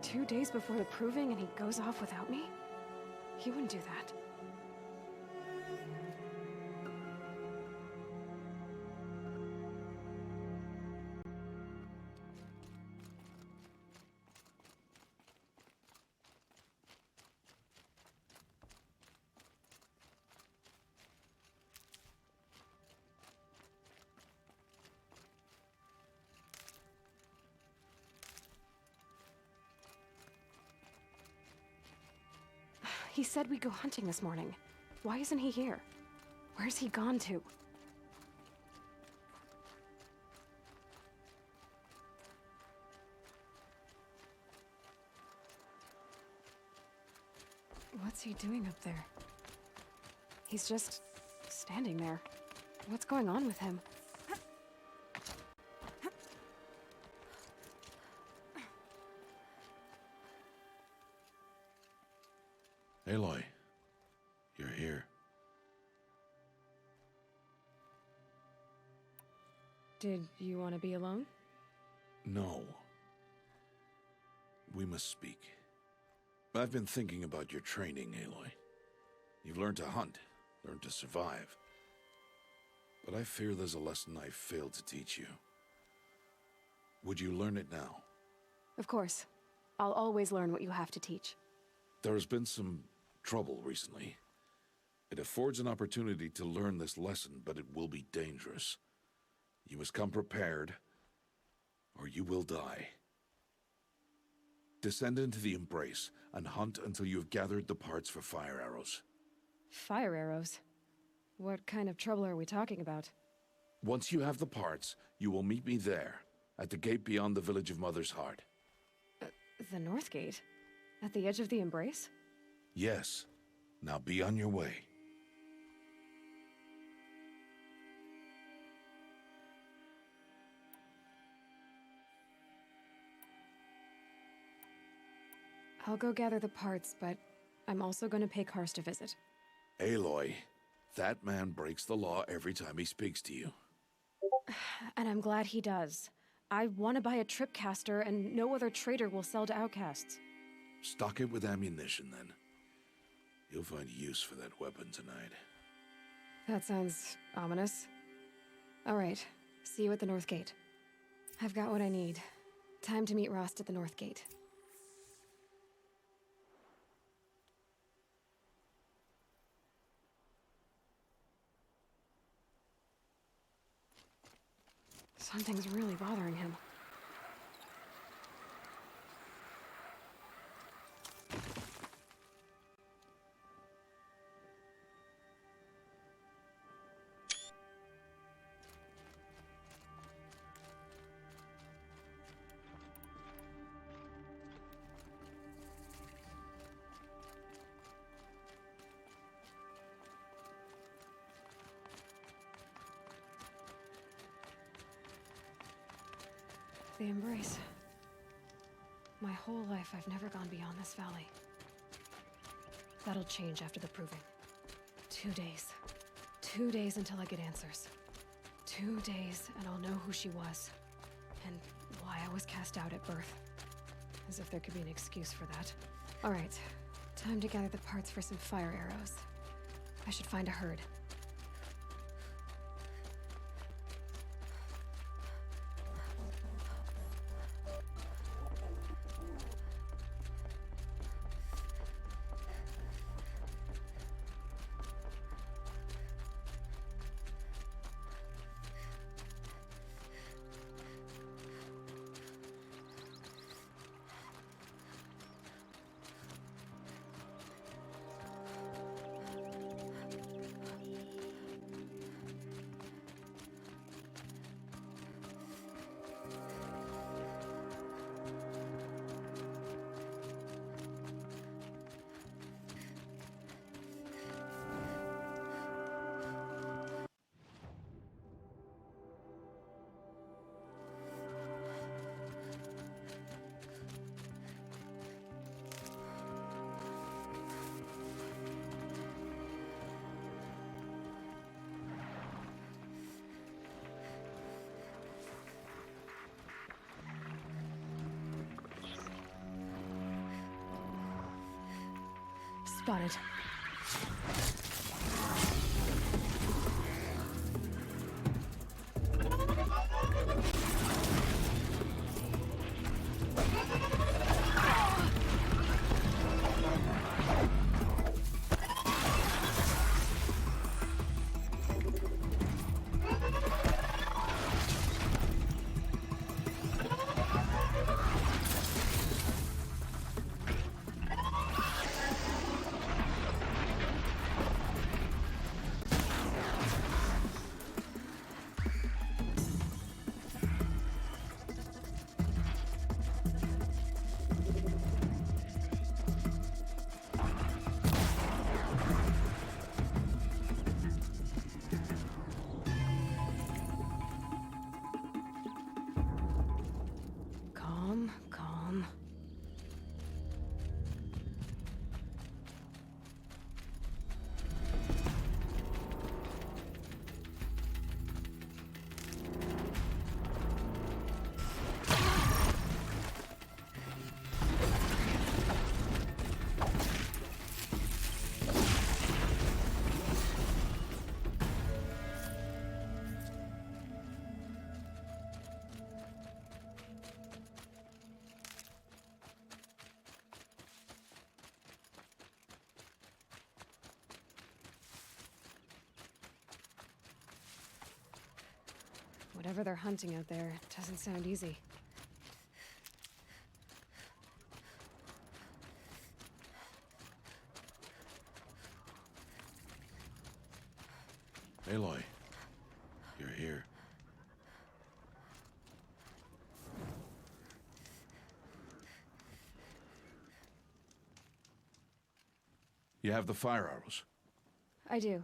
2 days before the proving and he goes off without me? He wouldn't do that. He said we'd go hunting this morning. Why isn't he here? Where's he gone to? What's he doing up there? He's just standing there. What's going on with him? Aloy, you're here. Did you want to be alone? No. We must speak. I've been thinking about your training, Aloy. You've learned to hunt, learned to survive. But I fear there's a lesson I failed to teach you. Would you learn it now? Of course. I'll always learn what you have to teach. There has been some trouble recently. It affords an opportunity to learn this lesson, but it will be dangerous. You must come prepared, or you will die. Descend into the Embrace and hunt until you have gathered the parts for fire arrows. Fire arrows? What kind of trouble are we talking about? Once you have the parts, you will meet me there, at the gate beyond the village of Mother's Heart. The North Gate? At the edge of the Embrace? Yes. Now be on your way. I'll go gather the parts, but I'm also going to pay Karst a visit. Aloy, that man breaks the law every time he speaks to you. And I'm glad he does. I want to buy a tripcaster, and no other trader will sell to outcasts. Stock it with ammunition, then. You'll find use for that weapon tonight. That sounds ominous. All right, see you at the North Gate. I've got what I need. Time to meet Rost at the North Gate. Something's really bothering him. The Embrace. My whole life, I've never gone beyond this valley. That'll change after the proving. 2 days. 2 days until I get answers. 2 days, and I'll know who she was. And why I was cast out at birth. As if there could be an excuse for that. All right. Time to gather the parts for some fire arrows. I should find a herd. Got it. Calm, calm. Whatever they're hunting out there doesn't sound easy. Aloy, you're here. You have the fire arrows. I do.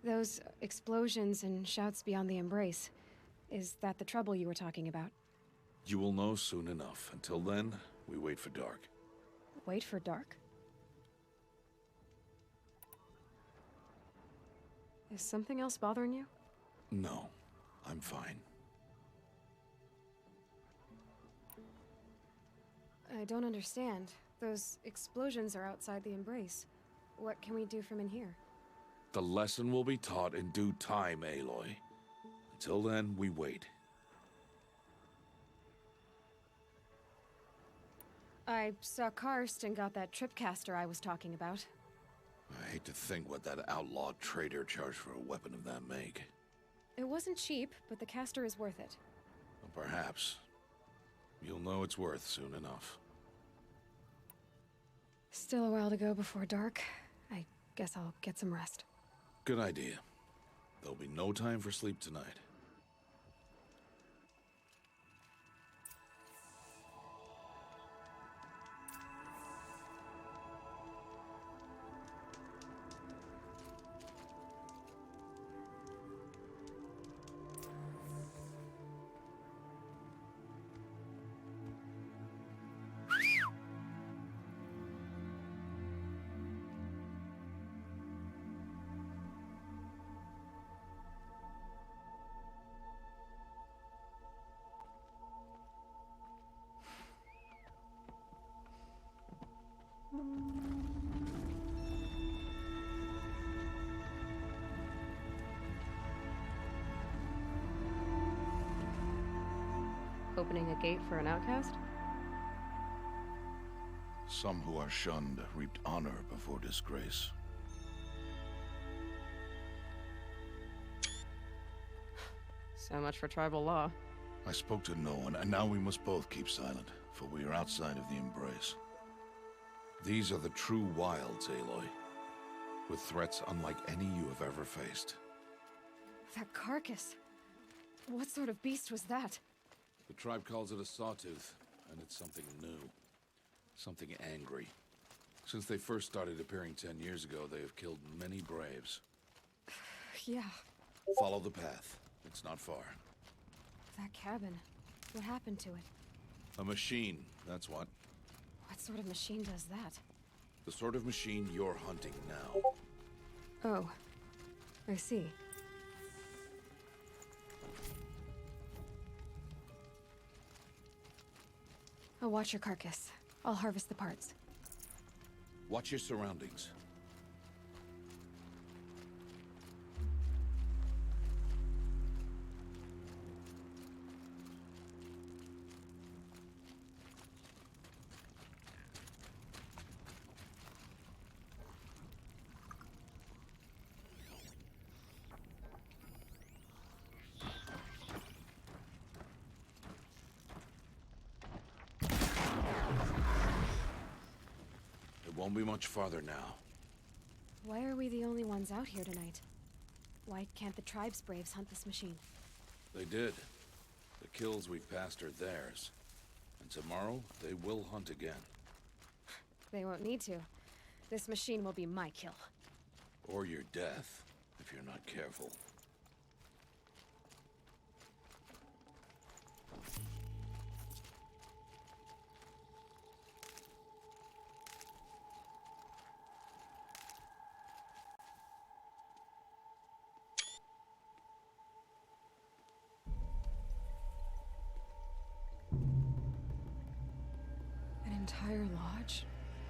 Those explosions and shouts beyond the embrace. Is that the trouble you were talking about? You will know soon enough. Until then, we wait for dark. Wait for dark? Is something else bothering you? No, I'm fine. I don't understand. Those explosions are outside the embrace. What can we do from in here? The lesson will be taught in due time, Aloy. Until then, we wait. I saw Karst and got that tripcaster I was talking about. I hate to think what that outlawed trader charged for a weapon of that make. It wasn't cheap, but the caster is worth it. Well, perhaps. You'll know it's worth soon enough. Still a while to go before dark. I guess I'll get some rest. Good idea. There'll be no time for sleep tonight. Opening a gate for an outcast? Some who are shunned reaped honor before disgrace. So much for tribal law. I spoke to no one, and now we must both keep silent, for we are outside of the embrace. These are the true wilds, Aloy, with threats unlike any you have ever faced. That carcass. What sort of beast was that? The tribe calls it a sawtooth, and it's something new. Something angry. Since they first started appearing 10 years ago, they have killed many braves. Yeah. Follow the path. It's not far. That cabin. What happened to it? A machine, that's what. What sort of machine does that? The sort of machine you're hunting now. Oh. I see. I'll watch your carcass. I'll harvest the parts. Watch your surroundings. It won't be much farther now. Why are we the only ones out here tonight? Why can't the tribe's braves hunt this machine? They did. The kills we've passed are theirs. And tomorrow, they will hunt again. They won't need to. This machine will be my kill. Or your death, if you're not careful. An entire lodge?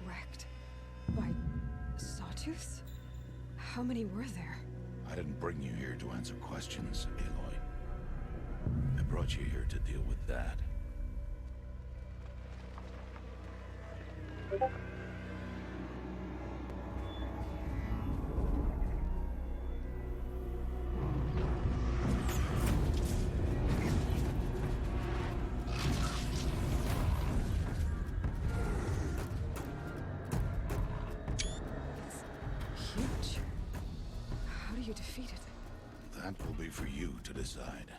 Wrecked? By sawtooths? How many were there? I didn't bring you here to answer questions, Aloy. I brought you here to deal with that. Huge. How do you defeat it? That will be for you to decide.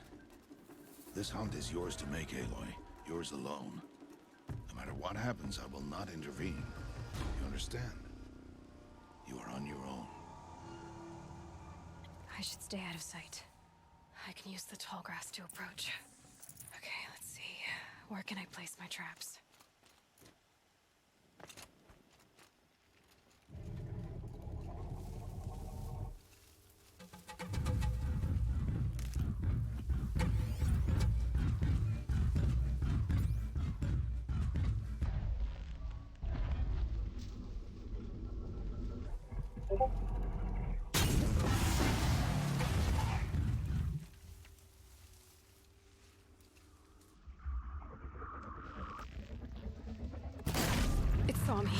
This hunt is yours to make, Aloy. Yours alone. No matter what happens, I will not intervene. You understand? You are on your own. I should stay out of sight. I can use the tall grass to approach. Okay, let's see. Where can I place my traps? It saw me.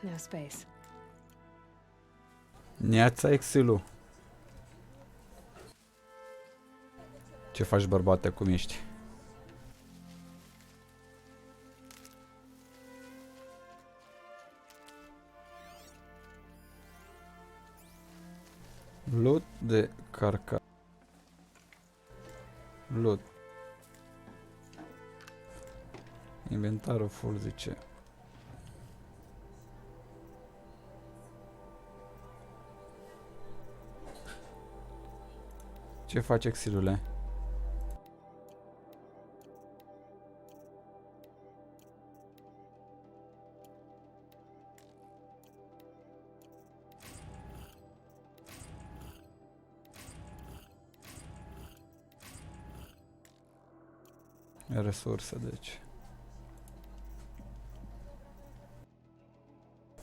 No space. Neața Exilu. Ce faci, bărbate, cum ești? Loot de carca. Loot. Inventarul full, zice. Ce faci, Exilule? Resurse, deci.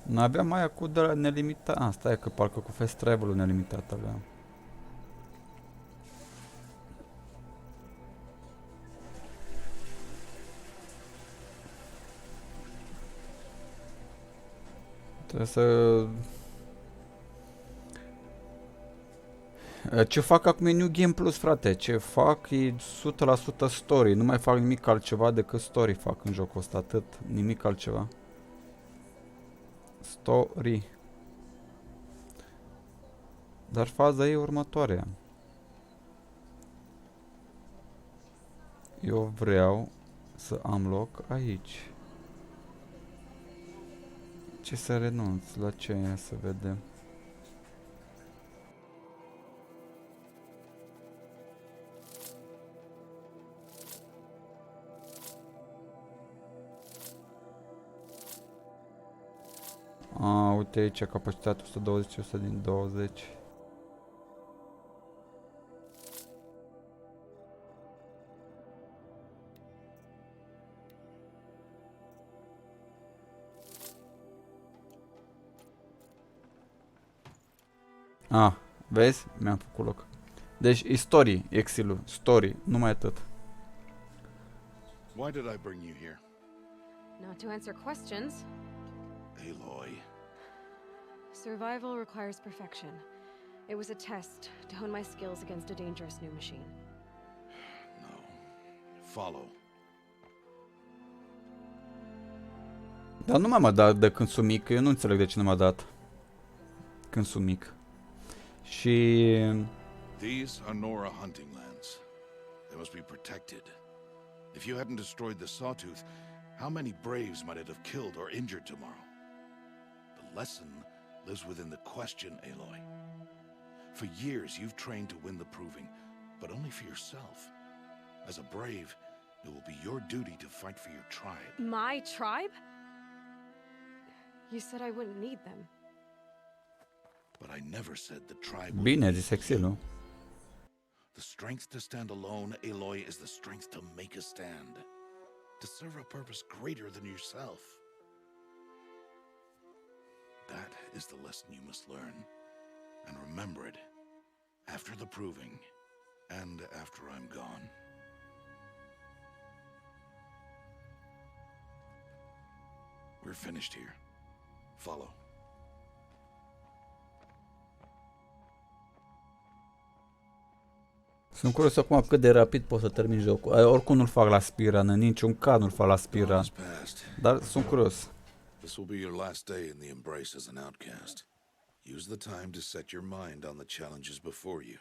N-aveam aia cu de la nelimitat. Ah, stai că parcă cu fast travel-ul nelimitat aveam. Trebuie să... Ce fac acum e New Game Plus, frate. Ce fac e 100% story. Nu mai fac nimic altceva decât story fac în jocul ăsta. Atât. Nimic altceva. Story. Dar faza e următoarea. Eu vreau să am loc aici. Ce să renunț? La ce să vedem? A, uite aici, capacitate 120, 100 din 20. A, vezi? Mi-am făcut loc. Deci, istorie, exilul, story, numai atât. Why did I bring you here? Not to answer questions. Aloy. Survival requires perfection. It was a test to hone my skills against a dangerous new machine. No. Follow. Dar nu m-a dat de când sunt mic, eu nu înțeleg de ce nu m-a dat. Când sunt mic. Și... These are Nora hunting lands. They must be protected. If you hadn't destroyed the Sawtooth, how many Braves might it have killed or injured tomorrow? The lesson lives within the question, Aloy. For years, you've trained to win the Proving, but only for yourself. As a Brave, it will be your duty to fight for your tribe. My tribe? You said I wouldn't need them. But I never said the tribe would Bine, need zis exilul. The strength to stand alone, Aloy, is the strength to make a stand. To serve a purpose greater than yourself. That is the lesson you must learn. And remember it. After the Proving. And after I'm gone. We're finished here. Follow. Sunt curios acum cât de rapid pot să termin jocul. Oricum nu-l fac la speedrun, în niciun caz nu-l fac la speedrun. Dar sunt curios. This will be your last day in the Embrace as an outcast. Use the time to set your mind on the challenges before you.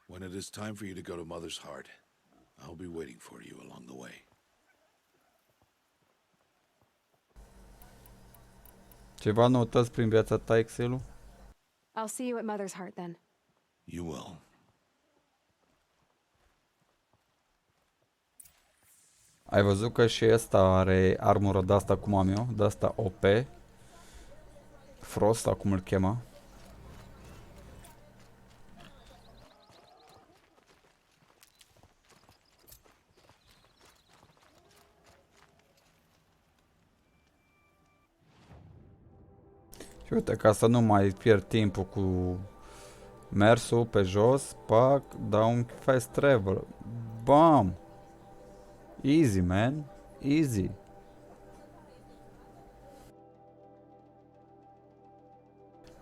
When it is time for you to go to Mother's Heart, I'll be waiting for you along the way. Ceva noutăți prin viața ta, Excelu? I'll see you at Mother's Heart then. You will. Ai văzut că și ăsta are armură de asta cum am eu, de asta OP. Frost, acum îl chema. Și uite, ca să nu mai pierd timpul cu mersul pe jos, pac, dau un fast travel. Bam! Easy, man. Easy.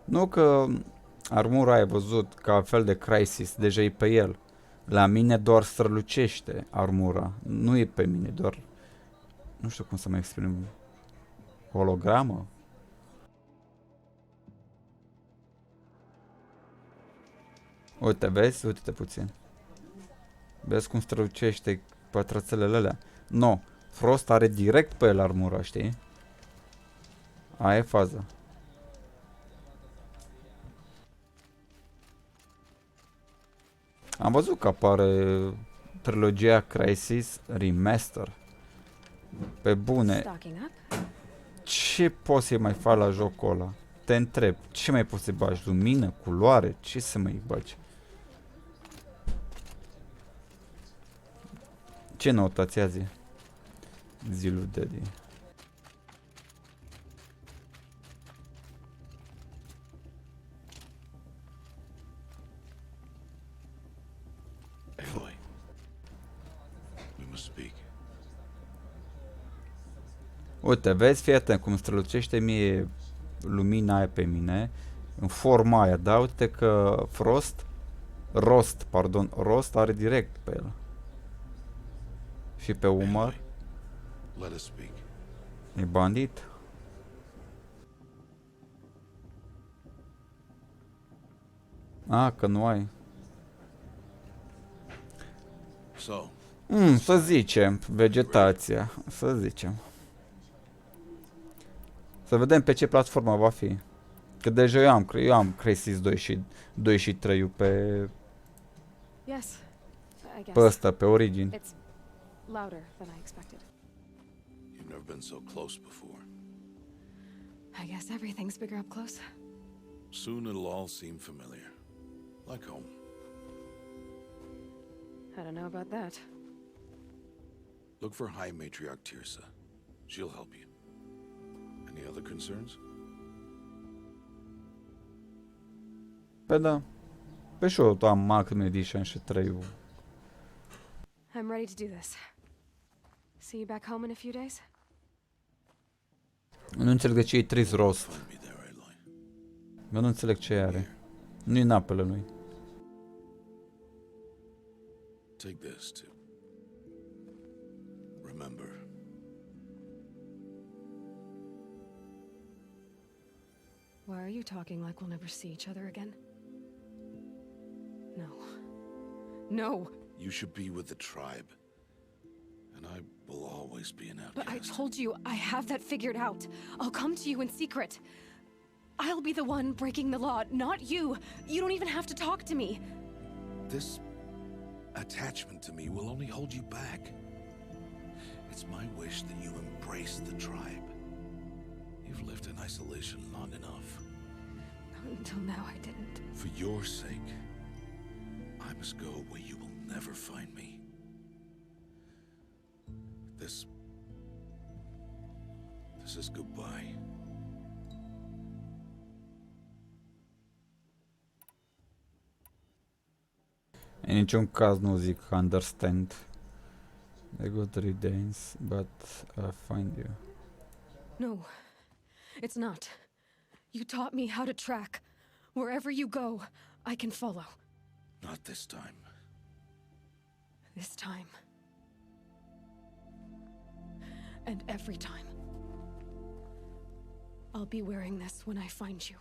Nu că armura ai văzut ca fel de Crisis, deja e pe el. La mine doar strălucește armura. Nu e pe mine, doar... Nu știu cum să mă exprim. Hologramă? Uite, vezi? Uite-te puțin. Vezi cum strălucește pătrățelele alea? No. Frost are direct pe el armura, știi? Aia e faza. Am văzut că apare trilogia Crisis Remaster. Pe bune. Stocking up? Ce poți să mai faci la jocul ăla? Te întreb. Ce mai poți să bagi? Lumină? Culoare? Ce să mai bagi? Ce notați azi? Zilul Daddy. Aloy. We must speak. Uite, vezi, fii atent cum strălucește mie lumina aia pe mine, în forma aia, da? Uite că Rost are direct pe el. Și pe umăr, Aloy, let us speak. e bandit. Că nu ai. So, Să zicem, vegetația, să zicem. Să vedem pe ce platformă va fi. Că deja eu am Crysis 2 și 3 pe Yes, I pe guess. ăsta, pe Origin. It's louder than I expected. you've never been so close before. I guess everything's bigger up close. Soon it'll all seem familiar. Like home. I don't know about that. Look for High Matriarch Tirsa. She'll help you. Any other concerns? Pe da. Pe și eu am Maximum Edition și 3 I'm ready to do this. See you back home in a few days? Nu înțeleg de ce e Tris rost. Find me there, Aloy. Eu nu înțeleg ce are. Nu-i în apele lui. Take this to remember. Why are you talking like we'll never see each other again? No. No! You should be with the tribe. And I will always be an But I outcast. told you, I have that figured out. I'll come to you in secret. I'll be the one breaking the law, not you. You don't even have to talk to me. This attachment to me will only hold you back. It's my wish that you embrace the tribe. You've lived in isolation long enough. Until now, I didn't. For your sake, I must go where you will never find me. This is goodbye. În niciun caz nu zic understand. The good riddance, but I find you. No, it's not. You taught me how to track. Wherever you go, I can follow. Not this time. This time. And every time. I'll be wearing this when I find you.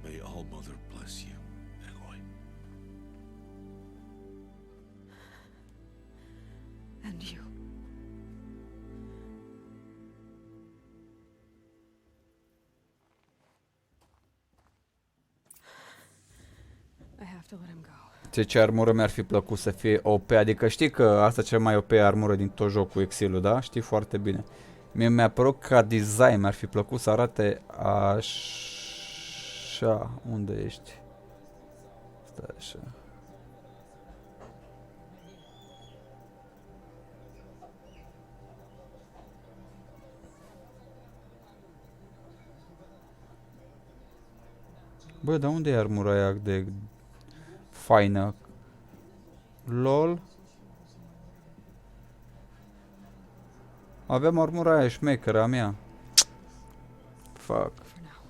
May All Mother bless you, Aloy. And you. I have to let him go. Ce armură mi-ar fi plăcut să fie OP, adică știi că asta cea mai OP armură din tot jocul Exilul, da? Știi foarte bine. Mie mi-a părut ca design, mi-ar fi plăcut să arate așa. Unde ești? Stai așa. Bă, dar unde e armura aia de faină? LOL? Aveam armura aia șmecheră a mea. Fuck. For now.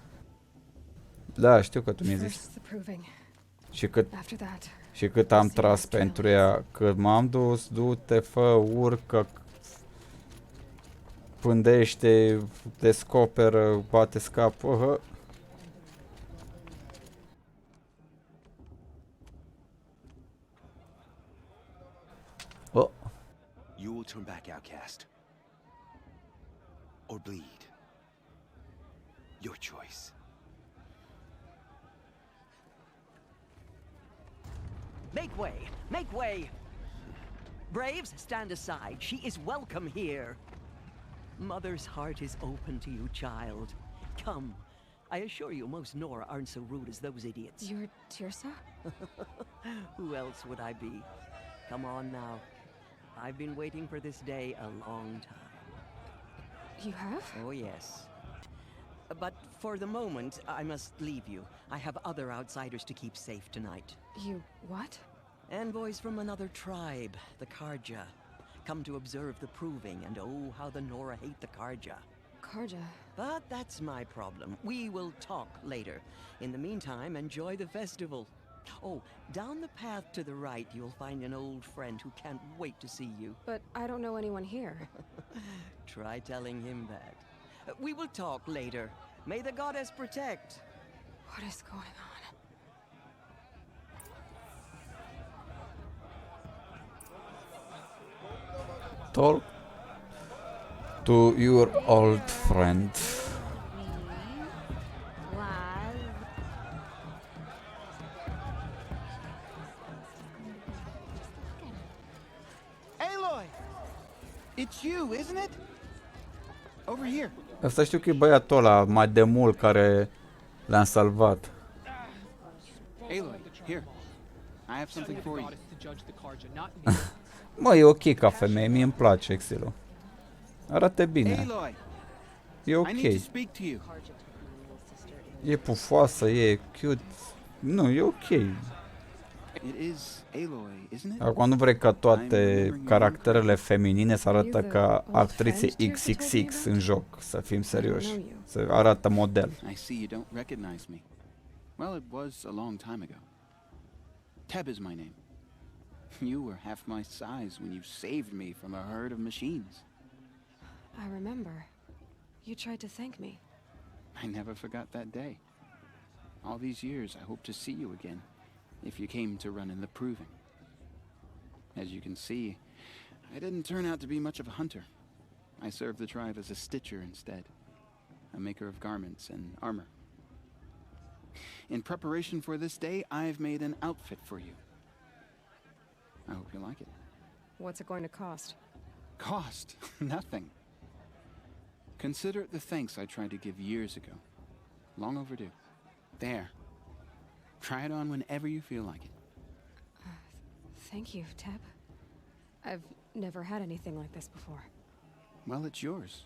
Da, știu că tu mi-ai zis. First the proving. After that. Și cât am tras pentru ea. Cât m-am dus, du-te, fă, urcă, pândește, descoperă, bate scap. Oh. You will turn back, outcast. Or bleed. Your choice. Make way! Make way! Braves, stand aside. She is welcome here. Mother's heart is open to you, child. Come. I assure you, most Nora aren't so rude as those idiots. You're Tirsa? Who else would I be? Come on now. I've been waiting for this day a long time. You have? Oh, yes. But for the moment, I must leave you. I have other outsiders to keep safe tonight. You what? Envoys from another tribe, the Karja. Come to observe the proving, and oh, how the Nora hate the Karja. Karja. But that's my problem. We will talk later. In the meantime, enjoy the festival. Oh, down the path to the right, you'll find an old friend who can't wait to see you. But I don't know anyone here. Try telling him that. We will talk later. May the goddess protect. What is going on? Talk to your old friend. Aloy! It's you, isn't it? Over here. Asta știu că e băiatul ăla mai de mult care l-am salvat. Aloy, here. I have something for you. Mă, e ok ca femeie, mie îmi place Exilo. Arată bine. Aloy, E I ok. need to speak to you. E pufoasă, e cute. Nu, e ok. It is Aloy, isn't it? Acum nu vrei ca toate caracterele feminine să arată ca actrițe XXX în joc, să fim serioși. Să arată model. I see you don't recognize me. Well, it was a long time ago. Teb is my name. You were half my size when you saved me from a herd of machines. I remember. You tried to thank me. I never forgot that day. All these years, I hope to see you again, if you came to run in the proving. As you can see, I didn't turn out to be much of a hunter. I served the tribe as a stitcher instead, a maker of garments and armor. In preparation for this day, I've made an outfit for you. I hope you like it. What's it going to cost? Cost? Nothing. Consider it the thanks I tried to give years ago. Long overdue. There. Try it on whenever you feel like it. Thank you, Teb. I've never had anything like this before. Well, it's yours.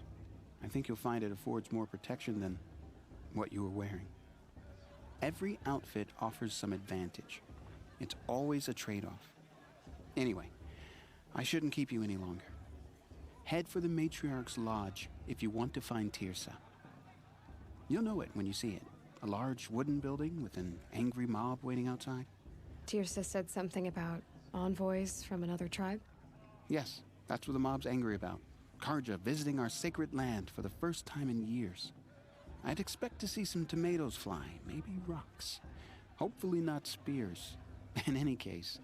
I think you'll find it affords more protection than what you were wearing. Every outfit offers some advantage. It's always a trade-off. Anyway, I shouldn't keep you any longer. Head for the Matriarch's Lodge if you want to find Tirsa. You'll know it when you see it. A large wooden building with an angry mob waiting outside. Tirsa said something about envoys from another tribe? Yes, that's what the mob's angry about. Karja visiting our sacred land for the first time in years. I'd expect to see some tomatoes fly, maybe rocks. Hopefully not spears. In any case,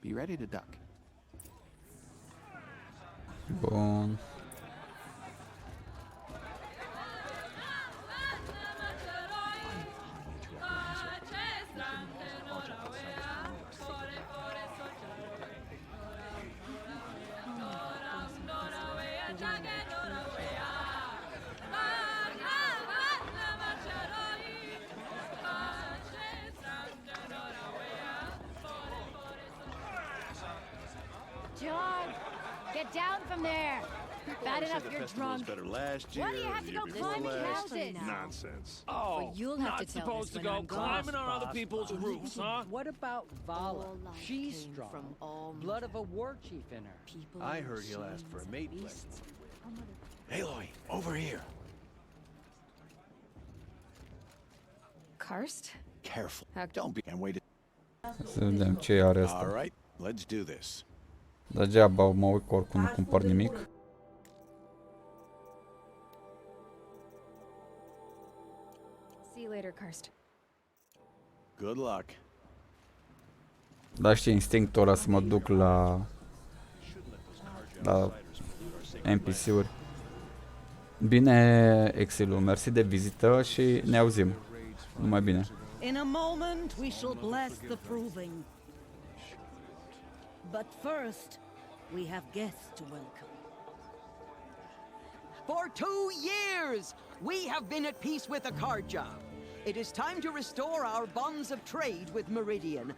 be ready to duck. Bun. John, get down from there. Bad enough you're drunk. Better last year. Why do you have to go climbing houses? Nonsense. Oh, you'll have not to tell supposed us to when go I'm gone. climbing on other people's roofs, huh? What about Vala? All life She's came strong. from all Blood of a war chief in her. people. I heard he'll ask for a mate like beasts. Aloy, over here. Karst? Careful. How- Don't be and wait. Să vedem ce are All asta. right, let's do this. Degeaba mă uit că oricum nu cumpăr nimic. See you later, Karst. Good luck. Dar știi instinctul ăla să mă duc la NPC-uri. Bine, Exilu, mersi de vizită și ne auzim. Numai bine. In a moment, we shall bless the proving. But first, we have guests to welcome. For 2 years, we have been at peace with Akarja. It is time to restore our bonds of trade with Meridian.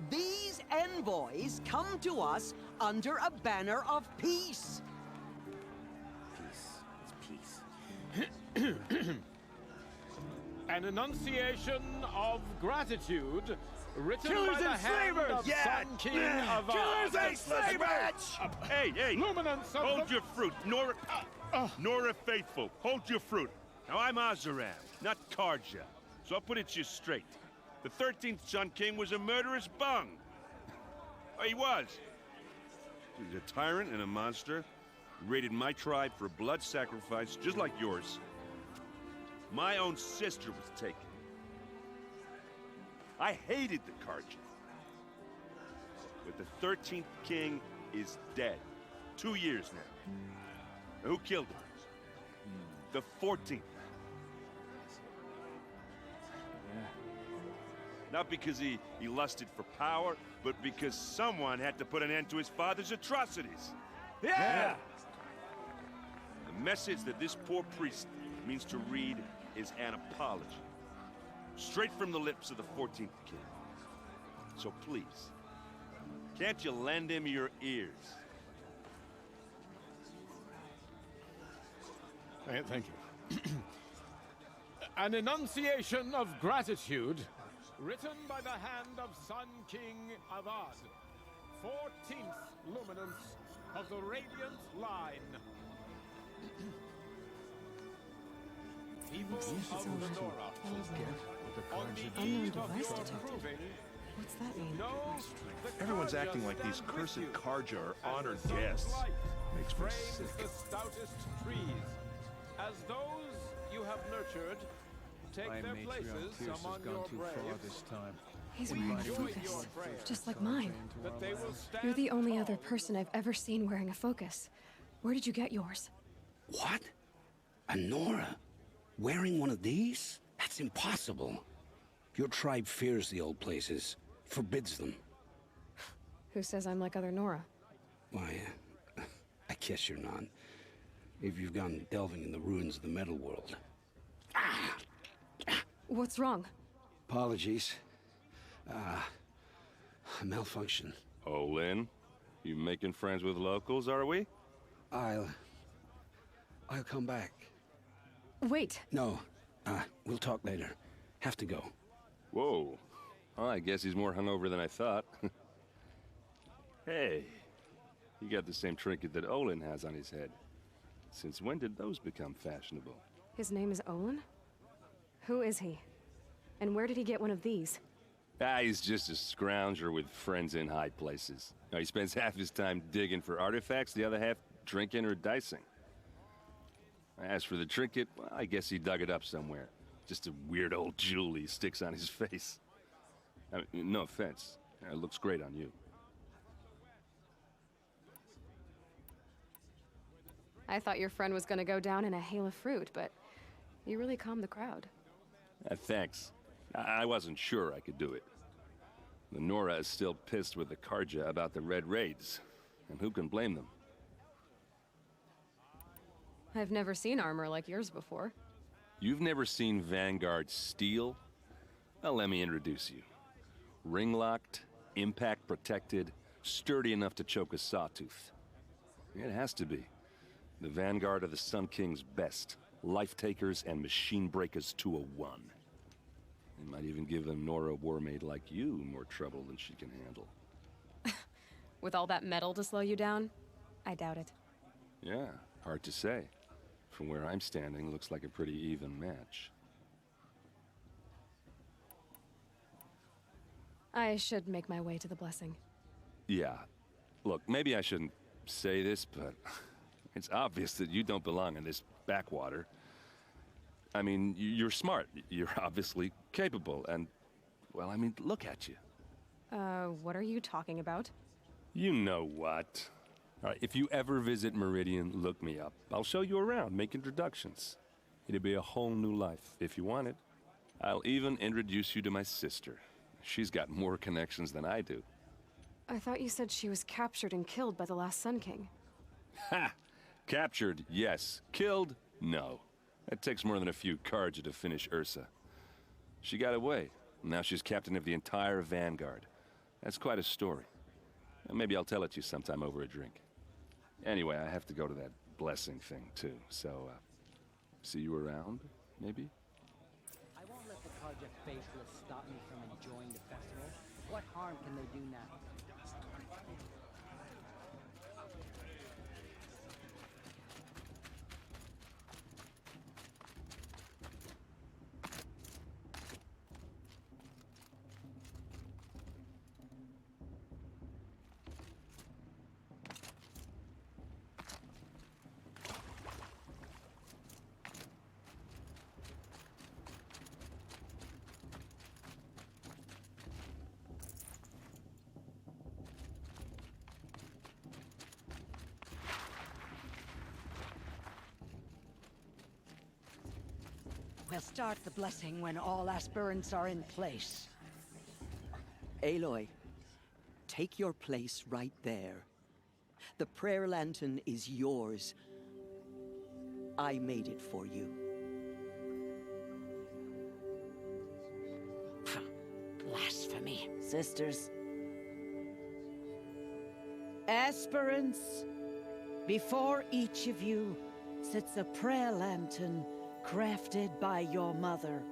These envoys come to us under a banner of peace. An enunciation of gratitude written Killers by the and hand slavers! of Yeah! Sun King of Killers and Oz. slavers! Hey, hey! Luminance of Hold the... your fruit, Nora Faithful. Hold your fruit. Now I'm Azaram, not Karja. So I'll put it to you straight. The 13th Sun King was a murderous bung. Oh, he was. He's a tyrant and a monster. He raided my tribe for a blood sacrifice, just like yours. My own sister was taken. I hated the Carja. But the 13th king is dead. 2 years now. Who killed him? The 14th. Not because he lusted for power, but because someone had to put an end to his father's atrocities. Yeah! The message that this poor priest means to read is an apology. Straight from the lips of the 14th king. So please, can't you lend him your ears? Thank you. An enunciation of gratitude, written by the hand of Sun King Avad, 14th luminance of the Radiant Line. People of Lenora, on the eve of your proving, What's that mean? know the Everyone's Carja acting like these stand with cursed you, Carja are and honored the sun's guests. light Makes me frames sick. the stoutest trees, as those you have nurtured take My their matriarch places Pierce has among gone your too far braves. this time. He's wearing a Join focus, your prayers, just like mine. that they will stand You're the only other tall person I've ever seen wearing a focus. Where did you get yours? What? A Nora? Wearing one of these? That's impossible. Your tribe fears the old places, forbids them. Who says I'm like other Nora? Why, I guess you're not. If you've gone delving in the ruins of the metal world. What's wrong? Apologies. A malfunction. Oh, Lynn, you making friends with locals, are we? I'll come back. Wait. No, we'll talk later. Have to go. Whoa. Well, I guess he's more hungover than I thought. Hey, you got the same trinket that Olin has on his head. Since when did those become fashionable? His name is Olin? Who is he? And where did he get one of these? He's just a scrounger with friends in high places. He spends half his time digging for artifacts, the other half drinking or dicing. As for the trinket, well, I guess he dug it up somewhere. Just a weird old jewel he sticks on his face. I mean, no offense. It looks great on you. I thought your friend was gonna go down in a hail of fruit, but you really calmed the crowd. Thanks. I wasn't sure I could do it. The Nora is still pissed with the Carja about the Red Raids, and who can blame them? I've never seen armor like yours before. You've never seen Vanguard steel? Well, let me introduce you. Ring-locked, impact-protected, sturdy enough to choke a sawtooth. It has to be. The Vanguard of the Sun King's best. Life-takers and machine breakers to a one. They might even give a Nora warmaid like you more trouble than she can handle. With all that metal to slow you down? I doubt it. Yeah, hard to say. From where I'm standing, looks like a pretty even match. I should make my way to the blessing. Yeah. Look, maybe I shouldn't say this, but it's obvious that you don't belong in this backwater. I mean, you're smart. You're obviously capable, and, well, I mean, look at you. What are you talking about? You know what. All right, if you ever visit Meridian, look me up. I'll show you around, make introductions. It'll be a whole new life, if you want it. I'll even introduce you to my sister. She's got more connections than I do. I thought you said she was captured and killed by the last Sun King. Ha! Captured, yes. Killed, no. It takes more than a few Carja to finish Ursa. She got away. Now she's captain of the entire Vanguard. That's quite a story. Maybe I'll tell it to you sometime over a drink. Anyway, I have to go to that blessing thing, too. So, see you around, maybe? I won't let the Carja faithless stop me from enjoying the festival. What harm can they do now? We'll start the blessing when all aspirants are in place. Aloy, take your place right there. The prayer lantern is yours. I made it for you. Blasphemy, sisters. Aspirants, before each of you sits a prayer lantern crafted by your mother.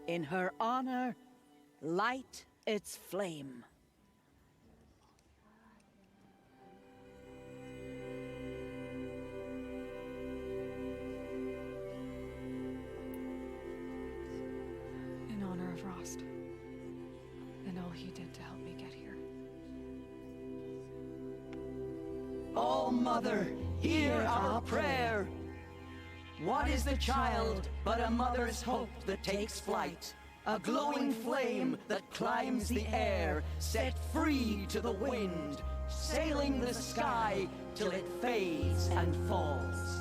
In her honor, light its flame. In honor of Rost. And all he did to help me get here. Oh, Mother, hear our prayer. What is the child but a mother's hope that takes flight? A glowing flame that climbs the air, set free to the wind, sailing the sky till it fades and falls.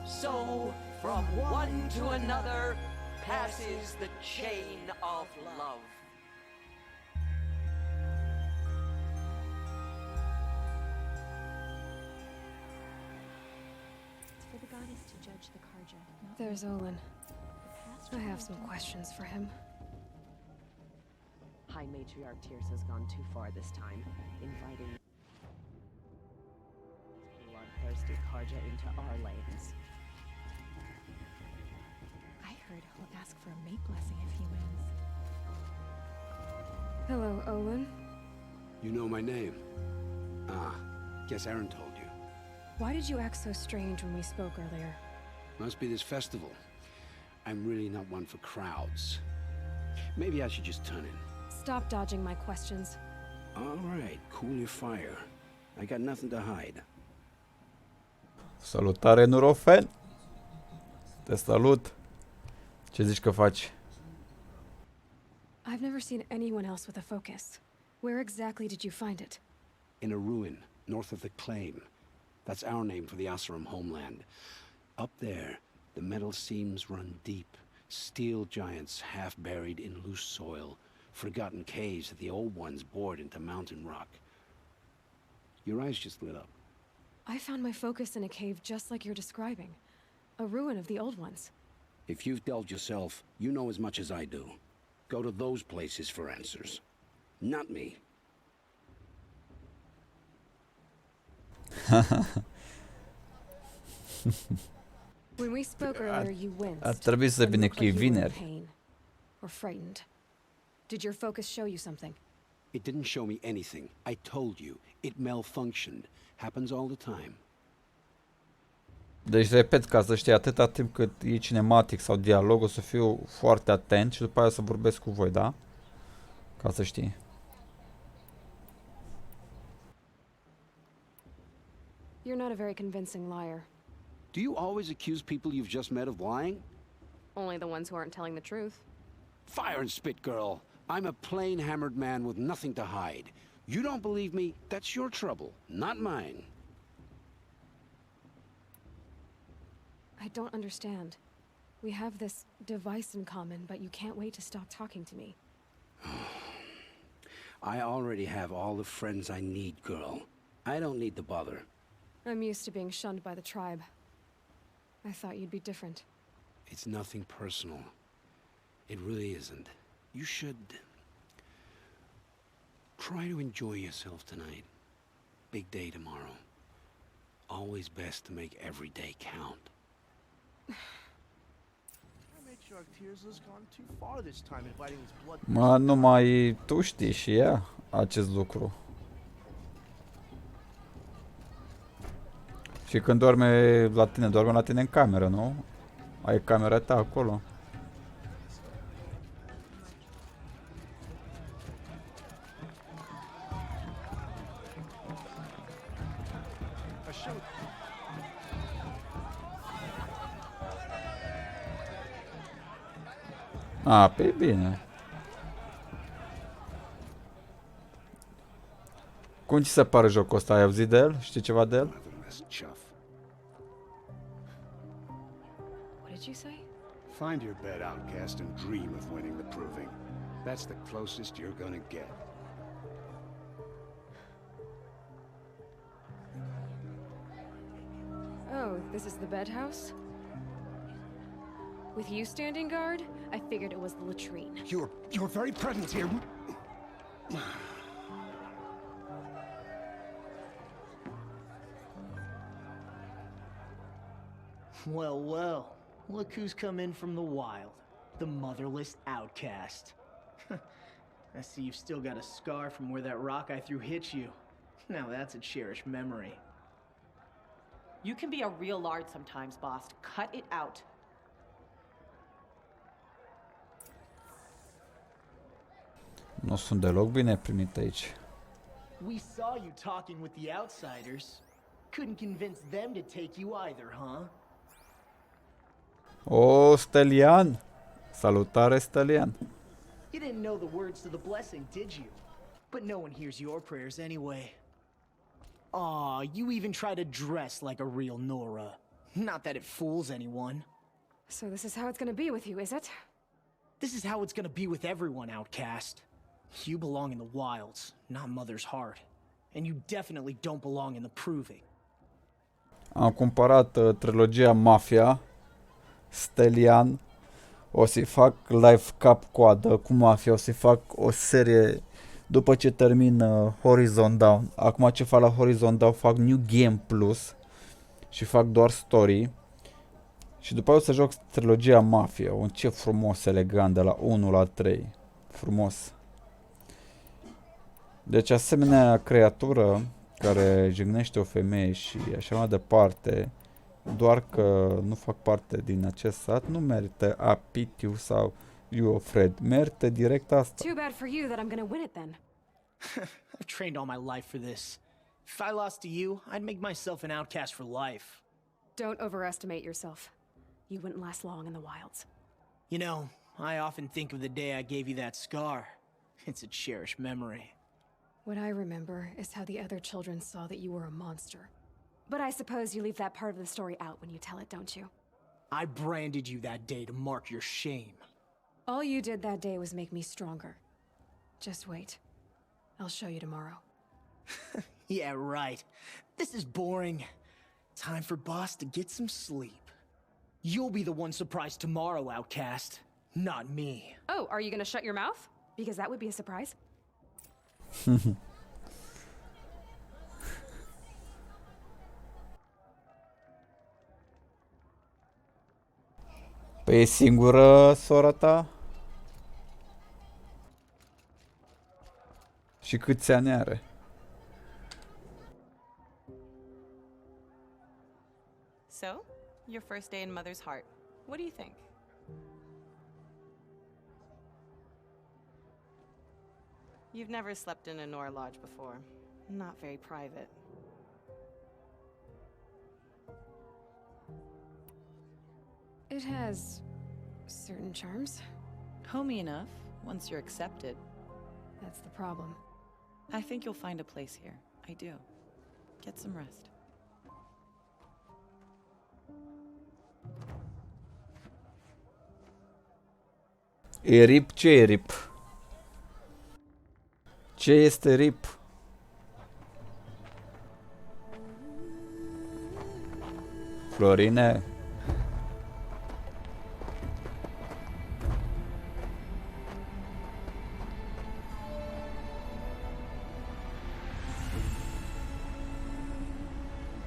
So, from one to another, passes the chain of love. For the goddess to judge the Karja. There's Olin. I have some questions for him. High Matriarch Tears has gone too far this time, inviting bloodthirsty Karja into our lanes. I heard he'll ask for a mate blessing if he wins. Hello, Olin. You know my name? Ah, guess Aaron told you. Why did you act so strange when we spoke earlier? Must be this festival. I'm really not one for crowds. Maybe I should just turn in. Stop dodging my questions. All right, cool your fire. I got nothing to hide. Salutare, Nurofen! Te salut! Ce zici că faci? I've never seen anyone else with a focus. Where exactly did you find it? In a ruin, north of the Claim. That's our name for the Oseram homeland. Up there, the metal seams run deep. Steel giants half buried in loose soil. Forgotten caves that the old ones bored into mountain rock. Your eyes just lit up. I found my focus in a cave just like you're describing. A ruin of the old ones. If you've delved yourself, you know as much as I do. Go to those places for answers. Not me. When we spoke earlier, you winced. Ar trebui să vină că e vineri. Pain or frightened. Did your focus show you something? It didn't show me anything. I told you. It malfunctioned. Happens all the time. Deci, repet, ca să știi, atâta timp cât e cinematic sau dialog, o să fiu foarte atent și după aia o să vorbesc cu voi, da? Ca să știi. You're not a very convincing liar. Do you always accuse people you've just met of lying? Only the ones who aren't telling the truth. Fire and spit, girl. I'm a plain hammered man with nothing to hide. You don't believe me? That's your trouble, not mine. I don't understand. We have this device in common, but you can't wait to stop talking to me. I already have all the friends I need, girl. I don't need the bother. I'm used to being shunned by the tribe. I thought you'd be different. It's nothing personal. It really isn't. You should try to enjoy yourself tonight. Big day tomorrow. Always best to make every day count. Matriarch Tears has gone too far this time, inviting his blood. Mă, numai tu știi și ea acest lucru. Și când doarme la tine în cameră, nu? Ai camera ta acolo. A, pe bine. Cum ți se pare jocul ăsta? Ai auzit de el? Știi ceva de el? What did you say? Find your bed, outcast, and dream of winning the proving. That's the closest you're gonna get. Oh, this is the bed house? With you standing guard, I figured it was the latrine. Your very presence here. Well, well. Look who's come in from the wild. The motherless outcast. I see you've still got a scar from where that rock I threw hit you. Now that's a cherished memory. You can be a real lard sometimes, boss. Cut it out. Nu sunt deloc bine primit aici. We saw you talking with the outsiders. Couldn't convince them to take you either, huh? O, Stelian! Salutare, Stelian! You didn't know the words to the blessing, did you? But no one hears your prayers anyway. Aw, you even try to dress like a real Nora. Not that it fools anyone. So this is how it's gonna be with you, is it? This is how it's gonna be with everyone, outcast. You belong in the wilds, not Mother's Heart. And you definitely don't belong in the proving. Am cumpărat trilogia Mafia, Stelian, o să-i fac live cap-coadă cu Mafia, o să-i fac o serie după ce termin Horizon Dawn. Acum ce fac la Horizon Dawn, fac New Game Plus și fac doar story. Și după aia o să joc trilogia Mafia, un ce frumos, elegant, de la 1 la 3. Frumos. Deci asemenea creatură care jignește o femeie și așa mai departe, doar că nu fac parte din acest sat, nu merită a pitiu sau you Fred. Merită direct asta. Too bad for you that I'm gonna win it then. I've trained all my life for this. If I lost to you, I'd make myself an outcast for life. Don't overestimate yourself. You wouldn't last long in the wilds. You know, I often think of the day I gave you that scar. It's a cherished memory. What I remember is how the other children saw that you were a monster. But I suppose you leave that part of the story out when you tell it, don't you? I branded you that day to mark your shame. All you did that day was make me stronger. Just wait. I'll show you tomorrow. Yeah, right. This is boring. Time for Boss to get some sleep. You'll be the one surprised tomorrow, outcast. Not me. Oh, are you gonna shut your mouth? Because that would be a surprise. Păi e singură sora ta? Și câți ani are? So, your first day in Mother's Heart. What do you think? You've never slept in a Nora lodge before. Not very private. It has certain charms. Homey enough, once you're accepted. That's the problem. I think you'll find a place here. I do. Get some rest. E rip? Ce e rip? Ce este rip? Florine?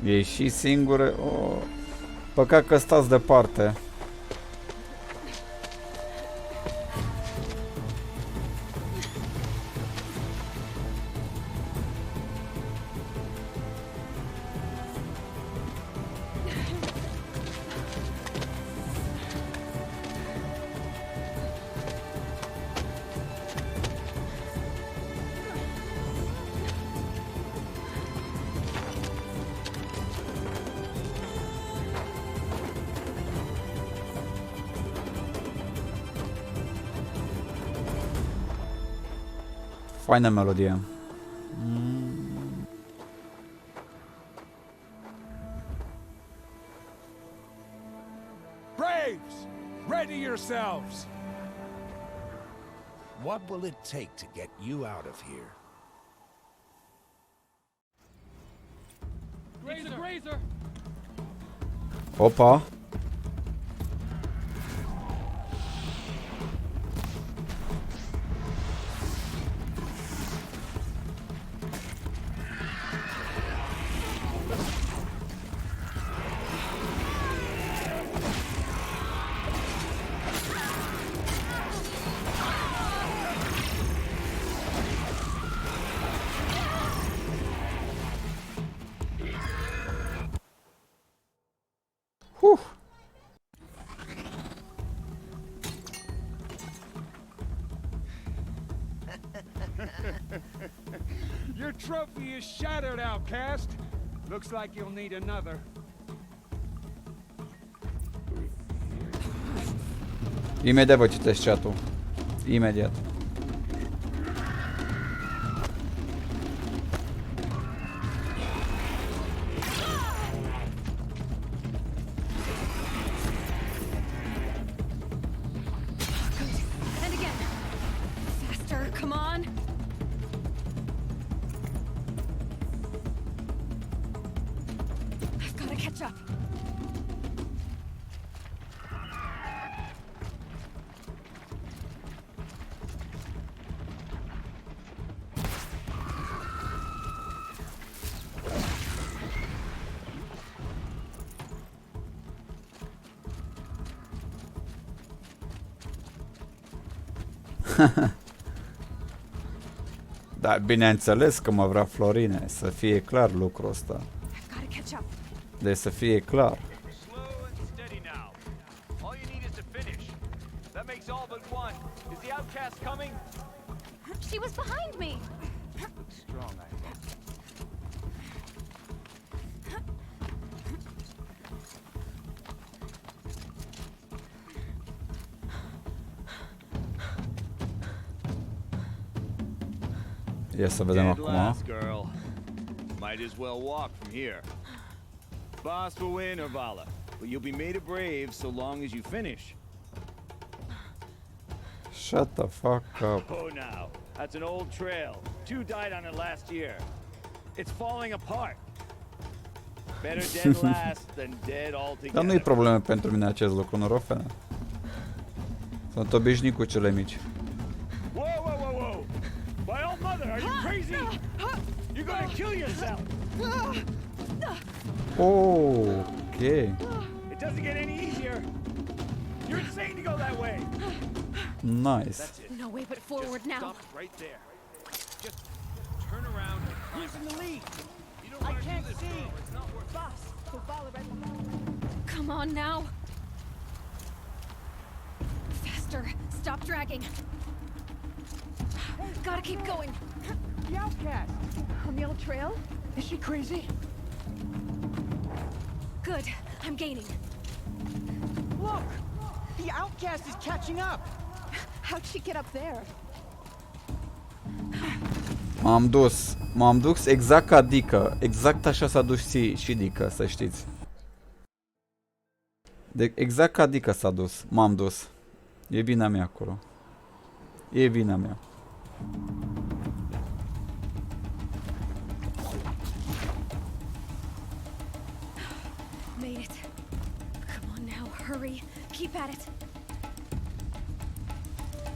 E și singură? Oh. Păcat că stați departe. Faină melodie. Braves, ready Steady yourselves! What will it take to get you out of here? Grazer! Opa! Whew. Your trophy is shattered, outcast. Looks like you'll need another. Imediat vă citesc chat-ul. Imediat. And again. Faster, come on. I've got to catch up. Da, bineînțeles că mă vrea Florine, să fie clar lucrul ăsta. I've got to catch up. Deci să fie clar. Slow and steady now. All you need is to finish. That makes all but one. Is the outcast coming? She was behind me. Looks strong, I think. Ia să vedem Dead acum. last, girl. Might as well walk from here. Boss will win, Orvala, but you'll be made a brave so long as you finish. Shut the fuck up. Oh, now. That's an old trail. 2 died on it last year. It's falling apart. Better dead last than dead Dar altogether. nu-i probleme pentru mine acest lucru, norofene. Sunt obișnuit cu cele mici. Whoa, whoa, whoa, whoa! My old mother, are you crazy? You're gonna kill yourself! Oh, ok. It doesn't get any easier. You're insane to go that way. Nice. That's it. No way but forward Just now. Stop right there. Just turn around and climb. Who's in the lead? You don't I want to do can't this, see. girl. It's not worth it. Boss, Orvala right behind. Come on now. Faster. Stop dragging. Gotta keep going. The outcast. On the old trail? Is she crazy? Good. I'm gaining. Look! The outcast is catching up! How'd she get up there? M-am dus exact ca Dica. Exact așa s-a dus și Dica, să știți. Exact ca Dica s-a dus. M-am dus. E vina mea acolo. E vina mea. Made it. Come on now, hurry. Keep at it.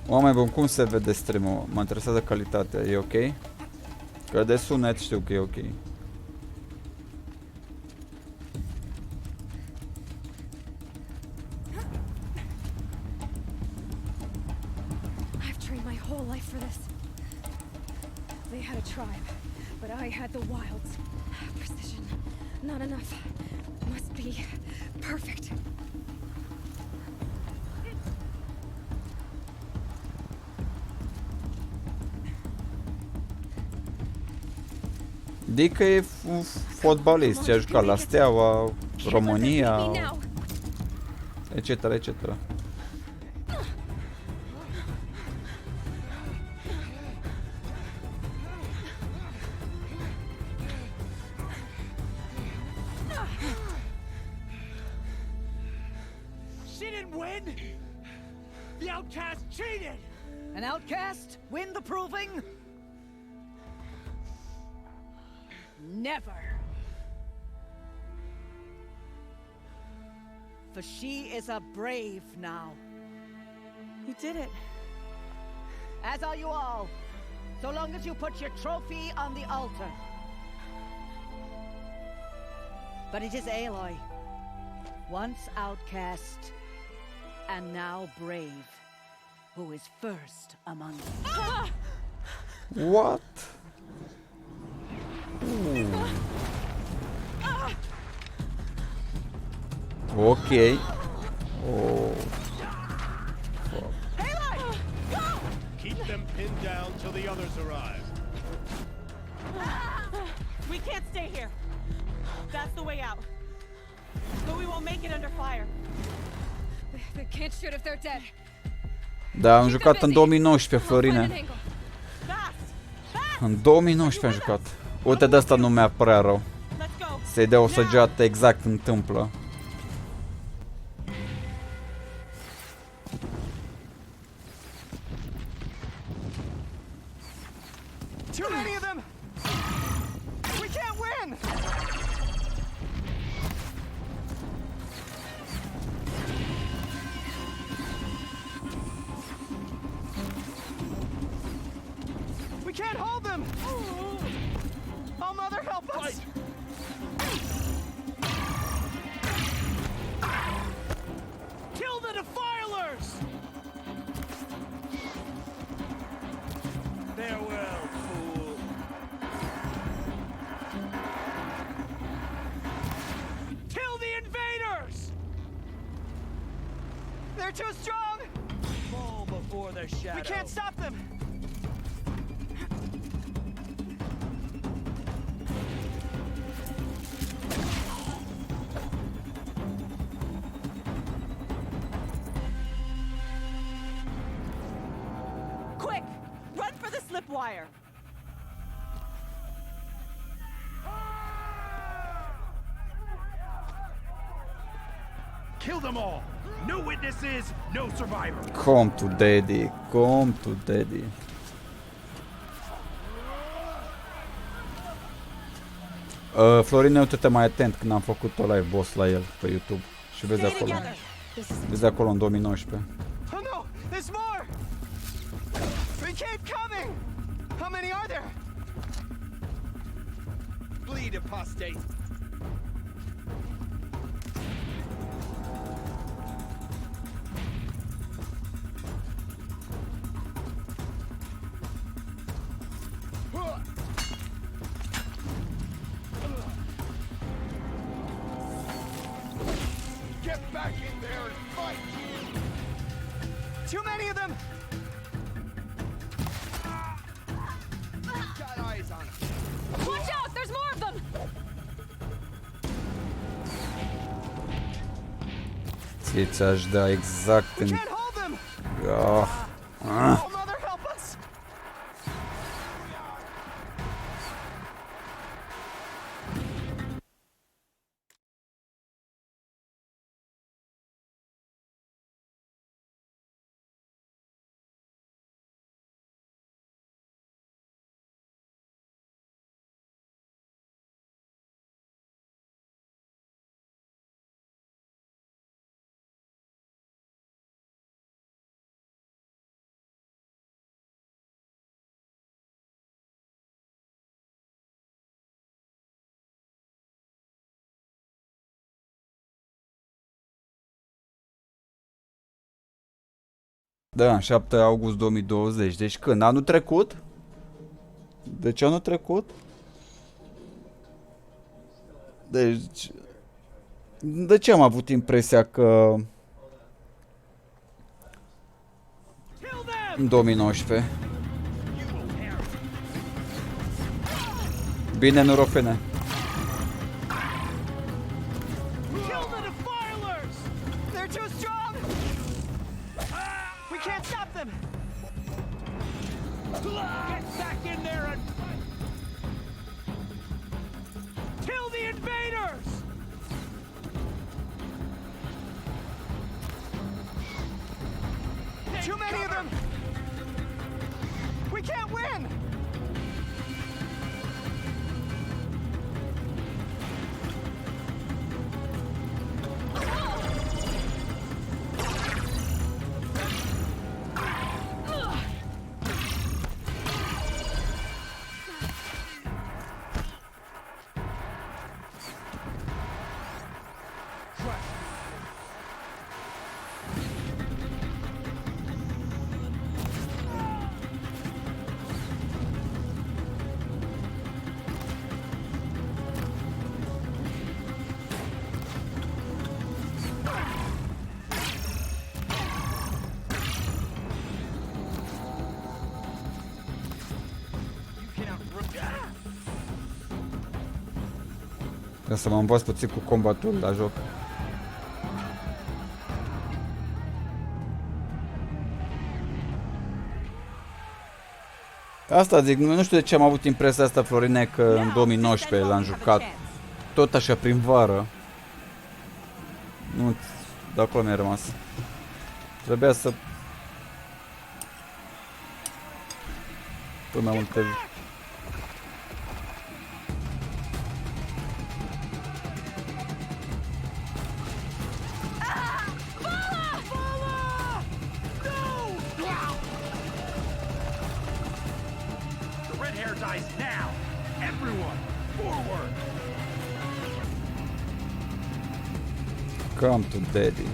Oameni buni, cum se vede stream-ul? Mă interesează calitatea. E ok? Că de sunet știu că e ok. I've trained my whole life for this. They had a tribe, but I had the wilds. Precision. Not enough. Must be perfect. Dica e fotbalist, ce a jucat la Steaua, România, etc, etc. She didn't win! The outcast cheated! An outcast win the proving? Never. For she is a brave now. You did it. As are you all, so long as you put your trophy on the altar. But it is Aloy, once outcast, and now brave, who is first among you. What? Ok. Oh. Aloy! Go! Keep them pinned down till the others arrive. We can't stay here. That's the way out. But we won't make it under fire. They can't shoot if they're dead. Da, am jucat în 2019, Florine. În 2019 am jucat. Uite, de asta nu mi-a prea rău. Să-i dea o săgeată exact în tâmplă. Too many of them! We can't win! We can't hold them! Oh, Mother, help us! Kill the defilers! Farewell, fool. Kill the invaders! They're too strong! Fall before their shadow. We can't stop them! Quick! Run for the slip wire! Kill them all! No witnesses, no survivors! Come to daddy, come to daddy. Florine, uite-te mai atent când am făcut-o live boss la el pe YouTube. Și vezi acolo. Vezi acolo în 2019. Oh no! There's more! They keep coming! How many are there? Bleed, apostate! Get back in there and fight! Too many of them! Got eyes on him. Watch out! There's more of them! Ți-aș da exact în... Ah. Ah. Da, 7 august 2020. Deci când? Anul trecut? Deci anul trecut? Deci... De ce am avut impresia că... În 2019. Bine, norofene. Kill the defilers! They're too strong! We can't stop them! Get back in there and Kill the invaders! Trebuie să mă învăț puțin cu combatul la joc. Asta zic, nu știu de ce am avut impresia asta, Florine, că în 2019 l-am jucat tot așa prin vară. Nu, de acolo mi-a rămas. Trebuia să... până mai multe... Come to daddy.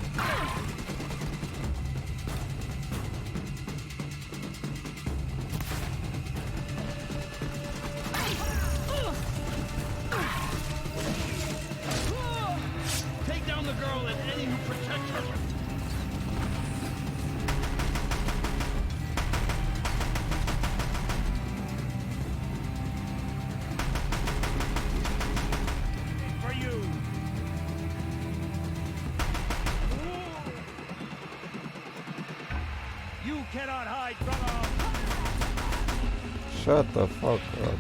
Take down the girl and any who protect her. For you. You cannot hide from us. Shut the fuck up.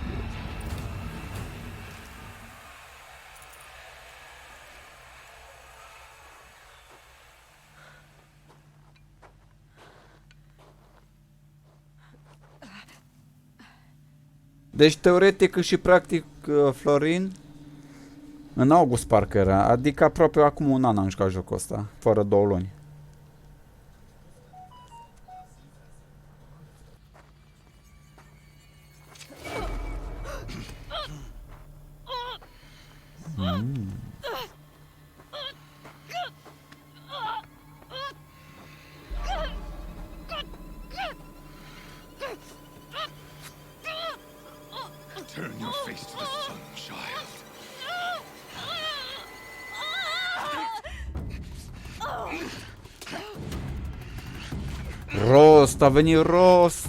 Deci teoretic și practic, Florin, în august parcă era, adică aproape acum un an am jucat jocul ăsta, fără 2 luni. Turn your face to the sun, child. Rost, a venit Rost!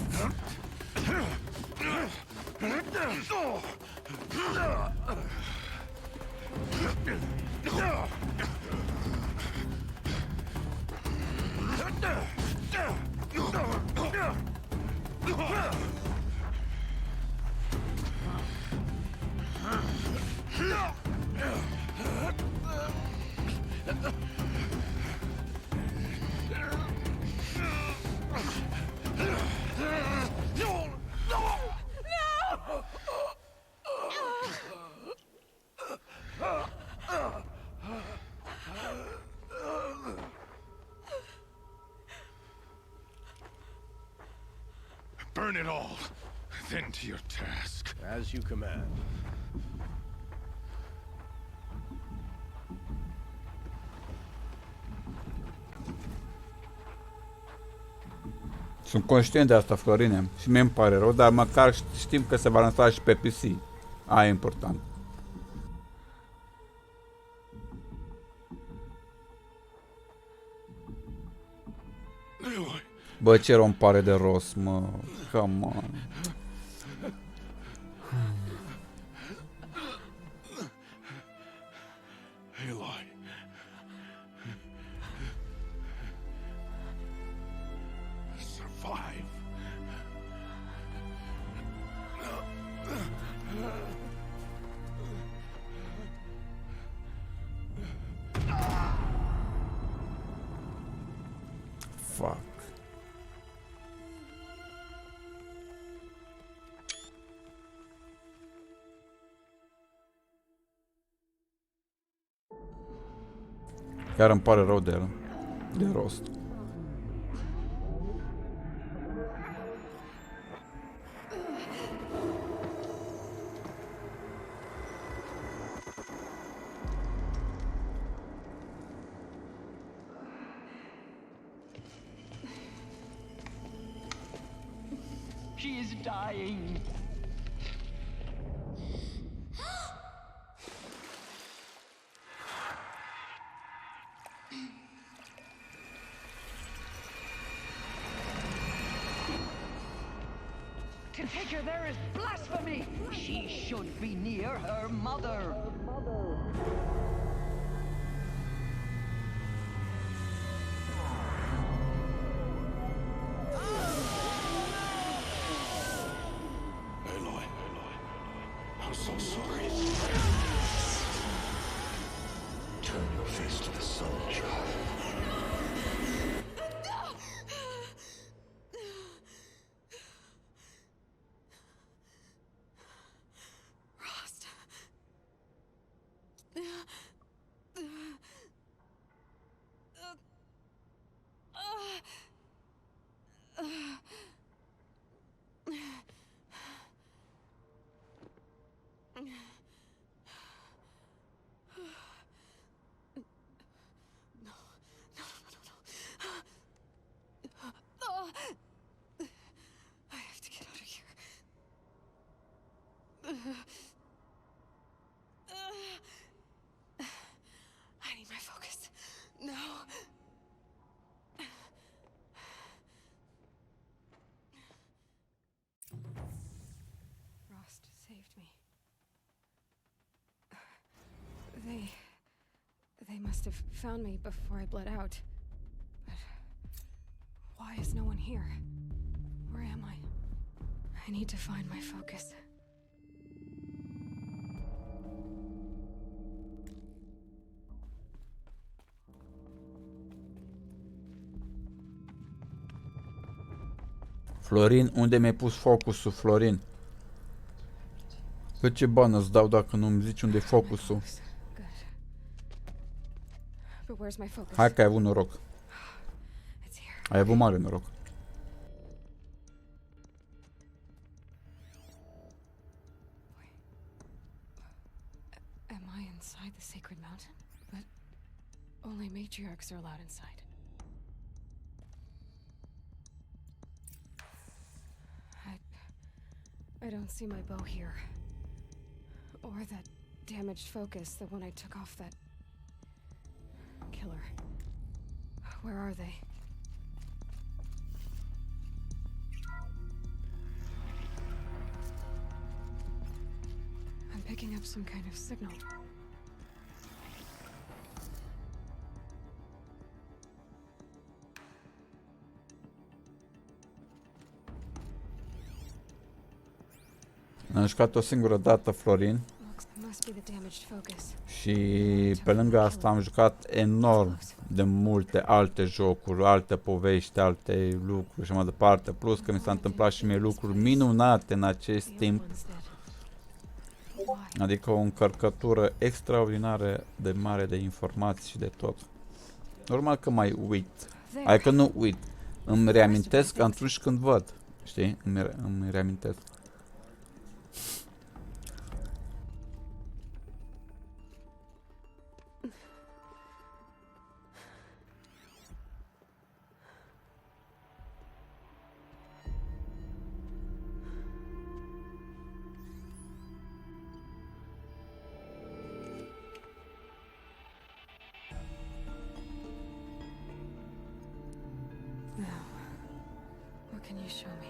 Burn it all, then to your task. As you command. Sunt conștient de asta, Florine, și mie îmi pare rău, dar măcar știm că se va lansa și pe PC. Aia e important. Bă, ce rău îmi pare de Rost, mă. Come on. Aloy. Survive. Fuck. Chiar îmi pare rău de el, de Rost. She is dying. figure there is blasphemy! She should be near her mother! Aloy, I'm so sorry. Turn your face to the sun, child. Rost. I have to get out of here. I need my focus. No. Rost saved me. They must have found me before I bled out. But why is no one here? Where am I? I need to find my focus. Florin, unde mi-ai pus focusul, Florin? Pe ce bani îți dau dacă nu îmi zici unde e focusul? But where's my focus? Hai că ai avut noroc. It's here. Ai avut mare noroc. Am I inside the sacred mountain? But only matriarchs are allowed inside. I don't see my bow here. Or that damaged focus, the one I took off that killer. Where are they? I'm picking up some kind of signal. Am jucat o singură dată, Florin. Și pe lângă asta am jucat enorm de multe alte jocuri, alte povești, alte lucruri și mai departe. Plus că mi s-a întâmplat și mie lucruri minunate în acest timp. Adică o încărcătură extraordinară de mare de informații și de tot. Normal că mai uit. Adică nu uit. Îmi reamintesc atunci când văd. Știi? Îmi reamintesc. Can you show me?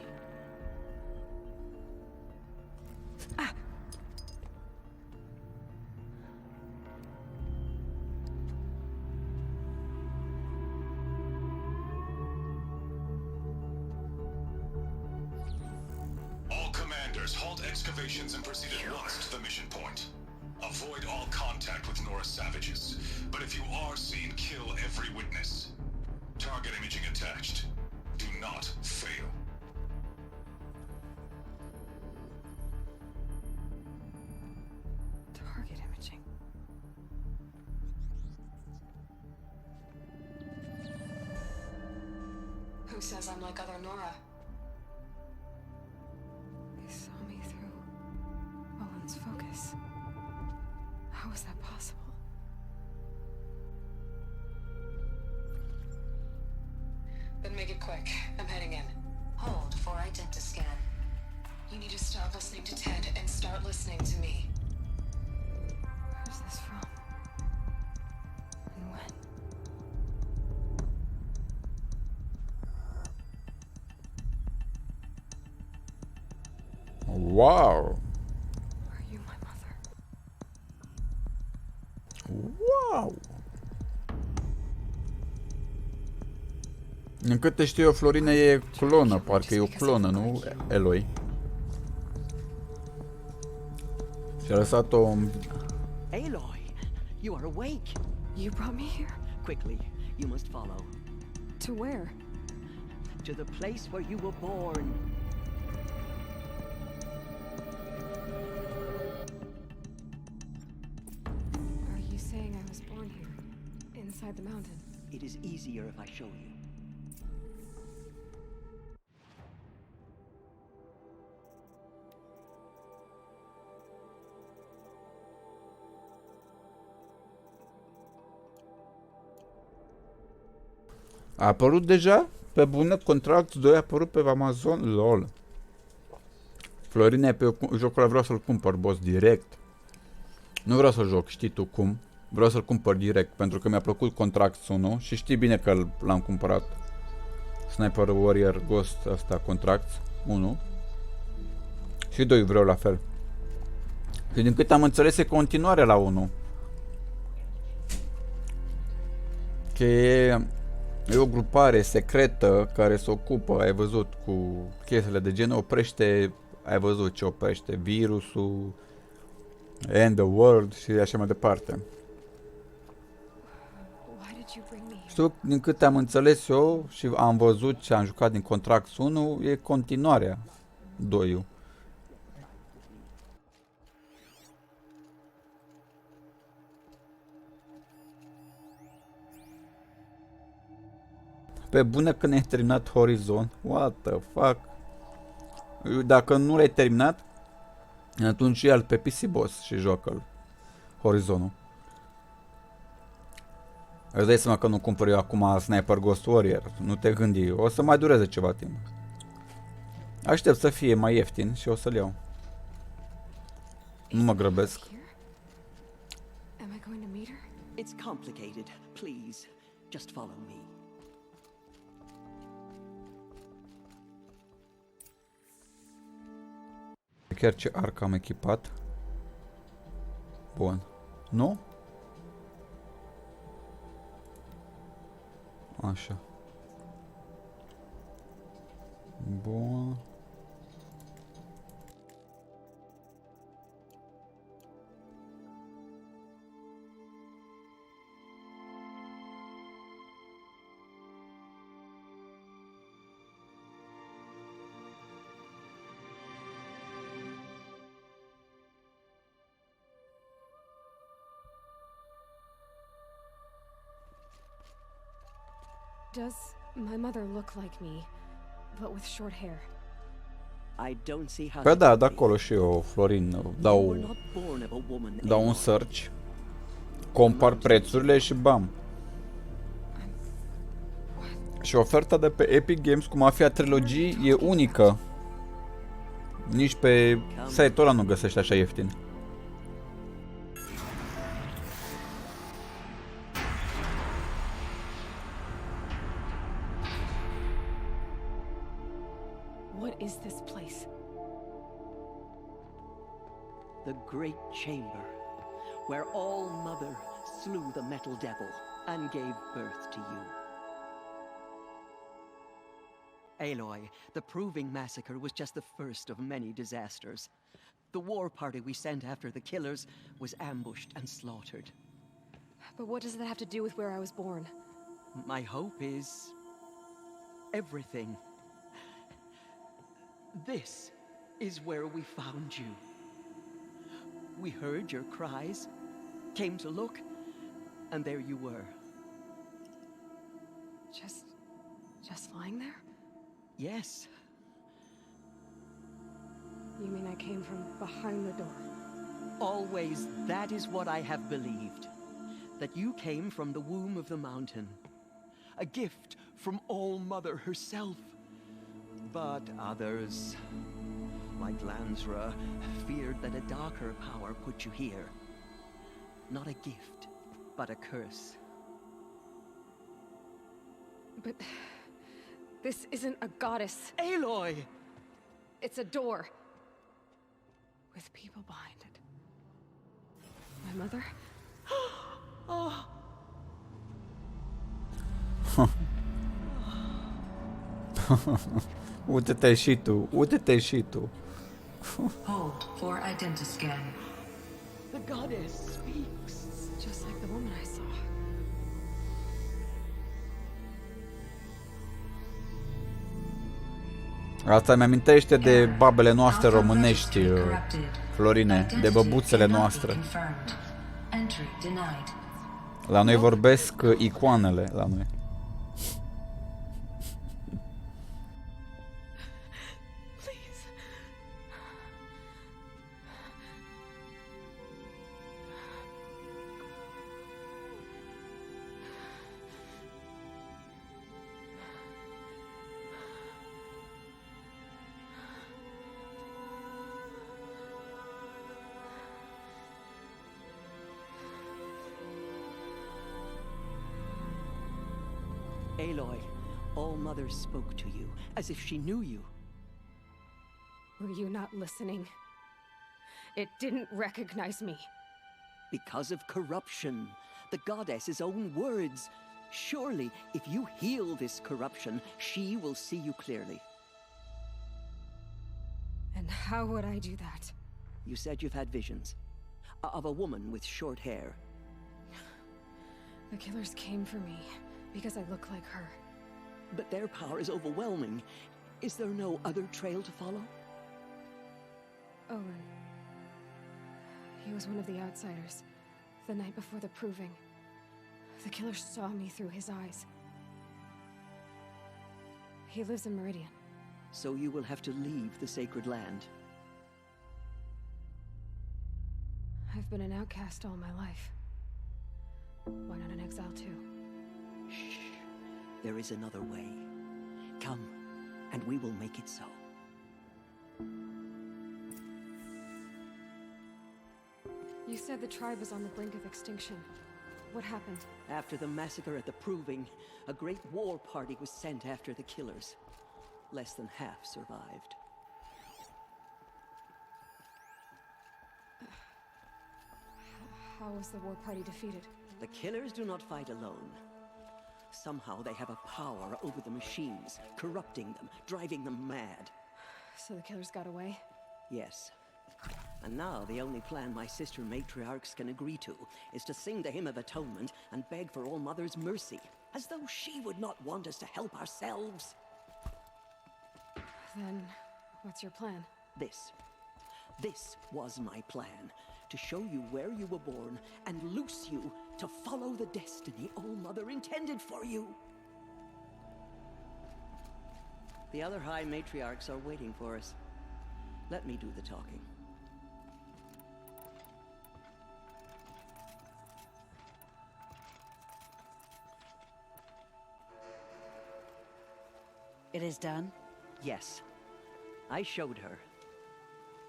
All commanders, halt excavations and proceed at once to the mission point. Avoid all contact with Nora savages, but if you are seen, kill every witness. Target imaging attached. Do not fail. Target imaging. Who says I'm like other Nora? They saw me through Owen's focus. How is that possible? Then make it quick. I'm heading in. Hold for identiscan. You need to stop listening to Ted and start listening to me. Where's this from? And when? Wow! Are you my mother? Wow! Din câte știu eu, Florina e clonă, parcă e o clonă, nu, Eloy? Și-a lăsat-o... Aloy, you are awake. You brought me here? Quickly, you must follow. To where? To the place where you were born. Are you saying I was born here? Inside the mountain? It is easier if I show you. A apărut deja? Pe bune, Contract 2 a apărut pe Amazon? LOL. Florina e pe jocul ăla, vreau să-l cumpăr, boss, direct. Nu vreau să joc, știi tu cum. Vreau să-l cumpăr direct, pentru că mi-a plăcut Contract 1 și știi bine că l-am cumpărat. Sniper Warrior Ghost ăsta, Contract 1. Și 2 vreau la fel. Și din cât am înțeles e continuare la 1. Că e o grupare secretă care se ocupă, ai văzut, cu chestiile de gen, oprește, ai văzut ce oprește, virusul, end the world și așa mai departe. Știu, din câte am înțeles eu și am văzut ce am jucat din Contract 1, e continuarea 2-ul. Pe bune când ai terminat Horizon? What the fuck? Dacă nu l-ai terminat, atunci ia-l pe PC Boss și joacă-l. Horizonul. Îți dai seama că nu cumpăr eu acum Sniper Ghost Warrior. Nu te gândi, o să mai dureze ceva timp. Aștept să fie mai ieftin și o să-l iau. Nu mă grăbesc. Am I going to meet her? It's complicated. Please, just follow me. Chiar ce arc am echipat. Bun. Nu? Așa. Bun. Does my mother look like me, but with short hair? I don't see how. Păi da, de acolo și eu, Florin, dau un search, compar prețurile și bam. Și oferta de pe Epic Games cu Mafia Trilogy e unică. Nici pe site-ul ăla nu găsești așa ieftin. What is this place? The great chamber, where All Mother slew the metal devil and gave birth to you. Aloy, the Proving Massacre was just the first of many disasters. The war party we sent after the killers was ambushed and slaughtered. But what does that have to do with where I was born? My hope is everything. This is where we found you. We heard your cries, came to look, and there you were. Just lying there? Yes. You mean I came from behind the door? Always that is what I have believed. That you came from the womb of the mountain. A gift from All Mother herself. But others, like Lansra, feared that a darker power put you here. Not a gift, but a curse. But this isn't a goddess. Aloy! It's a door. with people behind it. My mother? Oh. Uite-te și tu, uite-te și tu. Hold for identiscan. The goddess speaks. Just like the woman I saw. Asta mi-amintește de babele noastre românești, Florine, de băbuțele noastre. La noi vorbesc icoanele, la noi. Aloy, All-Mother spoke to you, as if she knew you. Were you not listening? It didn't recognize me. Because of corruption. The goddess's own words. Surely, if you heal this corruption, she will see you clearly. And how would I do that? You said you've had visions. Of a woman with short hair. The killers came for me because I look like her. But their power is overwhelming. Is there no other trail to follow? Owen. He was one of the outsiders. The night before the proving. The killers saw me through his eyes. He lives in Meridian. So you will have to leave the sacred land. I've been an outcast all my life. Why not an exile too? Shh. There is another way. Come, and we will make it so. You said the tribe was on the brink of extinction. What happened? After the massacre at the Proving, a great war party was sent after the killers. Less than half survived. How was the war party defeated? The killers do not fight alone. Somehow they have a power over the machines, corrupting them, driving them mad. So the killers got away? Yes. And now the only plan my sister matriarchs can agree to is to sing the Hymn of Atonement and beg for All-Mother's mercy, as though she would not want us to help ourselves. Then, what's your plan? This was my plan. To show you where you were born and loose you to follow the destiny All-Mother intended for you. The other High Matriarchs are waiting for us. Let me do the talking. It is done? Yes. I showed her.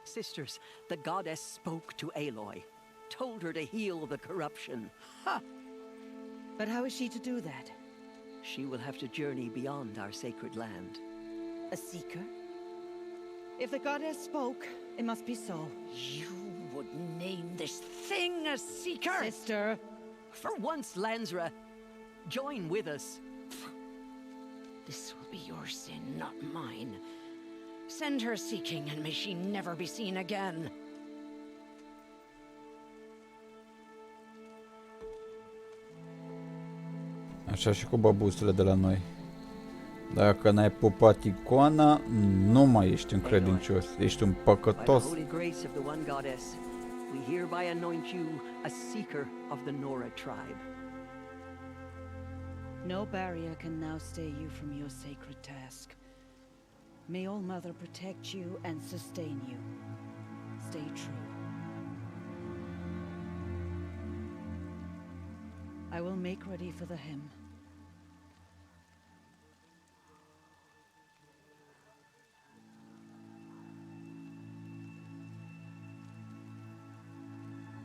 Sisters, the goddess spoke to Aloy, told her to heal the corruption. Ha! But how is she to do that? She will have to journey beyond our sacred land. A seeker? If the goddess spoke, it must be so. You would name this thing a seeker? Sister! For once, Lansra, join with us. This will be your sin, not mine. Send her seeking, and may she never be seen again. Așa și cu băbuțele de la noi. Dacă n-ai pupat icoana, nu mai ești încredincios. Ești un păcătos. By the holy grace of the one goddess, we hereby anoint you a seeker of the Nora tribe. No barrier can now stay you from your sacred task. May All-Mother protect you and sustain you. Stay true. I will make ready for the hymn.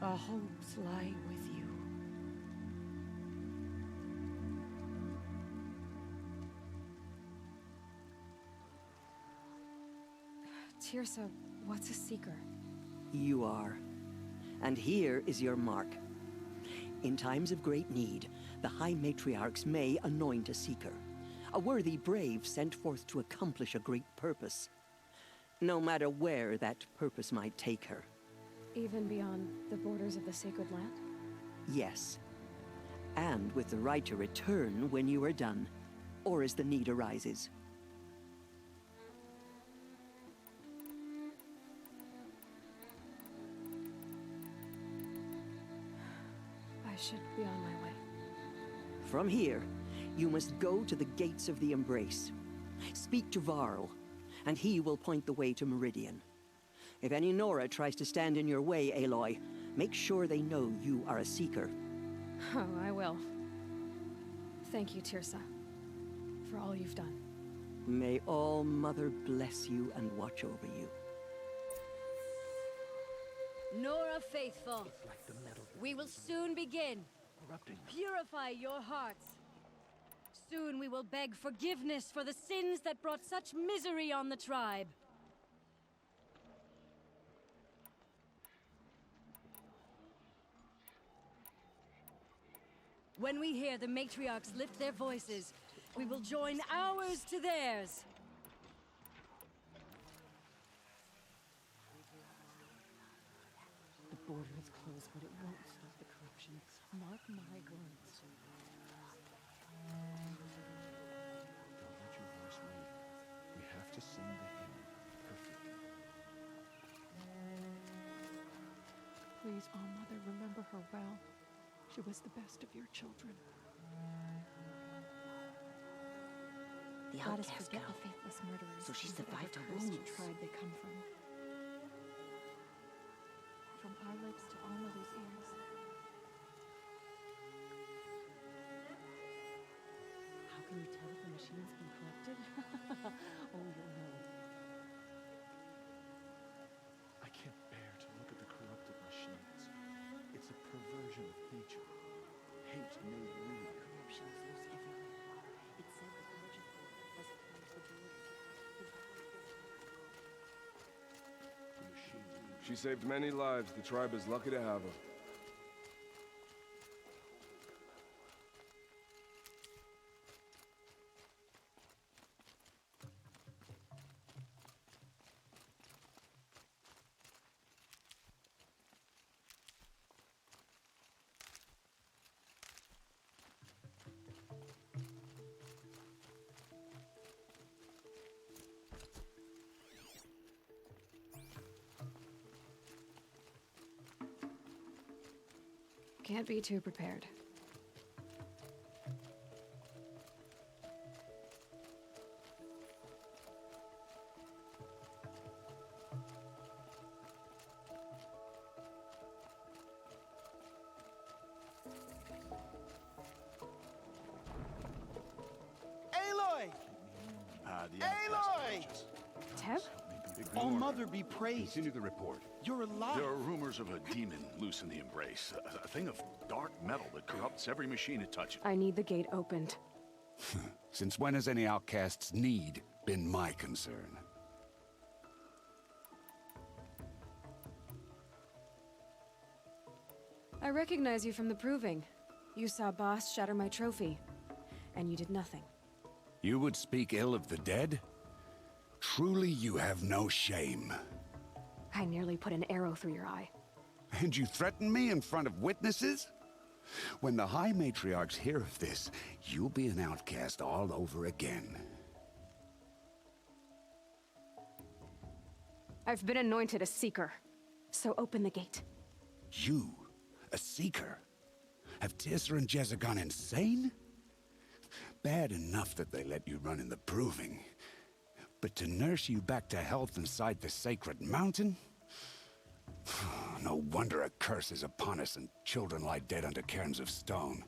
Our hopes lie with you. Tirsa, what's a seeker? You are. And here is your mark. In times of great need, the High Matriarchs may anoint a seeker, a worthy brave sent forth to accomplish a great purpose, no matter where that purpose might take her. Even beyond the borders of the sacred land? Yes. And with the right to return when you are done, or as the need arises. I should be on my way. From here, you must go to the gates of the Embrace. Speak to Varl, and he will point the way to Meridian. If any Nora tries to stand in your way, Aloy, make sure they know you are a Seeker. Oh, I will. Thank you, Tirsa, for all you've done. May All Mother bless you and watch over you. Nora faithful, we will soon begin. Purify your hearts. Soon we will beg forgiveness for the sins that brought such misery on the tribe. When we hear the matriarchs lift their voices, we will join ours to theirs. The border is closed, but it won't stop the corruption. Mark my words. Don't let your voice wave. We have to sing the hymn perfectly. Please, All Mother, remember her well. She was the best of your children. The Let us outcast forget girl. the faithless murderers. So she and whatever survived her cursed wounds. tribe they come from. From our lips to All Mother's ears. How can you tell if the machine's been corrupted? Oh, you'll know. I can't bear to look at the corrupted machines. It's a perversion of nature. Hate made weak. Corruption is loose everywhere. It said that the legend was upon the border. The machines. She saved many lives. The tribe is lucky to have her. Can't be too prepared. Aloy! The Aloy! Teb? All Mother be praised. Continue the report. You're alive. There are rumors of a demon loose in the Embrace. A thing of dark metal that corrupts every machine it touches. I need the gate opened. Since when has any outcast's need been my concern? I recognize you from the proving. You saw Boss shatter my trophy, and you did nothing. You would speak ill of the dead? Truly you have no shame. I nearly put an arrow through your eye. And you threaten me in front of witnesses? When the High Matriarchs hear of this, you'll be an outcast all over again. I've been anointed a seeker, so open the gate. You, a seeker? Have Tirsa and Jezza gone insane? Bad enough that they let you run in the proving. But to nurse you back to health inside the sacred mountain? No wonder a curse is upon us and children lie dead under cairns of stone.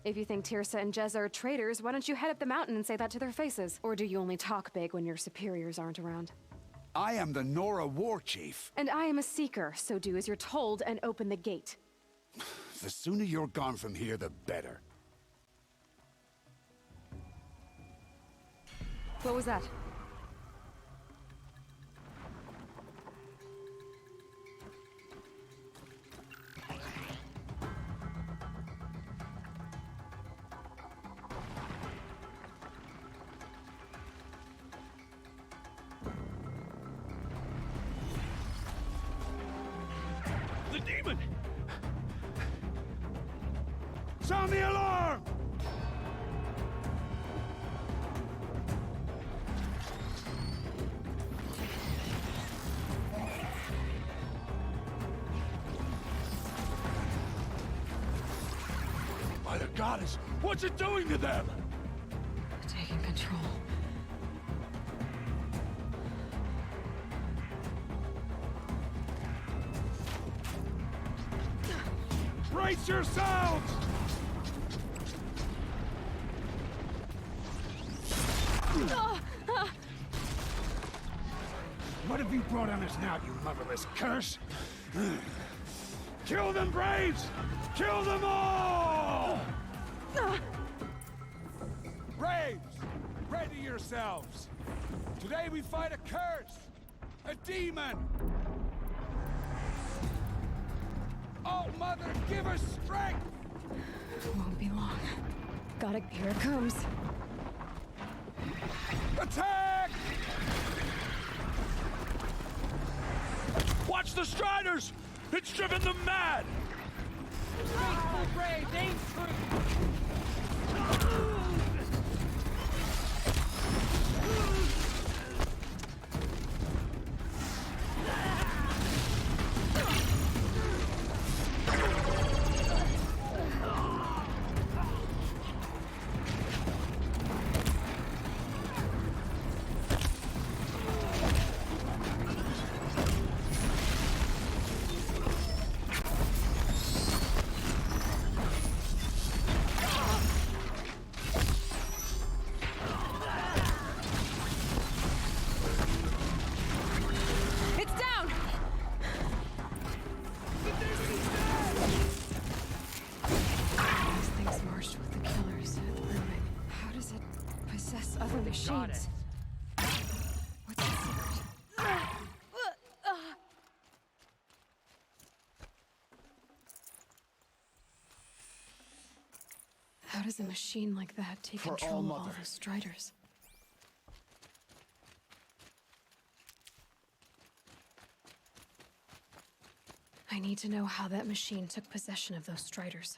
If you think Tirsa and Jezza are traitors, why don't you head up the mountain and say that to their faces? Or do you only talk big when your superiors aren't around? I am the Nora War Chief. And I am a seeker, so do as you're told and open the gate. The sooner you're gone from here, the better. What was that? The demon! Sound the alarm! By the goddess, what's it doing to them? Taking control. Brace yourselves! What have you brought on us now, you motherless curse? Kill them, Braves! Kill them all! Braves, ready yourselves! Today we fight a curse! A demon! Oh, Mother, give us strength! Won't be long. Got it. Here it comes. Attack! Watch the Striders! It's driven them mad! Faithful brave, aim true! Machines. What's the secret? How does a machine like that take control of all those Striders? I need to know how that machine took possession of those Striders.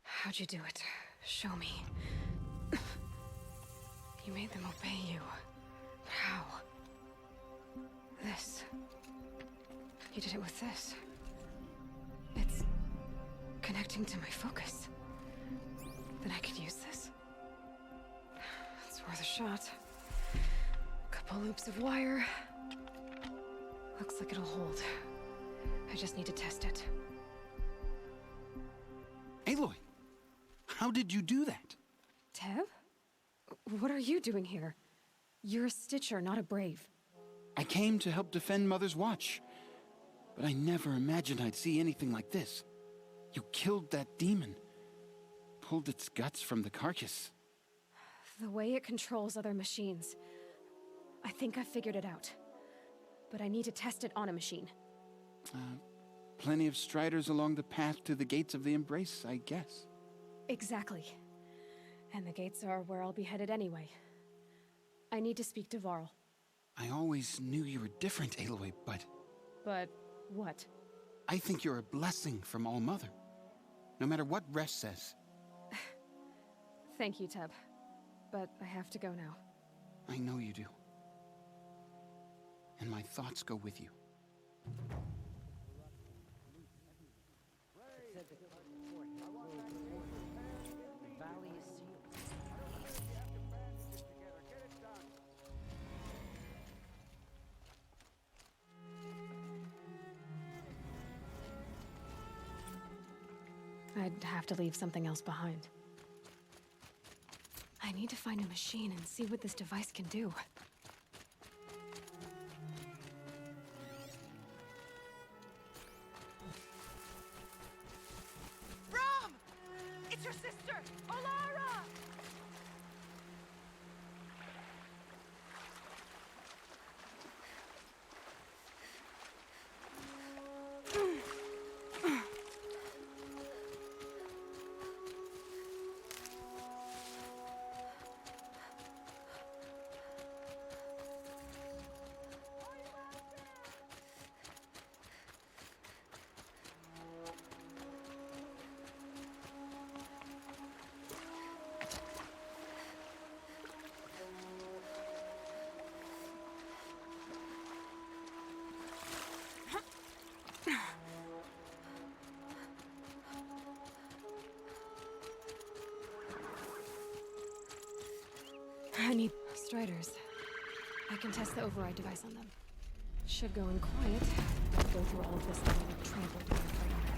How'd you do it? Show me. You made them obey you. How? This. You did it with this. It's connecting to my focus. Then I could use this. It's worth a shot. Couple loops of wire. Looks like it'll hold. I just need to test it. Aloy! How did you do that? Tev? What are you doing here? You're a Stitcher, not a Brave. I came to help defend Mother's Watch. But I never imagined I'd see anything like this. You killed that demon. Pulled its guts from the carcass. The way it controls other machines. I think I figured it out. But I need to test it on a machine. Plenty of Striders along the path to the gates of the Embrace, I guess. Exactly. And the gates are where I'll be headed anyway. I need to speak to Varl. I always knew you were different, Aloy, but... But what? I think you're a blessing from All-Mother. No matter what Resh says. Thank you, Teb. But I have to go now. I know you do. And my thoughts go with you. I'd have to leave something else behind. I need to find a machine and see what this device can do. Rom! It's your sister! All I need Striders. I can test the override device on them. Should go in quiet. Go through all of this and get trampled when I fight on the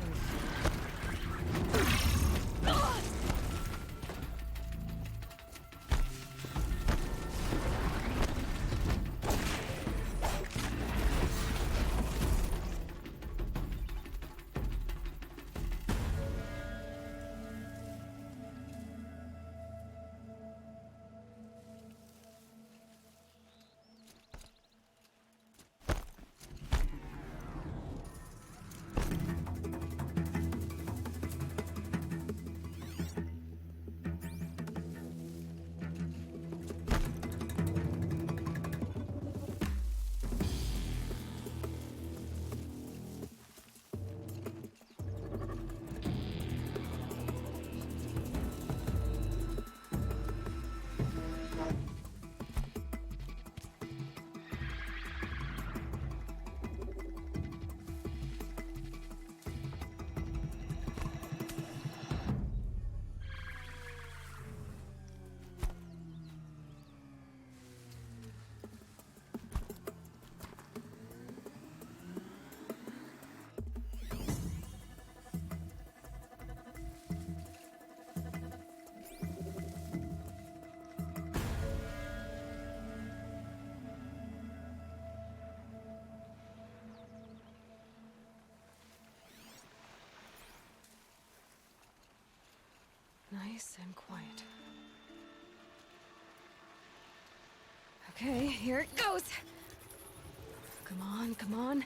nice and quiet. Okay, here it goes. Come on, come on.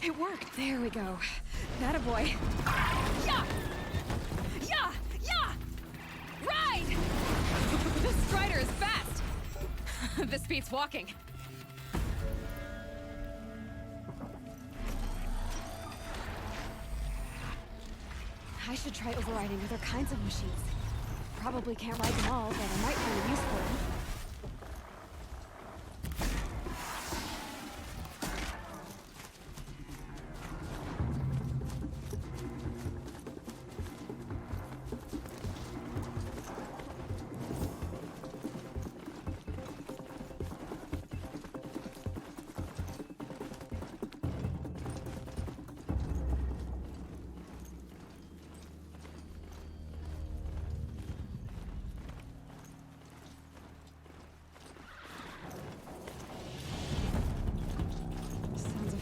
It worked. There we go. That a boy. Yeah! Yeah! Yeah! Ride! This Strider is fast. This beats walking. I should try overriding other kinds of machines. Probably can't ride them all, but I might find a use for them.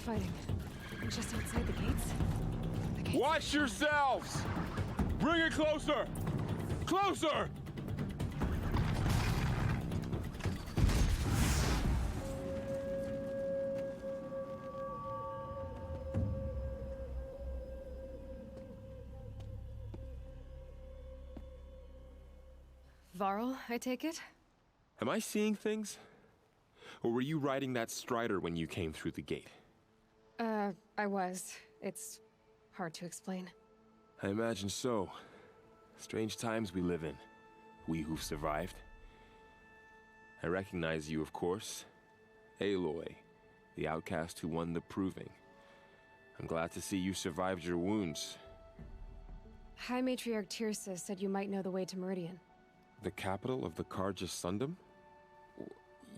Fighting. Just outside the gates? Watch yourselves! Bring it closer! Closer! Varl, I take it? Am I seeing things? Or were you riding that Strider when you came through the gate? I was. It's hard to explain. I imagine so. Strange times we live in. We who've survived. I recognize you, of course. Aloy, the outcast who won the proving. I'm glad to see you survived your wounds. High Matriarch Tirsa said you might know the way to Meridian. The capital of the Carja Sundom?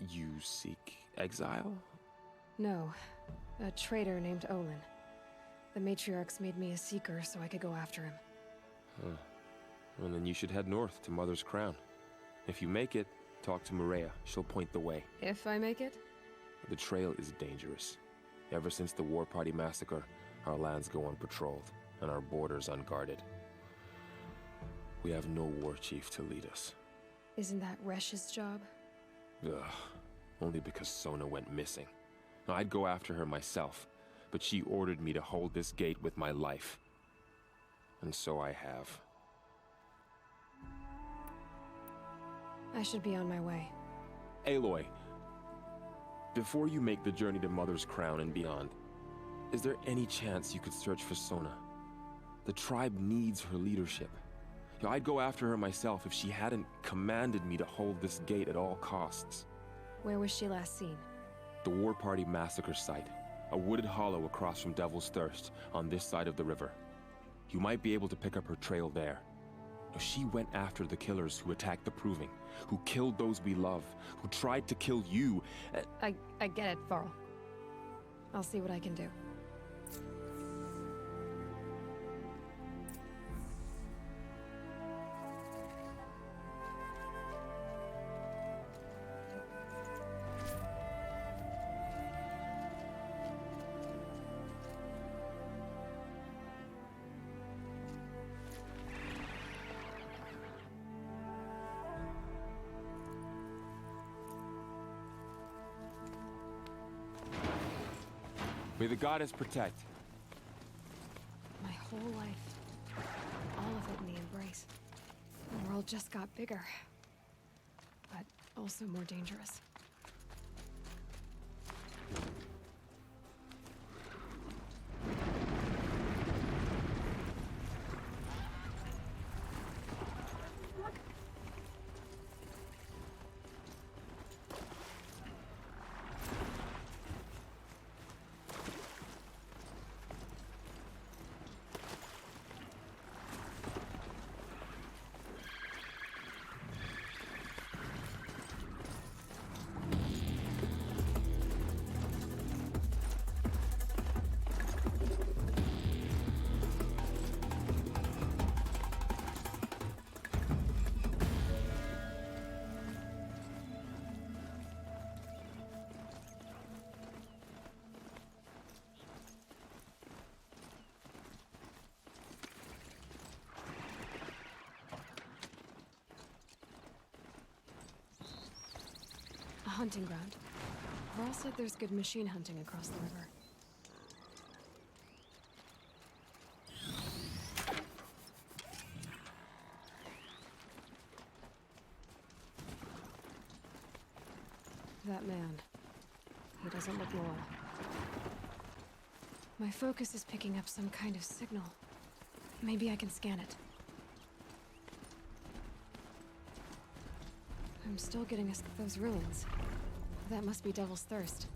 You seek exile? No. A traitor named Olin. The Matriarchs made me a seeker so I could go after him. Huh. Well, then you should head north to Mother's Crown. If you make it, talk to Maria. She'll point the way. If I make it? The trail is dangerous. Ever since the War Party massacre, our lands go unpatrolled, and our borders unguarded. We have no war chief to lead us. Isn't that Resh's job? Ugh. Only because Sona went missing. I'd go after her myself, but she ordered me to hold this gate with my life. And so I have. I should be on my way. Aloy, before you make the journey to Mother's Crown and beyond, is there any chance you could search for Sona? The tribe needs her leadership. I'd go after her myself if she hadn't commanded me to hold this gate at all costs. Where was she last seen? The War Party massacre site. A wooded hollow across from Devil's Thirst, on this side of the river. You might be able to pick up her trail there. She went after the killers who attacked the Proving, who killed those we love, who tried to kill you. I get it, Varl. I'll see what I can do. May the goddess protect. My whole life, all of it in the embrace. The world just got bigger, but also more dangerous. A hunting ground. Varl said there's good machine hunting across the river. That man. He doesn't look loyal. My focus is picking up some kind of signal. Maybe I can scan it. I'm still getting those ruins. That must be Devil's Thirst.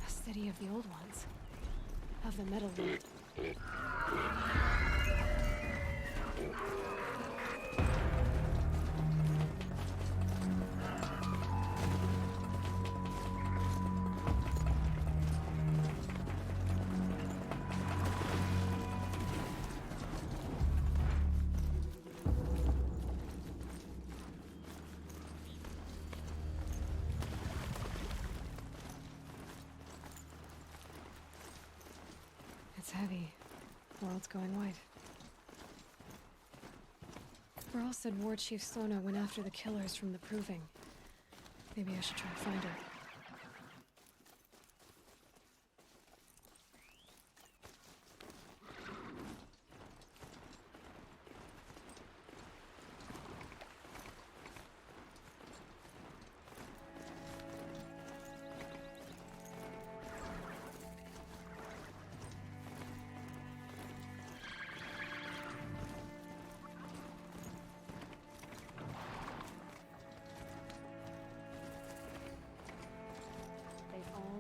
A city of the old ones. Of the Metal World. It's heavy. World's going white. Varl said War Chief Sona went after the killers from the Proving. Maybe I should try to find her.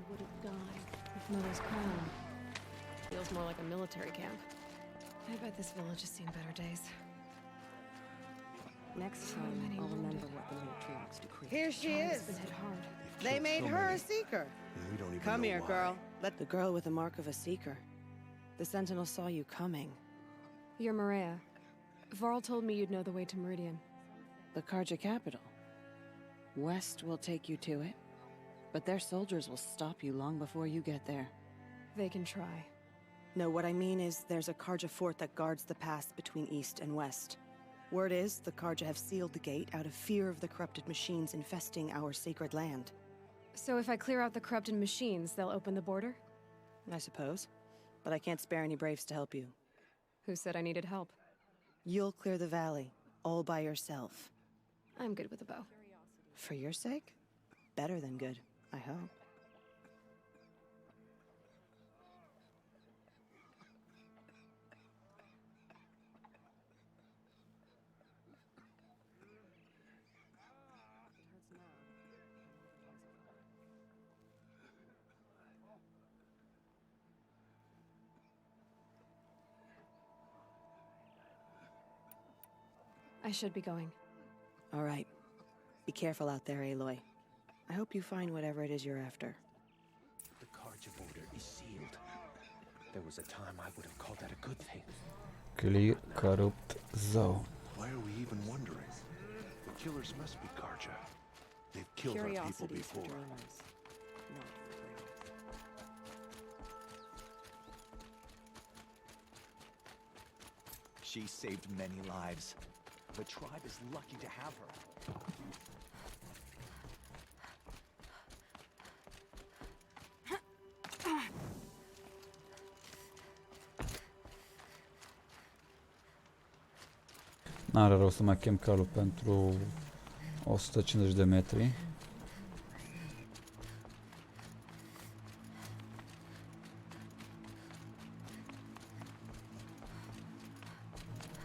Would have died with Mother's crown. Feels more like a military camp. I bet this village has seen better days. Next So time, many I'll remember wounded. what the matriarchs decreed. Here she Tribe's is. been hit hard. They made her a seeker. We don't even Come know here, why. girl. Let the girl with the mark of a seeker. The Sentinel saw you coming. You're Maria. Varl told me you'd know the way to Meridian. The Karja capital. West will take you to it, but their soldiers will stop you long before you get there. They can try. No, what I mean is there's a Karja fort that guards the pass between east and west. Word is the Karja have sealed the gate out of fear of the corrupted machines infesting our sacred land. So if I clear out the corrupted machines, they'll open the border? I suppose. But I can't spare any braves to help you. Who said I needed help? You'll clear the valley, all by yourself. I'm good with a bow. For your sake? Better than good, I hope. I should be going. All right. Be careful out there, Aloy. I hope you find whatever it is you're after. The Carja border is sealed. There was a time I would have called that a good thing. Clear corrupt zone. Why are we even wondering? The killers must be Carja. They've killed our people before. She saved many lives. The tribe is lucky to have her. N-are rost să mai chem calul pentru 150 de metri.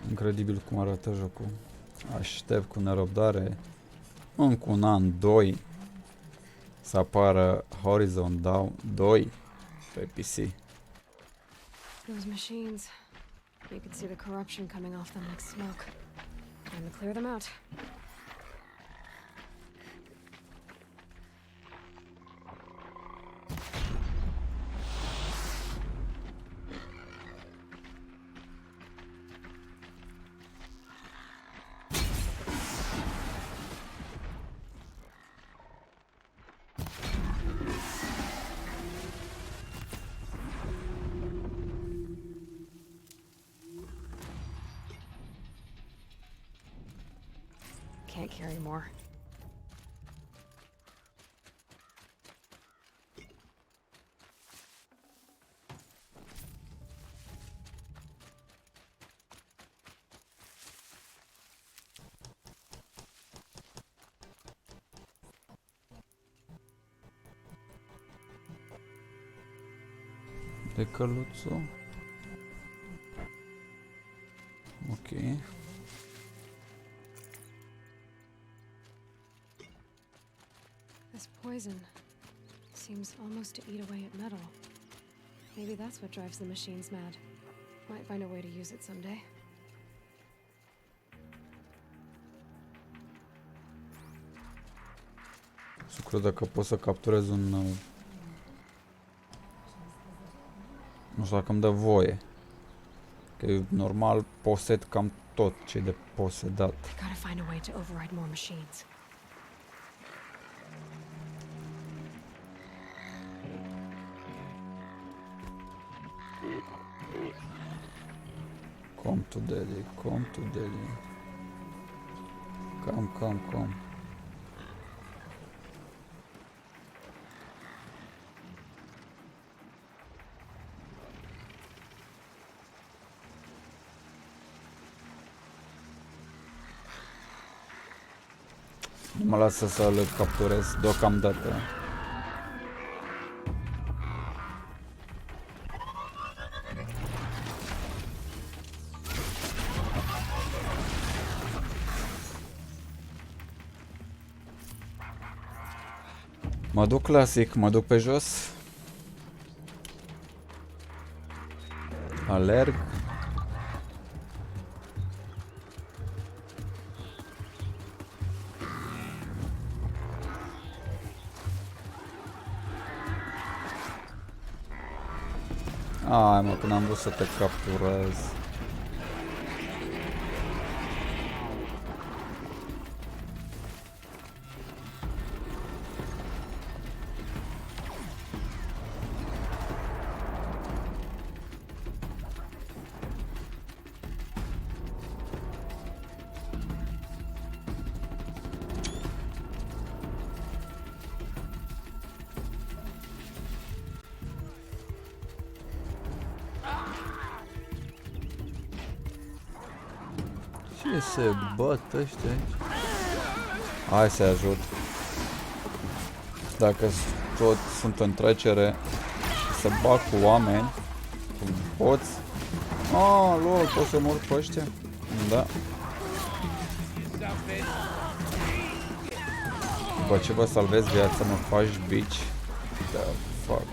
Incredibil cum arată jocul. Aștept cu nerăbdare încă un an, 2 să apară Horizon 2 pe PC. Those machines. You can see the corruption coming off them like smoke. Time to clear them out. Can't carry more. De căluțul. Ok. This poison seems almost to eat away at metal. Maybe that's what drives the machines mad. Might find a way to use it someday. Să cred dacă pot să capturez un... Nu știu dacă îmi dă voie. Că eu normal posed cam tot ce e de posedat. Gotta find a way to override more machines. Come to Delhi, come to Delhi. Come. Nu mă lasă să le capturez deocamdată. Mă duc clasic, mă duc pe jos. Alerg. Ai mă, când am vrut să te capturez. Ce se bat ăștia aici? Hai să ajut. Dacă tot sunt în trecere să bag cu oameni, cum poți. Lol, poți să mor pe ăștia? Da. După ce vă salvezi viața, mă faci bici. Da, fuck.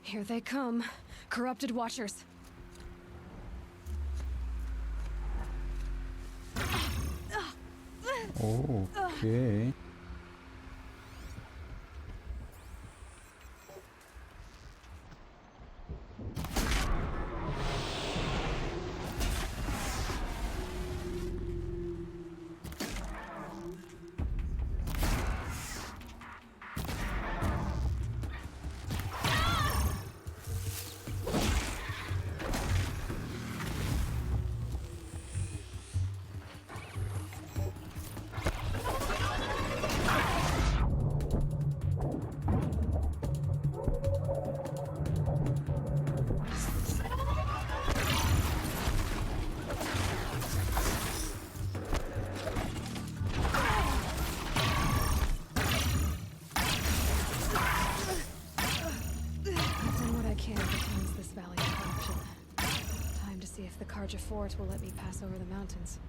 Here they come. Corrupted Watchers. Okay. If the Karja Fort will let me pass over the mountains.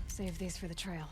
Save these for the trail.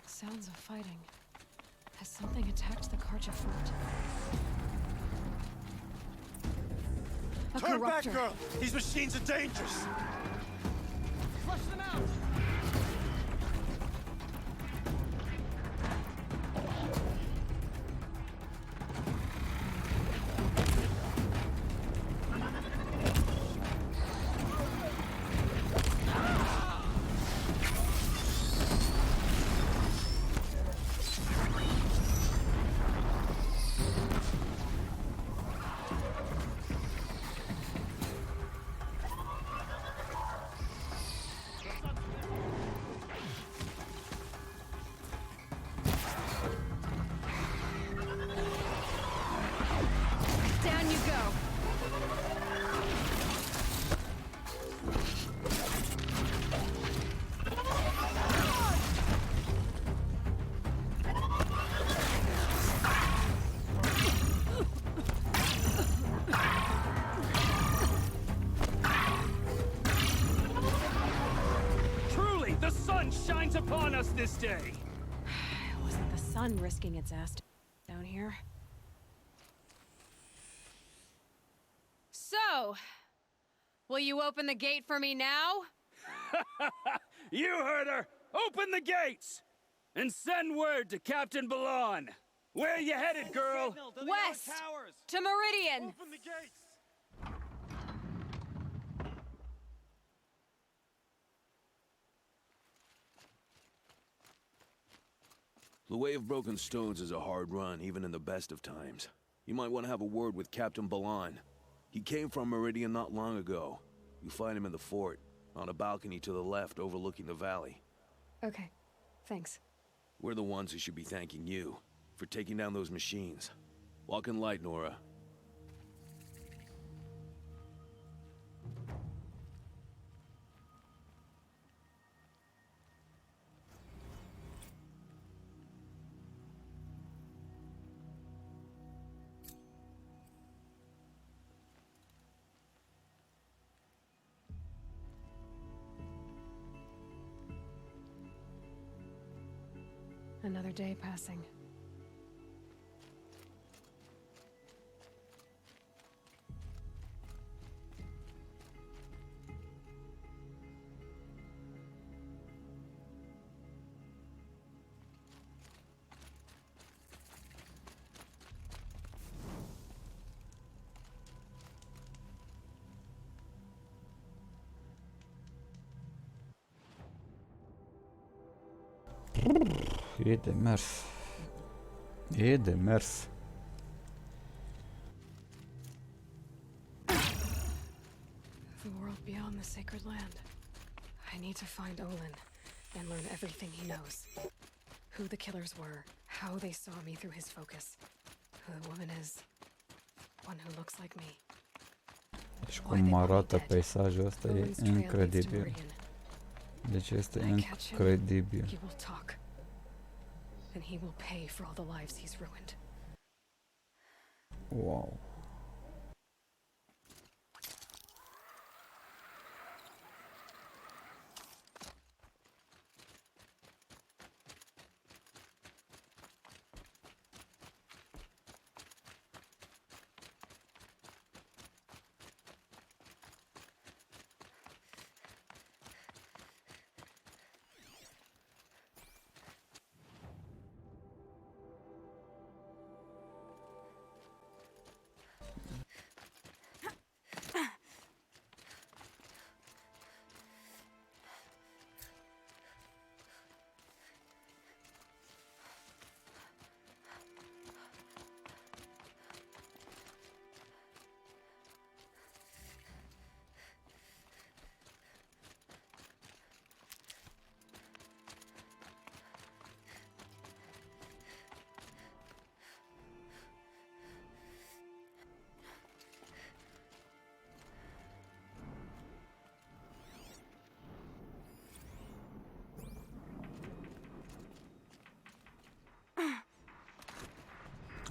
Sounds of fighting. Has something attacked the Karja Fort? A Turn back, corruptor. girl! These machines are dangerous! Flush them out! Down you go. Truly, the sun shines upon us this day! It wasn't the sun risking its ass down here. So, will you open the gate for me now? You heard her! Open the gates! And send word to Captain Balan! Where you headed, girl? West! To Meridian! Open the gates! The Way of Broken Stones is a hard run, even in the best of times. You might want to have a word with Captain Balan. He came from Meridian not long ago. You find him in the fort, on a balcony to the left overlooking the valley. Okay, thanks. We're the ones who should be thanking you for taking down those machines. Walk in light, Nora. Another day passing. E de mers. E de mers. The world beyond the sacred land. I need to find Olin and learn everything he knows. Who the killers were, how they saw me through his focus, who the woman is, one who looks like me. Deci cum arată peisajul ăsta e incredibil. Deci este incredibil. He will talk. And he will pay for all the lives he's ruined. Wow.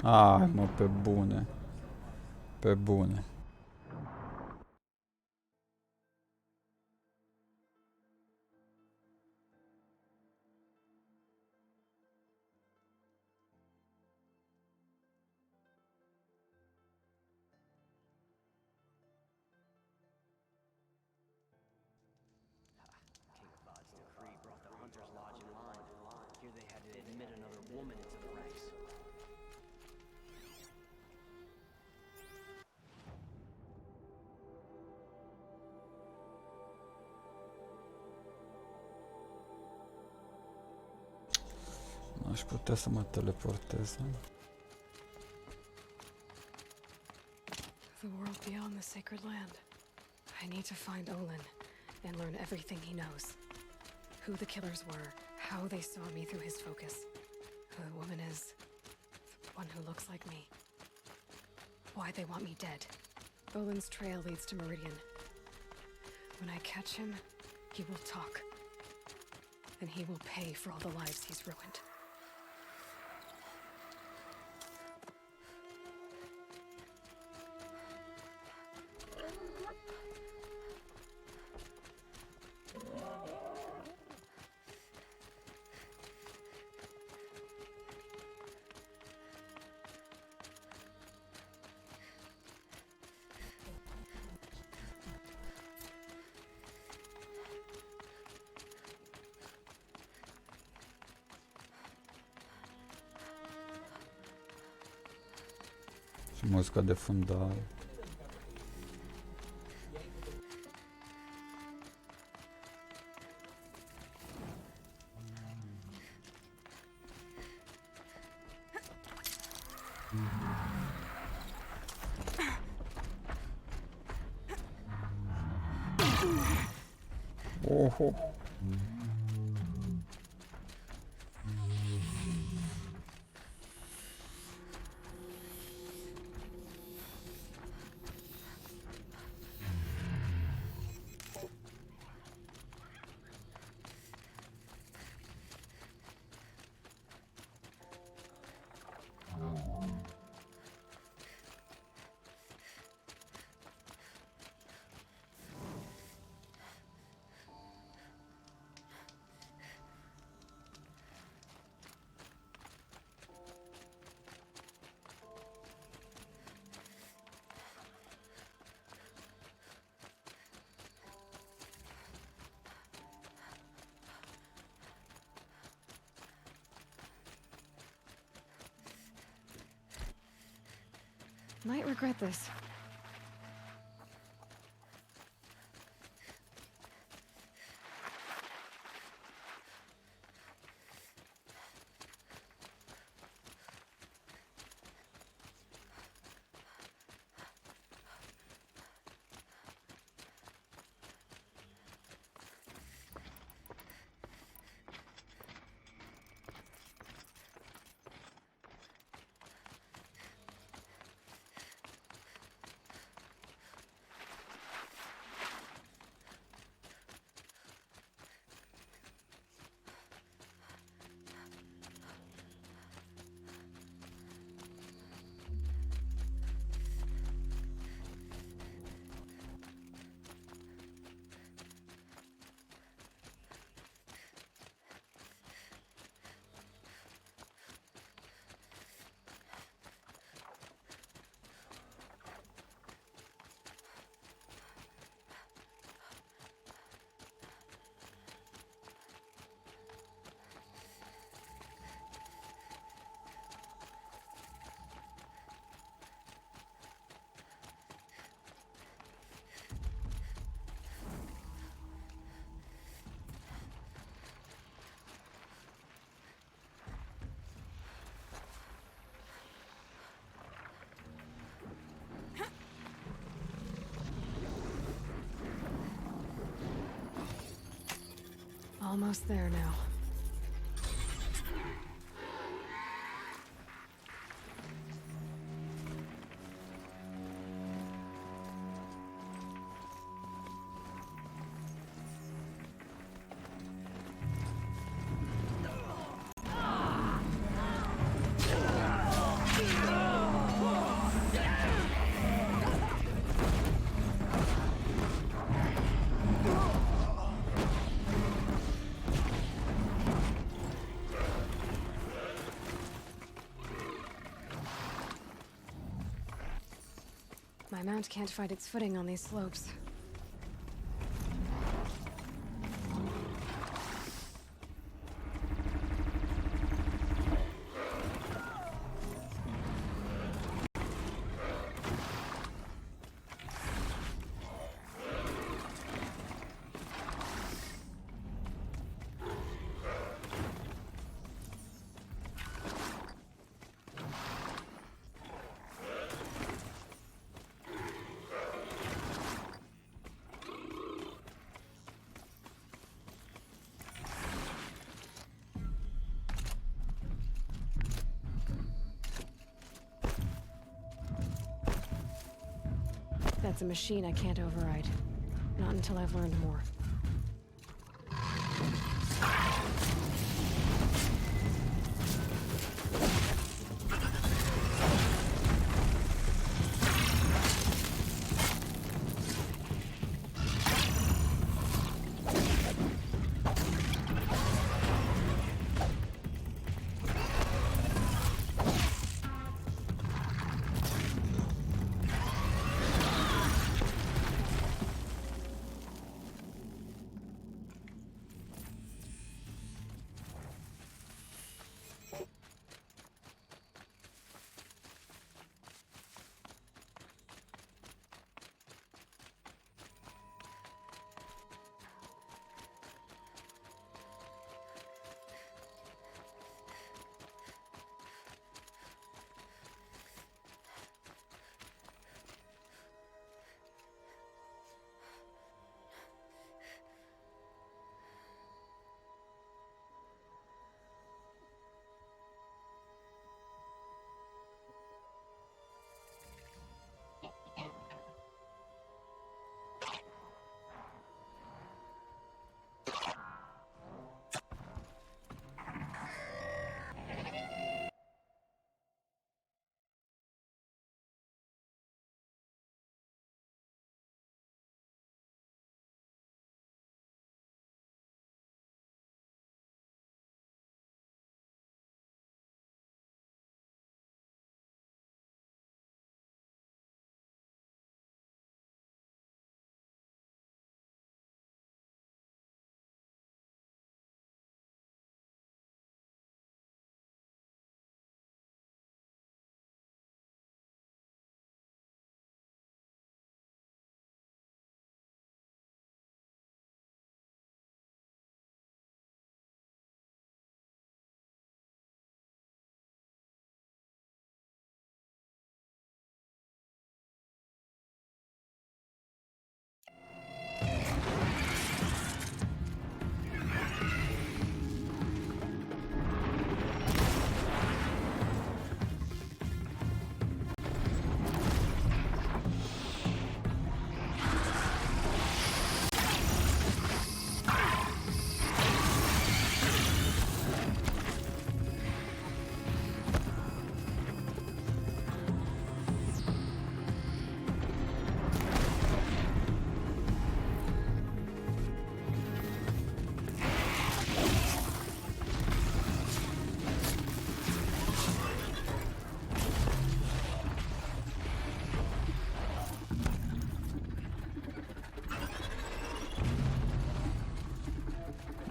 Ai, mă, pe bune. Pe bune. Aș putea să mă teleportez. The world beyond the sacred land. I need to find Olin and learn everything he knows. Who the killers were, how they saw me through his focus, who the woman is, the one who looks like me. Why they want me dead. Olin's trail leads to Meridian. When I catch him, he will talk. And he will pay for all the lives he's ruined. Și muzica de fundal. Oho. Might regret this. Almost there now. My mount can't find its footing on these slopes. That's a machine I can't override. Not until I've learned more.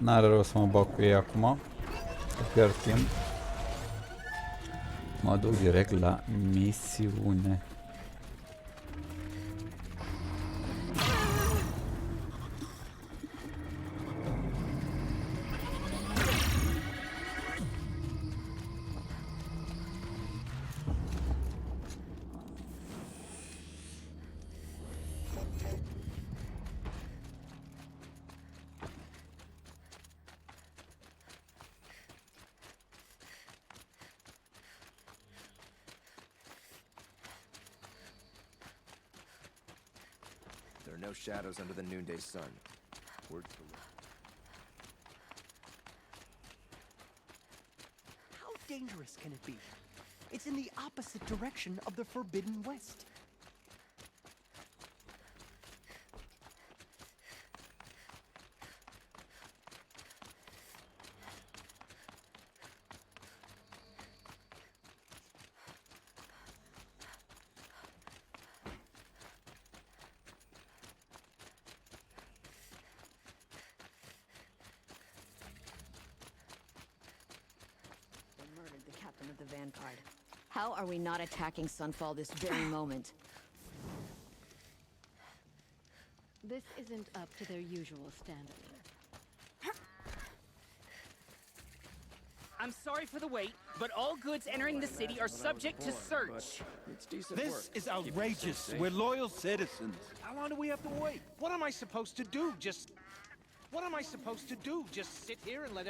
N-are rău să mă bag cu ei acum. Că pierd timp. Mă duc direct la misiune. There are no shadows under the noonday sun. Words to live. How dangerous can it be? It's in the opposite direction of the Forbidden West. Murdered the captain of the Vanguard. How are we not attacking Sunfall this very moment? This isn't up to their usual standard. I'm sorry for the wait, but all goods entering the city are subject to search. This is outrageous. We're loyal citizens. How long do we have to wait? What am I supposed to do? What am I supposed to do? Just sit here and let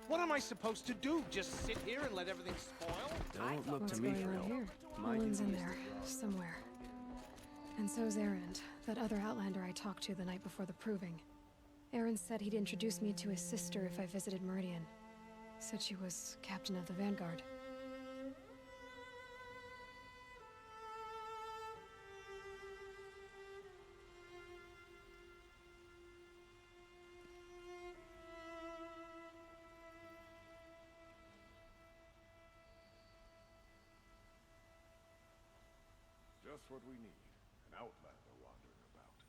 What am I supposed to do? Just sit here and let everything spoil? Don't look What's to me going for on help. here? My Owen's in duty is there, somewhere. And so's Erend, that other Outlander I talked to the night before the proving. Erend said he'd introduce me to his sister if I visited Meridian. Said she was captain of the Vanguard. Just what we need. An outlander wandering about.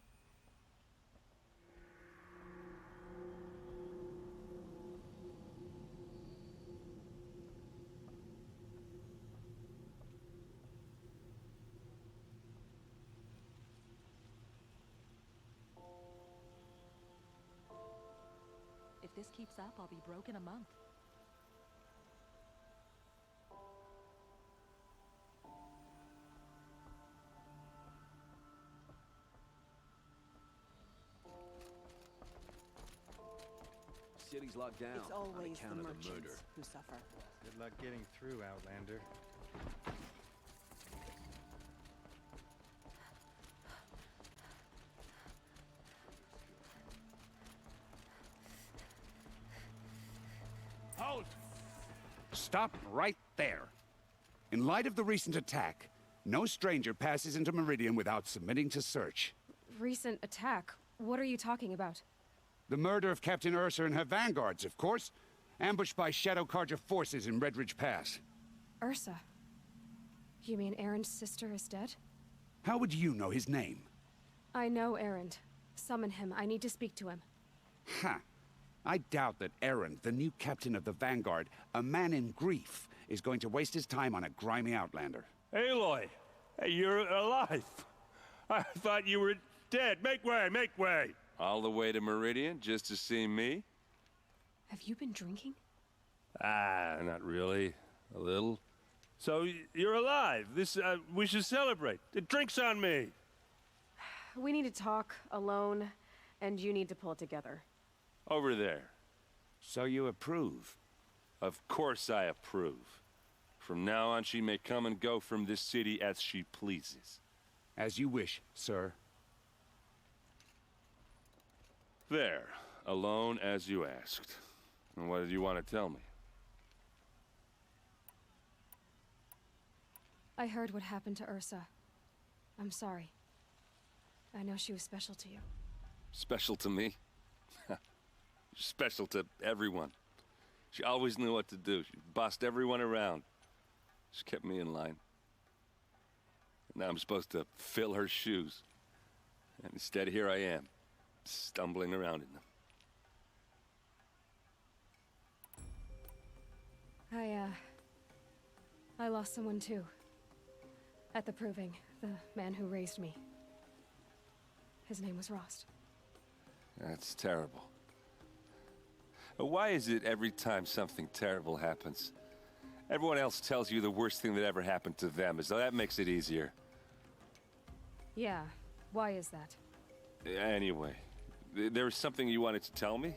If this keeps up, I'll be broke in a month. City's locked down It's on always account the of the merchants murder. who suffer. Good luck getting through, Outlander. Halt! Stop right there. In light of the recent attack, no stranger passes into Meridian without submitting to search. Recent attack? What are you talking about? The murder of Captain Ursa and her vanguards, of course. Ambushed by Shadow Carja forces in Redridge Pass. Ursa? You mean Erend's sister is dead? How would you know his name? I know Erend. Summon him. I need to speak to him. Ha! I doubt that Erend, the new captain of the Vanguard, a man in grief, is going to waste his time on a grimy outlander. Aloy! Hey, you're alive! I thought you were dead. Make way, make way! All the way to Meridian just to see me? Have you been drinking? Ah, not really. A little. So, you're alive. We should celebrate. The drink's on me. We need to talk, alone, and you need to pull it together. Over there. So you approve? Of course I approve. From now on, she may come and go from this city as she pleases. As you wish, sir. There. Alone as you asked. And what did you want to tell me? I heard what happened to Ursa. I'm sorry. I know she was special to you. Special to me? Special to everyone. She always knew what to do. She bossed everyone around. She kept me in line. Now I'm supposed to fill her shoes. And instead, here I am, stumbling around in them. I lost someone too. At the Proving, the man who raised me. His name was Rost. That's terrible. Why is it every time something terrible happens, everyone else tells you the worst thing that ever happened to them, as though that makes it easier? Yeah, why is that? Anyway, there was something you wanted to tell me?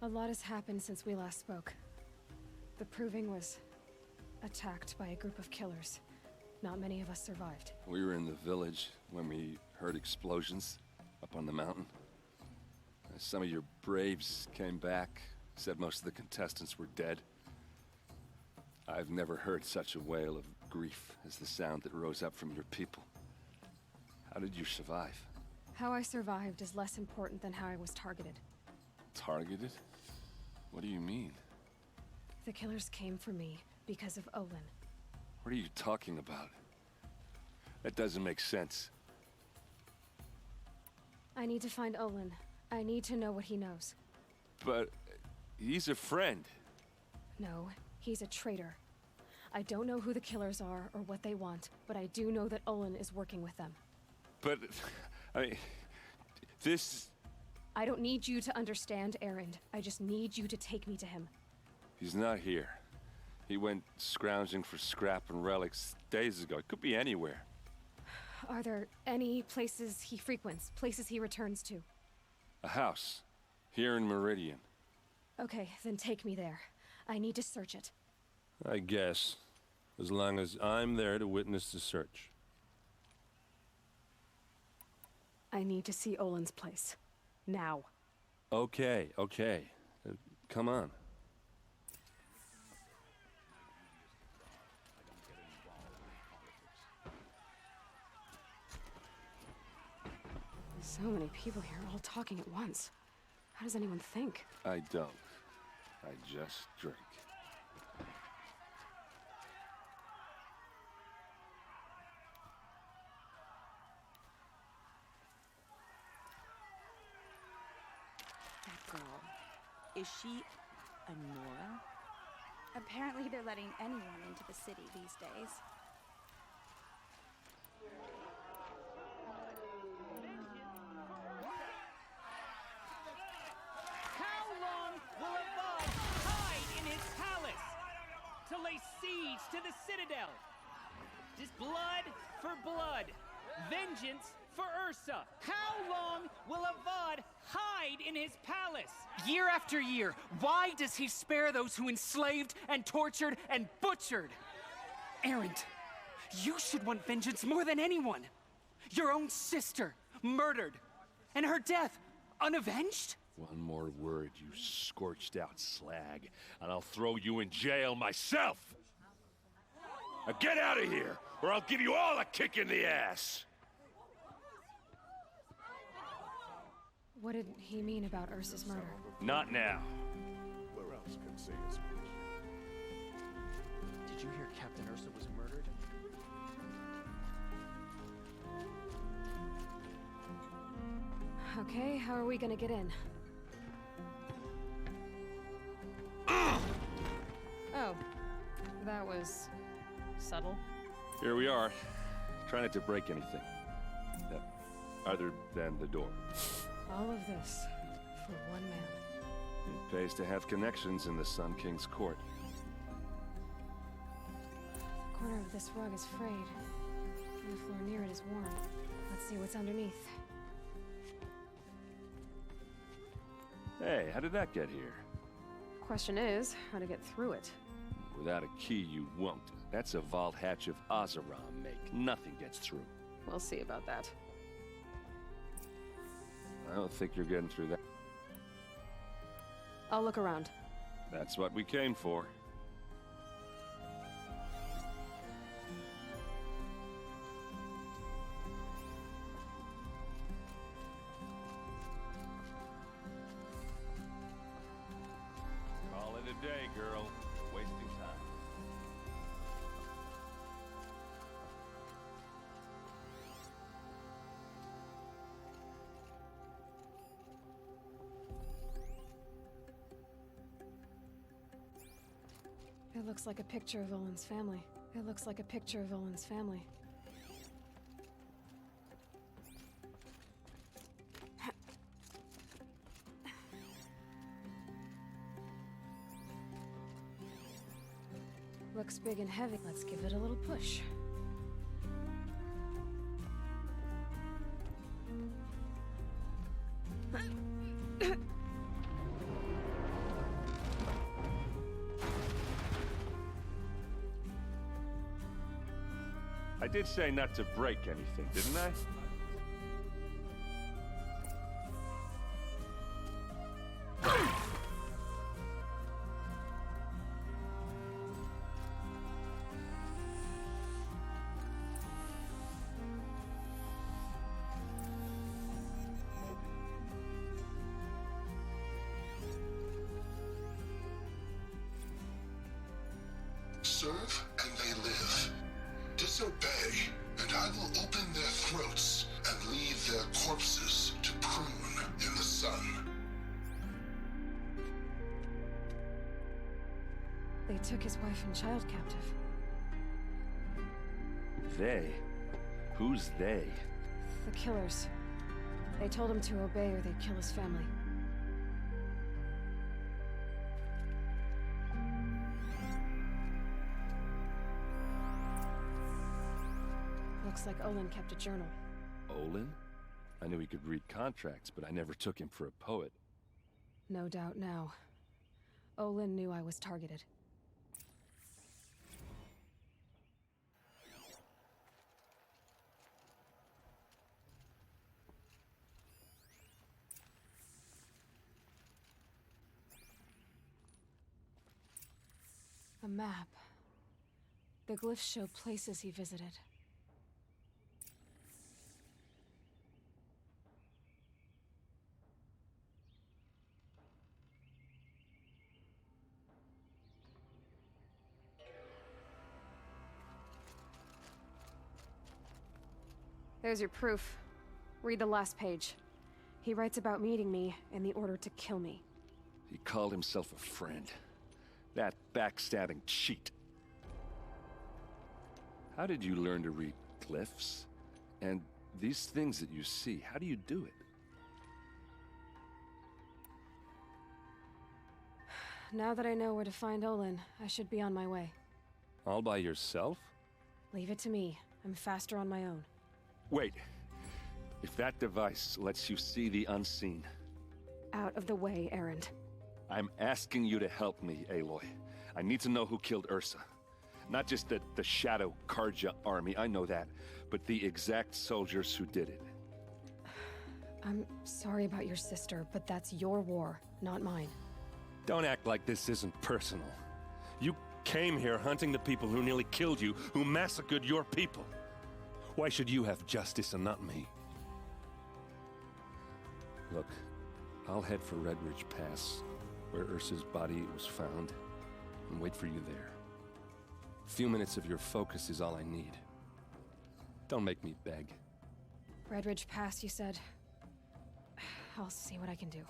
A lot has happened since we last spoke. The Proving was attacked by a group of killers. Not many of us survived. We were in the village when we heard explosions up on the mountain. Some of your braves came back, said most of the contestants were dead. I've never heard such a wail of grief as the sound that rose up from your people. How did you survive? How I survived is less important than how I was targeted. Targeted? What do you mean? The killers came for me because of Olin. What are you talking about? That doesn't make sense. I need to find Olin. I need to know what he knows. But he's a friend. No, he's a traitor. I don't know who the killers are or what they want, but I do know that Olin is working with them. But, I mean, this... I don't need you to understand, Erend. I just need you to take me to him. He's not here. He went scrounging for scrap and relics days ago. It could be anywhere. Are there any places he frequents, places he returns to? A house. Here in Meridian. Okay, then take me there. I need to search it. I guess. As long as I'm there to witness the search. I need to see Olin's place. Now. Okay. Come on. So many people here, all talking at once. How does anyone think? I don't. I just drink. That girl. Is she a Nora? Apparently they're letting anyone into the city these days. How long will Avad hide in his palace to lay siege to the citadel? Just blood for blood, vengeance for Ursa. How long will Avad hide in his palace? Year after year, why does he spare those who enslaved and tortured and butchered? Erend, you should want vengeance more than anyone. Your own sister, murdered, and her death, unavenged? One more word, you scorched out slag, and I'll throw you in jail myself! Now get out of here, or I'll give you all a kick in the ass! What did he mean about Ursa's murder? Not now. Where else can say as much? Did you hear Captain Ursa was murdered? Okay, how are we gonna get in? Oh, that was subtle. Here we are. Try not to break anything. Other than the door. All of this for one man. It pays to have connections in the Sun King's court. The corner of this rug is frayed, and the floor near it is worn. Let's see what's underneath. Hey, how did that get here? Question is, how to get through it. Without a key, you won't. That's a vault hatch of Azaram make. Nothing gets through. We'll see about that. I don't think you're getting through that. I'll look around. That's what we came for. Call it a day, girl. Wasting time. It looks like a picture of Olin's family. It looks like a picture of Olin's family. Looks big and heavy. Let's give it a little push. I did say not to break anything, didn't I? Serve and they live. Disobey, and I will open their throats and leave their corpses to prune in the sun. They took his wife and child captive. They? Who's they? The killers. They told him to obey or they'd kill his family. Looks like Olin kept a journal. Olin? I knew he could read contracts, but I never took him for a poet. No doubt now. Olin knew I was targeted. A map. The glyphs show places he visited. There's your proof. Read the last page. He writes about meeting me and the order to kill me. He called himself a friend. That backstabbing cheat. How did you learn to read glyphs? And these things that you see, how do you do it? Now that I know where to find Olin, I should be on my way. All by yourself? Leave it to me. I'm faster on my own. Wait. If that device lets you see the unseen... Out of the way, Erend. I'm asking you to help me, Aloy. I need to know who killed Ursa. Not just the Shadow Karja army, I know that, but the exact soldiers who did it. I'm sorry about your sister, but that's your war, not mine. Don't act like this isn't personal. You came here hunting the people who nearly killed you, who massacred your people. Why should you have justice and not me? Look, I'll head for Red Ridge Pass, where Ursa's body was found, and wait for you there. A few minutes of your focus is all I need. Don't make me beg. Red Ridge Pass, you said? I'll see what I can do.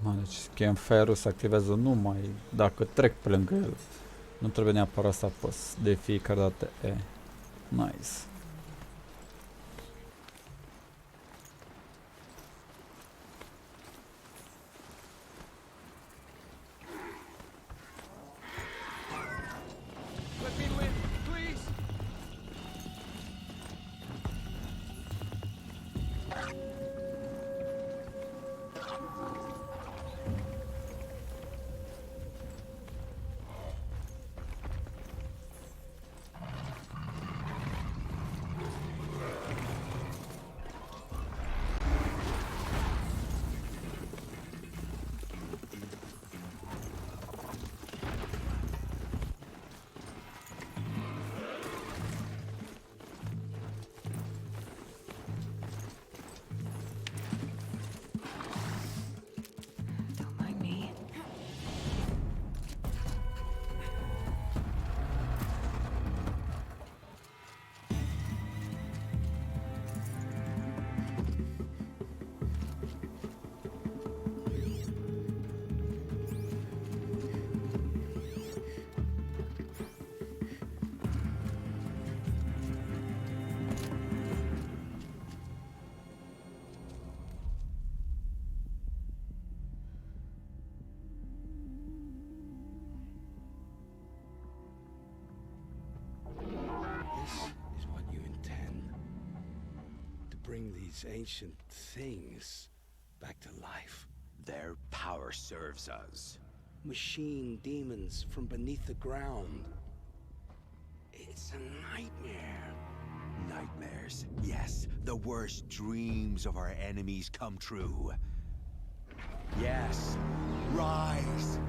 Deci campfire-ul se activează numai dacă trec pe lângă el. Nu trebuie neapărat să apăs de fiecare dată E. Nice. Let me win, please! Don't mind me. This is what you intend? To bring these ancient things back to life? Their power serves us. Machine demons from beneath the ground. It's a nightmare. Nightmares. Yes, the worst dreams of our enemies come true. Yes, rise!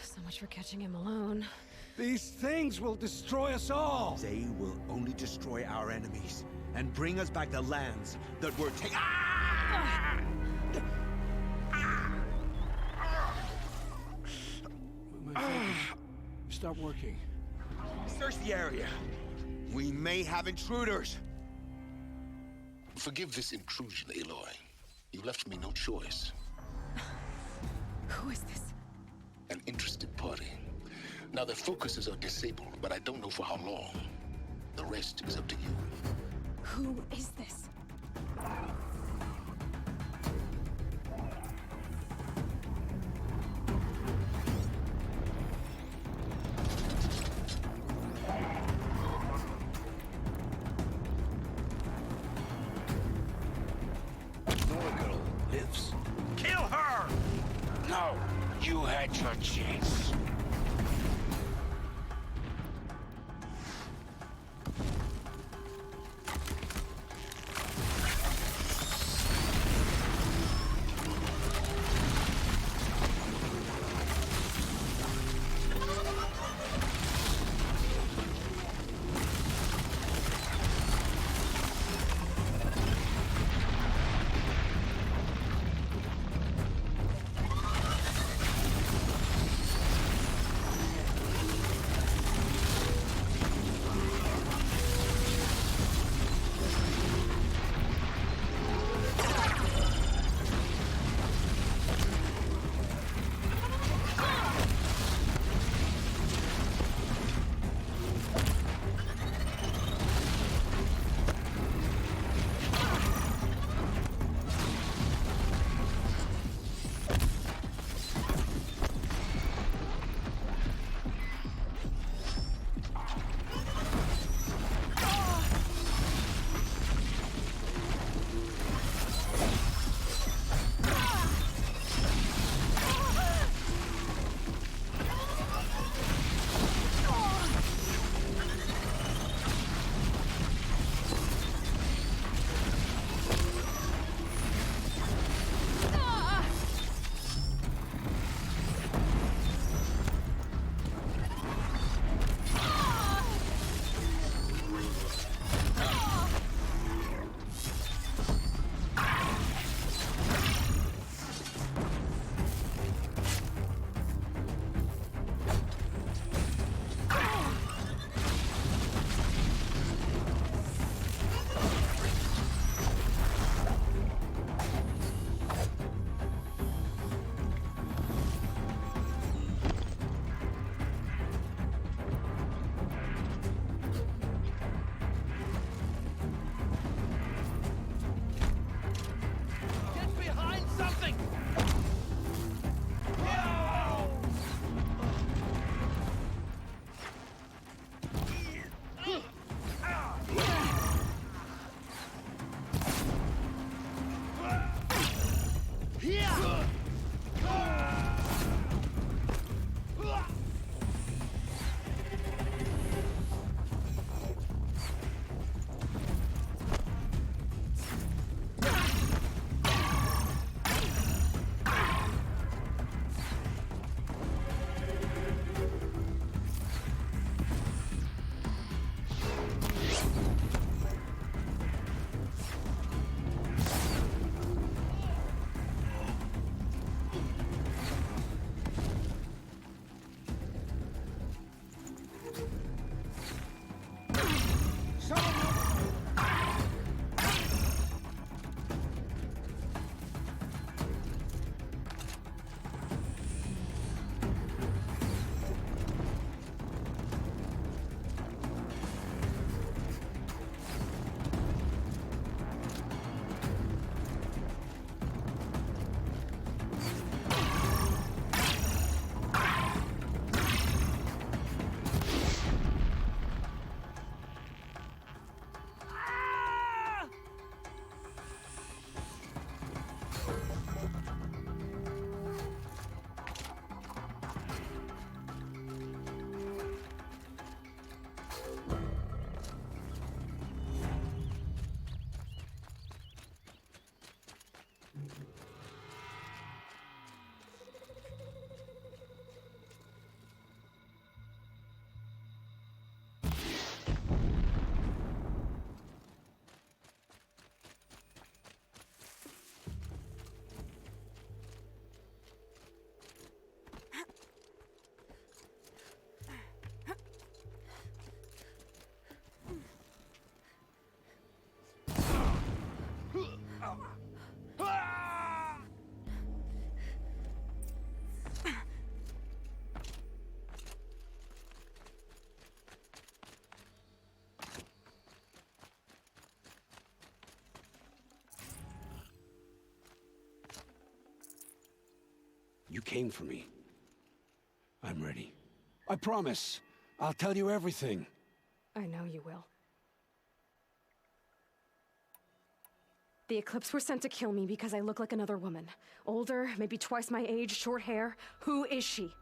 So much for catching him alone. These things will destroy us all! They will only destroy our enemies and bring us back the lands that were taken. My focus. Stop working. Search the area. We may have intruders. Forgive this intrusion, Aloy. You left me no choice. Who is this? An interested party. Now their focuses are disabled, but I don't know for how long. The rest is up to you. Who is this? Nora girl lives. Kill her! No! You had your chance. You came for me. I'm ready. I promise. I'll tell you everything. I know you will. The Eclipse were sent to kill me because I look like another woman. Older, maybe twice my age, short hair. Who is she?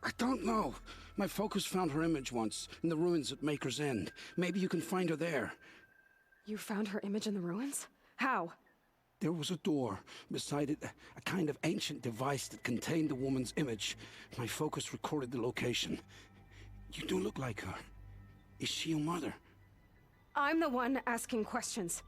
I don't know. My focus found her image once, in the ruins at Maker's End. Maybe you can find her there. You found her image in the ruins? How? There was a door. Beside it, a kind of ancient device that contained the woman's image. My focus recorded the location. You do look like her. Is she your mother? I'm the one asking questions.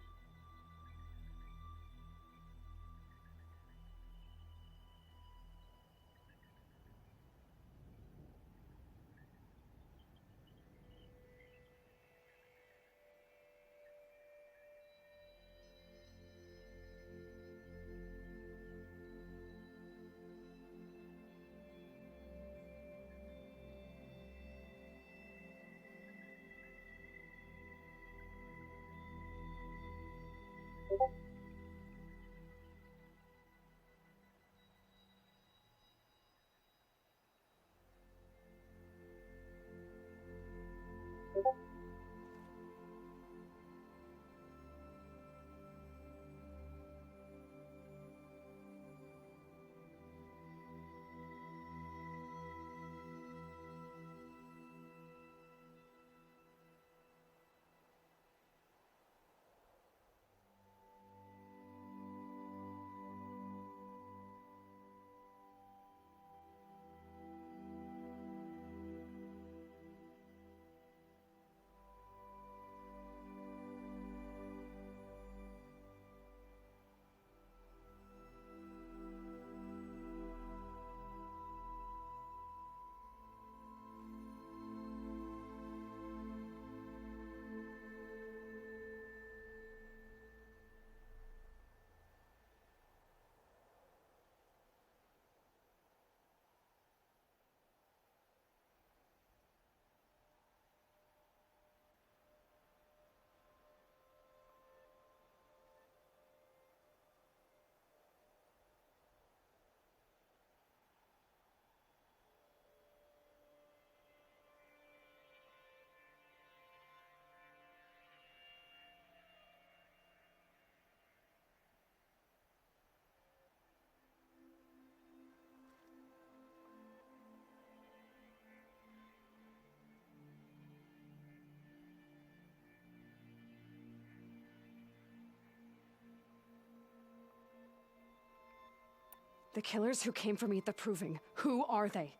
The killers who came for me at the Proving, who are they?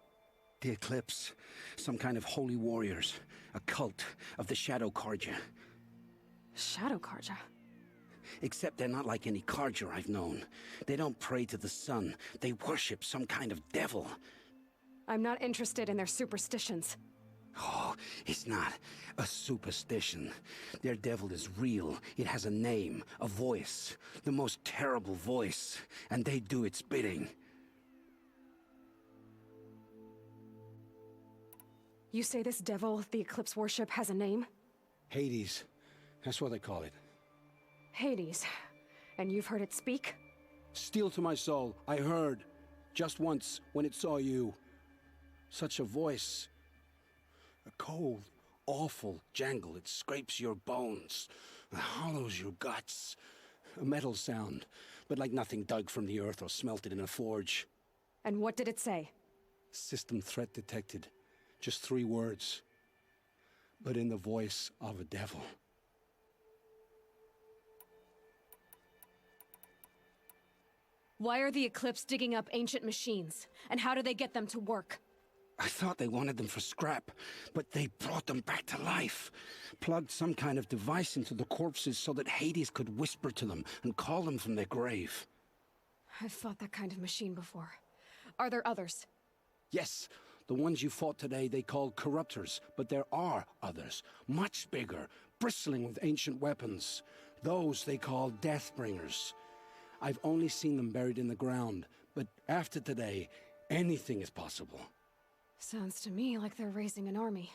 The Eclipse. Some kind of holy warriors. A cult of the Shadow Carja. Shadow Carja? Except they're not like any Carja I've known. They don't pray to the sun. They worship some kind of devil. I'm not interested in their superstitions. Oh, it's not a superstition. Their devil is real. It has a name, a voice. The most terrible voice. And they do its bidding. You say this devil the Eclipse worship has a name? Hades. That's what they call it. Hades. And you've heard it speak? Steel to my soul. I heard. Just once, when it saw you. Such a voice. A cold, awful jangle. It scrapes your bones. It hollows your guts. A metal sound, but like nothing dug from the earth or smelted in a forge. And what did it say? System threat detected. Just 3 words. But in the voice of a devil. Why are the Eclipse digging up ancient machines? And how do they get them to work? I thought they wanted them for scrap, but they brought them back to life. Plugged some kind of device into the corpses so that Hades could whisper to them and call them from their grave. I've fought that kind of machine before. Are there others? Yes, the ones you fought today they called corruptors, but there are others, much bigger, bristling with ancient weapons. Those they call Deathbringers. I've only seen them buried in the ground, but after today, anything is possible. Sounds to me like they're raising an army.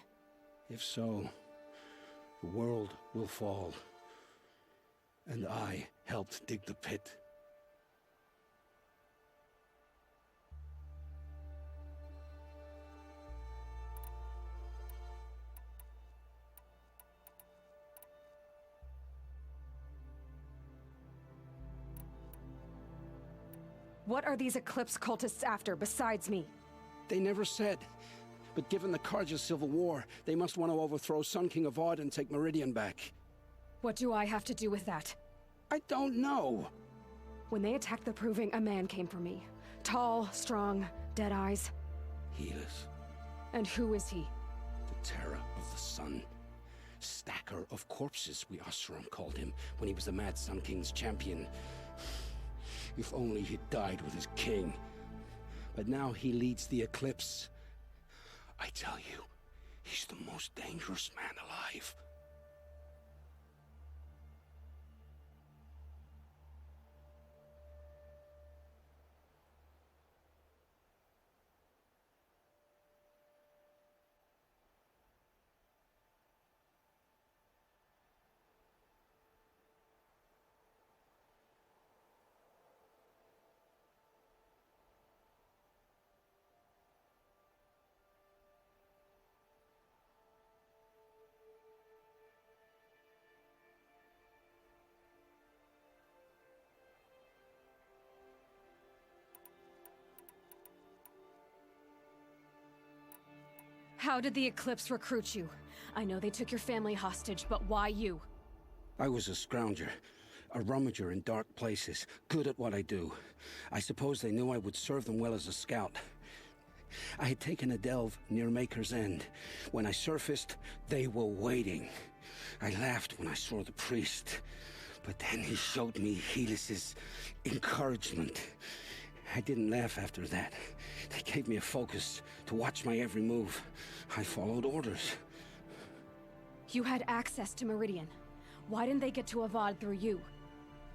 If so, the world will fall. And I helped dig the pit. What are these Eclipse cultists after, besides me? They never said. But given the Carja civil war, they must want to overthrow Sun King Avad and take Meridian back. What do I have to do with that? I don't know. When they attacked the Proving, a man came for me. Tall, strong, dead eyes. Helis. And who is he? The terror of the sun. Stacker of corpses, we Oseram called him, when he was the Mad Sun King's champion. If only he'd died with his king. But now he leads the Eclipse. I tell you, he's the most dangerous man alive. How did the Eclipse recruit you? I know they took your family hostage, but why you? I was a scrounger, a rummager in dark places, good at what I do. I suppose they knew I would serve them well as a scout. I had taken a delve near Maker's End. When I surfaced, they were waiting. I laughed when I saw the priest, but then he showed me Helis's encouragement. I didn't laugh after that. They gave me a focus to watch my every move. I followed orders. You had access to Meridian. Why didn't they get to Avad through you?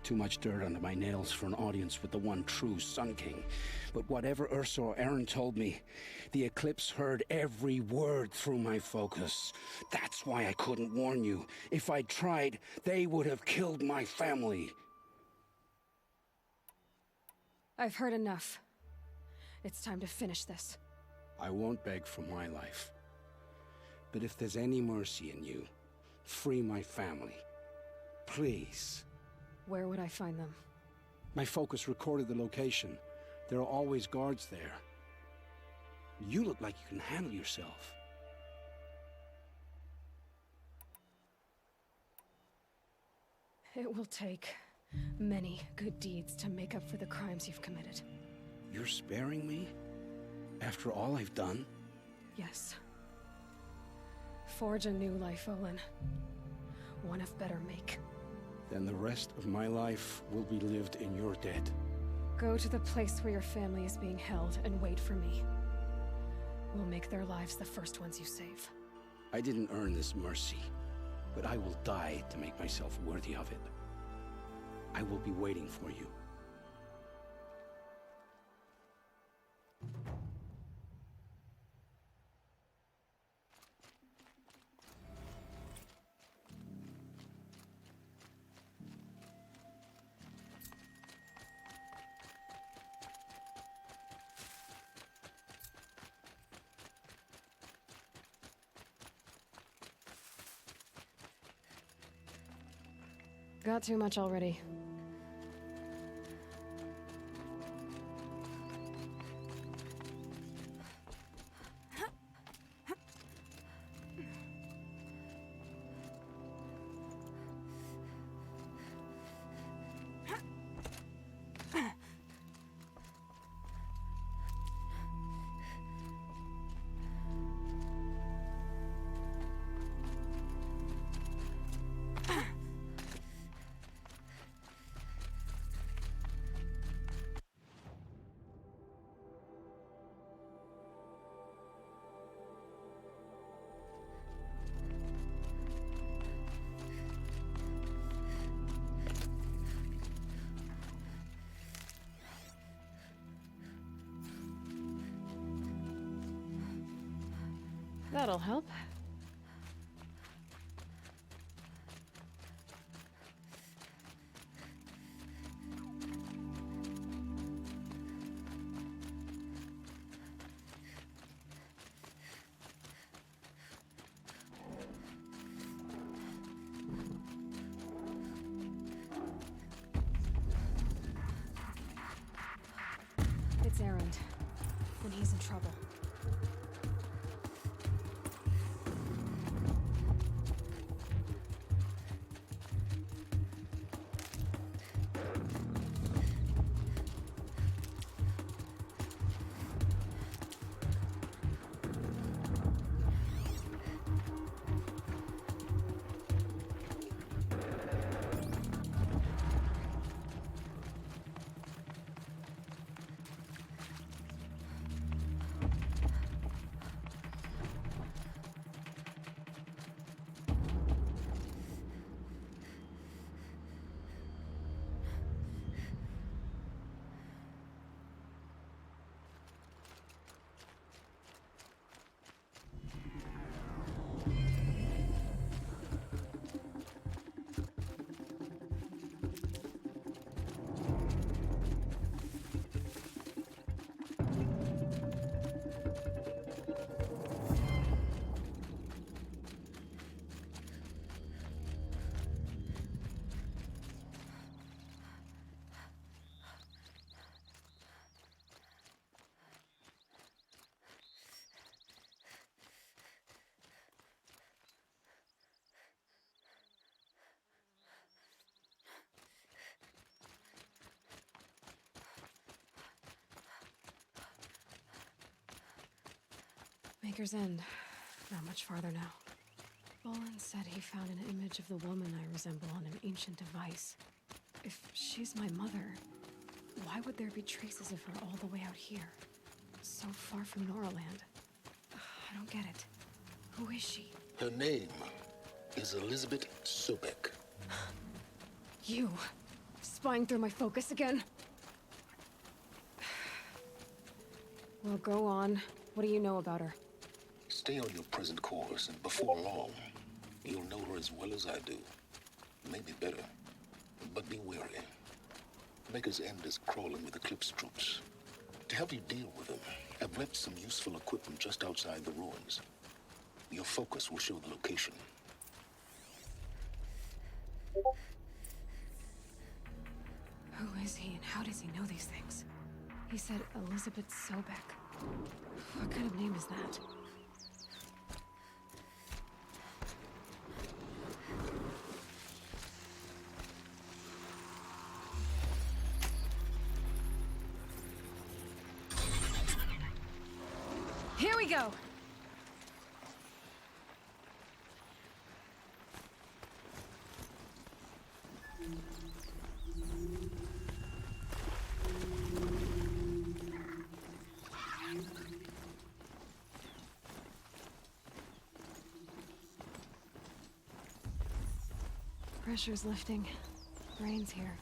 Too much dirt under my nails for an audience with the one true Sun King. But whatever Ursa or Aaron told me, the Eclipse heard every word through my focus. That's why I couldn't warn you. If I'd tried, they would have killed my family. I've heard enough. It's time to finish this. I won't beg for my life. But if there's any mercy in you, free my family. Please. Where would I find them? My focus recorded the location. There are always guards there. You look like you can handle yourself. It will take many good deeds to make up for the crimes you've committed. You're sparing me? After all I've done? Yes. Forge a new life, Olin. One of better make. Then the rest of my life will be lived in your debt. Go to the place where your family is being held and wait for me. We'll make their lives the first ones you save. I didn't earn this mercy, but I will die to make myself worthy of it. I will be waiting for you. Got too much already. That'll help. It's Erend. Then he's in trouble. Maker's End. Not much farther now. Bolin said he found an image of the woman I resemble on an ancient device. If she's my mother, why would there be traces of her all the way out here? So far from Noraland. I don't get it. Who is she? Her name is Elizabeth Sobek. You. Spying through my focus again? Well, go on. What do you know about her? Stay on your present course, and before long, you'll know her as well as I do. Maybe better. But be wary. Maker's End is crawling with Eclipse troops. To help you deal with them, I've left some useful equipment just outside the ruins. Your focus will show the location. Who is he and how does he know these things? He said Elizabeth Sobek. What kind of name is that? Here we go! Pressure's lifting. Rain's here.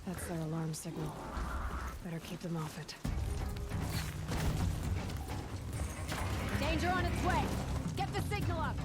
That's their alarm signal. Better keep them off it. Danger on its way! Get the signal up!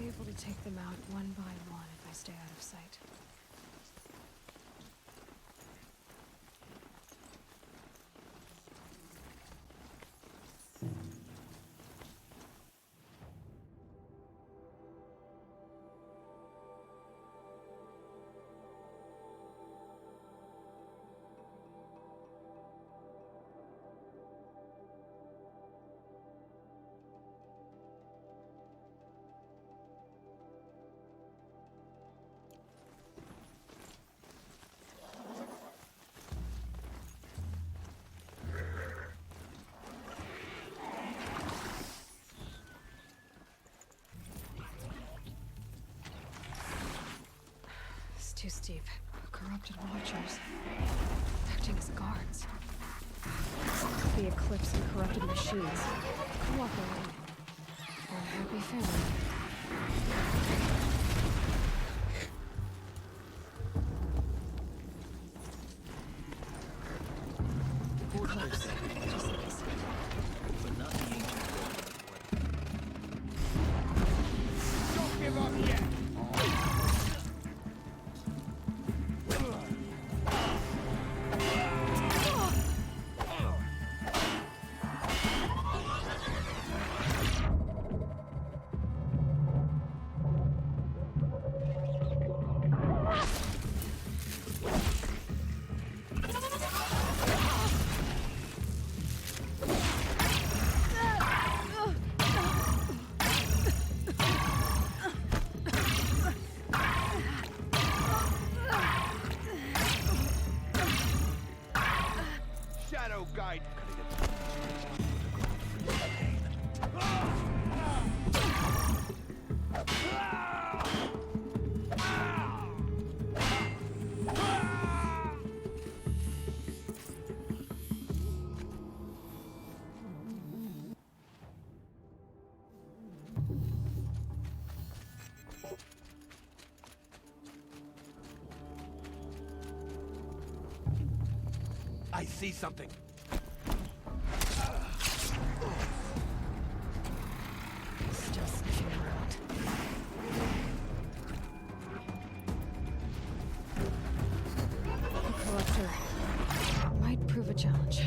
Able to take them out one by one if I stay out of sight. too steep. Corrupted watchers. Acting as guards. The Eclipse and corrupted machines. Cooperating. One happy family. Eclipse. Just like I said. But not the ancient Don't give up yet! Shadow Guide. I see something. Still sniffing around. The Collector might prove a challenge.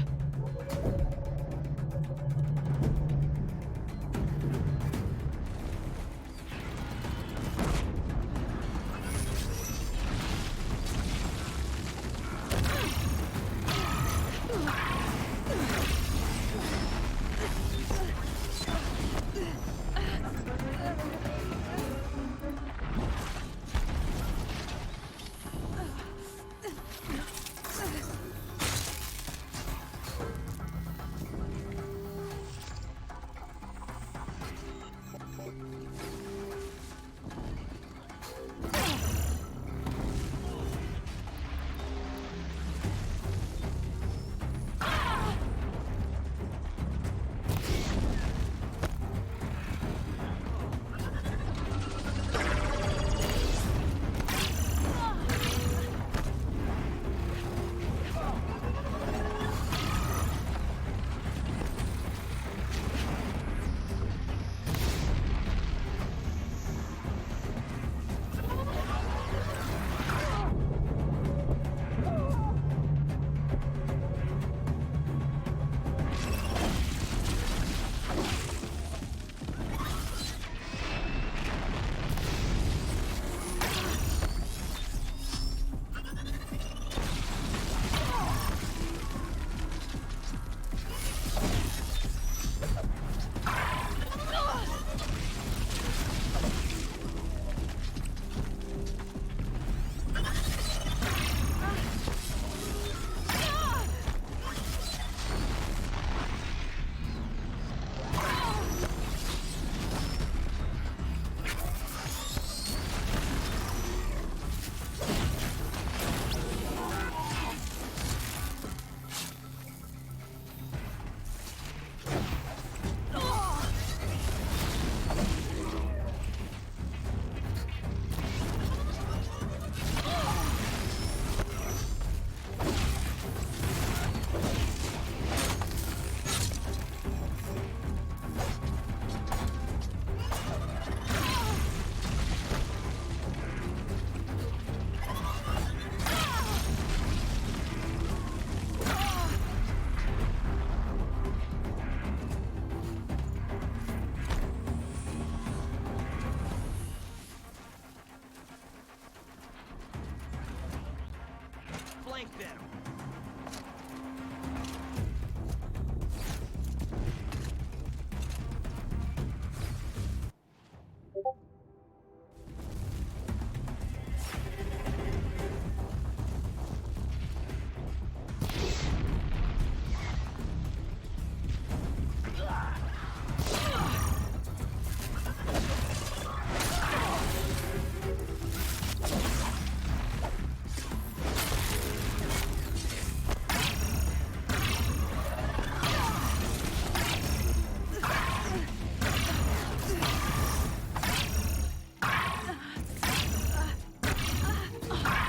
Flank them.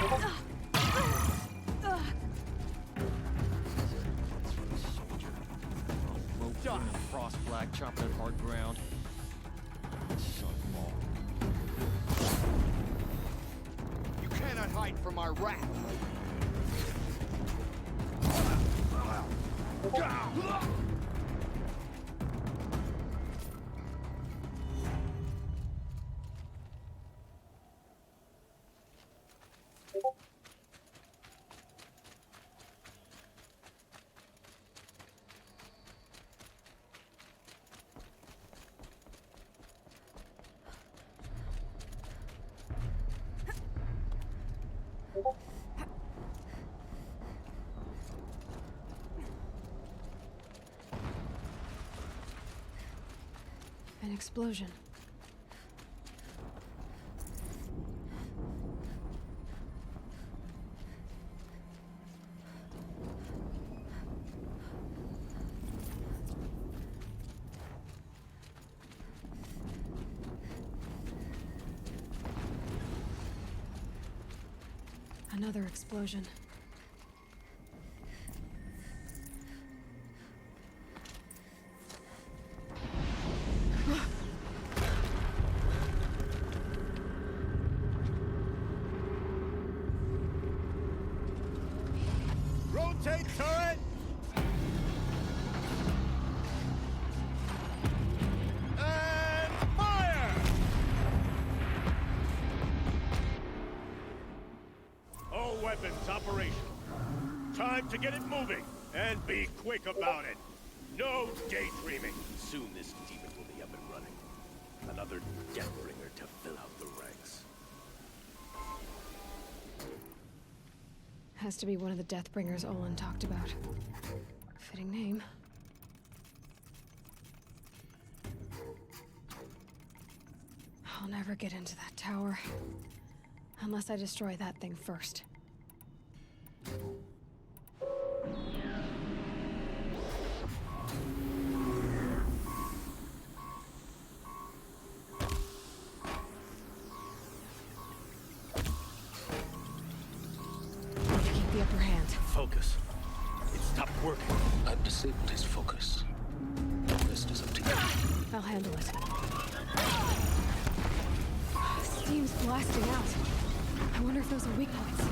Roped in the frost black, chopping at hard ground. Son of all. You cannot hide from our wrath. An explosion. Another explosion. Rotate turret! And fire! All weapons operational. Time to get it moving, and be quick about it. No daydreaming. Soon this demon will be up and running. Another Deathbringer to fill out the ranks. Has to be one of the Deathbringers Olin talked about. Fitting name. I'll never get into that tower. Unless I destroy that thing first. Keep the upper hand. Focus. It stopped working. I've disabled his focus. The rest is up to you. I'll handle it. Steam's blasting out. I wonder if those are weak points.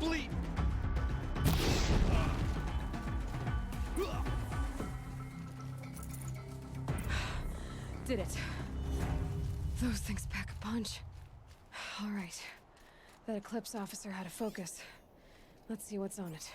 Bleed! Did it. Those things pack a punch. All right. That Eclipse officer had a focus. Let's see what's on it.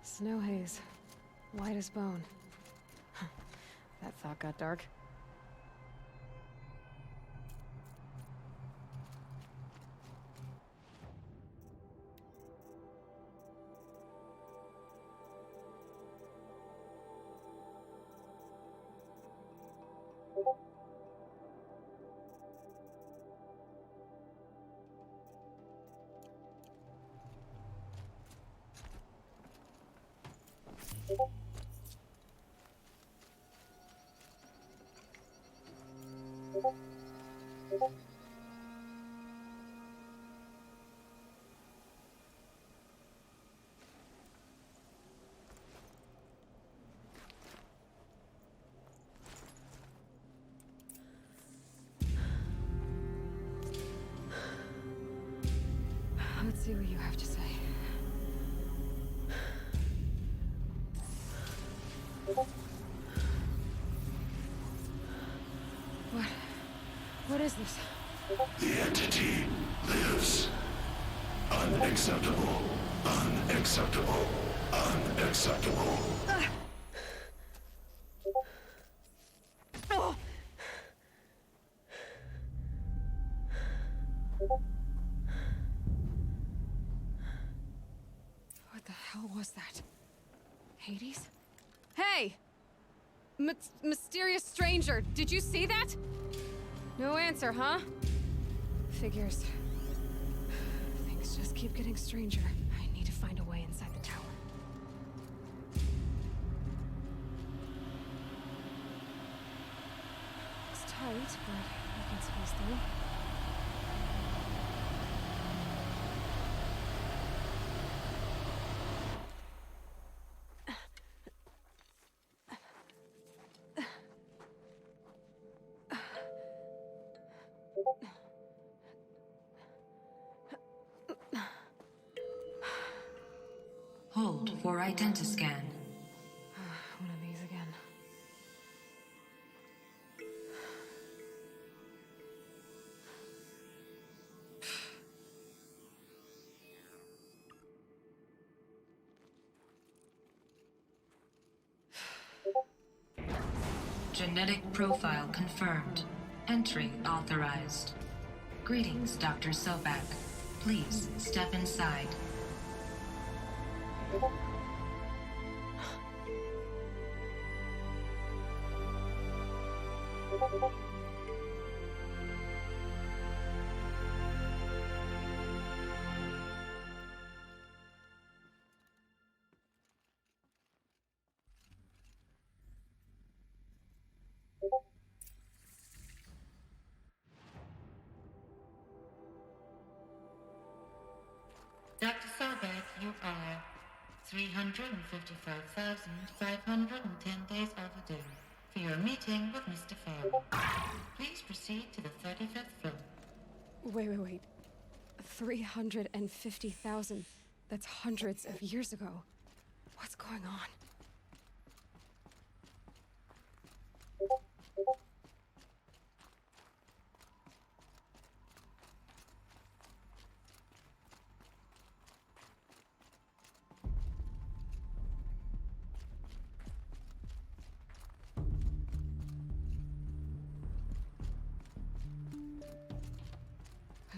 Snow haze. White as bone. That thought got dark. Let's see what you have to say. What is this? The entity lives. Unacceptable. Unacceptable. Unacceptable. Oh. What the hell was that? Hades? Hey! Mysterious stranger, did you see that? No answer, huh? Figures. Things just keep getting stranger. I need to find a way inside the tower. It's tight, but I can squeeze through. Hold for identiscan. One of these again. Genetic profile confirmed. Entry authorized. Greetings, Dr. Sobak. Please step inside. Dr. Sobek, you are 355,510 days overdue for your meeting with Mr. Farrell. Please proceed to the 35th floor. Wait. 350,000. That's hundreds of years ago. What's going on?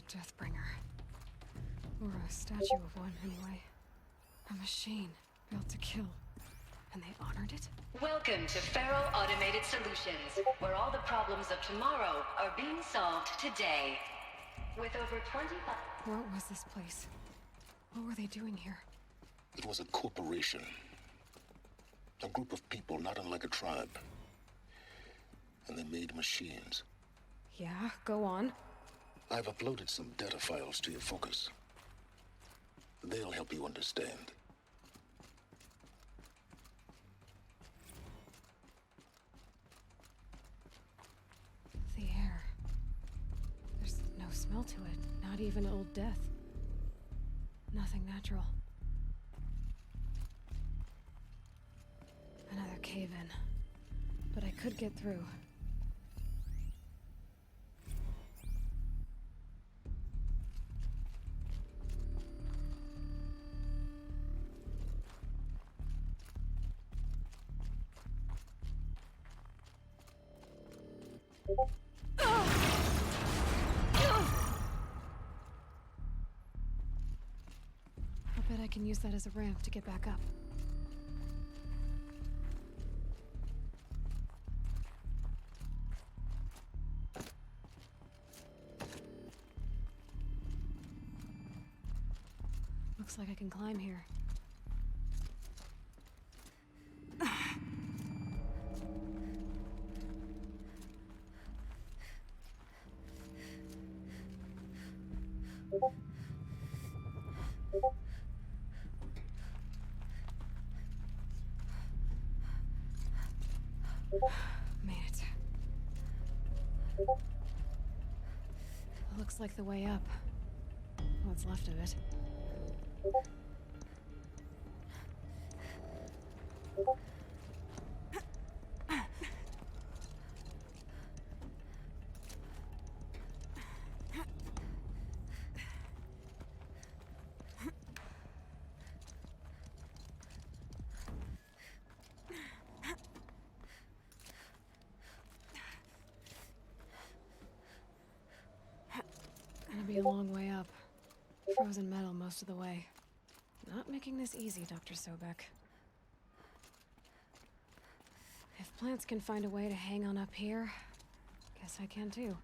Deathbringer. Or a statue of one, anyway. A machine built to kill. And they honored it? Welcome to Feral Automated Solutions, where all the problems of tomorrow are being solved today. With over 25... What was this place? What were they doing here? It was a corporation. A group of people not unlike a tribe. And they made machines. Yeah, go on. I've uploaded some data files to your focus. They'll help you understand. The air. There's no smell to it, not even old death. Nothing natural. Another cave-in. But I could get through. I bet I can use that as a ramp to get back up. Looks like I can climb here. Made it. Looks like the way up. What's left of it. Gonna be a long way up. Frozen metal most of the way. Not making this easy, Dr. Sobek. If plants can find a way to hang on up here, guess I can too.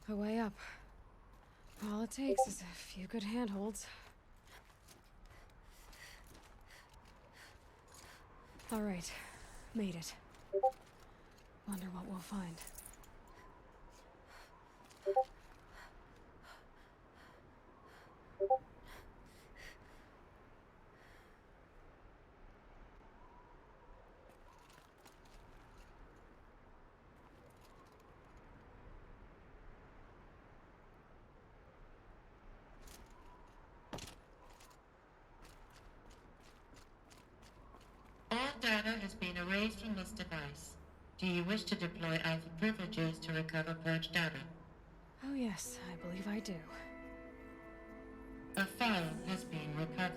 A way up. All it takes is a few good handholds. All right, made it. Wonder what we'll find. All data has been erased from this device. Do you wish to deploy Alpha privileges to recover purged data? Oh yes, I believe I do. A file has been recovered.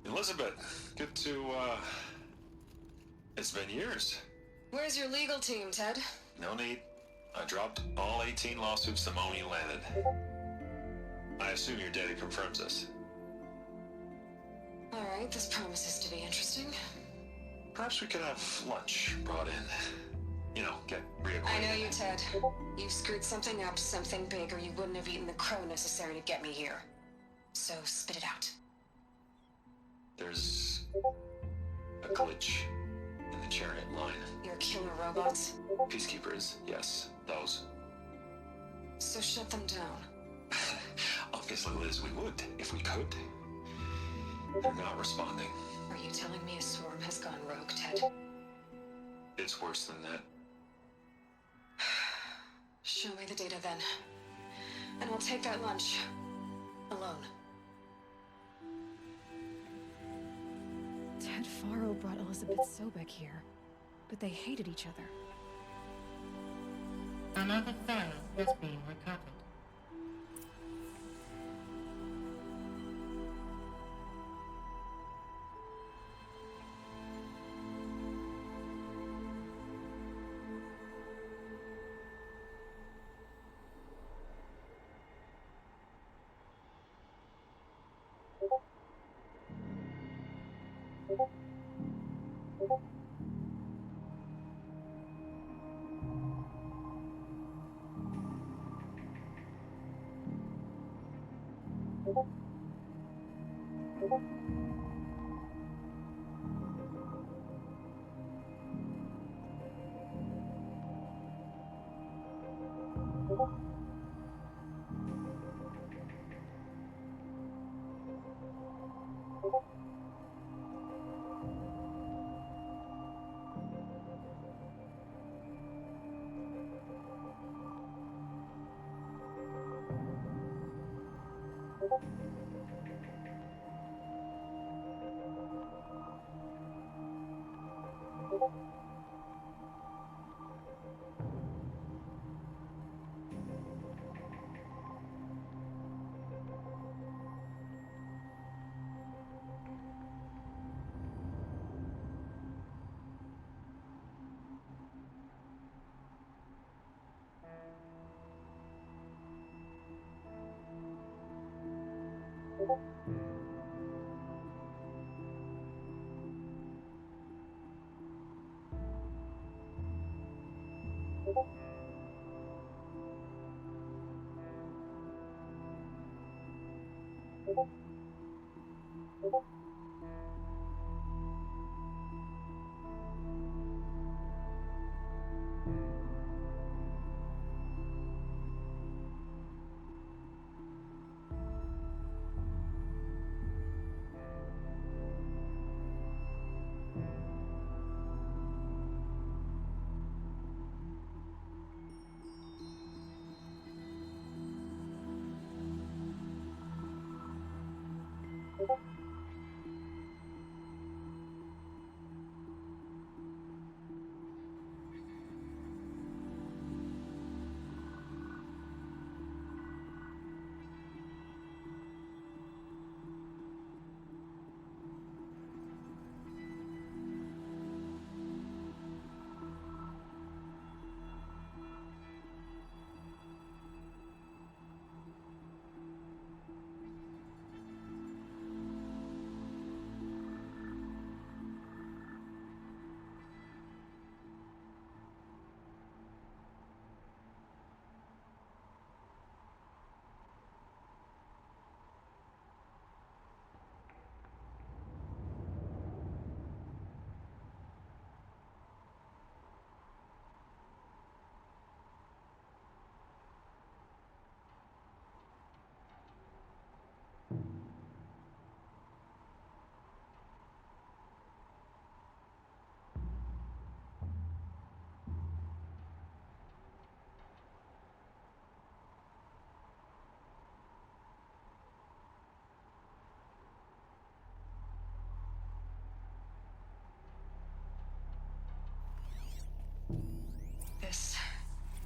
Elizabeth, good to, it's been years. Where's your legal team, Ted? No need. I dropped all 18 lawsuits the moment you landed. I assume your data confirms this. All right, this promises to be interesting. Perhaps we could have lunch brought in. You know, get reacquainted. I know you, Ted. You screwed something up, something big, or you wouldn't have eaten the crow necessary to get me here. So spit it out. There's a glitch in the chariot line. Your killer robots? Peacekeepers, yes, those. So shut them down. Obviously, Liz, we would, if we could. They're not responding. Are you telling me a swarm has gone rogue, Ted? It's worse than that. Show me the data then. And I'll take that lunch. Alone. Ted Faro brought Elizabeth Sobek here, but they hated each other. Another file has been recovered.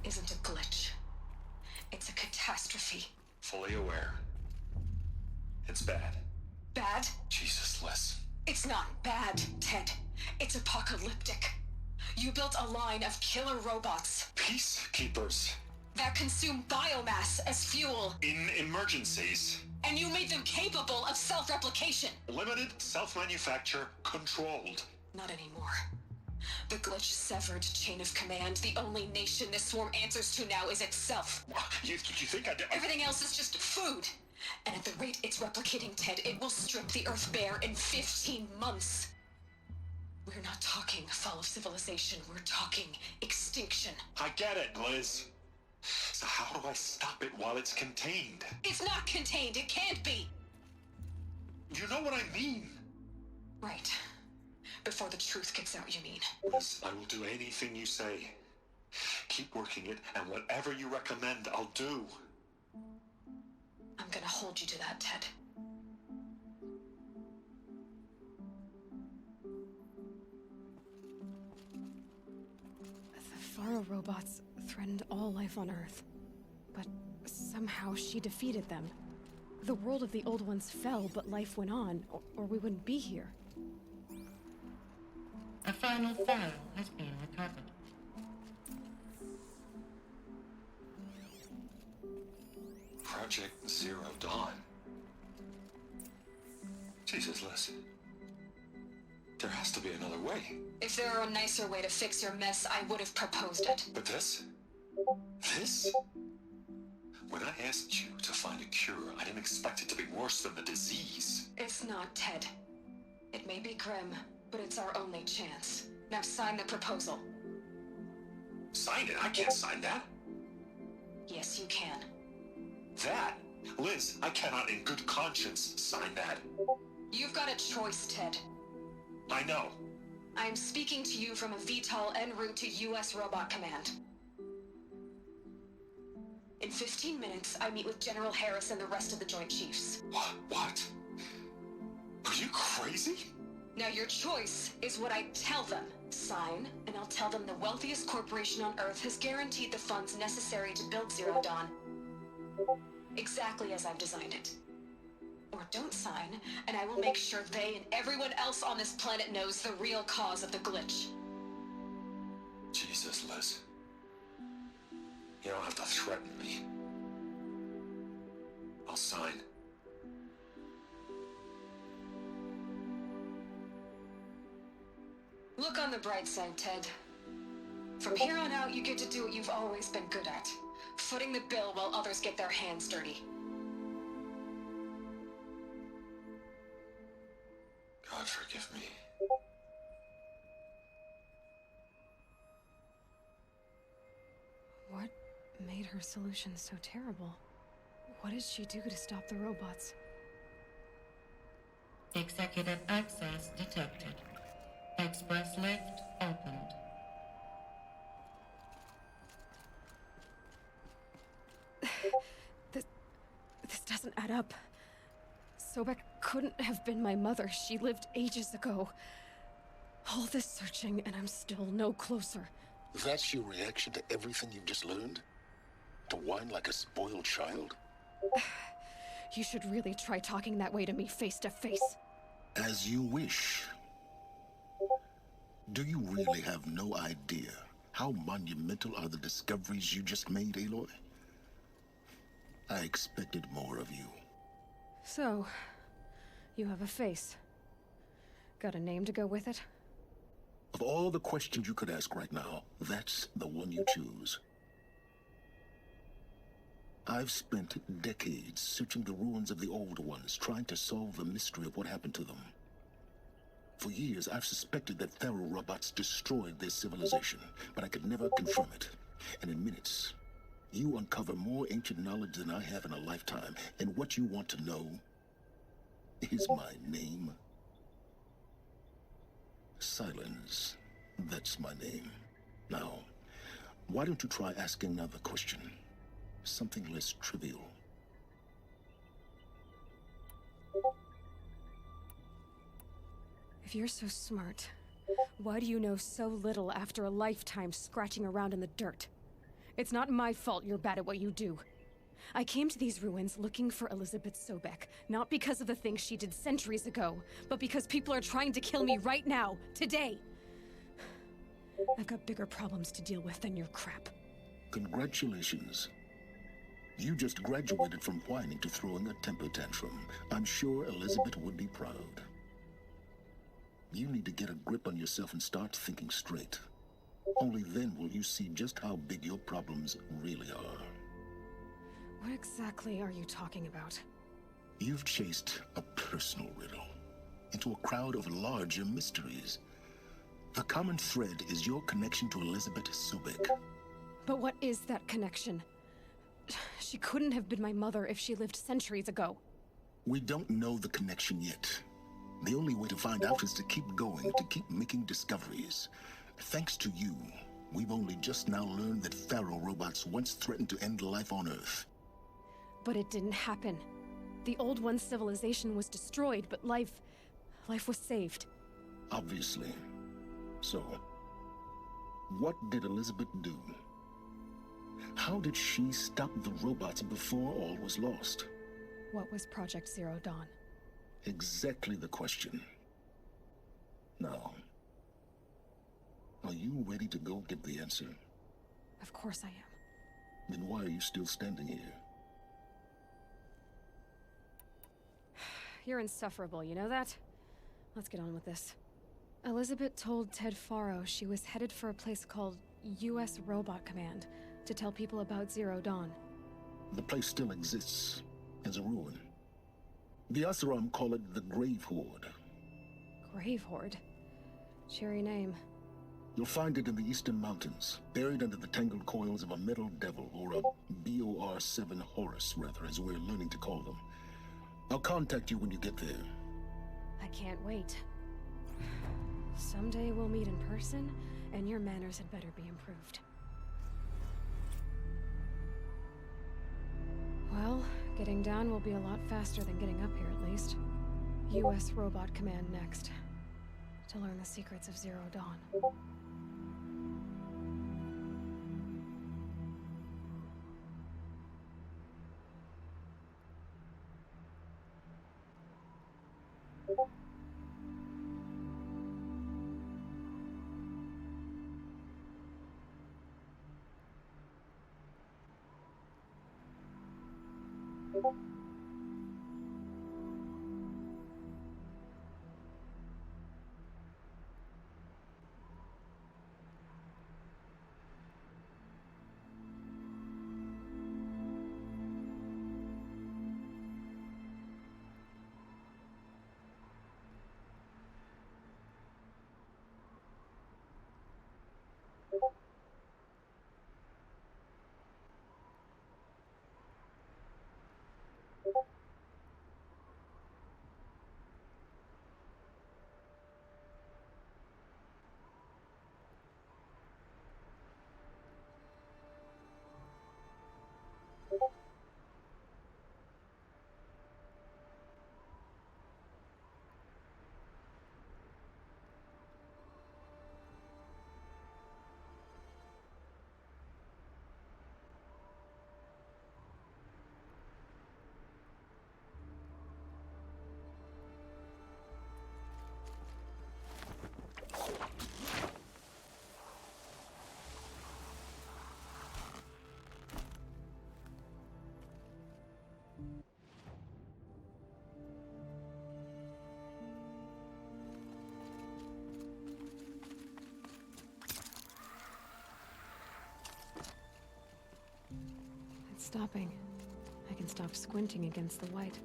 isn't a glitch. It's a catastrophe. Fully aware. It's bad. Bad? Jesus, Liz. It's not bad, Ted. It's apocalyptic. You built a line of killer robots. Peacekeepers. That consume biomass as fuel. In emergencies. And you made them capable of self-replication. Limited, self-manufacture, controlled. Not anymore. The glitch severed chain of command. The only nation this swarm answers to now is itself. You think Everything else is just food. And at the rate it's replicating, Ted, it will strip the Earth bare in 15 months. We're not talking fall of civilization. We're talking extinction. I get it, Liz. So how do I stop it while it's contained? It's not contained. It can't be. You know what I mean. Right. Before the truth gets out, you mean? Liz, I will do anything you say. Keep working it, and whatever you recommend, I'll do. I'm gonna hold you to that, Ted. The Faro robots threatened all life on Earth. But somehow she defeated them. The world of the old ones fell, but life went on, or we wouldn't be here. A final file has been recovered. Project Zero Dawn. Jesus, Liz. There has to be another way. If there were a nicer way to fix your mess, I would have proposed it. But this? This? When I asked you to find a cure, I didn't expect it to be worse than the disease. It's not, Ted. It may be grim, but it's our only chance. Now sign the proposal. Sign it? I can't sign that. Yes, you can. That? Liz, I cannot in good conscience sign that. You've got a choice, Ted. I know. I am speaking to you from a VTOL en route to U.S. Robot Command. In 15 minutes, I meet with General Harris and the rest of the Joint Chiefs. What? Are you crazy? Now your choice is what I tell them. Sign, and I'll tell them the wealthiest corporation on Earth has guaranteed the funds necessary to build Zero Dawn. Exactly as I've designed it. Or don't sign, and I will make sure they and everyone else on this planet knows the real cause of the glitch. Jesus, Liz. You don't have to threaten me. I'll sign. Look on the bright side, Ted. From here on out, you get to do what you've always been good at. Footing the bill while others get their hands dirty. God forgive me. What made her solution so terrible? What did she do to stop the robots? Executive access detected. Express lift opened. This doesn't add up. Sobek couldn't have been my mother. She lived ages ago. All this searching, and I'm still no closer. That's your reaction to everything you've just learned? To whine like a spoiled child? You should really try talking that way to me face to face. As you wish. Do you really have no idea how monumental are the discoveries you just made, Aloy? I expected more of you. So, you have a face. Got a name to go with it? Of all the questions you could ask right now, that's the one you choose. I've spent decades searching the ruins of the old ones, trying to solve the mystery of what happened to them. For years, I've suspected that Faro robots destroyed their civilization, but I could never confirm it. And in minutes, you uncover more ancient knowledge than I have in a lifetime, and what you want to know is my name. Silence. That's my name. Now, why don't you try asking another question? Something less trivial. If you're so smart, why do you know so little after a lifetime scratching around in the dirt? It's not my fault you're bad at what you do. I came to these ruins looking for Elizabeth Sobek, not because of the things she did centuries ago, but because people are trying to kill me right now, today. I've got bigger problems to deal with than your crap. Congratulations. You just graduated from whining to throwing a temper tantrum. I'm sure Elizabeth would be proud. You need to get a grip on yourself and start thinking straight. Only then will you see just how big your problems really are. What exactly are you talking about? You've chased a personal riddle into a crowd of larger mysteries. The common thread is your connection to Elizabeth Sobek. But what is that connection? She couldn't have been my mother if she lived centuries ago. We don't know the connection yet. The only way to find out is to keep going, to keep making discoveries. Thanks to you, we've only just now learned that Pharaoh robots once threatened to end life on Earth. But it didn't happen. The Old One's civilization was destroyed, but life was saved. Obviously. So, what did Elizabeth do? How did she stop the robots before all was lost? What was Project Zero Dawn? Exactly the question. Now, are you ready to go get the answer? Of course I am. Then why are you still standing here? You're insufferable, you know that? Let's get on with this. Elizabeth told Ted Faro she was headed for a place called U.S. Robot Command to tell people about Zero Dawn. The place still exists as a ruin. The Asaram call it the Grave Horde. Grave Horde? Cheery name. You'll find it in the Eastern Mountains, buried under the tangled coils of a metal devil, or a BOR-7 Horus, rather, as we're learning to call them. I'll contact you when you get there. I can't wait. Someday we'll meet in person, and your manners had better be improved. Well, getting down will be a lot faster than getting up here, at least. U.S. Robot Command next. To learn the secrets of Zero Dawn. It's stopping. I can stop squinting against the light.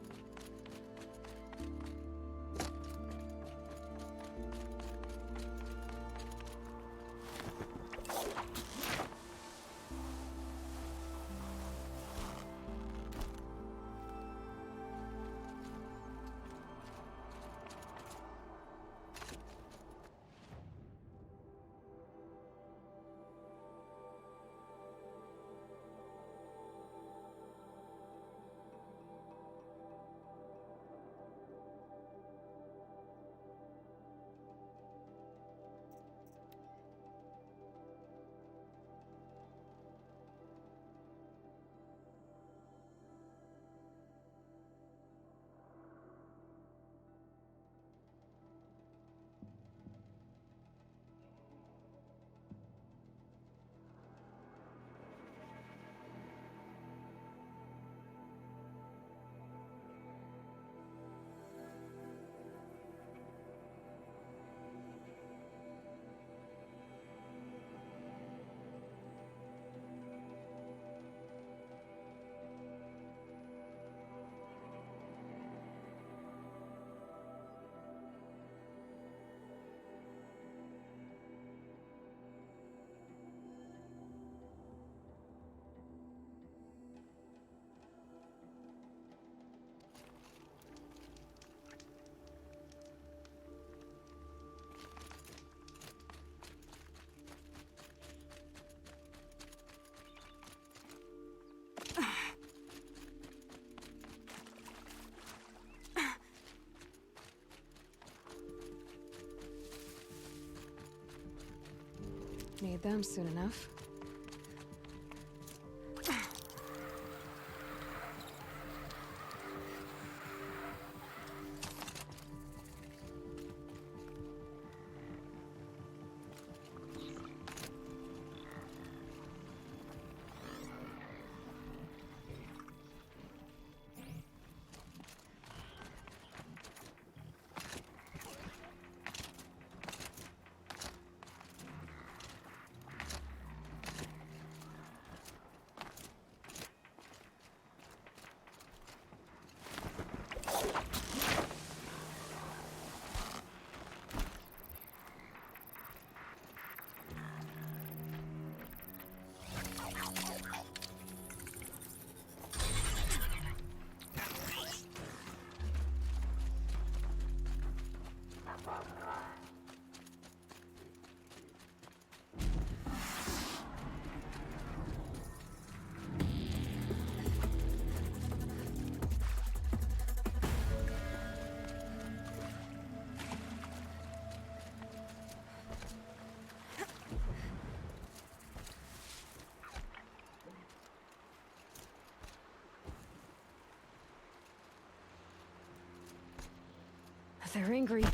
Need them soon enough. They're angry.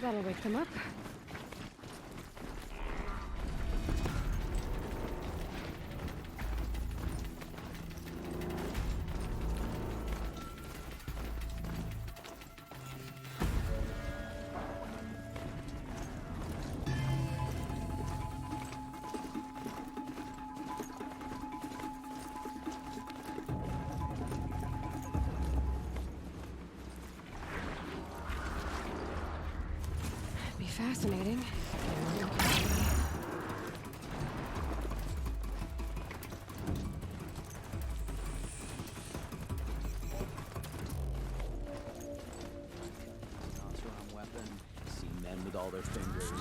That'll wake them up. Be fascinating. Strong weapon. See men with all their fingers.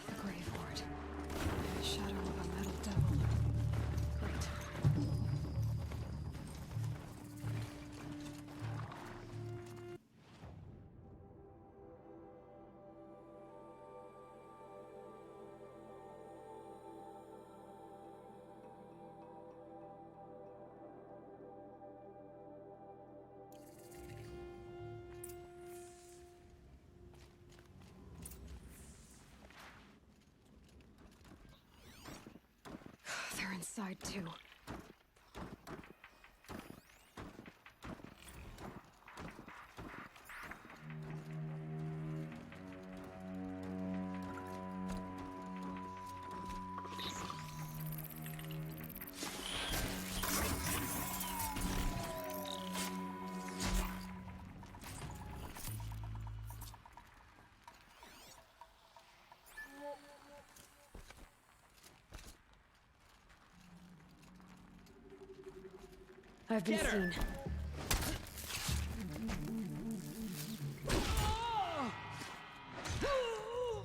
The Grave Lord. The shadow of a metal devil. Great. They're inside too. I've been seen.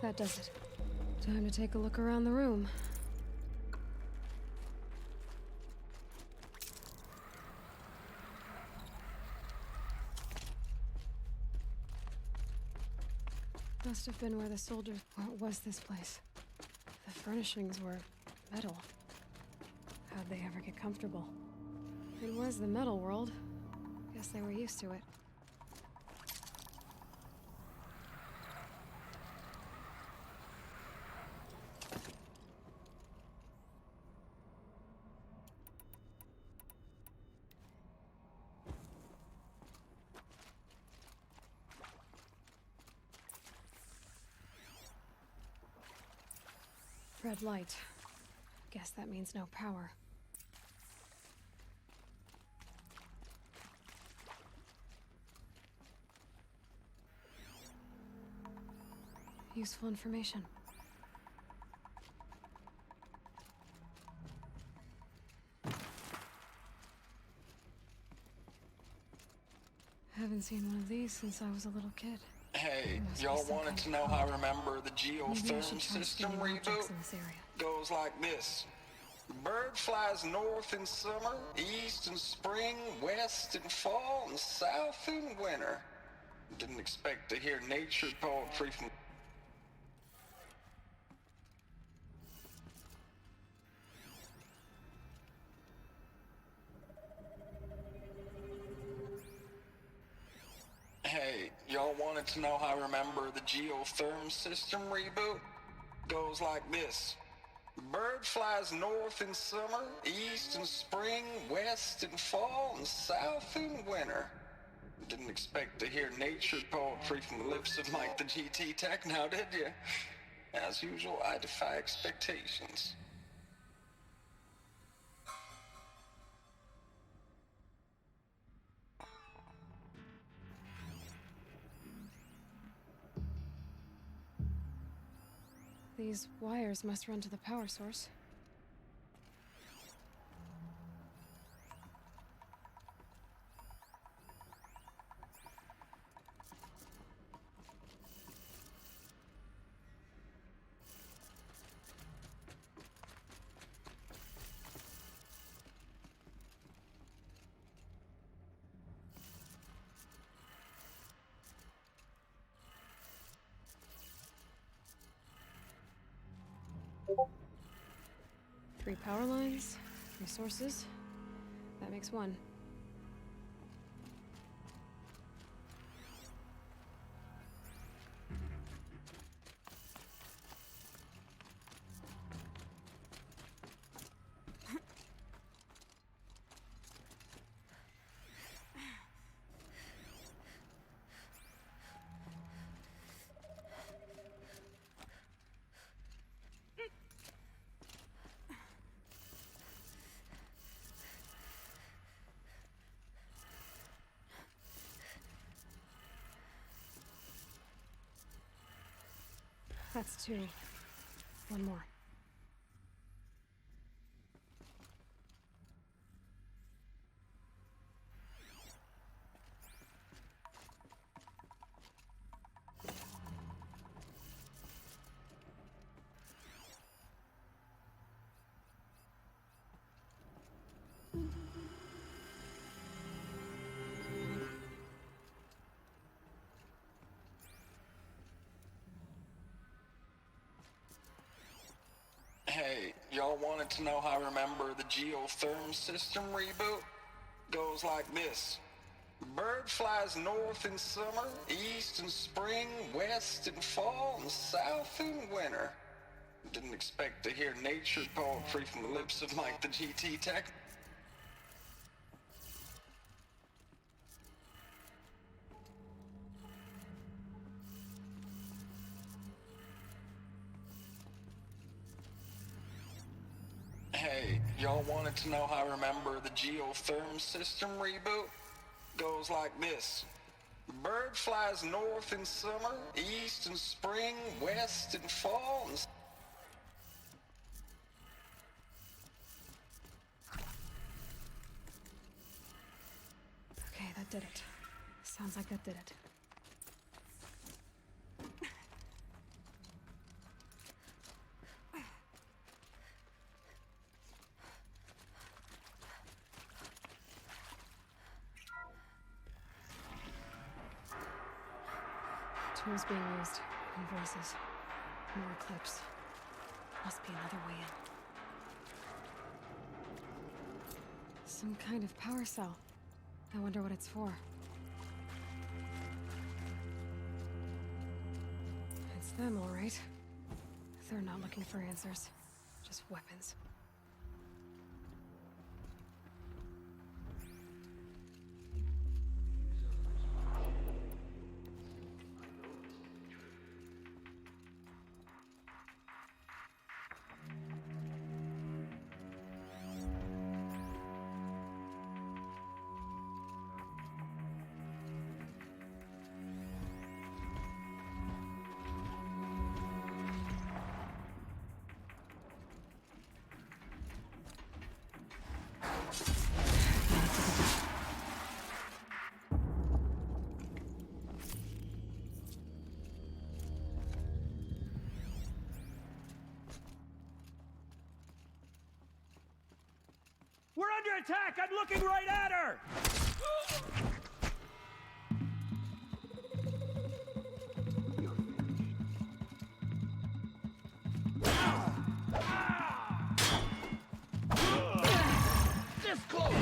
That does it. Time to take a look around the room. Must have been where the soldiers... What was this place? The furnishings were metal. How'd they ever get comfortable? It was the metal world. Guess they were used to it. Red light. Guess that means no power. Useful information. Haven't seen one of these since I was a little kid. Hey, y'all wanted to know how I remember the geotherm system reboot? Goes like this. Bird flies north in summer, east in spring, west in fall, and south in winter. Didn't expect to hear nature poetry from... Hey, y'all wanted to know how I remember the geotherm system reboot? Goes like this. Bird flies north in summer, east in spring, west in fall, and south in winter. Didn't expect to hear nature poetry from the lips of Mike the GT Tech now, did you? As usual, I defy expectations. These wires must run to the power source. 3 power lines, resources. That makes 1. That's 2. 1 more. Hey, y'all wanted to know how I remember the geotherm system reboot? Goes like this. Bird flies north in summer, east in spring, west in fall, and south in winter. Didn't expect to hear nature poetry from the lips of Mike the GT Tech. Hey, y'all wanted to know how I remember the geotherm system reboot? Goes like this. Bird flies north in summer, east in spring, west in fall, and... Okay, that did it. Sounds like that did it. Tools being used, and voices. More clips. Must be another way in. Some kind of power cell. I wonder what it's for. It's them, all right. They're not looking for answers. Just weapons. We're under attack! I'm looking right at her! This close!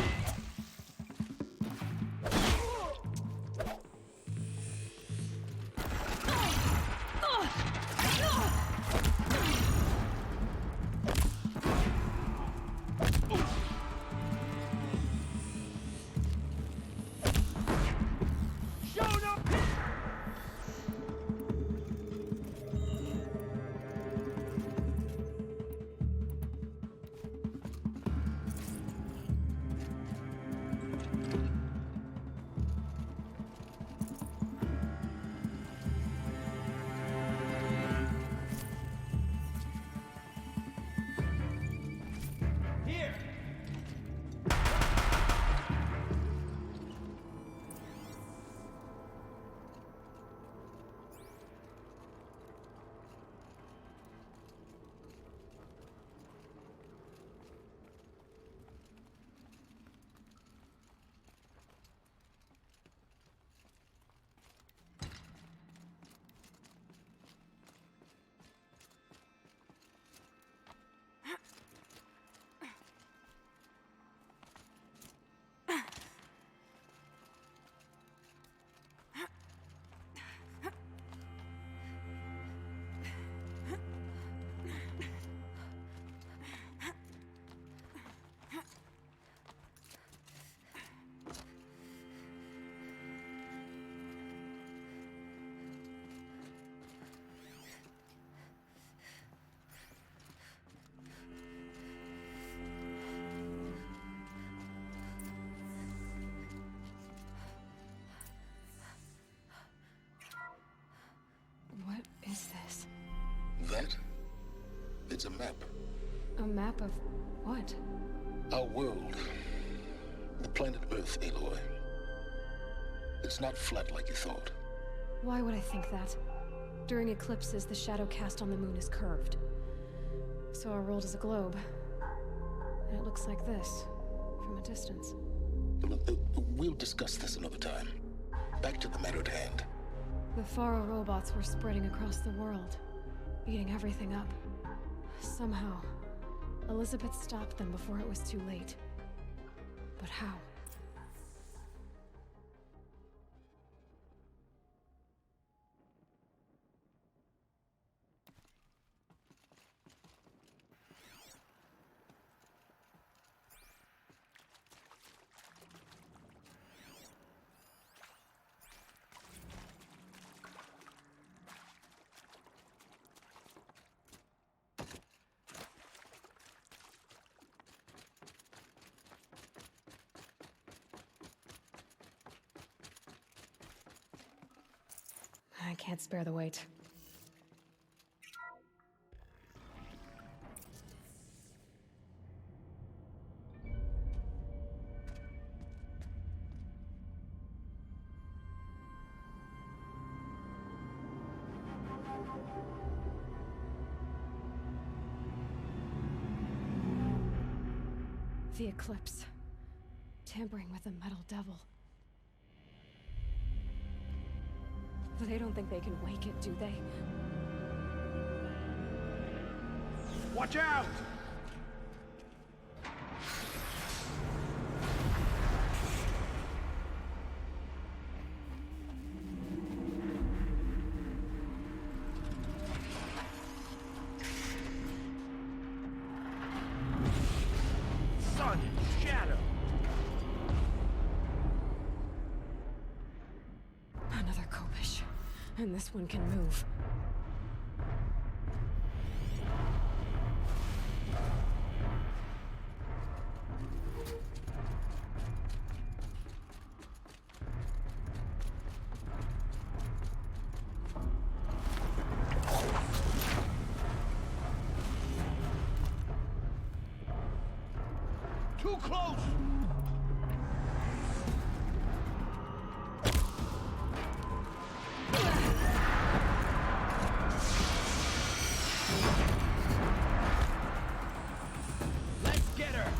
It's a map. A map of what? Our world. The planet Earth, Aloy. It's not flat like you thought. Why would I think that? During eclipses, the shadow cast on the moon is curved. So our world is a globe. And it looks like this, from a distance. We'll discuss this another time. Back to the matter at hand. The Faro robots were spreading across the world, eating everything up. Somehow, Elizabeth stopped them before it was too late. But how? I can't spare the weight. The eclipse. Tampering with the metal devil. They don't think they can wake it, do they? Watch out! Sun and shadow. Another Kopish. And this one can move. Too close! Let's get her!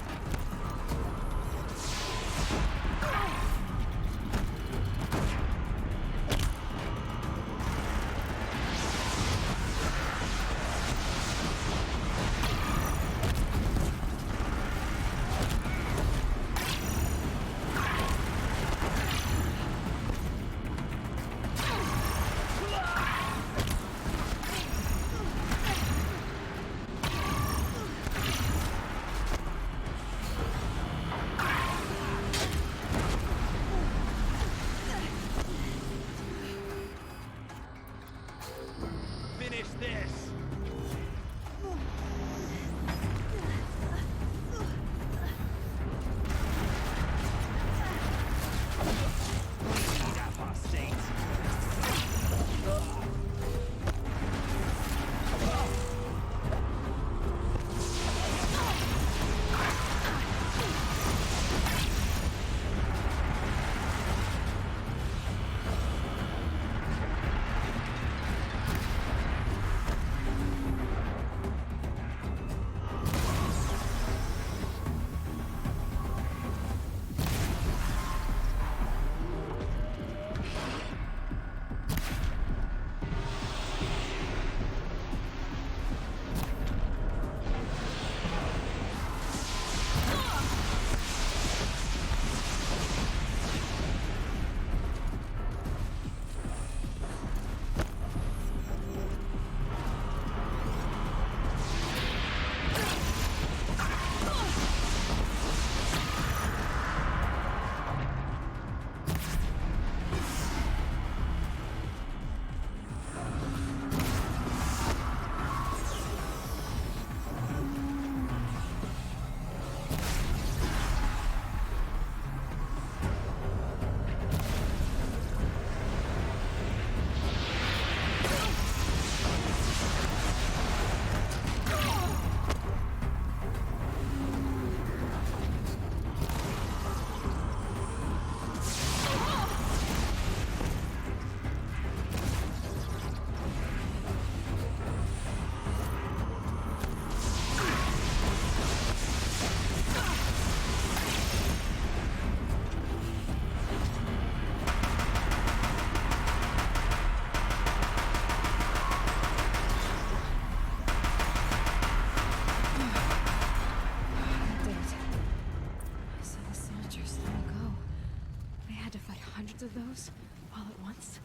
those all at once?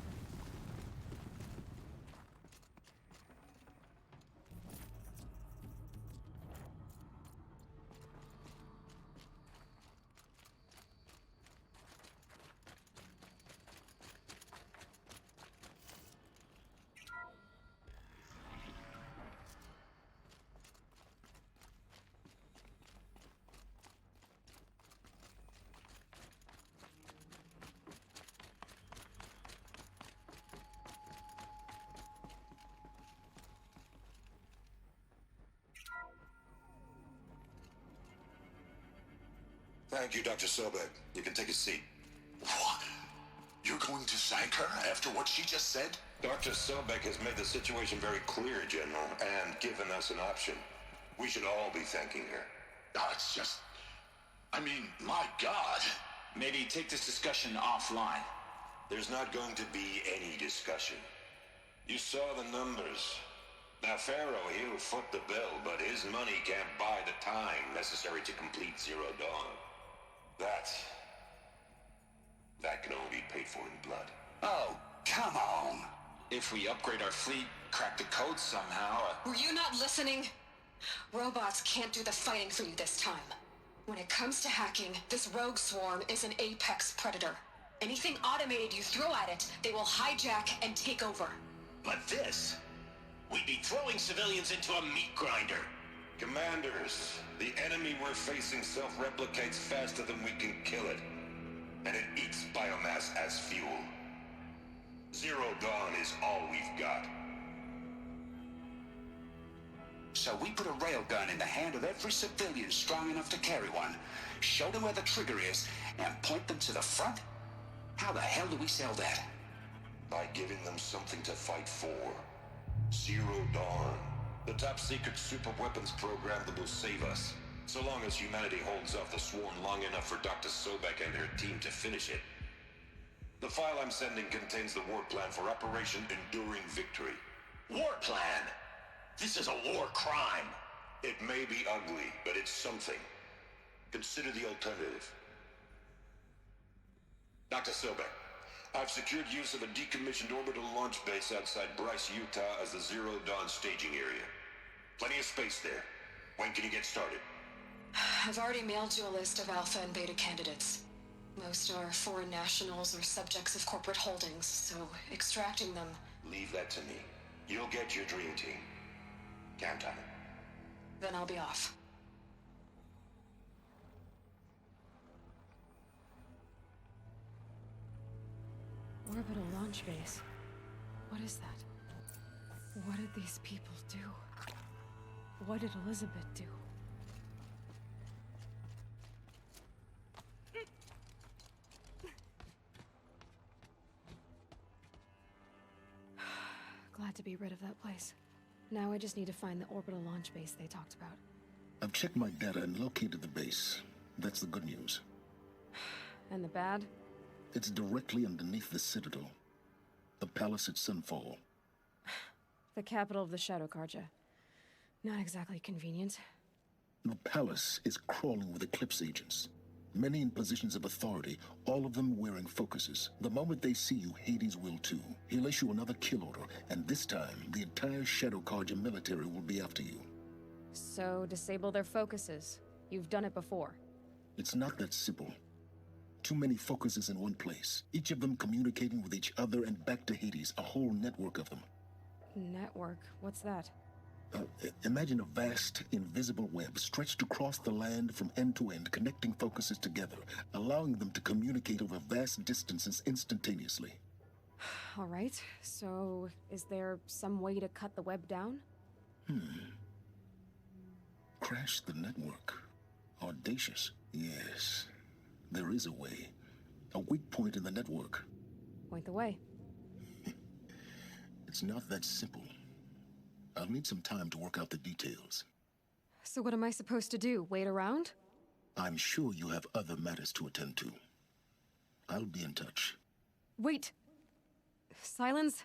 Thank you, Dr. Sobek. You can take a seat. What? You're going to thank her after what she just said? Dr. Sobek has made the situation very clear, General, and given us an option. We should all be thanking her. Oh, it's just... I mean, my God. Maybe take this discussion offline. There's not going to be any discussion. You saw the numbers. Now, Pharaoh, he'll foot the bill, but his money can't buy the time necessary to complete Zero Dawn. That can only be paid for in blood. Oh, come on. If we upgrade our fleet, crack the code somehow... Were you not listening? Robots can't do the fighting for you this time. When it comes to hacking, this rogue swarm is an apex predator. Anything automated you throw at it, they will hijack and take over. But this... We'd be throwing civilians into a meat grinder. Commanders, the enemy we're facing self-replicates faster than we can kill it. And it eats biomass as fuel. Zero Dawn is all we've got. So we put a railgun in the hand of every civilian strong enough to carry one, show them where the trigger is, and point them to the front? How the hell do we sell that? By giving them something to fight for. Zero Dawn. The top-secret super-weapons program that will save us. So long as humanity holds off the swarm long enough for Dr. Sobek and her team to finish it. The file I'm sending contains the war plan for Operation Enduring Victory. War plan? This is a war crime. It may be ugly, but it's something. Consider the alternative. Dr. Sobek, I've secured use of a decommissioned orbital launch base outside Bryce, Utah as the Zero Dawn staging area. Plenty of space there. When can you get started? I've already mailed you a list of alpha and beta candidates. Most are foreign nationals or subjects of corporate holdings, so extracting them... Leave that to me. You'll get your dream team. Count on it. Then I'll be off. Orbital launch base. What is that? What did these people do? What did Elizabeth do? Glad to be rid of that place. Now I just need to find the orbital launch base they talked about. I've checked my data and located the base. That's the good news. And the bad? It's directly underneath the Citadel. The palace at Sunfall. The capital of the Shadow Karja. Not exactly convenient. The palace is crawling with Eclipse agents. Many in positions of authority, all of them wearing focuses. The moment they see you, Hades will too. He'll issue another kill order, and this time, the entire Shadow Karja military will be after you. So, disable their focuses. You've done it before. It's not that simple. Too many focuses in one place, each of them communicating with each other and back to Hades, a whole network of them. Network? What's that? Imagine a vast, invisible web stretched across the land from end to end, connecting focuses together, allowing them to communicate over vast distances instantaneously. All right, so is there some way to cut the web down? Crash the network. Audacious. Yes, there is a way. A weak point in the network. Point the way. It's not that simple. I'll need some time to work out the details. So what am I supposed to do? Wait around? I'm sure you have other matters to attend to. I'll be in touch. Wait! Silence?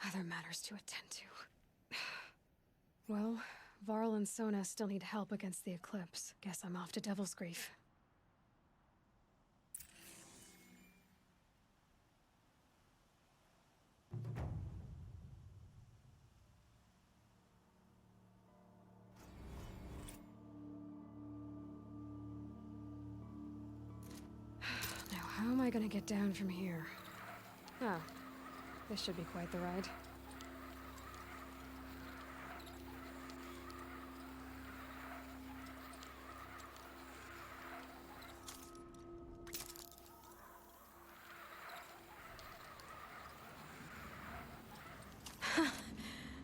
Other matters to attend to. Well, Varl and Sona still need help against the Eclipse. Guess I'm off to Devil's Grief. am I gonna get down from here? Oh, this should be quite the ride.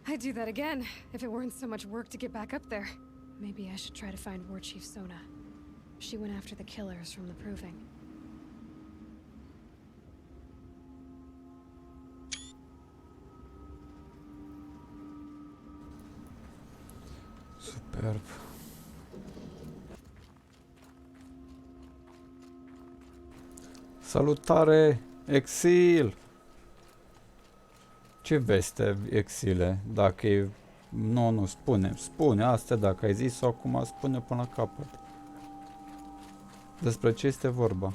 I'd do that again, if it weren't so much work to get back up there. Maybe I should try to find War Chief Sona. She went after the killers from the Proving. Superb. Salutare, Exil! Ce veste, Exile? Dacă e... Nu, spune asta dacă ai zis-o acum, spune până la capăt. Despre ce este vorba?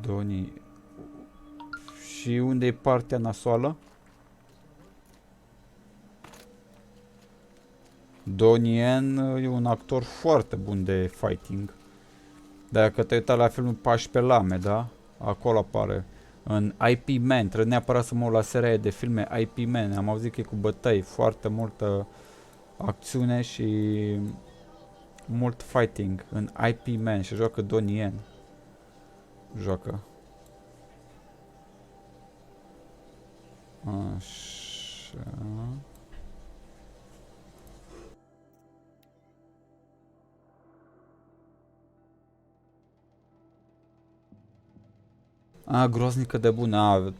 Doni... Și unde e partea nasoală? Donien e un actor foarte bun de fighting. Dacă te-ai uitat la filmul Pași pe lame, da? Acolo apare. În IP Man, trebuie neapărat să mă uit la seria de filme IP Man. Am auzit că e cu bătăi, foarte multă acțiune și mult fighting în IP Man și joacă Donien. Joacă. Așa. A, groaznică de bună. A.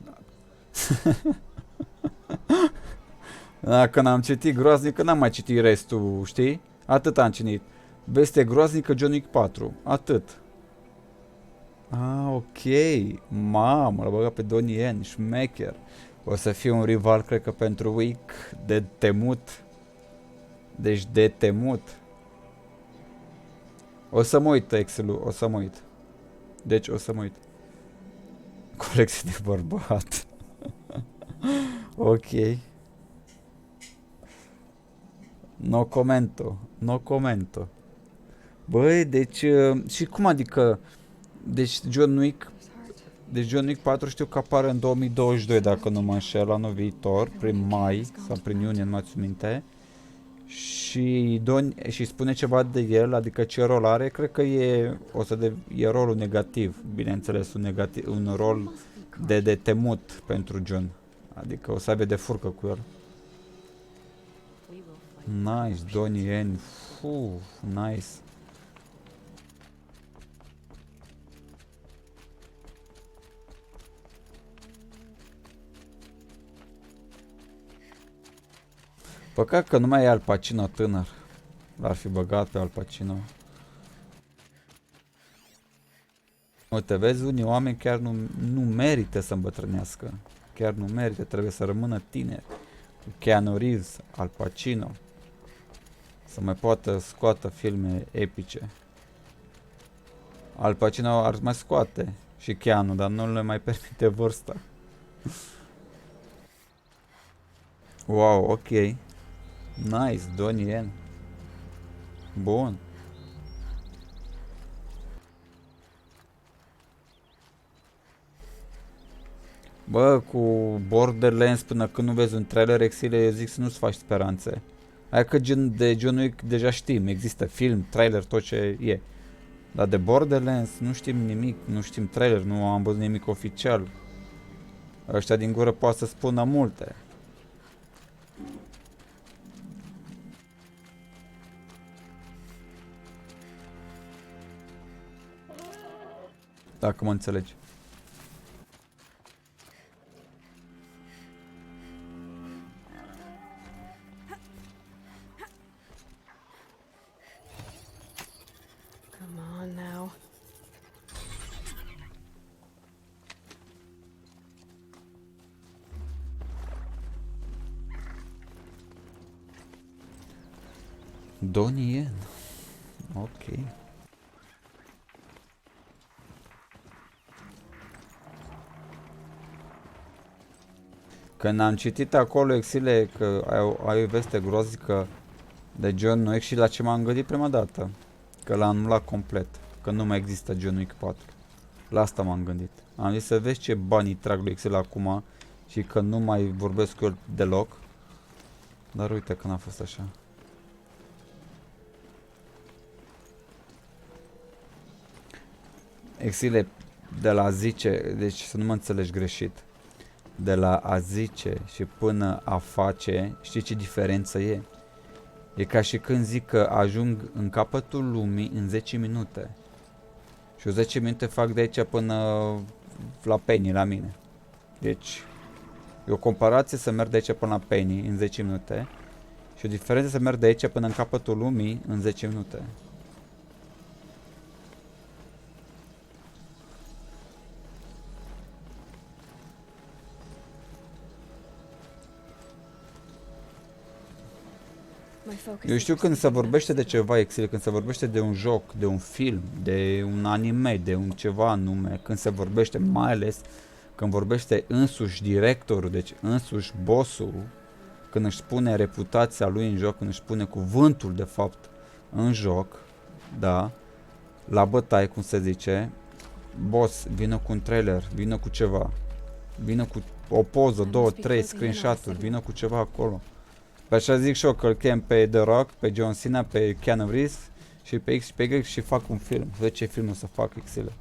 Da, când am citit groaznică, n-am mai citit restul, știi? Atât am citit. Veste groaznică John Wick 4. Atât. Ah, ok. Mamă, l-a băgat pe Donnie Yen, șmecher. O să fie un rival, cred că pentru Wick, de temut. Deci de temut. O să mă uit, Excel-ul, o să mă uit. Deci o să mă uit. Colecție de bărbat. Ok. No comento. No comento. Băi, deci... și cum adică... Deci John Wick... Deci John Wick 4 știu că apare în 2022, dacă nu mă înșel, anul viitor, prin mai sau prin iunie, nu mai țin minte. Și spune ceva de el, adică ce rol are, cred că e e rolul negativ, bineînțeles, un rol de temut pentru John. Adică o să aibă de furcă cu el. Nice, Donnie Yen, nice. Păcat că nu mai e Al Pacino tânăr. L-ar fi băgat pe Al Pacino. Uite, vezi, unii oameni chiar nu merită să îmbătrânească. Chiar nu merită, trebuie să rămână tineri. Cu Keanu Reeves, Al Pacino. Să mai poată scoată filme epice. Al Pacino ar mai scoate și Keanu, dar nu le mai permite vârsta. Wow, ok. Nice, Donnie Yen. Bun. Bă, cu Borderlands până când nu vezi un trailer Exile, eu zic să nu-ți faci speranțe. Hai că de John Wick deja știm, există film, trailer, tot ce e. Dar de Borderlands nu știm nimic, nu știm trailer, nu am văzut nimic oficial. Ăștia din gură poate să spună multe. Dacă mă înțelegi. Come on now. Donnie Yen. Ok. Când am citit acolo, Exile, că ai o veste groaznică De John Wick și la ce m-am gândit prima dată. Că l-a anulat complet. Că nu mai există John Wick 4. La asta m-am gândit. Am zis să vezi ce bani trag lui Excel acum și că nu mai vorbesc cu el deloc. Dar uite că n-a fost așa. Exile, de la zice, deci să nu mă înțelegi greșit, de la a zice și până a face, știi ce diferență e? E ca și când zic că ajung în capătul lumii în 10 minute. Și 10 minute fac de aici până la Penny, la mine. Deci, e o comparație să merg de aici până la Penny în 10 minute și o diferență să merg de aici până în capătul lumii în 10 minute. Eu știu când se vorbește de ceva exil, când se vorbește de un joc, de un film, de un anime, de un ceva anume, când se vorbește, mai ales când vorbește însuși directorul, deci însuși bossul, când își pune reputația lui în joc, când își pune cuvântul de fapt în joc, da, la bătaie, cum se zice, boss, vină cu un trailer, vină cu ceva, vină cu o poză, 2, 3 screenshot-uri, vină cu ceva acolo. Pe așa zic și eu că îl chem pe The Rock, pe John Cena, pe Keanu Reeves și pe X și pe Y și fac un film. Vezi ce film o să fac Xile.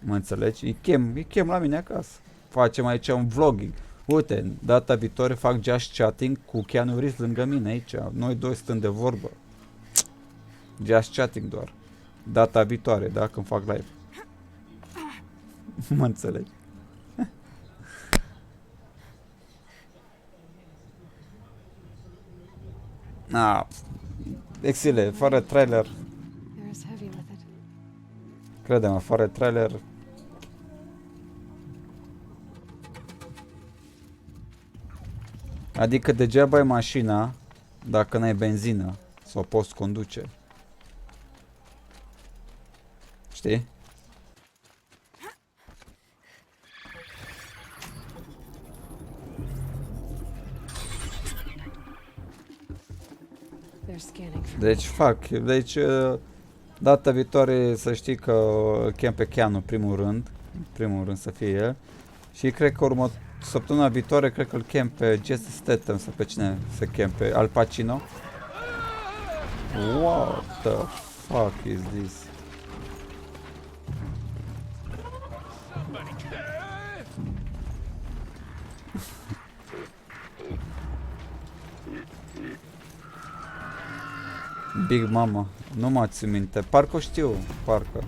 Mă înțelegi? Îi chem la mine acasă. Facem aici un vlogging. Uite, data viitoare fac just chatting cu Keanu Reeves lângă mine aici. Noi doi stând de vorbă. Just chatting doar. Data viitoare, da? Când fac live. Mă înțelegi? Exile, fără trailer. Crede-mă, fără trailer. Adică degeaba ai mașina dacă n-ai benzină sau poți conduce. Știi? Deci deci data viitoare să știi că chem pe Keanu primul rând să fie el și cred că săptămâna viitoare cred că îl chem pe Jason Statham sau pe cine să chem, pe Al Pacino. What the fuck is this? Big Mama, nu mă țin minte, parcă o știu, parcă.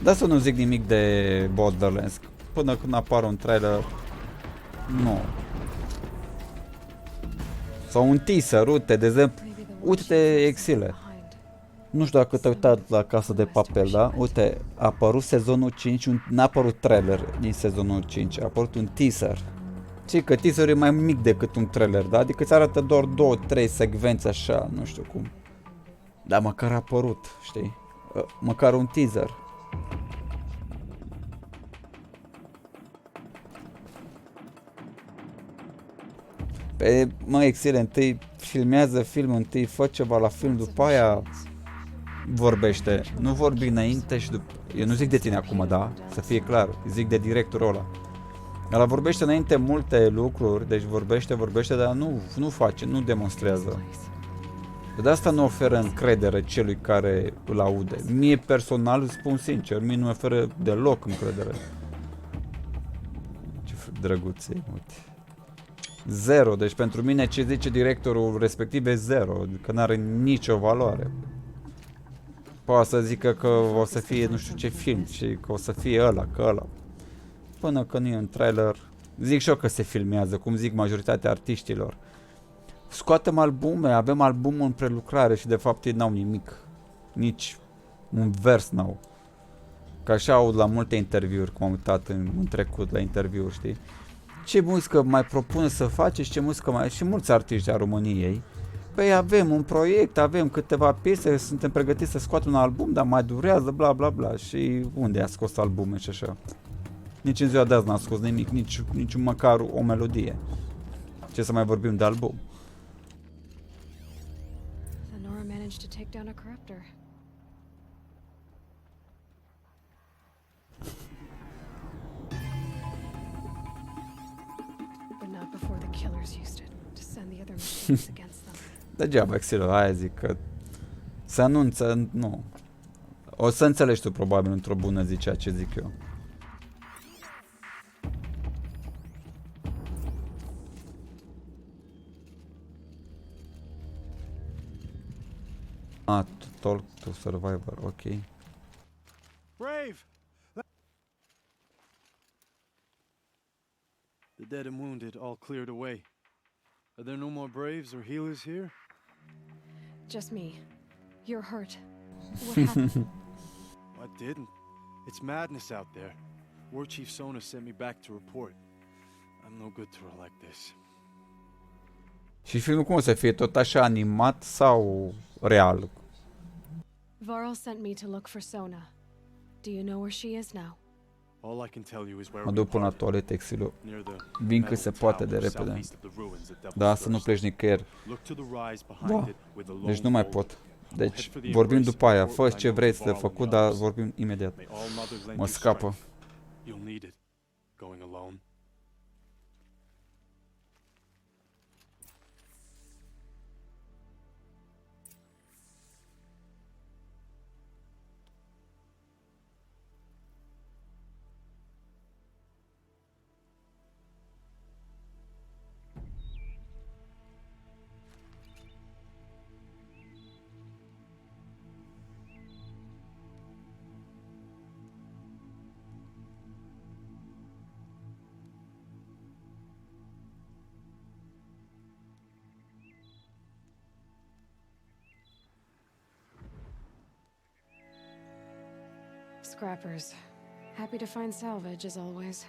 Da, să nu zic nimic de Borderlands, până când apare un trailer, nu. Sau un teaser, uite, de exemplu, uite-te Exile. Nu știu dacă te-ai uitat la Casa de Papel, da? Uite, a apărut sezonul 5, n-a apărut trailer din sezonul 5, a apărut un teaser. Știi că teaserul e mai mic decât un trailer, da? Adică îți arată doar 2-3 secvențe așa, nu știu cum. Dar măcar a apărut, știi? Măcar un teaser. Pe, mă, Exile, întâi filmează filmul, întâi fă ceva la film, după aia vorbește. Nu vorbi înainte și după... Eu nu zic de tine acum, da? Să fie clar, zic de directorul ăla. Ăla vorbește înainte multe lucruri, deci vorbește, dar nu face, nu demonstrează. De asta nu oferă încredere celui care îl aude. Mie personal, spun sincer, mie nu oferă deloc încredere. Ce drăguț e, uite. 0, deci pentru mine ce zice directorul respectiv e 0, că n-are nicio valoare. Poate să zică că o să fie nu știu ce film și că o să fie ăla, că ăla. Până că nu e un trailer, zic și eu că se filmează, cum zic majoritatea artiștilor. Scoatem albume, avem albumul în prelucrare și de fapt ei n-au nimic. Nici un vers n-au. Că așa aud la multe interviuri, cum am uitat în trecut la interviuri, știi? Ce muzică mai propune să faceți, ce muzică mai... Și mulți artiști a României Păi avem un proiect, avem câteva piese, suntem pregătiți să scoatem un album, dar mai durează, bla bla bla. Și unde a scos albume și așa? Nici în ziua de azi n-a scos nimic, nici măcar o melodie. Ce să mai vorbim de album? The Nora managed to take down a corruptor. But not before the killers used it to send the other machines against them. Degeaba Exilo, aia zic că se anunță, nu. O să înțelegi tu probabil într-o bună zi ceea ce zic eu. Ah, talk to survivor, ok. Brave! The dead and wounded all cleared away. Are there no more Braves or healers here? Just me. You're hurt. What happened? I didn't. It's madness out there. War Chief Sona sent me back to report. I'm no good to her like this. Și filmul cum o să fie? Tot așa animat sau real? Varl sent me to look for Sona. Do you know where she is now? All I can tell you is where Mă we duc până la parted. toaletă, Exilo. Near the Vin cât se metal poate de tower repede. southeast of the ruins at Devil's Da, să nu Thirst. pleci nicăieri. Look to the rise behind Da. it with the Deci lone nu mai bolt. pot. We'll Deci head for the vorbim embrace după aia. of the Fă fort I ce know vrei is de Varl and făcut, the dar others. vorbim imediat. May all mothers lend Mă you scapă. strength. You'll need it. Going alone. Scrappers. Happy to find salvage, as always.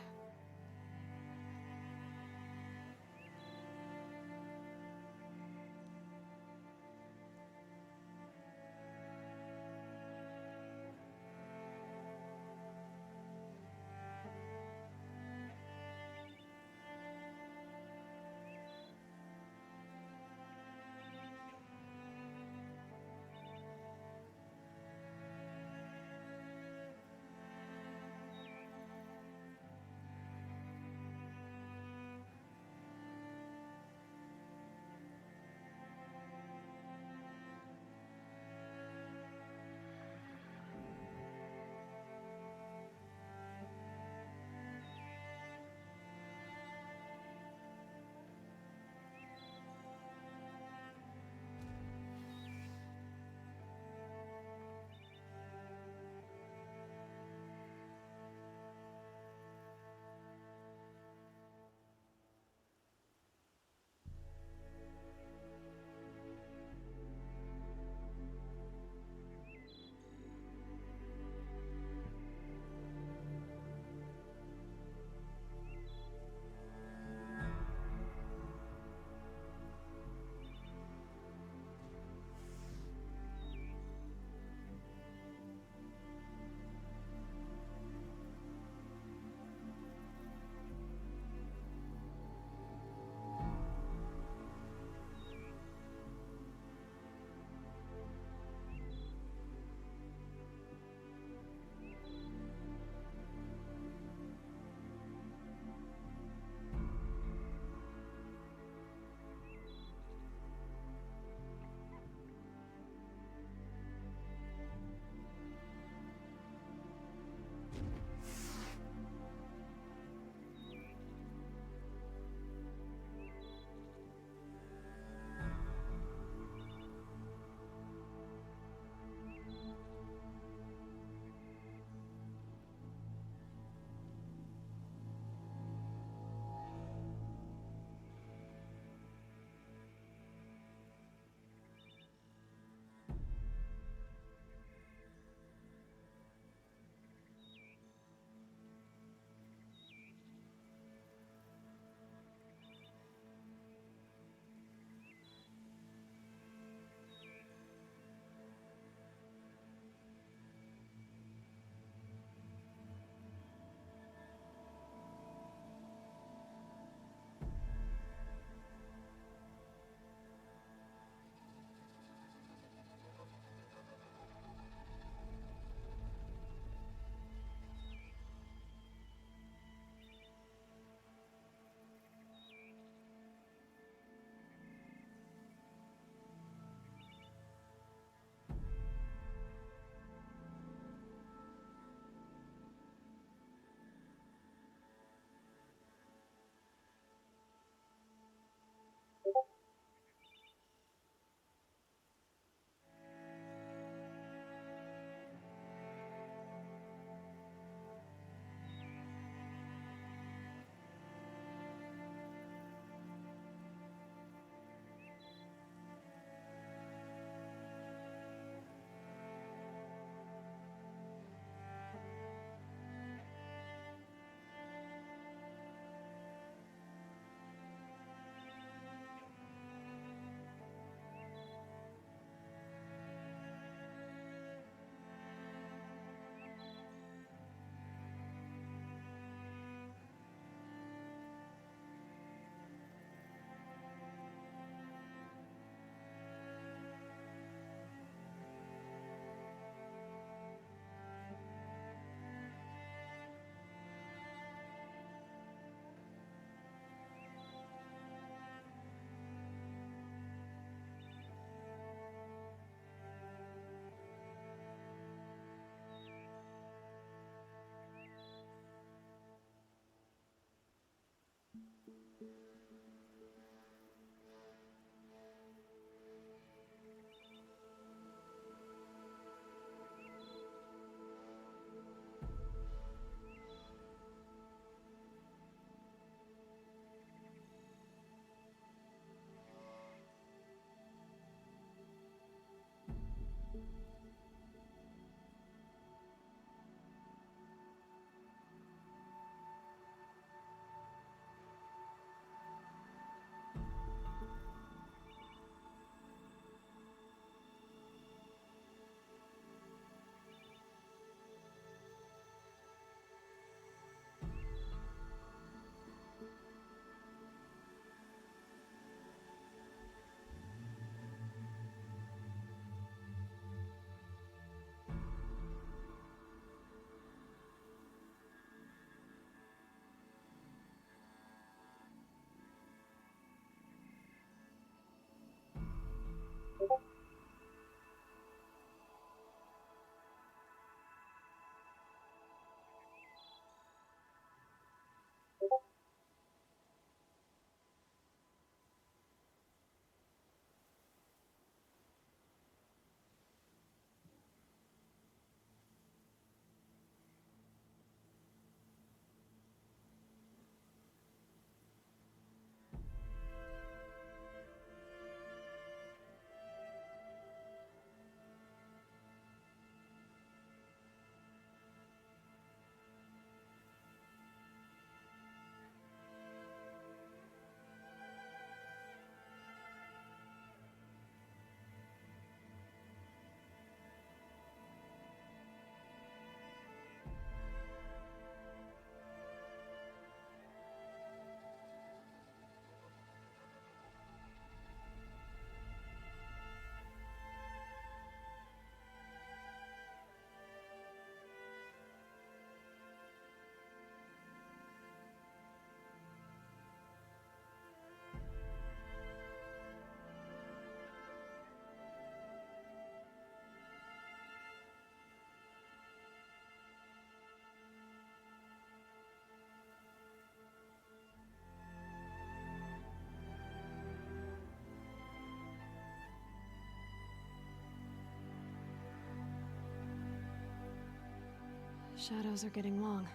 Shadows are getting long.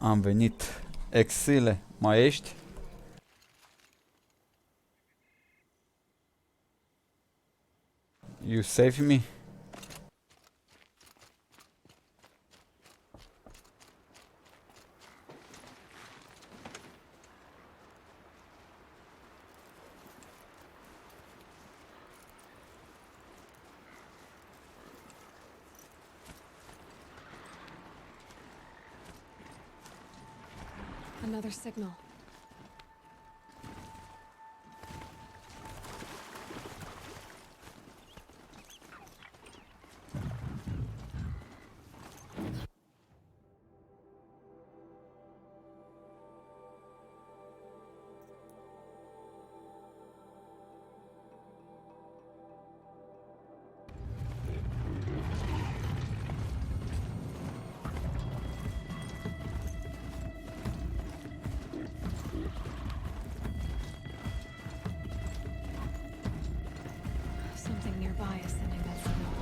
Am venit. Exile, mai ești? You save me? Another signal. Something nearby is sending that signal.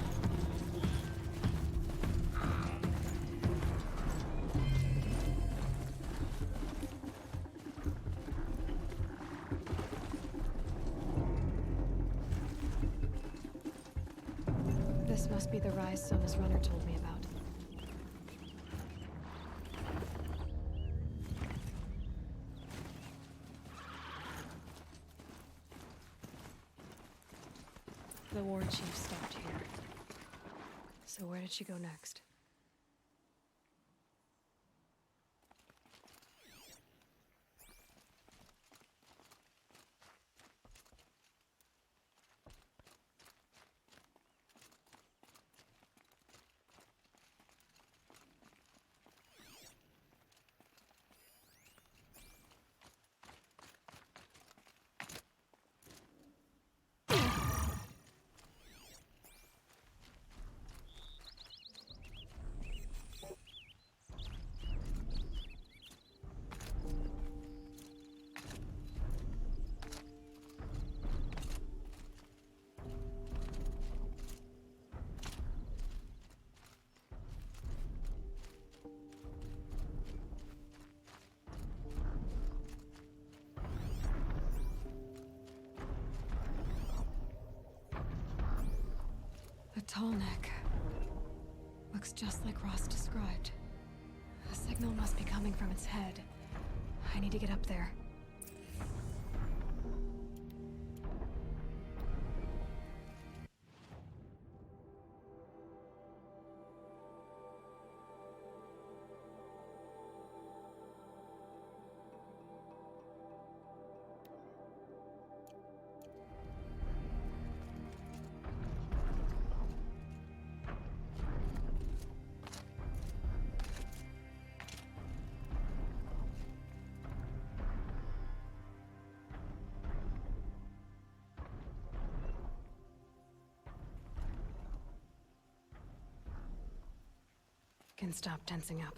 This must be the rise Sona's runner told me about. The war chief stopped here. So where did she go next? A tall neck. Looks just like Ross described. The signal must be coming from its head. I need to get up there. Can stop tensing up.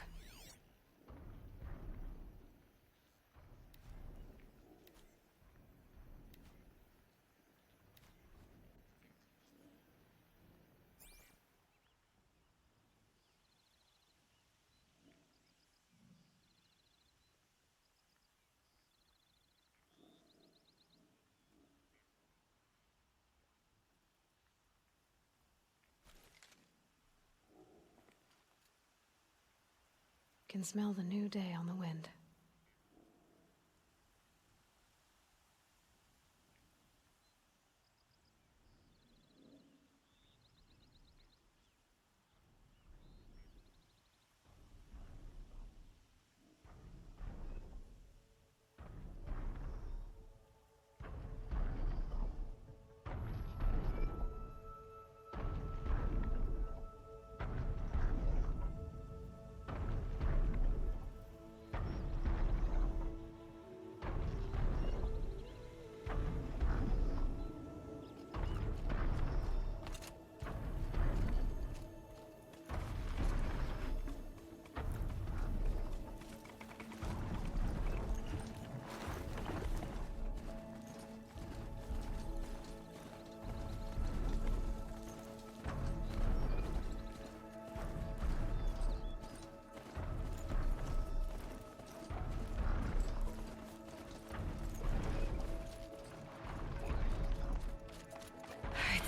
Can smell the new day on the wind.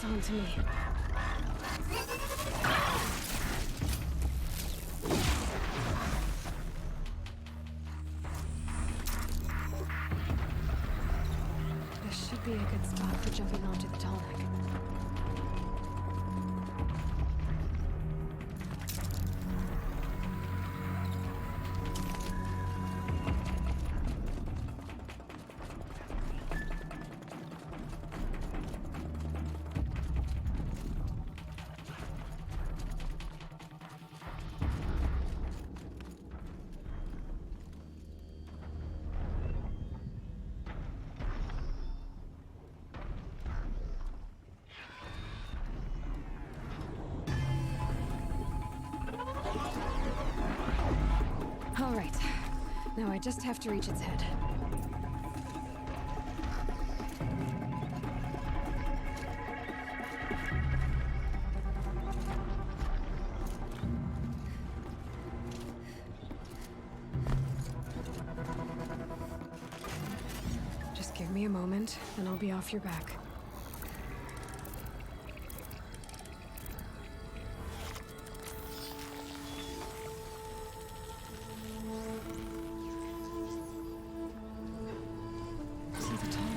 It's on to me. This should be a good spot for jumping onto the tall neck. All right. Now I just have to reach its head. Just give me a moment, and I'll be off your back.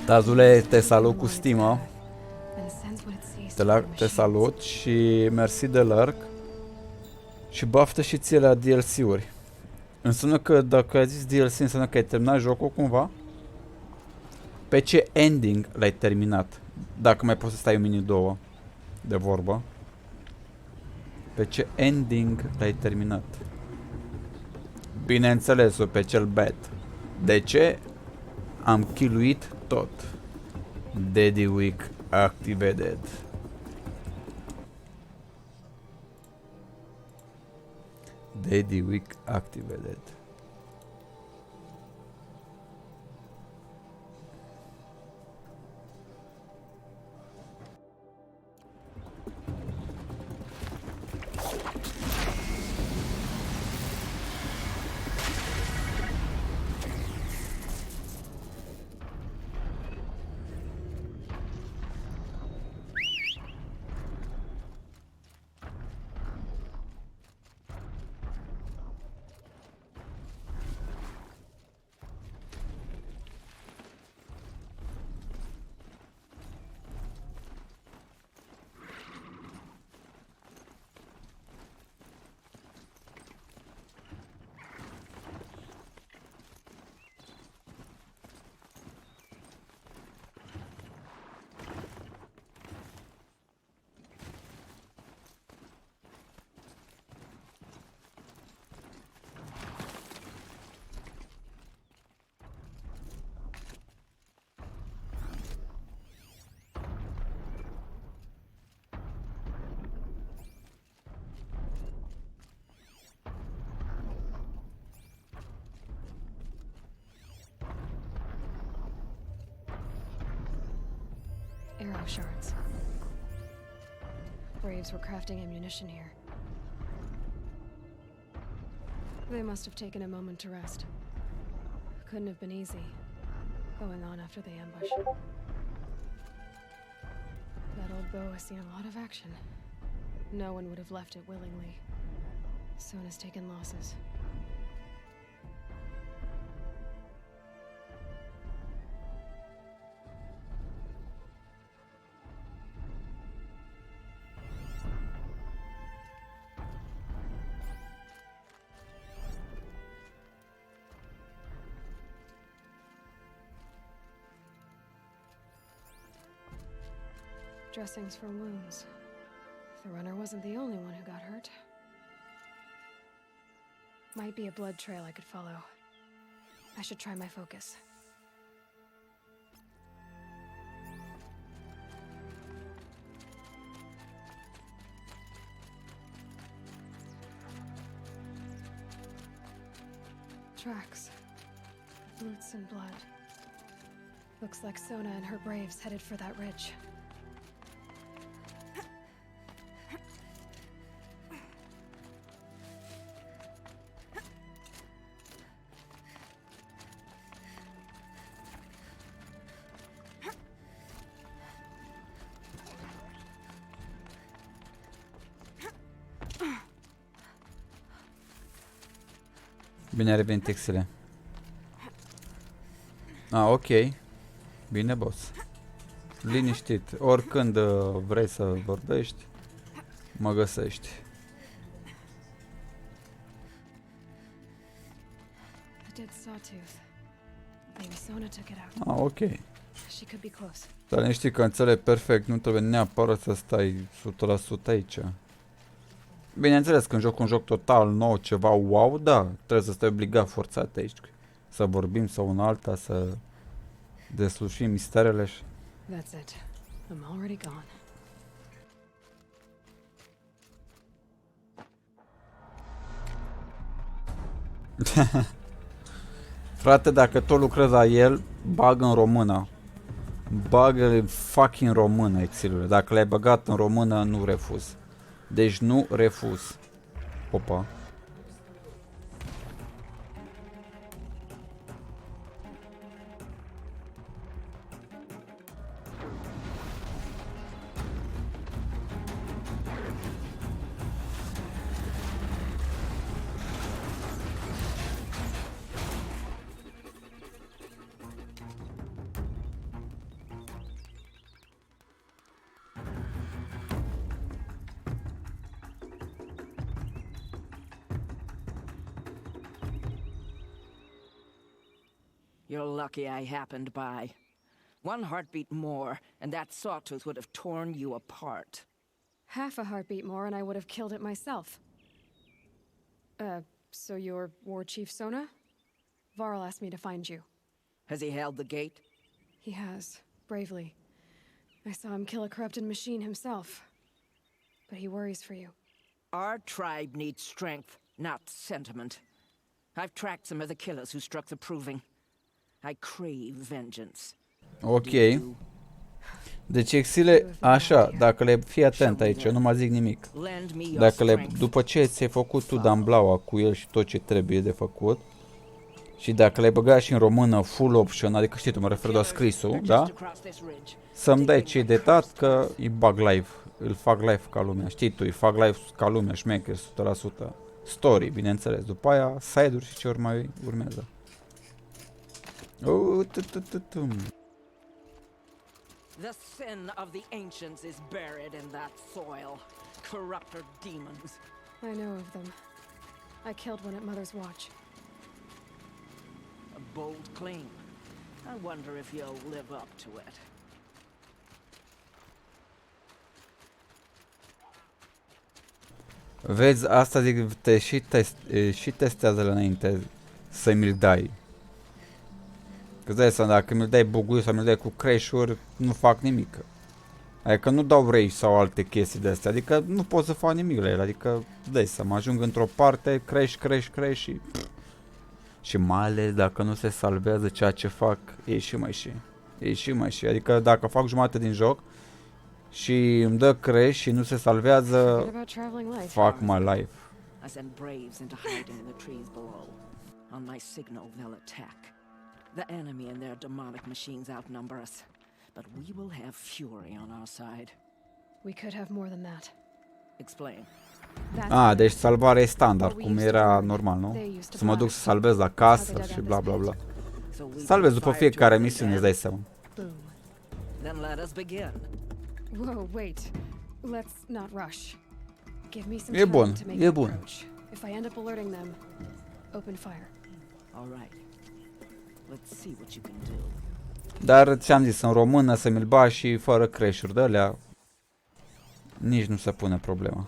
Dazule, te salut cu stimă. Te salut și mersi de lurk. Și baftă și ție la DLC-uri. Înseamnă că dacă ai zis DLC, înseamnă că ai terminat jocul cumva? Pe ce ending l-ai terminat? Dacă mai poți să stai un minut două de vorbă. Pe ce ending l-ai terminat? Bineînțeles, pe cel bad. De ce? Am chiluit tot. Daddy Week activated. Daddy Week activated. Arrow shards. Braves were crafting ammunition here. They must have taken a moment to rest. Couldn't have been easy, going on after the ambush. That old bow has seen a lot of action. No one would have left it willingly. Sona's taken losses. Dressings for wounds. The runner wasn't the only one who got hurt. Might be a blood trail I could follow. I should try my focus. Tracks. Boots and blood. Looks like Sona and her braves headed for that ridge. Bine a revenit Xile. Ok. Bine, boss. Liniștit. Oricând vrei să vorbești, mă găsești. The dead sawtooth. Maybe Sona took it out. Ok. She could be close. Dar ne știi că înțeleg perfect, nu trebuie neapărat să stai 100% aici. Bineînțeles, când joc un joc total nou, ceva wow, da, trebuie să stai obligat forțat aici. Să vorbim sau un alta, să deslușim misterele și... That's it. I'm already gone. Frate, dacă tot lucrezi la el, bagă în română. Bagă fucking română, exilule. Dacă l-ai băgat în română, nu refuz. Deci nu refuz. Opa. You're lucky I happened by. One heartbeat more, and that sawtooth would have torn you apart. Half a heartbeat more and I would have killed it myself. So you're War Chief Sona? Varl asked me to find you. Has he held the gate? He has, bravely. I saw him kill a corrupted machine himself. But he worries for you. Our tribe needs strength, not sentiment. I've tracked some of the killers who struck the Proving. I crave vengeance. Ok. Deci exile, așa, dacă le fii atent aici, eu nu mai zic nimic. Dacă le, după ce ți-ai făcut tu damblaua cu el și tot ce trebuie de făcut, și dacă le-ai băgat și în română full option, adică știi tu, mă refer doar scrisul, da? Să-mi dai ce de dat că îi bag live, îl fac live ca lumea, știi tu, îi fac live ca lumea, șmecher, 100%. Story, bineînțeles, după aia side-uri și ce mai urmează. The sin of the ancients is buried in that soil. Corrupter demons. I know of them. I killed one at Mother's Watch. A bold claim. I wonder if you'll live up to it. Vezi, asta zic, te și testează la înainte să mi-l dai. Că-ți dai seama, dacă mi-l dai bugui sau mi-l dai cu crash-uri, nu fac nimic. Adică nu dau rage sau alte chestii de astea, adică nu pot să fac nimic la el, adică dai seama, ajung într-o parte, crash și... Și mai ales dacă nu se salvează ceea ce fac, e și mai și. Adică dacă fac jumătate din joc și îmi dă crash și nu se salvează, fac my life. I send braves into hiding in the trees below. On my signal, they'll attack. The enemy and their demonic machines outnumber us, but we will have fury on our side. We could have more than that. Explain. Deci salvarea e standard, cum era normal, nu? Să mă duc să salvez la casă și bla bla bla. Salvez după fiecare misiune, îți dai seama. Then let us begin. Whoa, wait. Let's not rush. Give me some E bun, time to make e an bun. approach. If I end up alerting them, open fire. All right. Let's see what you can do. Dar ți-am zis, în română să mi-l bagi și fără crash-uri de alea, nici nu se pune problema.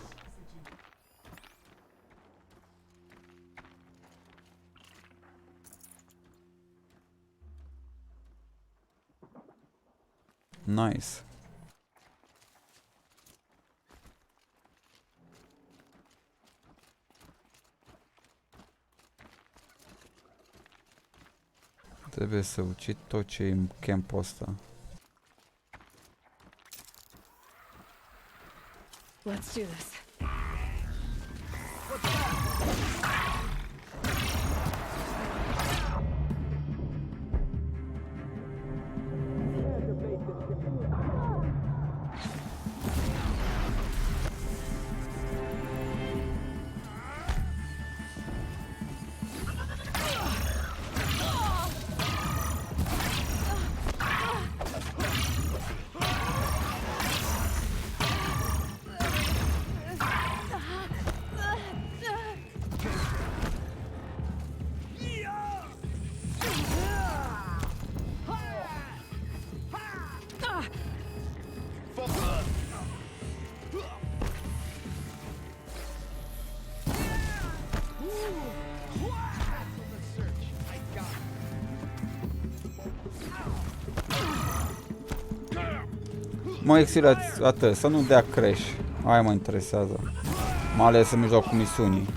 Nice. Trebuie să ucid tot ce e în campul ăsta. Let's do this. Mă exilați atât, să nu dea crash. Aia mă interesează. Mai ales în mijlocul misiunii.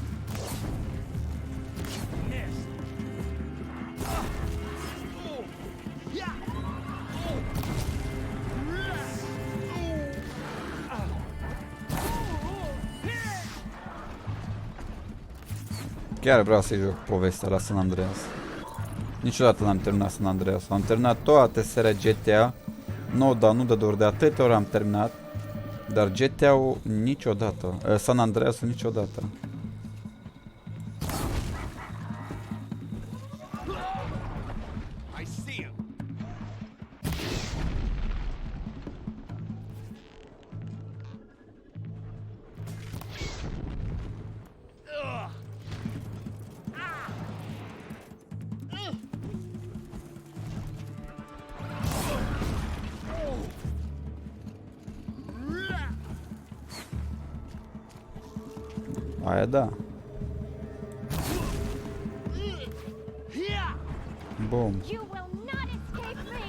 Chiar vreau să-i joc povestea la San Andreas. Niciodată n-am terminat San Andreas. Am terminat toate seria GTA. Nu, dar nu de doar de atâtea ori am terminat. Dar GTA-ul niciodată. San Andreas-ul niciodată. Aia da. Bum. You will not escape me.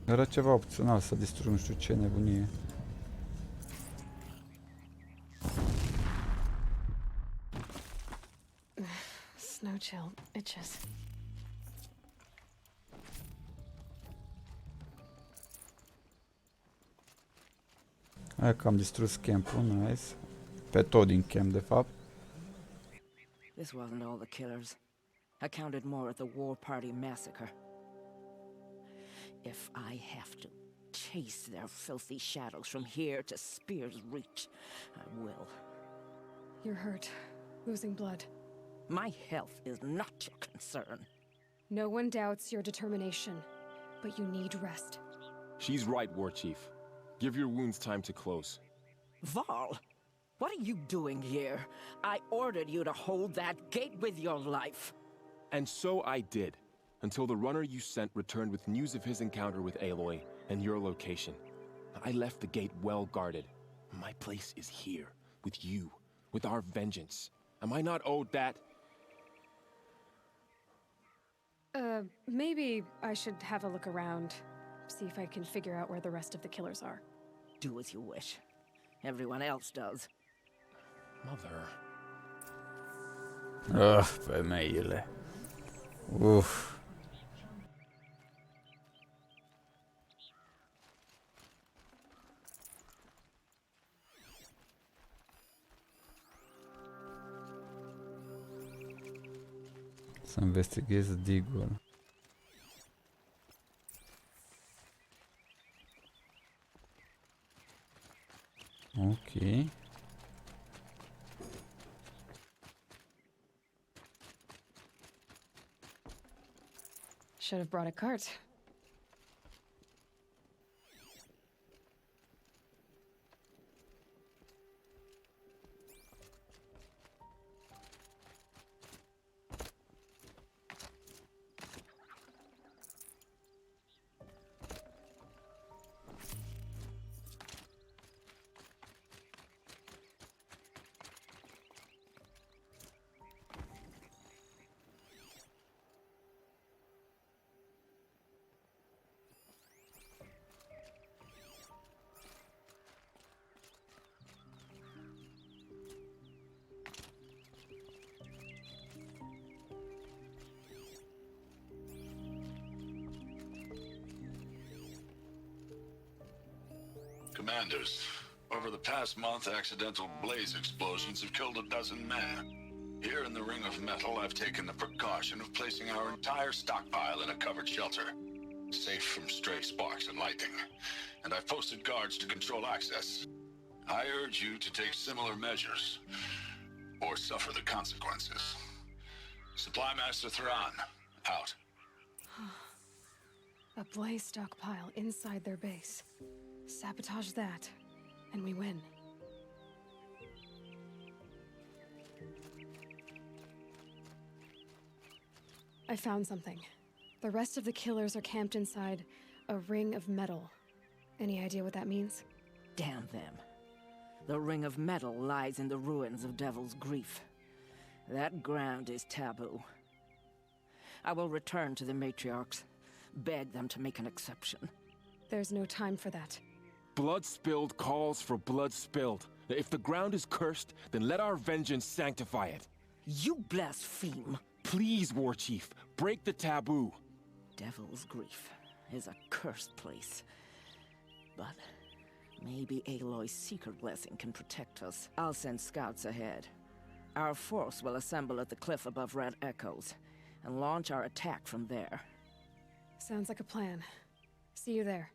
Era ceva opțional să distrug nu știu ce nebunie. Snow chill itches. Hai că am distrus campul, nice. Pe tot din camp, de fapt. This wasn't all the killers. I counted more at the War Party massacre. If I have to chase their filthy shadows from here to Spear's Reach, I will. You're hurt, losing blood. My health is not your concern. No one doubts your determination, but you need rest. She's right, War Chief. Give your wounds time to close. Val, what are you doing here? I ordered you to hold that gate with your life. And so I did, until the runner you sent returned with news of his encounter with Aloy and your location. I left the gate well guarded. My place is here, with you, with our vengeance. Am I not owed that? Maybe I should have a look around. See if I can figure out where the rest of the killers are. Do as you wish. Everyone else does. Mother. Femeile. Uf. Să investighez digul. Ok. Should have brought a cart. Commanders, over the past month, accidental blaze explosions have killed a dozen men. Here in the Ring of Metal, I've taken the precaution of placing our entire stockpile in a covered shelter, safe from stray sparks and lightning, and I've posted guards to control access. I urge you to take similar measures, or suffer the consequences. Supply Master Thrawn, out. A blaze stockpile inside their base. Sabotage that, and we win. I found something. The rest of the killers are camped inside a ring of metal. Any idea what that means? Damn them. The ring of metal lies in the ruins of Devil's Grief. That ground is taboo. I will return to the matriarchs, beg them to make an exception. There's no time for that. Blood spilled calls for blood spilled. If the ground is cursed, then let our vengeance sanctify it. You blaspheme. Please, War Chief, break the taboo. Devil's Grief is a cursed place. But maybe Aloy's secret blessing can protect us. I'll send scouts ahead. Our force will assemble at the cliff above Red Echoes, and launch our attack from there. Sounds like a plan. See you there.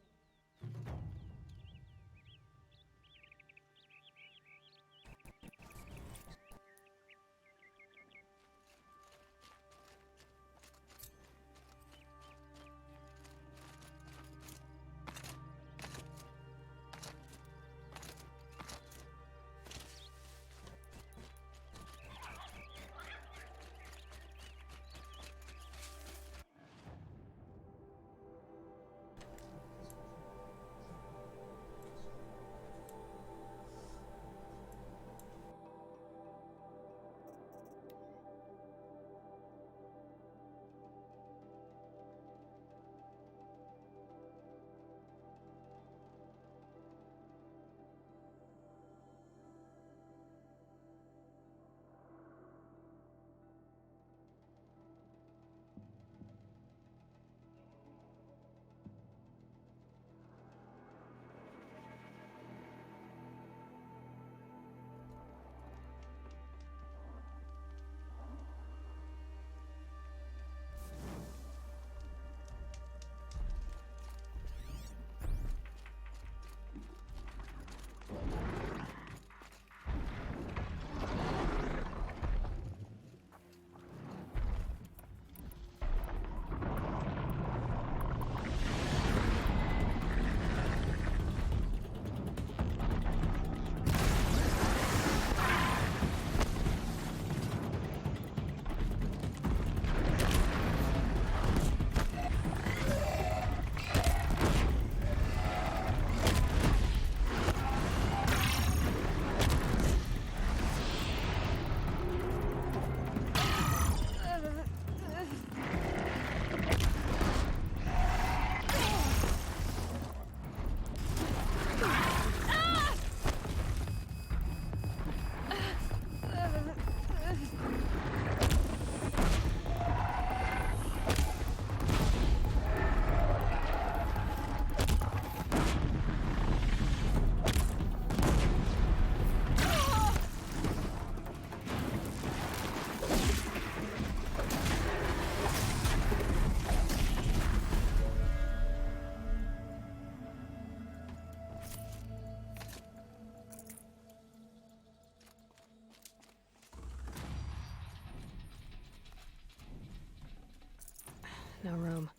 No room.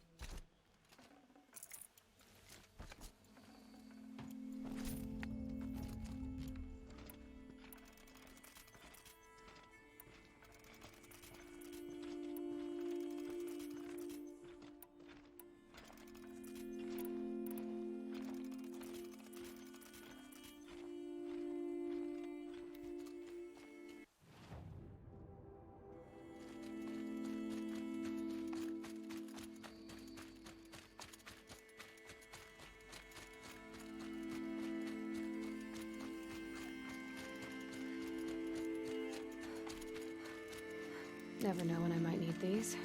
Never know when I might need these.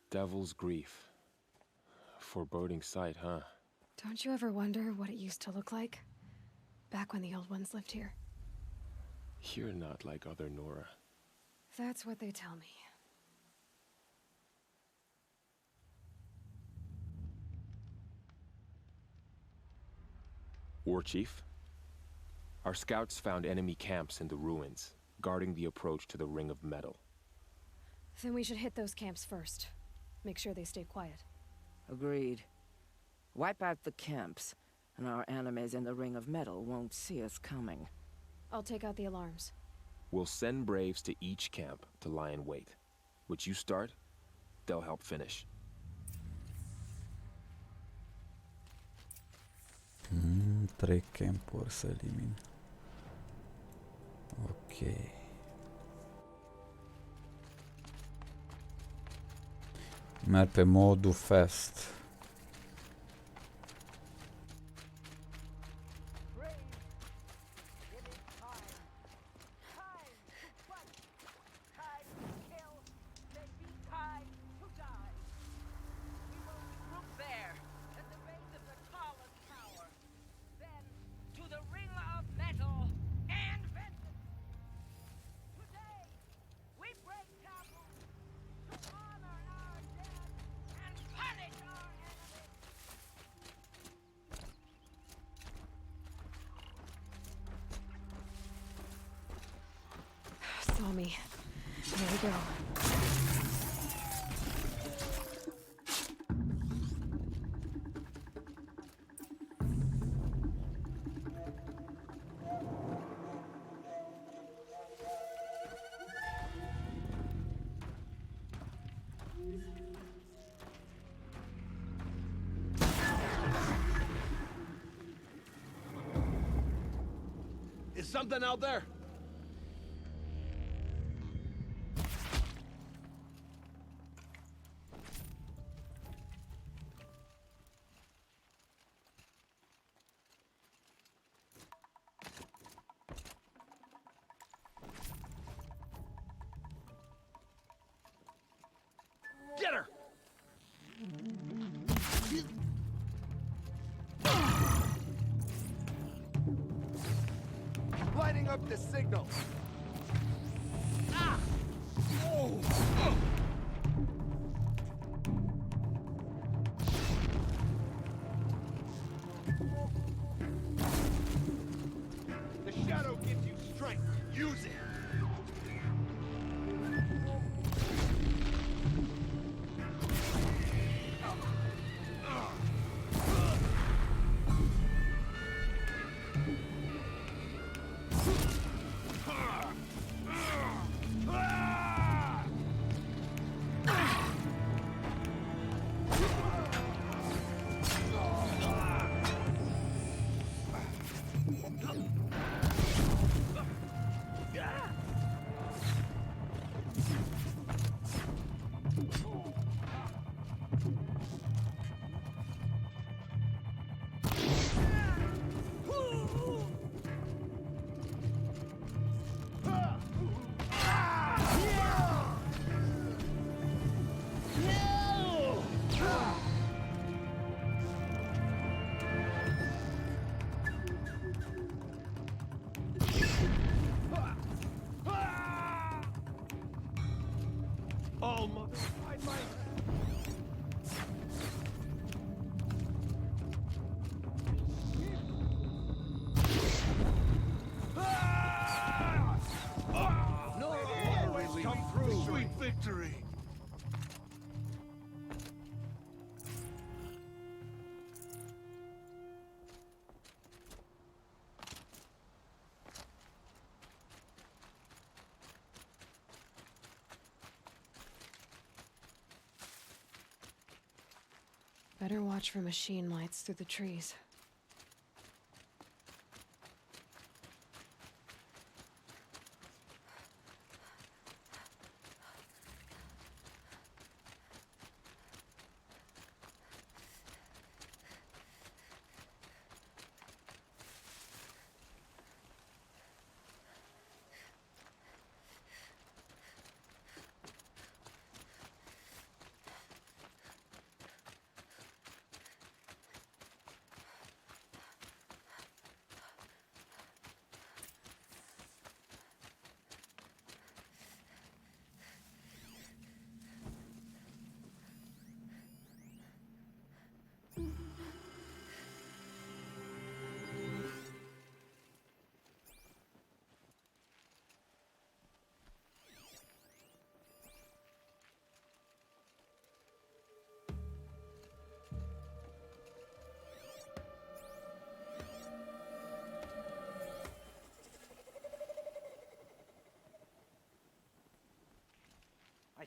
Devil's Grief. Foreboding sight, huh? Don't you ever wonder what it used to look like? Back when the old ones lived here. You're not like other Nora. That's what they tell me. War Chief? Our scouts found enemy camps in the ruins, guarding the approach to the Ring of Metal. Then we should hit those camps first. Make sure they stay quiet. Agreed. Wipe out the camps, and our enemies in the Ring of Metal won't see us coming. I'll take out the alarms. We'll send Braves to each camp to lie in wait. What you start, they'll help finish. Trei campuri să elimin. Ok. Merg pe modul fast. Saw me. There we go. Is something out there? Get her! Lighting up the signal. Ah! Oh! The shadow gives you strength. Use it. Oh, mother, hide my... No, always come through. Sweet victory. Better watch for machine lights through the trees.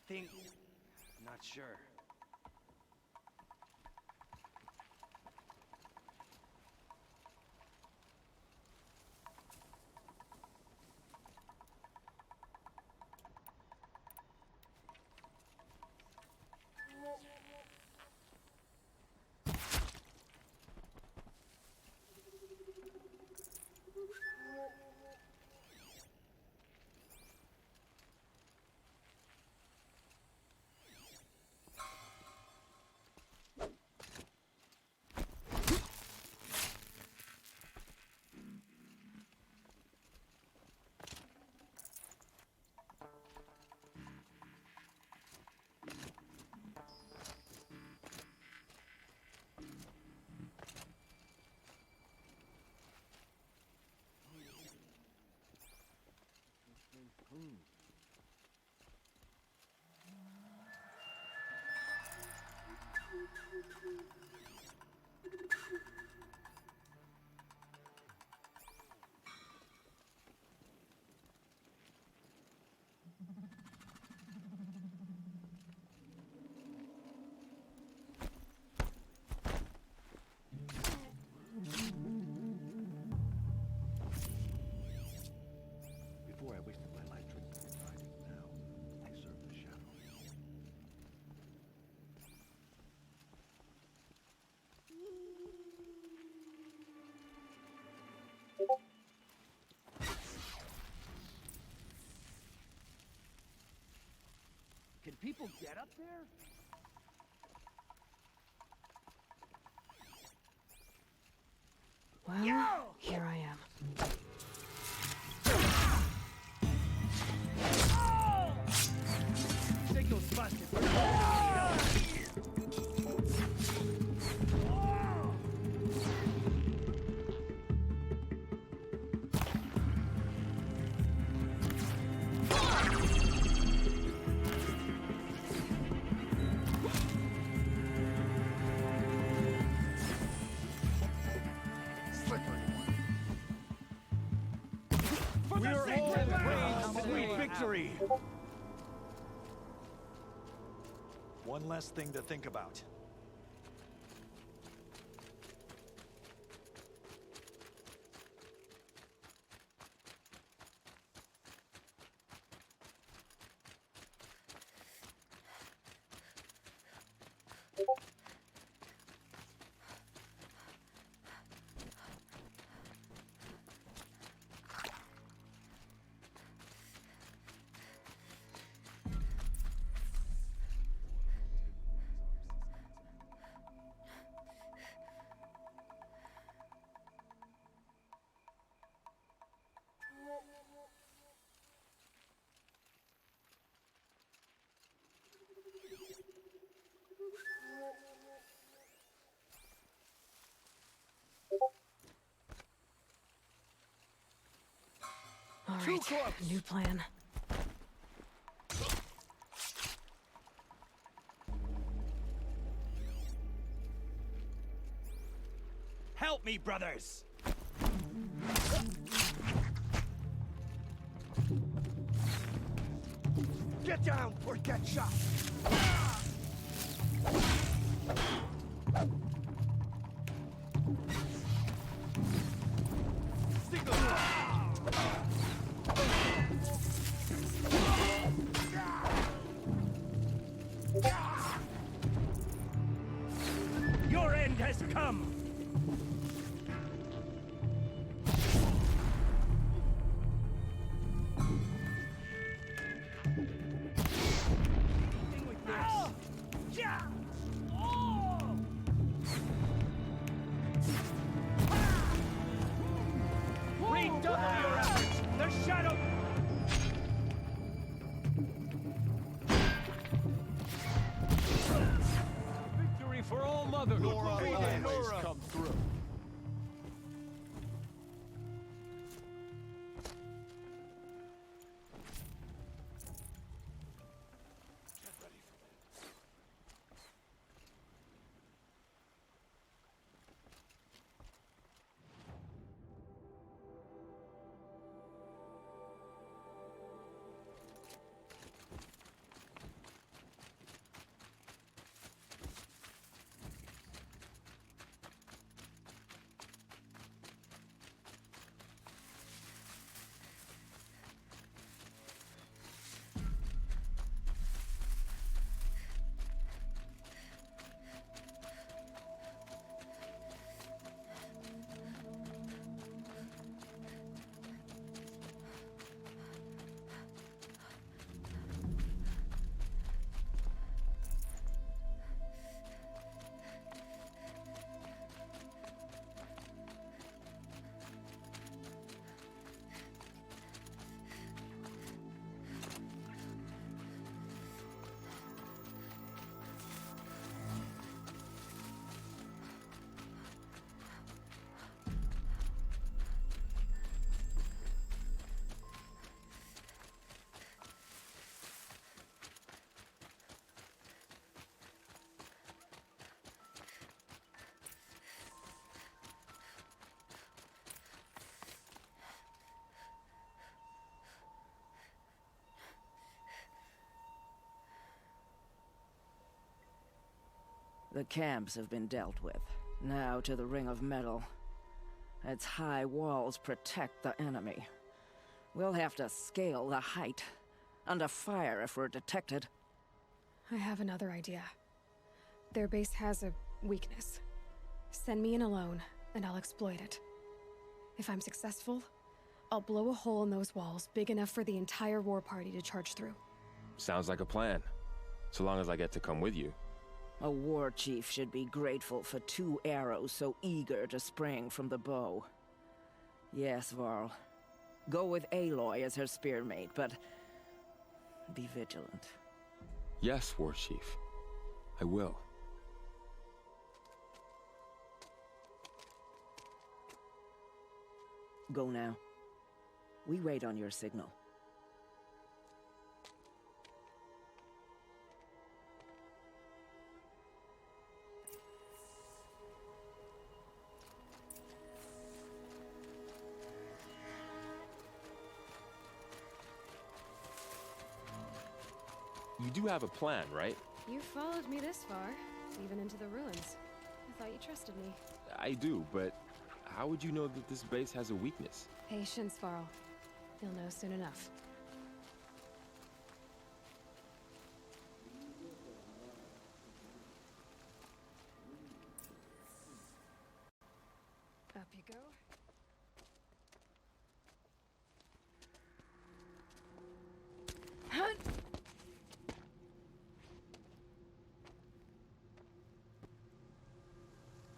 think... Not sure. Before I wasted my life drinking and riding, now I serve the shadow. Can people get up there? Well, here I am. Signal's busted. We're all praised to sweet victory! One less thing to think about. All right, new plan. Help me, brothers! Get down or get shot! Your end has come! With this. The camps have been dealt with. Now to the Ring of Metal. Its high walls protect the enemy. We'll have to scale the height. Under fire if we're detected. I have another idea. Their base has a weakness. Send me in alone, and I'll exploit it. If I'm successful, I'll blow a hole in those walls big enough for the entire war party to charge through. Sounds like a plan. So long as I get to come with you. A war chief should be grateful for 2 arrows so eager to spring from the bow. Yes, Varl. Go with Aloy as her spearmate, but be vigilant. Yes, War Chief. I will. Go now. We wait on your signal. You do have a plan, right? You followed me this far, even into the ruins. I thought you trusted me. I do, but how would you know that this base has a weakness? Patience, Varl. You'll know soon enough. Up you go.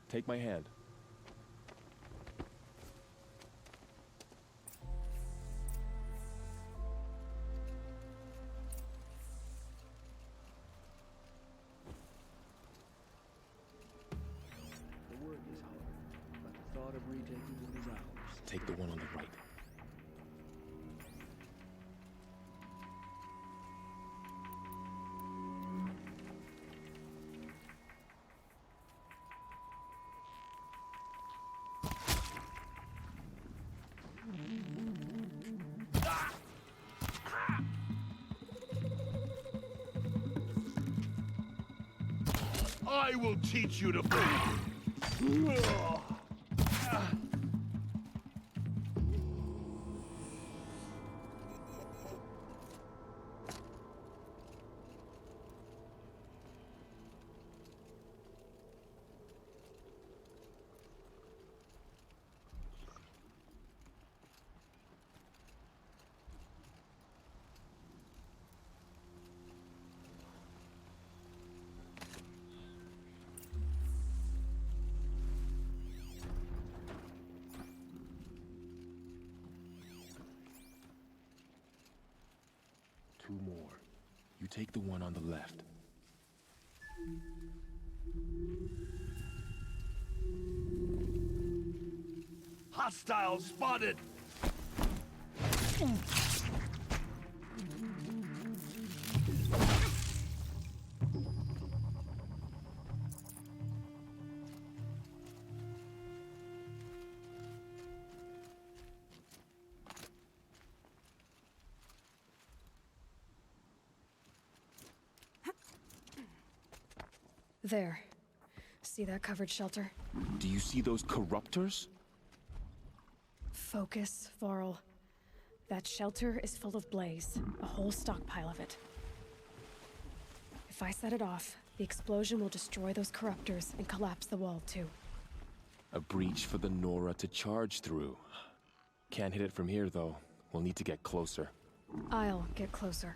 Take my hand. The work is hard, but the thought of retaking it is ours. Take the one on the right. I will teach you to Two more. You take the one on the left. Hostile spotted! There. See that covered shelter? Do you see those corruptors? Focus, Varl. That shelter is full of blaze. A whole stockpile of it. If I set it off, the explosion will destroy those corruptors and collapse the wall, too. A breach for the Nora to charge through. Can't hit it from here, though. We'll need to get closer. I'll get closer.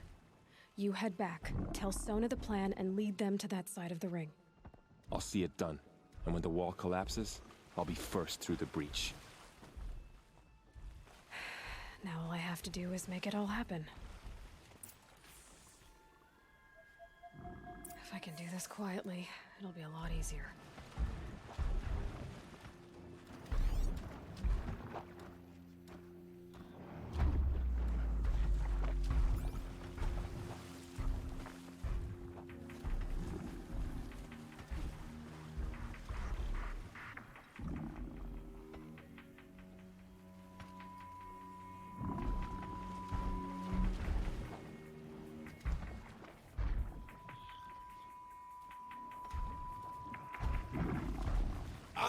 You head back, tell Sona the plan, and lead them to that side of the ring. I'll see it done. And when the wall collapses, I'll be first through the breach. Now all I have to do is make it all happen. If I can do this quietly, it'll be a lot easier.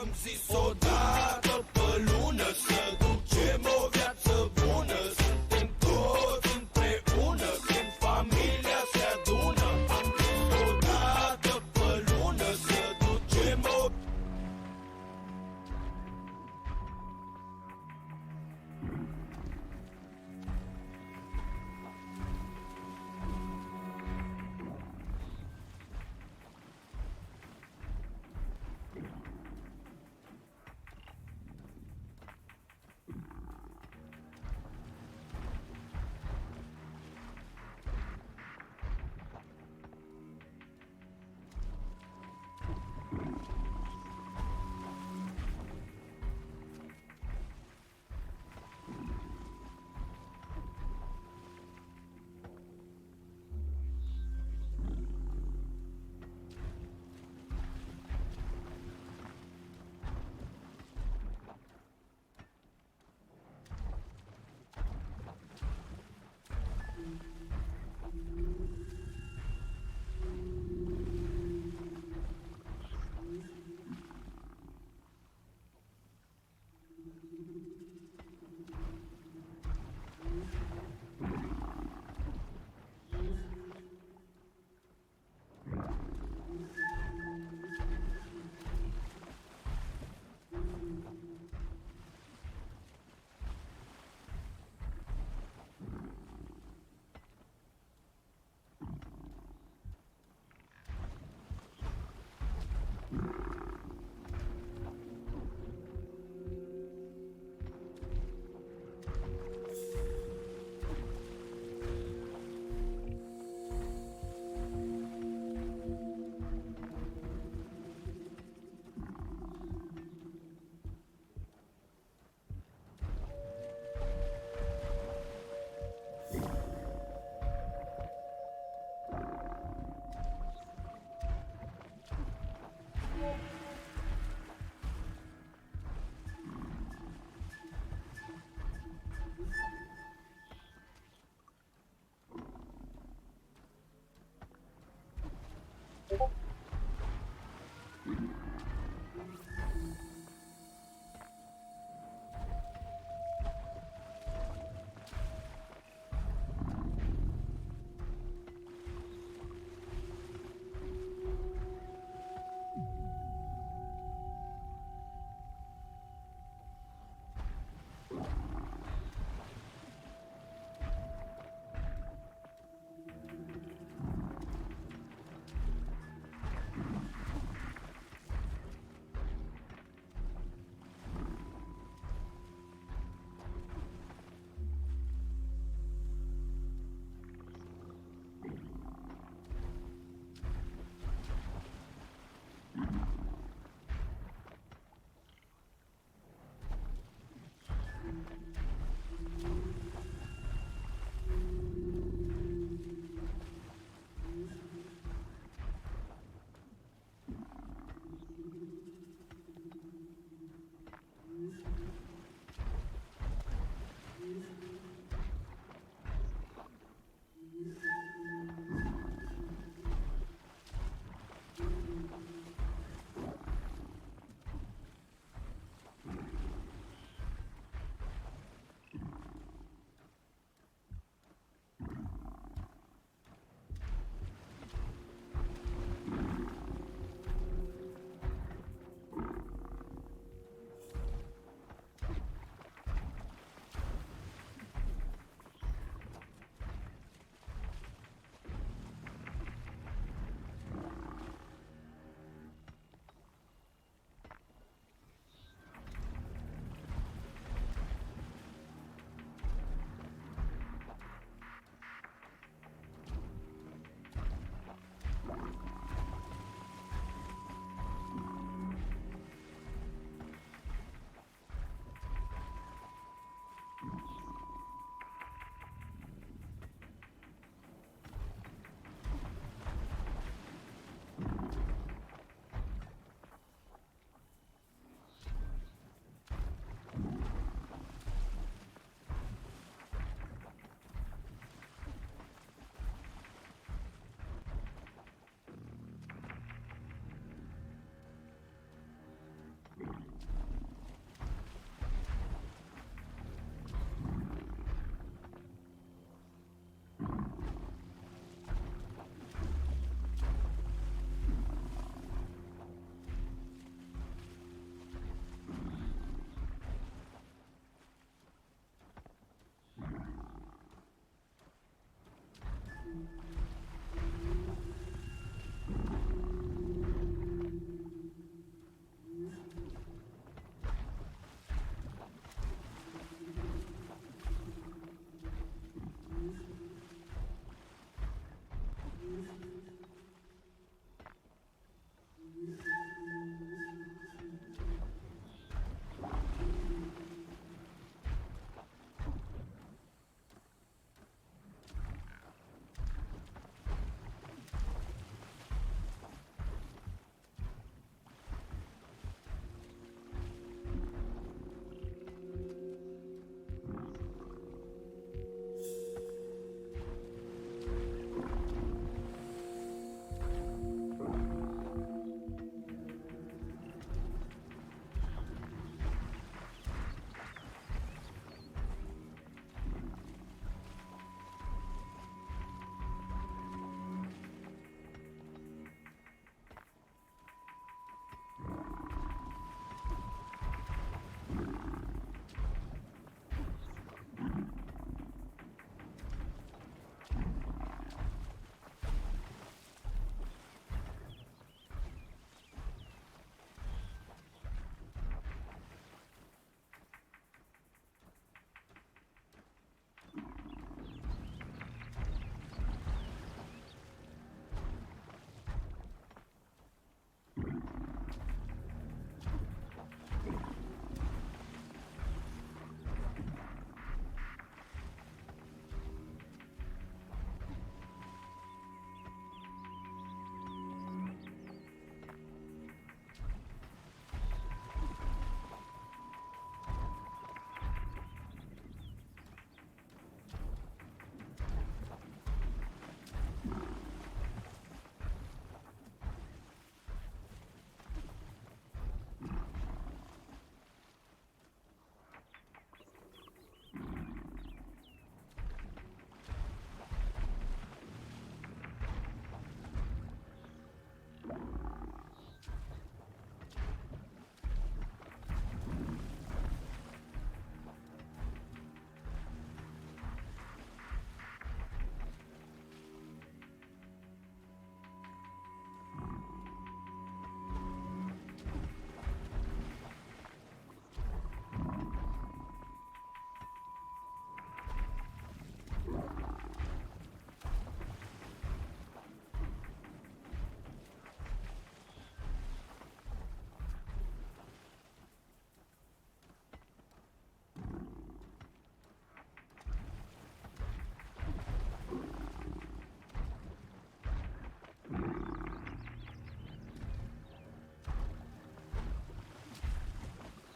Am zis odată pe lună să ducem o viață bună. Suntem toți împreună când familia se adună. Am zis odată pe lună să ducem o...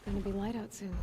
Gonna be light out soon.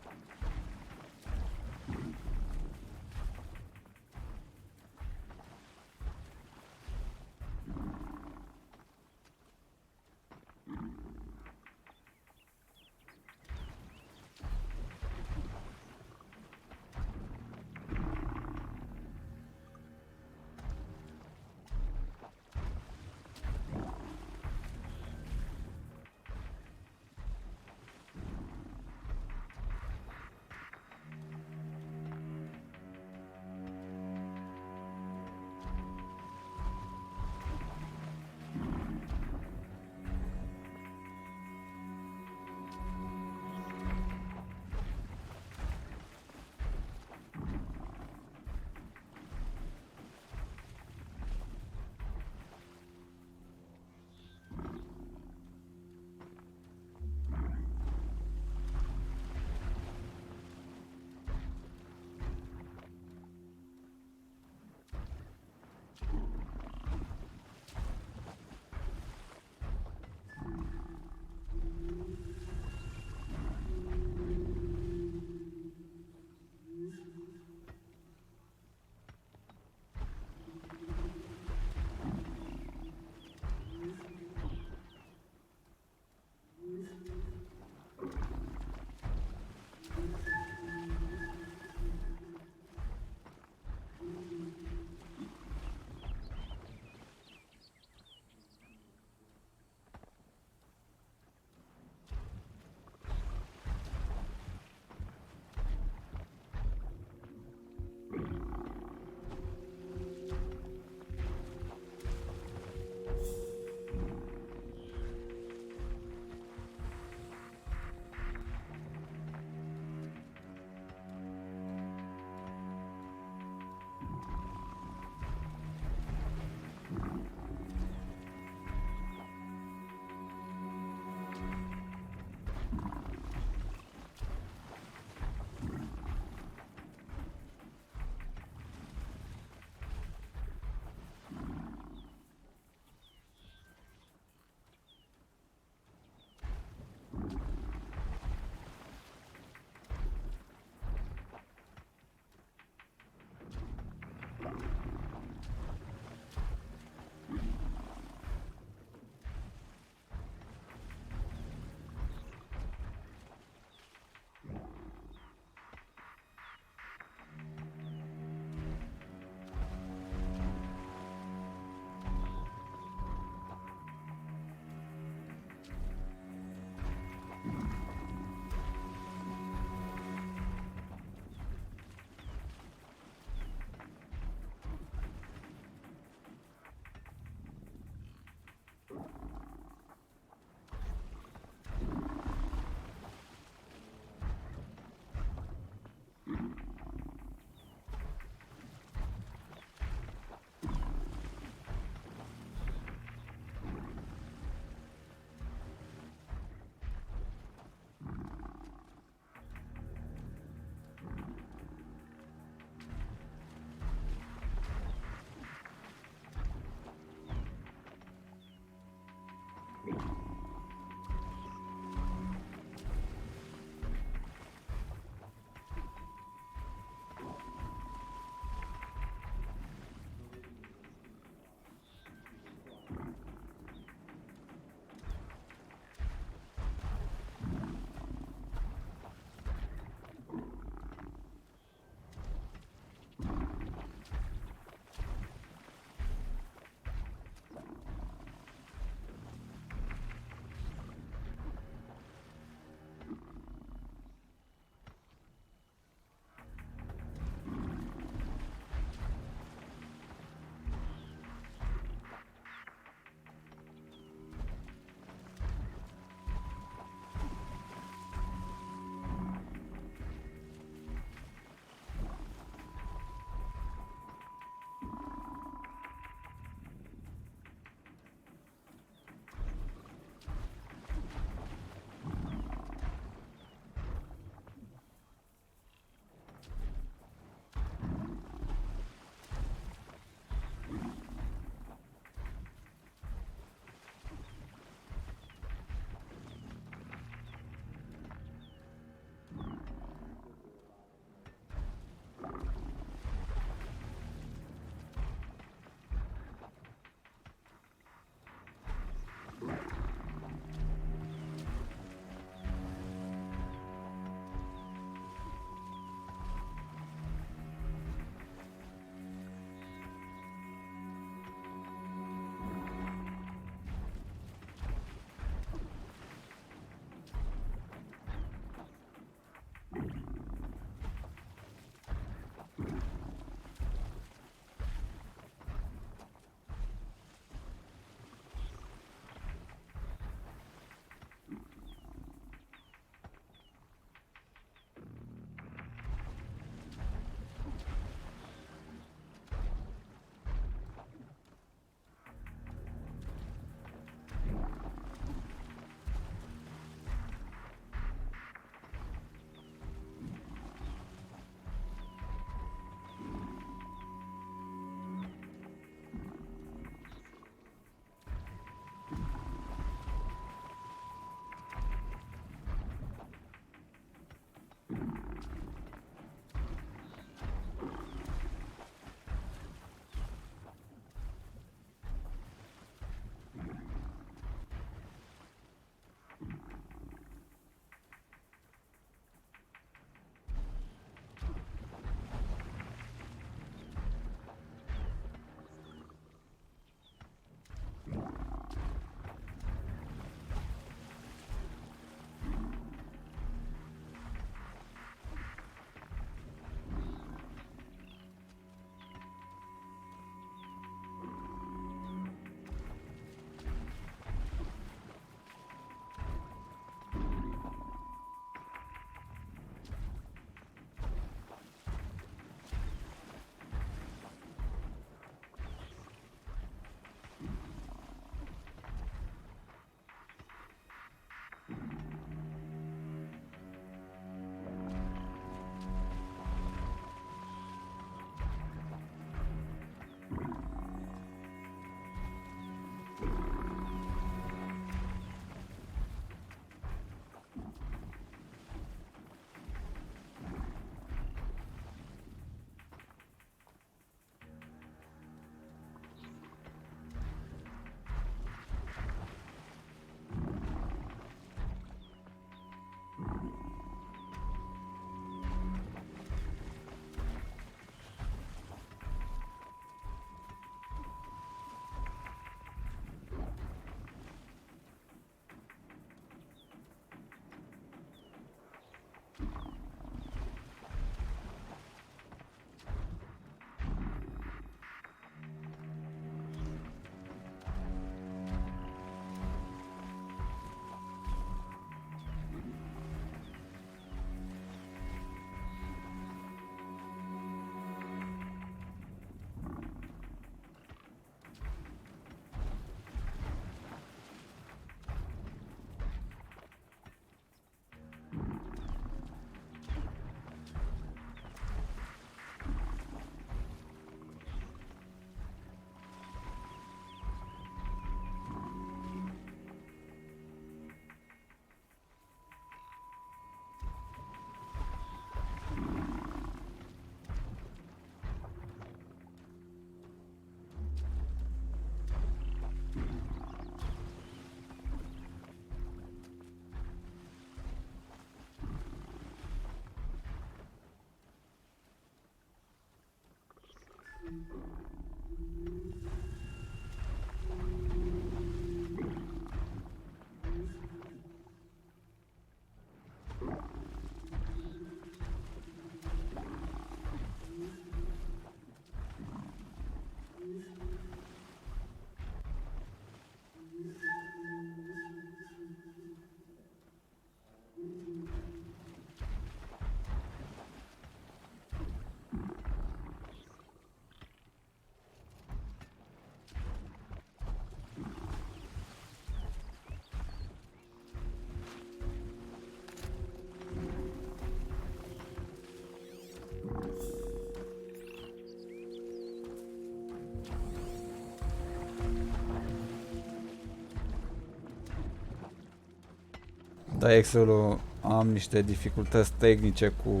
Da, Excel-ul am niște dificultăți tehnice cu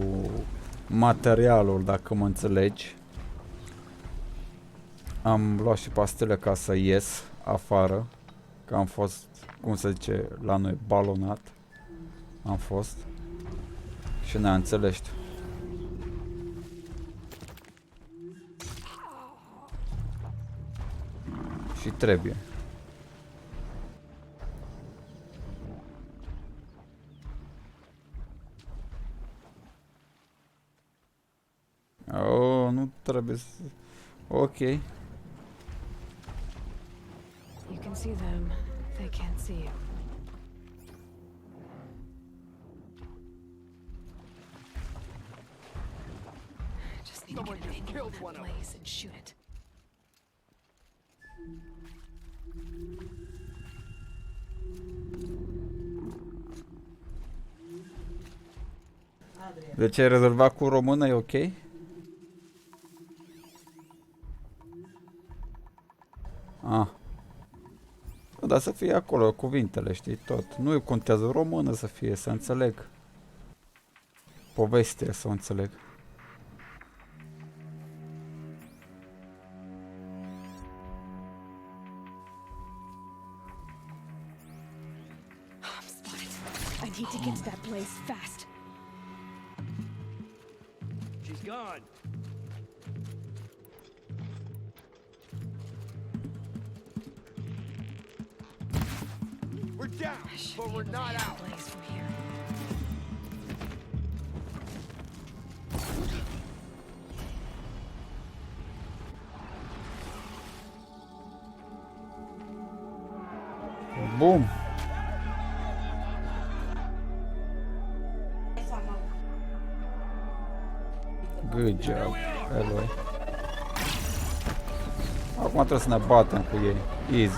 materialul, dacă mă înțelegi. Am luat și pastile ca să ies afară, că am fost, cum se zice la noi, balonat. Am fost. Și ne-a înțeles. Și trebuie. Oh, nu trebuie să... Ok. You can see them. They can't see you. Just need to get an angle on that blaze and shoot it. Deci ai rezolvat cu română, e ok? Ah. Dar să fie acolo cuvintele, știi, tot. Nu contează română să fie, să înțeleg. Povestea să o înțeleg. I'm spotted. I need to get to that blaze fast. She's gone. We're down, but we're not out. Blaze from here. Bum. Good job, Eloy. Acum trebuie să ne batem cu ei. Easy.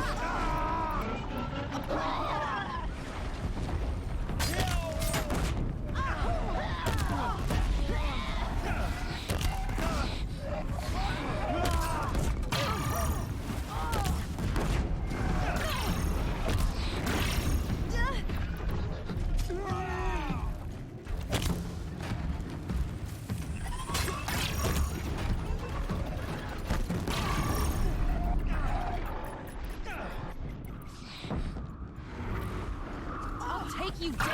You down!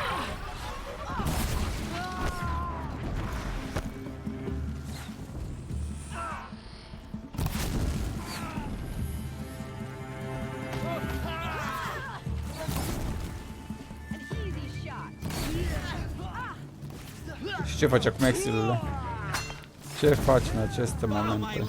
Și ce faci acum, exilele? Ce faci în aceste momente?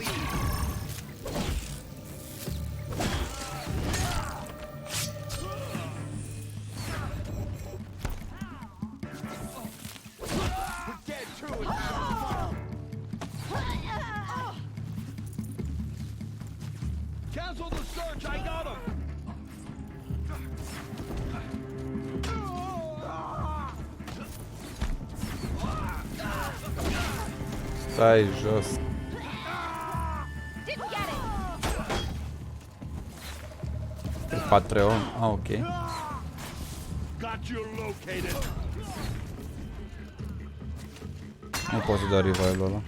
Cancel the search, I got him! Stai jos. Pe Patreon, ok. Got you located. Nu pot să dau revive-ul ăla.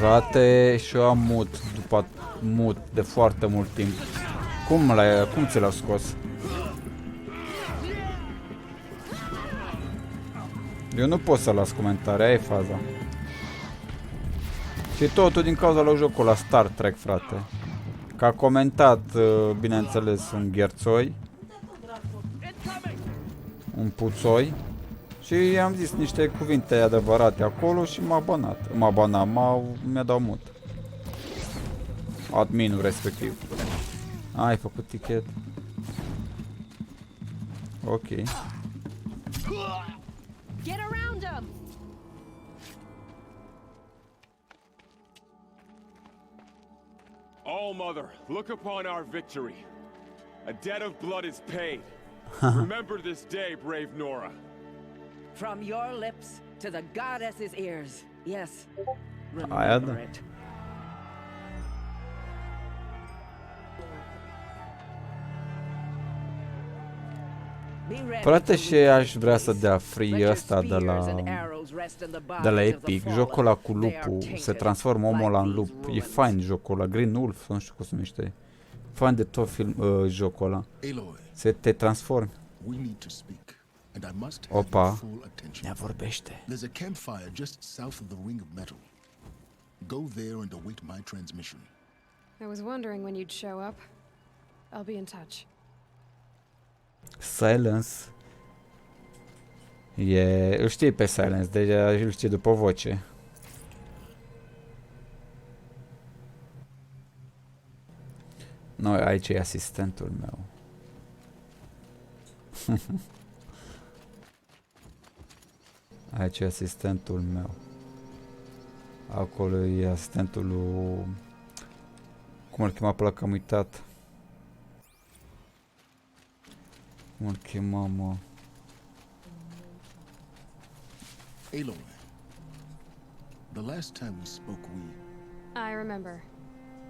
Frate, și eu am mut după mut de foarte mult timp. Cum ți l-au scos? Eu nu pot să las comentarii, aia e faza. Și totul din cauza la jocul la Star Trek, frate. Că a comentat, bineînțeles, un gherțoi, un puțoi, și i-am zis niște cuvinte adevărate acolo și mi-a dat mut. Adminul respectiv. Ai făcut tichet. Ok. Get around him! All Mother, look upon our victory. A debt of blood is paid. Remember this day, brave Nora. From your lips to the goddess's ears. Yes. Aia Remember da. it. Frate, și aș vrea să dea free ăsta de la Epic. Jocul ăla cu lupul. Se transformă omul ăla în lup. E fain jocul ăla. Green Wolf, nu știu cum se numește. Fain de tot jocul ăla. Se te transformi. Opa. Ne vorbește. There's a campfire just south of the ring of metal. Go there and await my transmission. I was wondering when you'd show up. I'll be in touch. Silence. Îl știi pe Silence, deja îl știi după voce. Noi, aici e asistentul meu. Aici e asistentul meu. Acolo e asistentul lui... Cum îl chema pe ăla, că am uitat. Cum îl chema, mă? Aloy, the last time we spoke, I remember.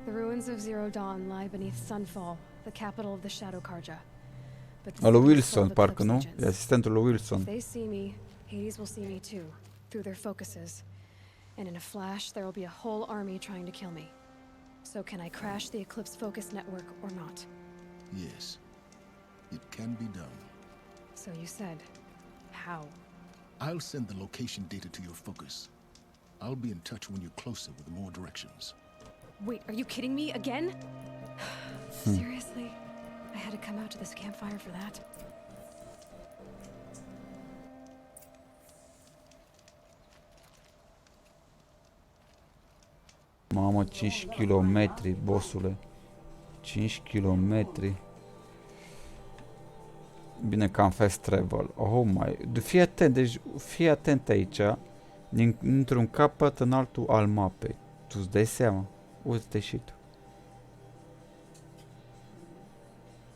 The ruins of Zero Dawn lie beneath Sunfall, the capital of the Shadow Karja. But the Al lui city is full Wilson, of parcă, Eclipse nu? agents. E asistentul lui Wilson. If they see me, Hades will see me too, through their focuses. And in a flash, there will be a whole army trying to kill me. So can I crash the Eclipse focus network or not? yes, it can be done. So you said, how? I'll send the location data to your focus. I'll be in touch when you're closer with more directions. Wait, are you kidding me again? Seriously? I had to come out to this campfire for that? Mamă, 5 km, bossule. 5 km. Bine că am fast travel. Oh my... Fii atent, deci fii atent aici. Dintr-un capăt în altul al mapei. Tu îți dai seama? Uite și tu.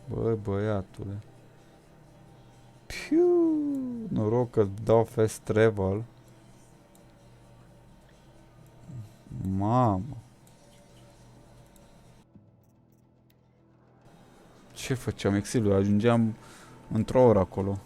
Băi, băiatule. Piu! Noroc că dau fast travel. Mamă. Ce făceam, Exilu? Ajungeam într-o oră acolo.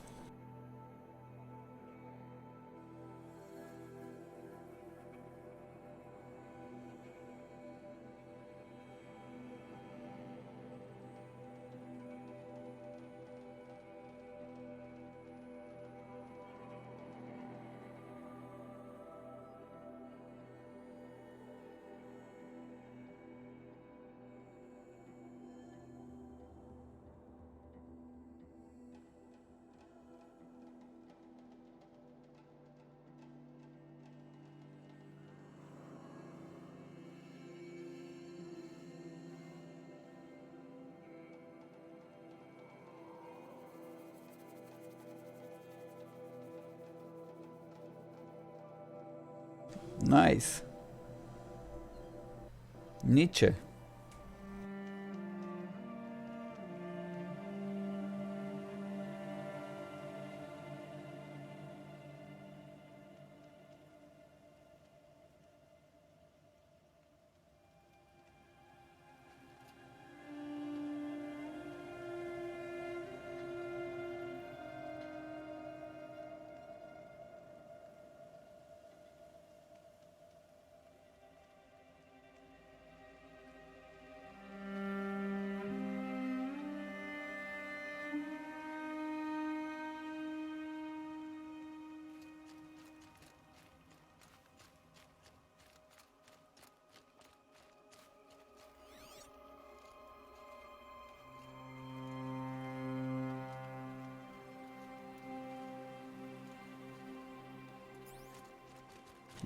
Nice. Nice.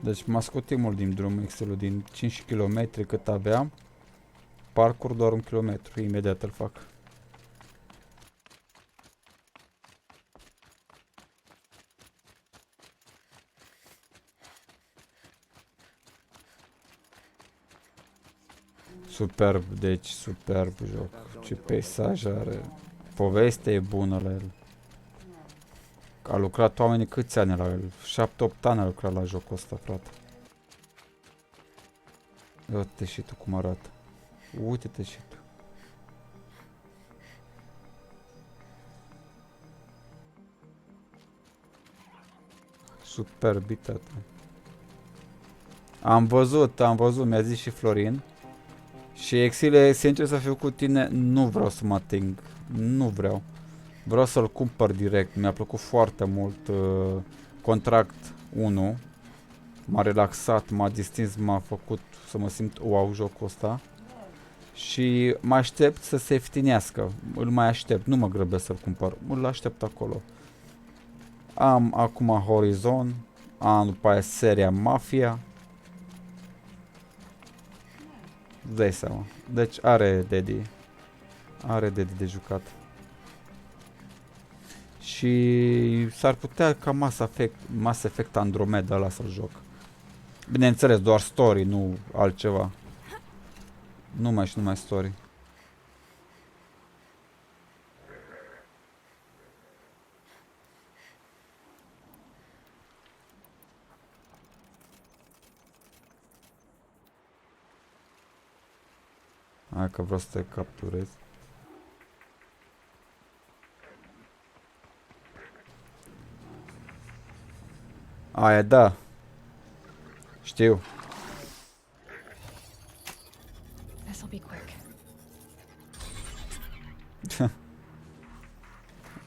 Deci m-a scotit mult din drum Excel-ul, din 5 km cât aveam. Parcur doar 1 km, imediat îl fac. Superb, deci superb joc. Ce peisaj are. Povestea e bună la el. A lucrat oamenii câți ani la el? 7-8 ani a lucrat la jocul ăsta, frate. Uite și tu cum arată. Uite-te și tu. Superbitate. Am văzut, mi-a zis și Florin. Și Exile, sincer să fiu cu tine, nu vreau să mă ating. Nu vreau. Vreau să-l cumpăr direct. Mi-a plăcut foarte mult Contract 1. M-a relaxat, m-a distins, m-a făcut să mă simt wow jocul ăsta. Și mă aștept să se ieftinească. Îl mai aștept, nu mă grăbesc să-l cumpăr. Îl aștept acolo. Am acum Horizon. Am după aia seria Mafia. Îți dai seama. Deci are Daddy. Are Daddy de jucat. Și s-ar putea ca Mass Effect Andromeda ăla să-l joc. Bineînțeles, doar story, nu altceva. Numai story. Hai că vreau să te capturez. Aia da. Știu. This'll be quick.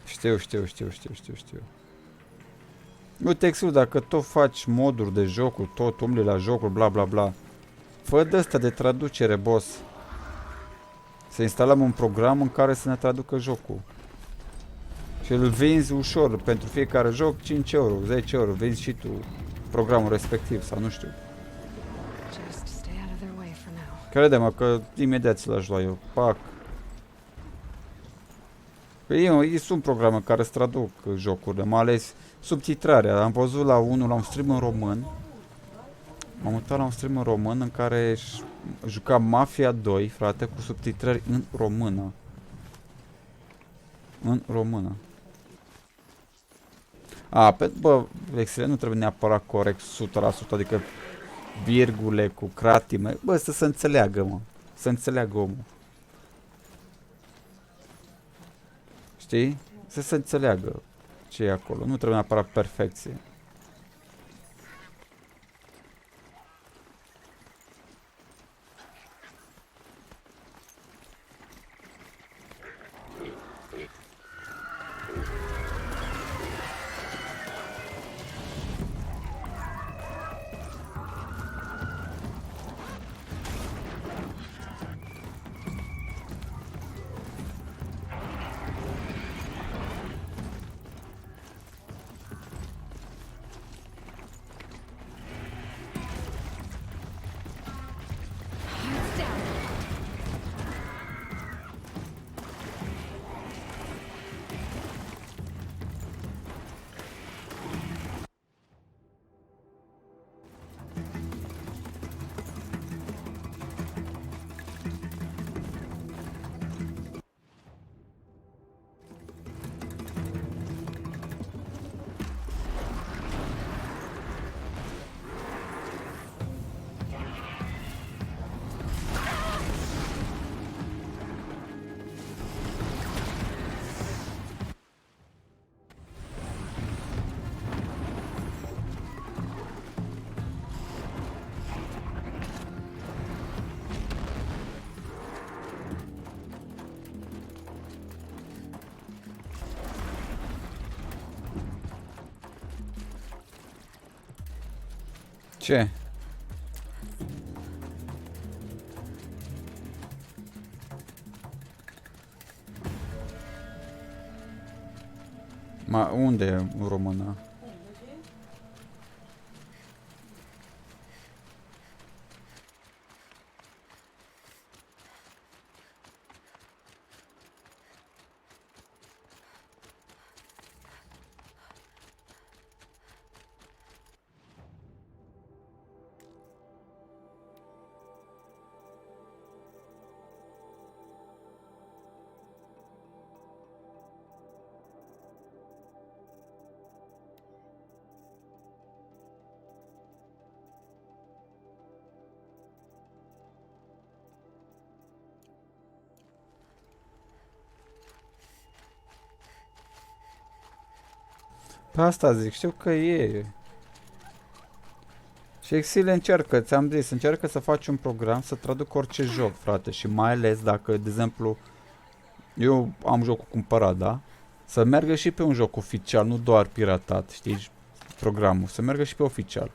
Știu. Uite, Exul, dacă tot faci moduri de jocuri, tot umbli la jocuri, bla bla bla, fă de ăsta de traducere, boss. Să instalăm un program în care să ne traducă jocul. Și îl vinzi ușor, pentru fiecare joc 5 euro, 10 euro, vinzi și tu programul respectiv, sau nu știu. Crede-mă că imediat ți l-aș lua eu, pac. Păi sunt programe care îți traduc jocurile, mai ales subtitrarea. Am văzut la un stream în român. M-am uitat la un stream în român în care juca Mafia 2, frate, cu subtitrări în română. În română. Bă, Excel nu trebuie neapărat corect 100%, adică virgule cu cratime. Bă, să se înțeleagă, mă. Să înțeleagă omul. Știi? Să se înțeleagă ce e acolo. Nu trebuie neapărat perfecție. Ce? Unde e în română? Pe asta zic, știu că e. Și Exil încearcă, ți-am zis, încearcă să faci un program să traduc orice joc, frate. Și mai ales dacă, de exemplu, eu am jocul cumpărat, da? Să meargă și pe un joc oficial, nu doar piratat, știi? Programul, să meargă și pe oficial.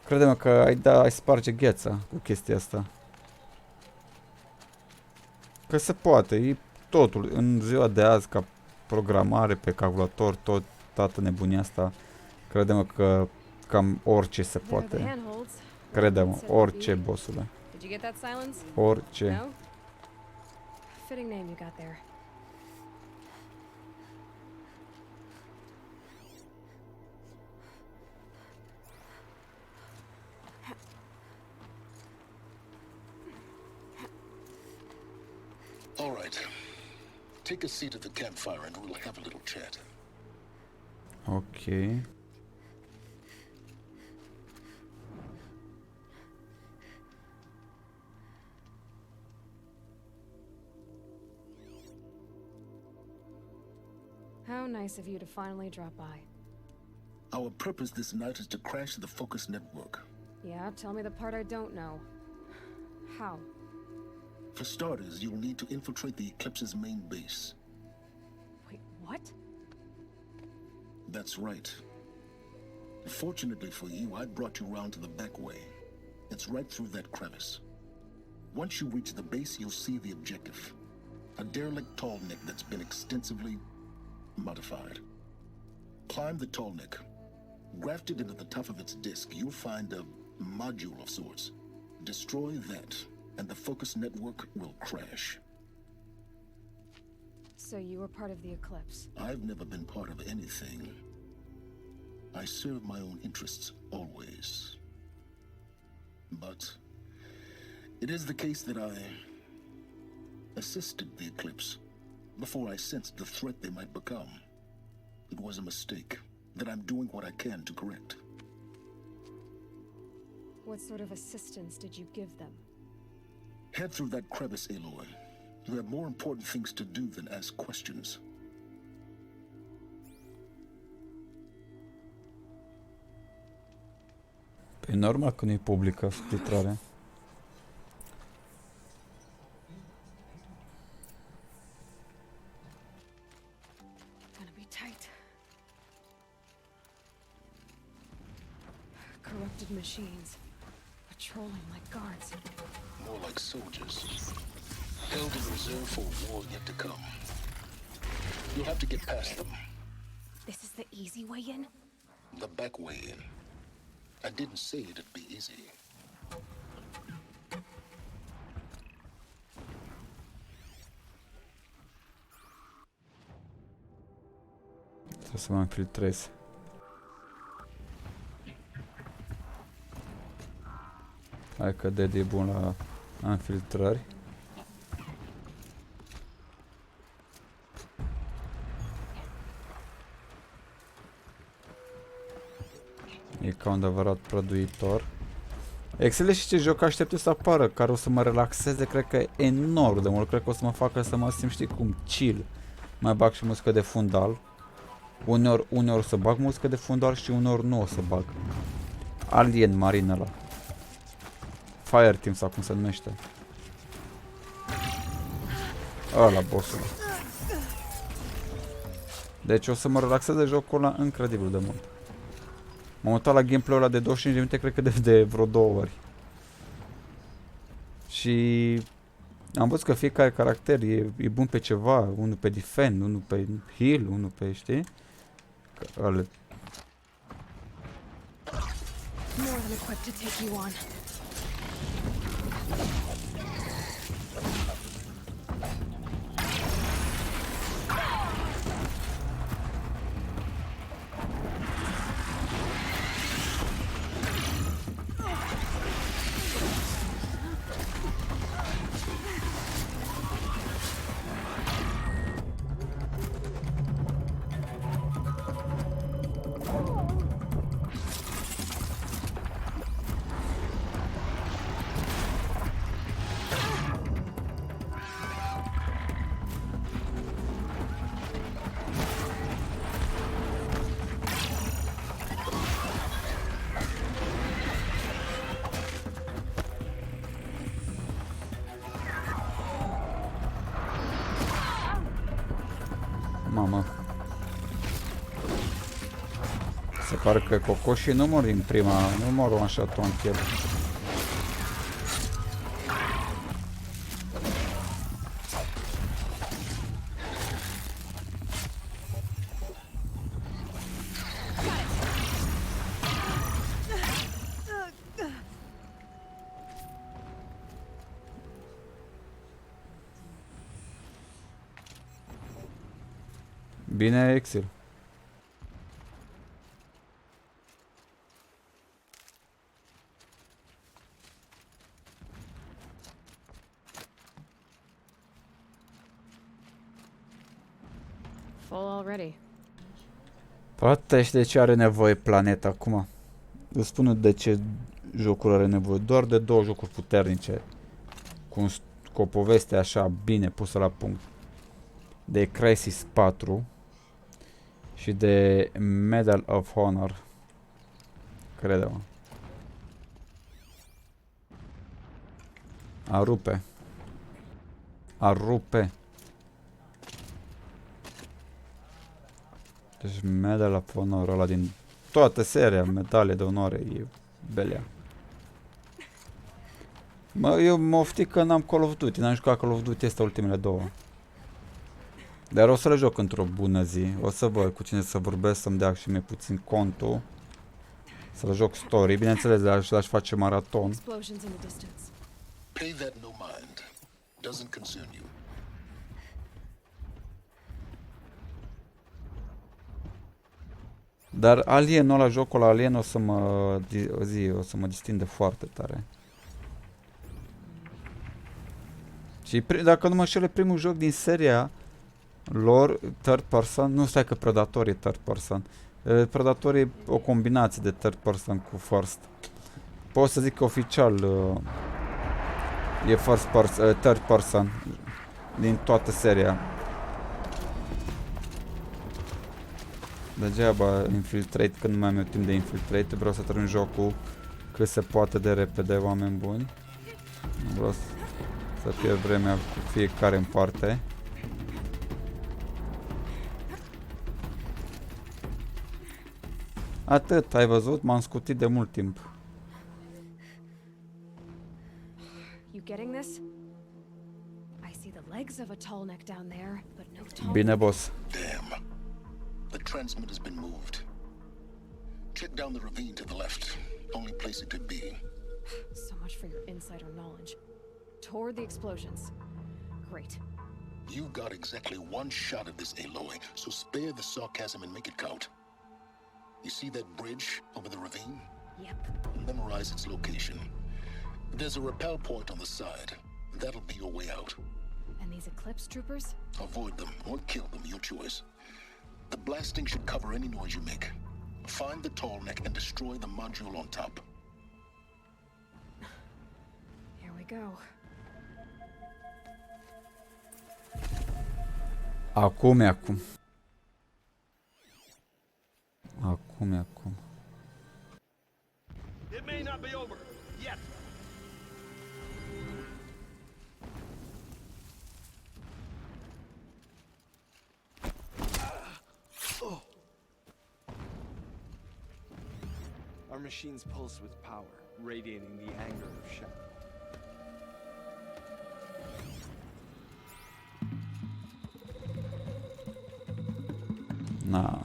Crede-mă că ai sparge gheața cu chestia asta. Că se poate, e totul. În ziua de azi, ca programare, pe calculator, toată nebunia asta, crede-mă că cam orice se poate. Crede-mă, orice, bossule. Orice. Fitting name you got there. All right. Take a seat at the campfire and we'll have a little chat. Ok. How nice of you to finally drop by. Our purpose this night is to crash the Focus network. Yeah, tell me the part I don't know. How? For starters, you'll need to infiltrate the Eclipse's main base. Wait, what? That's right. Fortunately for you, I brought you round to the back way. It's right through that crevice. Once you reach the base, you'll see the objective. A derelict tall neck that's been extensively modified. Climb the tall neck. Grafted into the top of its disk, you'll find a module of sorts. Destroy that, and the Focus network will crash. So you were part of the Eclipse? I've never been part of anything. I serve my own interests, always. But it is the case that I assisted the Eclipse before I sensed the threat they might become. It was a mistake that I'm doing what I can to correct. What sort of assistance did you give them? Head through that crevice, Aloy. You have more important things to do than ask questions. E normal că nu-i publică subtitrarea. Gonna be tight. Corrupted machines. Patrolling like guards. More like soldiers. Held in reserve for a war yet to come. You'll have to get past them. This is the easy way in? The back way in. I didn't say it'd be easy. Trebuie să mă infiltrez. Hai că Dede e bun la infiltrări. E ca un adevărat prăduitor. Excelent, și ce joc aștept să apară, care o să mă relaxeze, cred că enorm de mult. Cred că o să mă facă să mă simt, știi cum, chill. Mai bag și muzică de fundal. Uneori o să bag muzică de fundal și uneori nu o să bag. Alien Marine ăla. Fireteam sau cum se numește. Ăla, bossul. Deci o să mă relaxeze jocul ăla incredibil de mult. M-am uitat la gameplay-ul ăla de 25 de minute, cred că de vreo 2 ori. Și am văzut că fiecare caracter e bun pe ceva. Unul pe defend, unul pe heal, unul pe, știi? Ale. More than equipped to take you on. Parcă cocoșii nu mor în prima, nu mor așa ton kill. Bine, Exil. Full already. Poate și de ce are nevoie planeta acum. Îți spun de ce jocul are nevoie. Doar de 2 jocuri puternice. Cu o poveste așa bine pusă la punct. De Crisis 4 și de Medal of Honor. Crede-mă. Ar rupe. Ar rupe. Deci Medal of Honor ăla din toată seria, medalie de onoare, e belea. Mă, eu mă oftic că n-am Call of Duty, n-am jucat Call of Duty astea ultimele 2. Dar o să le joc într-o bună zi, o să văd cu cine să vorbesc, să-mi dea și mie puțin contul. Să le joc story, bineînțeles, l-aș face maraton. Pay that no mind. Doesn't concern you. Dar Alien, ăla, jocul Alien o să mă distinde foarte tare. Și dacă nu mă înșel, e primul joc din seria lor third person, nu stai că Predator e third person. Predator e o combinație de third person cu first. Pot să zic că oficial e third person din toată seria. Degeaba Infiltrate, când nu mai am eu timp de Infiltrate, vreau să termin jocul cât se poate de repede, oameni buni. Nu vreau să pierd vremea cu fiecare în parte. Atât, ai văzut? M-am scutit de mult timp. You getting this? I see the legs of a tall neck down there, but no tall. Bine, boss. Damn. The transmitter's been moved. Check down the ravine to the left. Only place it could be. So much for your insider knowledge. Toward the explosions. Great. You've got exactly 1 shot at this, Aloy, so spare the sarcasm and make it count. You see that bridge over the ravine? Yep. Memorize its location. There's a rappel point on the side. That'll be your way out. And these Eclipse troopers? Avoid them or kill them, your choice. The blasting should cover any noise you make. Find the tall neck and destroy the module on top. Here we go. Acum. It may not be over yet. Our machines pulse with power, radiating the anger of Shadow. Na.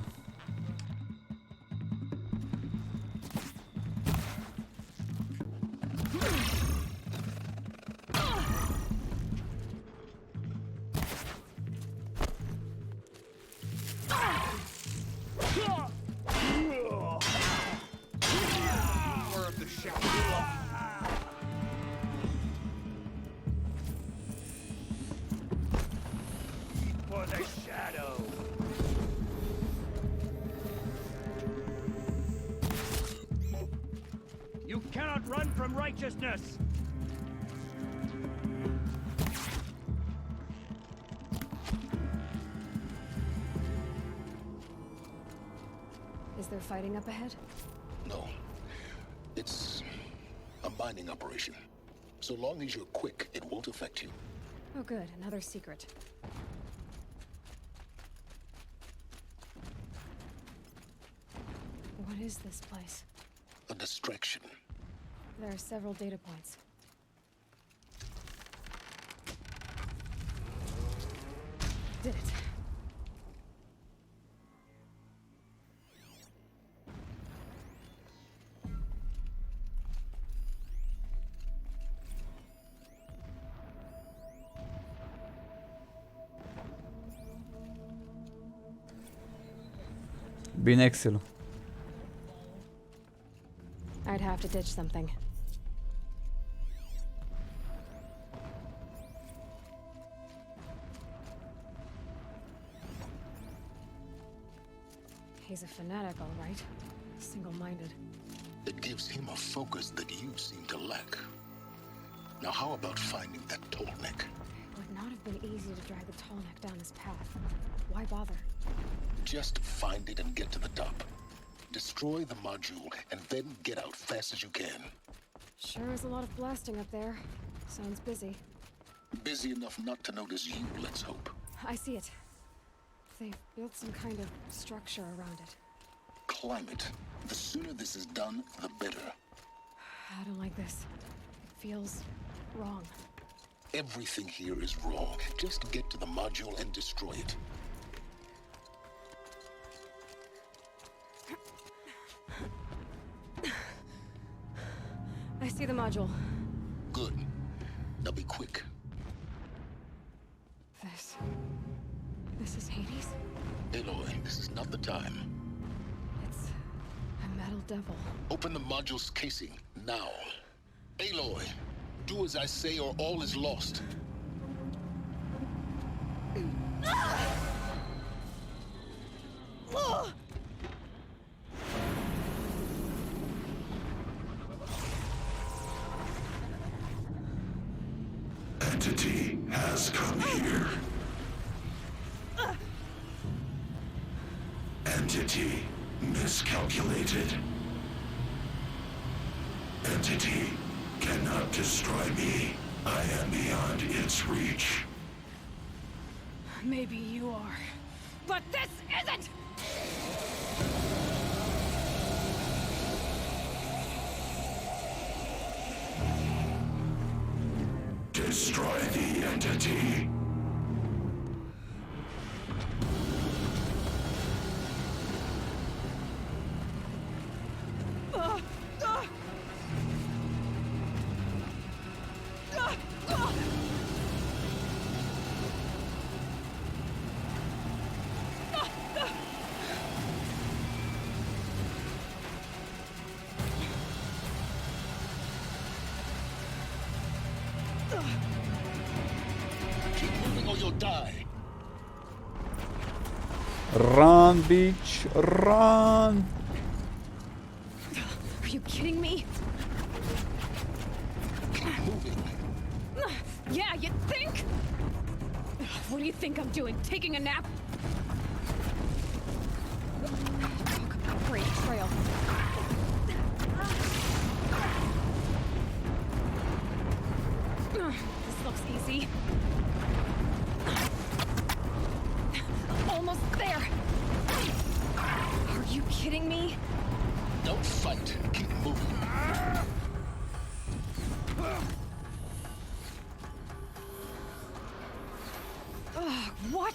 For the shadow. You cannot run from righteousness. Is there fighting up ahead? No. It's a mining operation. So long as you're quick, it won't affect you. Oh good, another secret. What is this place? A distraction. There are several data points. Did it. Bine, Excel. I'd have to ditch something. He's a fanatic, all right. Single-minded. It gives him a focus that you seem to lack. Now how about finding that tallneck? It would not have been easy to drag the tallneck down this path. Why bother? Just find it and get to the top. Destroy the module and then get out fast as you can. Sure is a lot of blasting up there. Sounds busy. Busy enough not to notice you, let's hope. I see it. They've built some kind of structure around it. Climb it. The sooner this is done, the better. I don't like this. It feels wrong. Everything here is wrong. Just get to the module and destroy it. I see the module. Good. Now be quick. This is Hades? Aloy, this is not the time. It's a metal devil. Open the module's casing, now. Aloy, do as I say or all is lost. Entity has come here. Entity miscalculated. Entity cannot destroy me. I am beyond its reach. Maybe you are. But this isn't! Destroy the entity. Keep moving or you'll die. Run, bitch, run! Are you kidding me? Keep moving. Yeah, you think? What do you think I'm doing? Taking a nap? Talk about a great trail. This looks easy. Almost there. Are you kidding me? Don't fight. Keep moving. What?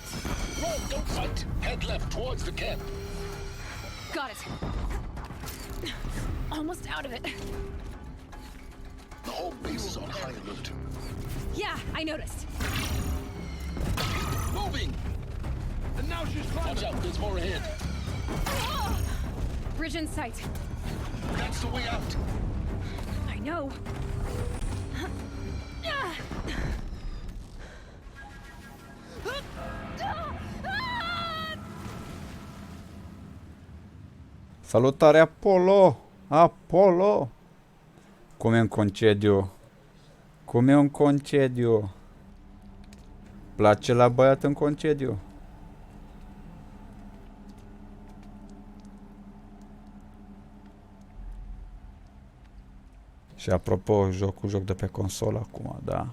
Whoa, don't fight. Head left towards the camp. Got it. Almost out of it. The whole base is on high alert. Yeah, I noticed. Moving! And now she's climbing. Watch out, there's more ahead. Bridge in sight. That's the way out. I know. Salutare Apollo! Apollo! Cum e un concediu? Cum e un concediu? Place la băiat în concediu? Și apropo, joc de pe consolă acum, da.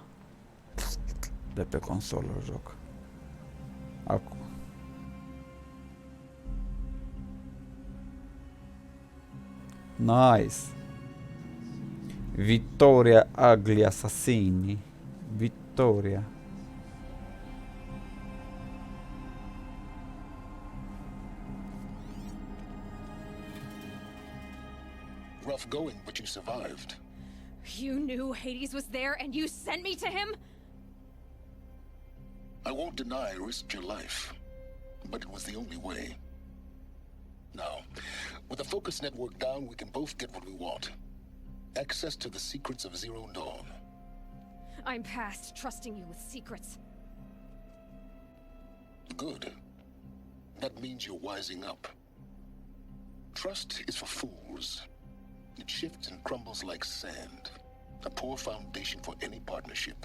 De pe consolă joc. Acum. Nice. Vittoria agli assassini. Vittoria. Rough going, but you survived. You knew Hades was there and you sent me to him? I won't deny I risked your life, but it was the only way. Now, with the focus network down, we can both get what we want. Access to the secrets of Zero Dawn. I'm past trusting you with secrets. Good. That means you're wising up. Trust is for fools. It shifts and crumbles like sand. A poor foundation for any partnership.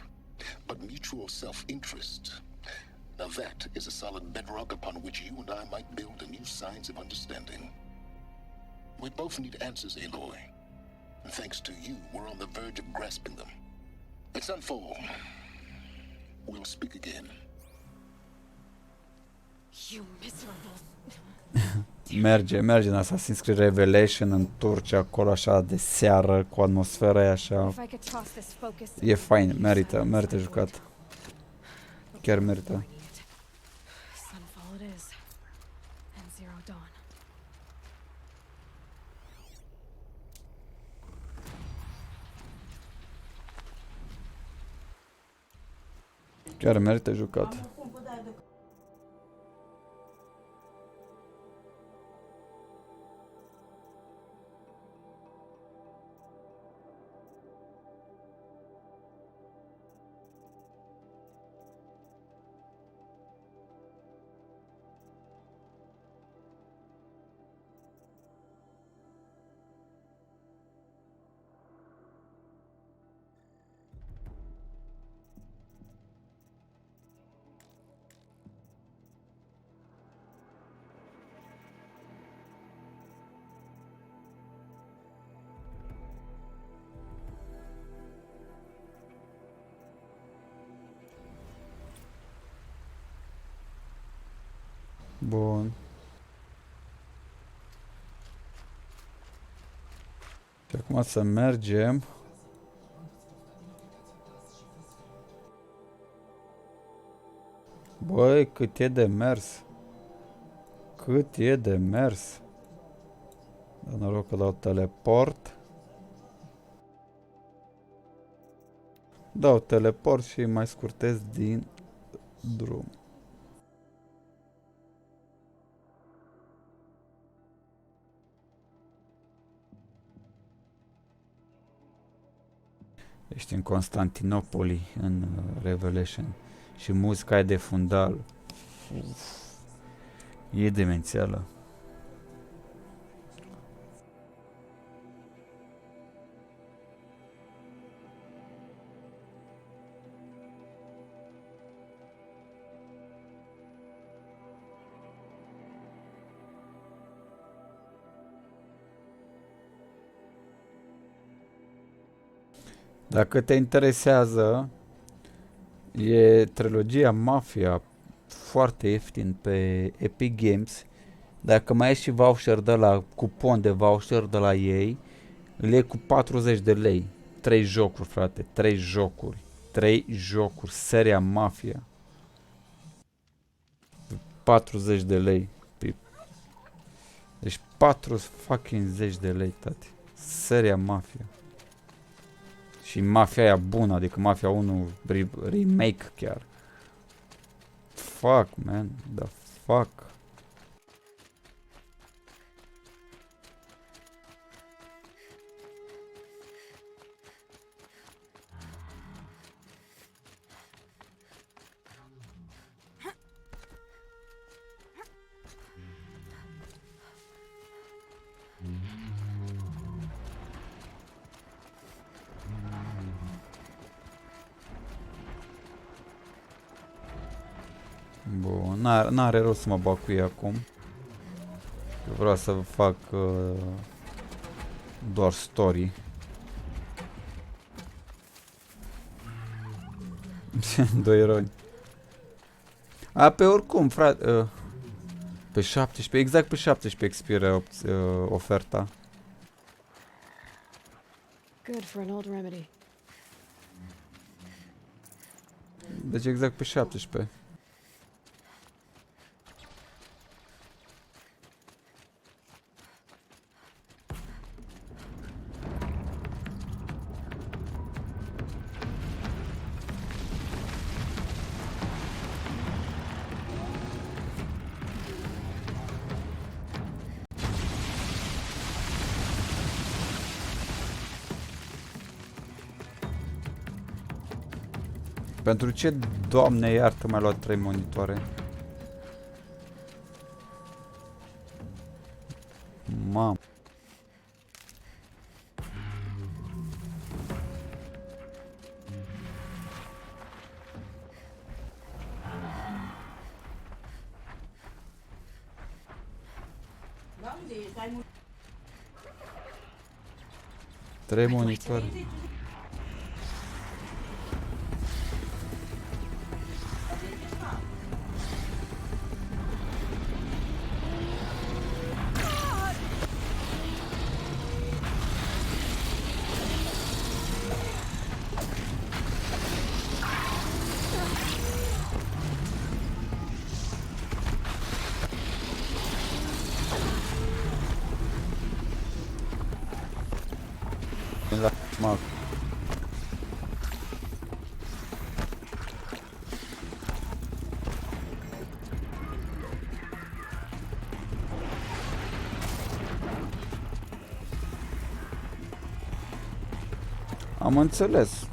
But mutual self-interest, now that is a solid bedrock upon which you and I might build a new science of understanding. We both need answers, Aloy. And thanks to you, we're on the verge of grasping them. Let's unfold. We'll speak again. You miserable. Merge în Assassin's Creed Revelation în Turcia, acolo așa de seară, cu atmosfera aia așa. E fain, merită jucat. Chiar merită. Chiar merită jucat. Bun. Și acum să mergem. Băi, cât e de mers. Cât e de mers. Dar noroc că dau teleport. Dau teleport și mai scurtez din drum. Ești în Constantinopoli, în Revelation. Și muzica e de fundal. Uf. E demențială. Dacă te interesează, e trilogia Mafia, foarte ieftin pe Epic Games. Dacă mai ai și voucher de la, cupon de voucher de la ei, îl iei cu 40 de lei. 3 jocuri, frate, 3 jocuri. 3 jocuri, seria Mafia. 40 de lei. Deci 4 fucking 10 de lei, tati. Seria Mafia. Și Mafia aia bună, adică Mafia 1 remake chiar. Fuck, man. The fuck. Bun, n-are rost să mă bag cu ei acum. Eu vreau să fac doar story. Doi eroi. A, pe oricum, frate. Pe 17, exact pe 17 expiră oferta. Good for an old remedy. Deci exact pe 17. Pentru ce, Doamne iartă, mai luat 3 monitoare? Mamă. Trei monitoare. Mă. Am înțeles.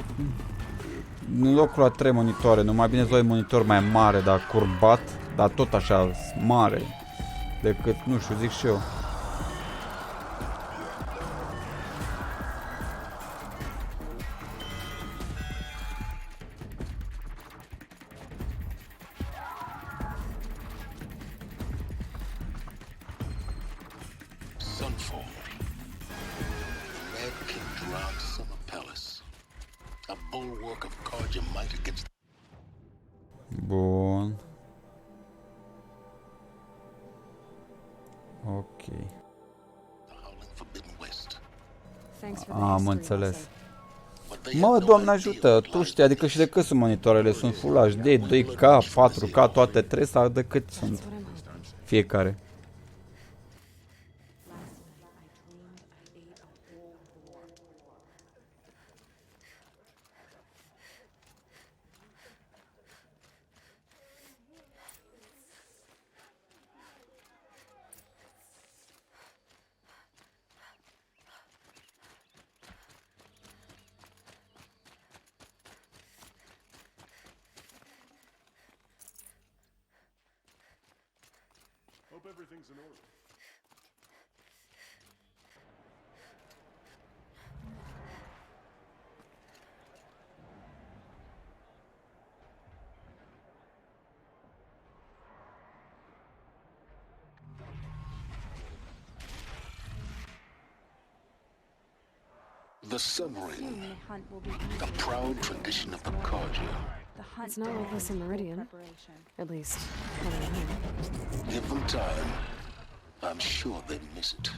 În locul la 3 monitoare, nu mai bine să ai monitor mai mare, dar curbat, dar tot așa mare, decât, nu știu, zic și eu. Bun. Ok. Am înțeles. Mă, Doamne ajută, tu știi, adică și de cât sunt monitoarele? Sunt Full HD, 2K, 4K, toate 3 sau de cât sunt fiecare? Hope everything's in order. The submarine, a proud tradition of the Carja. It's not like this in Meridian. At least, I don't know. Give them time. I'm sure they'd miss it.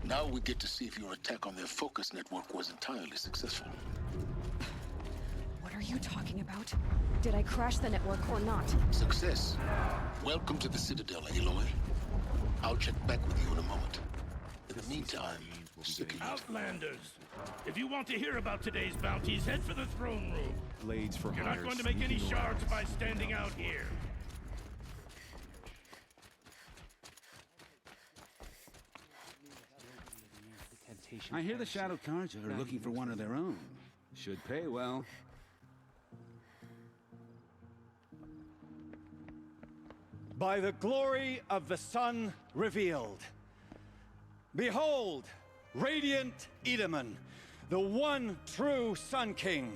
Now we get to see if your attack on their focus network was entirely successful. What are you talking about? Did I crash the network or not? Success. Welcome to the Citadel, Aloy. I'll check back with you in a moment. In the meantime, Outlanders, if you want to hear about today's bounties, head for the throne room. Blades for You're not going to make any shards by standing out here. I hear the Shadow Carja are looking for one of their own. Should pay well. By the glory of the sun revealed. Behold, radiant Edaman, the one true Sun King.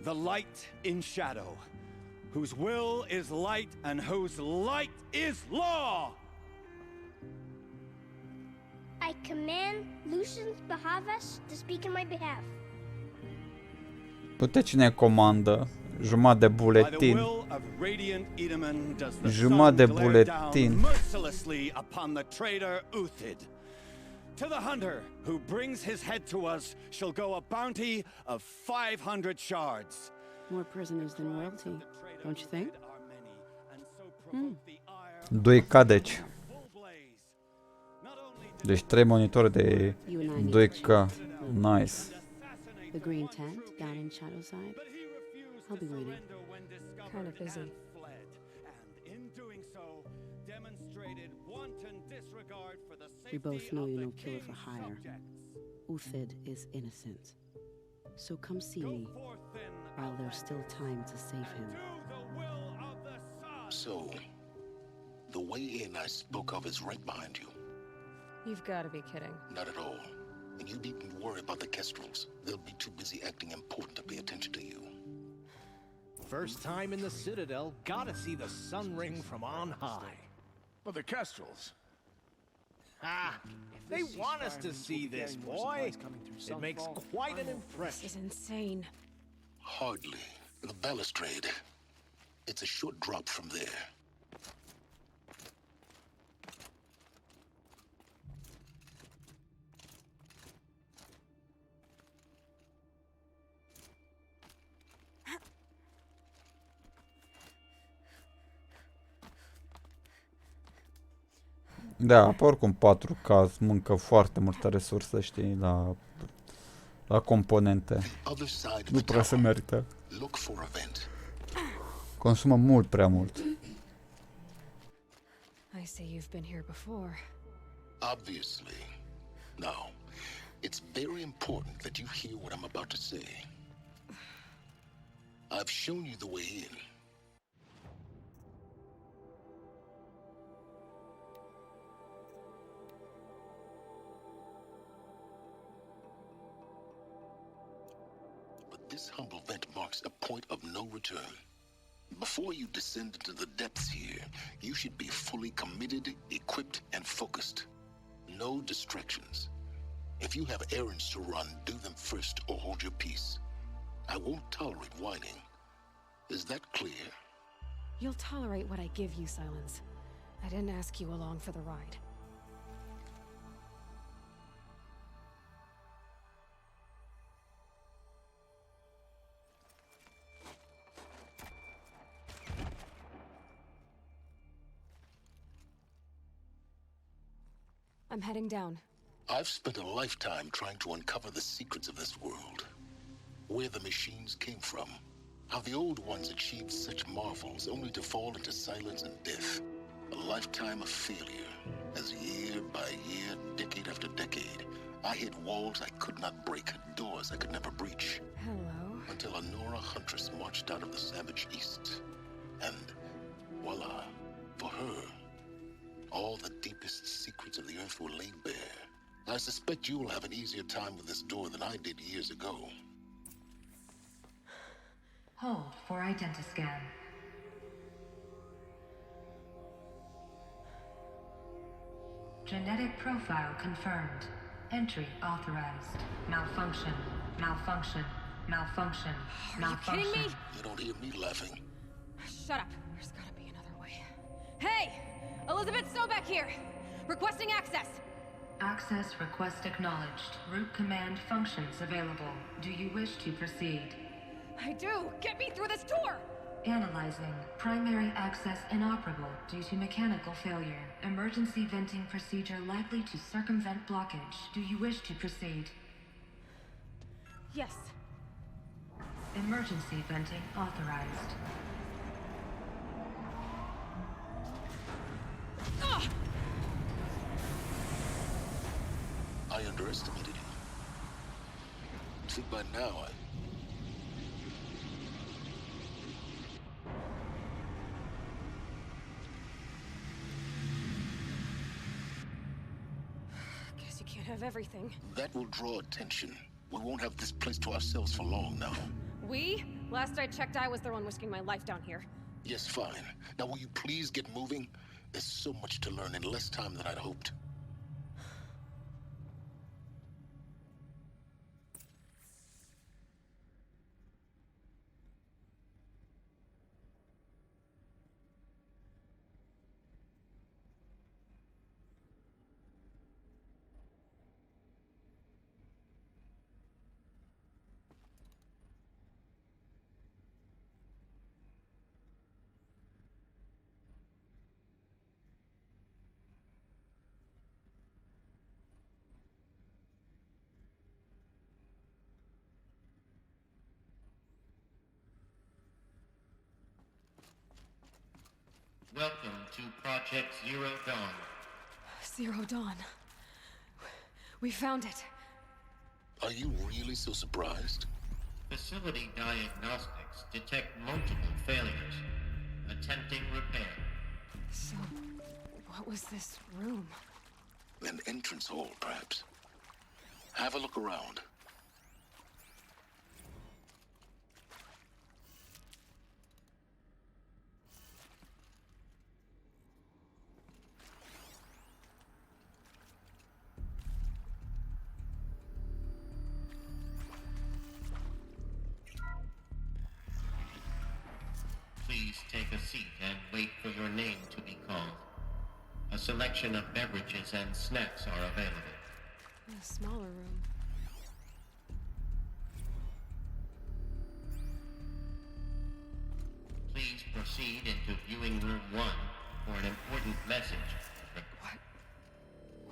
The light in shadow, whose will is light and whose light is law. I command Lucius Bahavas to speak in my behalf. Uite cine comandă. Jumătate de By the buletin. will of Radiant Edaman does the Jumătate sun de glare down buletin. mercilessly upon the traitor Uthid. To the hunter who brings his head to us shall go a bounty of 500 shards. More prisoners than royalty, don't you think? Doi cadeci. Deci 3 monitori de 2K. Nice. The green tent down in Shadowside. I'll be waiting. Kind of busy. We both know you're no killer for hire. Uthid is innocent. So come see me while there's still time to save him. So, the way in I spoke of is right behind you. You've got to be kidding. Not at all. And you needn't worry about the Kestrels. They'll be too busy acting important to pay attention to you. First time in the Citadel, gotta see the sun ring from on high. But the Kestrels. Ah, they want us to see this, boy. It makes quite an impression. This is insane. Hardly. The balustrade. It's a short drop from there. Da, pe oricum 4K îți mâncă foarte multă resursă, știi, la componente. Nu prea se merită. Consumă mult prea mult. I see you've been here before. Obviously. Now, it's very important that you hear what I'm about to say. I've shown you the way in. This humble vent marks a point of no return. Before you descend into the depths here, you should be fully committed, equipped, and focused. No distractions. If you have errands to run, do them first or hold your peace. I won't tolerate whining. Is that clear? You'll tolerate what I give you, Silence. I didn't ask you along for the ride. I'm heading down. I've spent a lifetime trying to uncover the secrets of this world. Where the machines came from. How the old ones achieved such marvels only to fall into silence and death. A lifetime of failure. As year by year, decade after decade, I hit walls I could not break, doors I could never breach. Hello. Until a Nora huntress marched out of the savage east. And voila, for her, all the deepest secrets of the Earth were laid bare. I suspect you will have an easier time with this door than I did years ago. Hold for identiscan. Genetic profile confirmed. Entry authorized. Malfunction. Malfunction. Malfunction. Are you kidding me? You don't hear me laughing. Shut up. There's gotta be another way. Hey! Elizabeth Sobek here! Requesting access! Access request acknowledged. Root command functions available. Do you wish to proceed? I do! Get me through this door! Analyzing. Primary access inoperable due to mechanical failure. Emergency venting procedure likely to circumvent blockage. Do you wish to proceed? Yes. Emergency venting authorized. I underestimated you. See, by now, Guess you can't have everything. That will draw attention. We won't have this place to ourselves for long now. We? Last I checked, I was the one risking my life down here. Yes, fine. Now will you please get moving? There's so much to learn in less time than I'd hoped. Welcome to Project Zero Dawn. Zero Dawn. We found it. Are you really so surprised? Facility diagnostics detect multiple failures. Attempting repair. So, what was this room? An entrance hall, perhaps. Have a look around. Please take a seat and wait for your name to be called. A selection of beverages and snacks are available. A smaller room. Please proceed into viewing room 1 for an important message.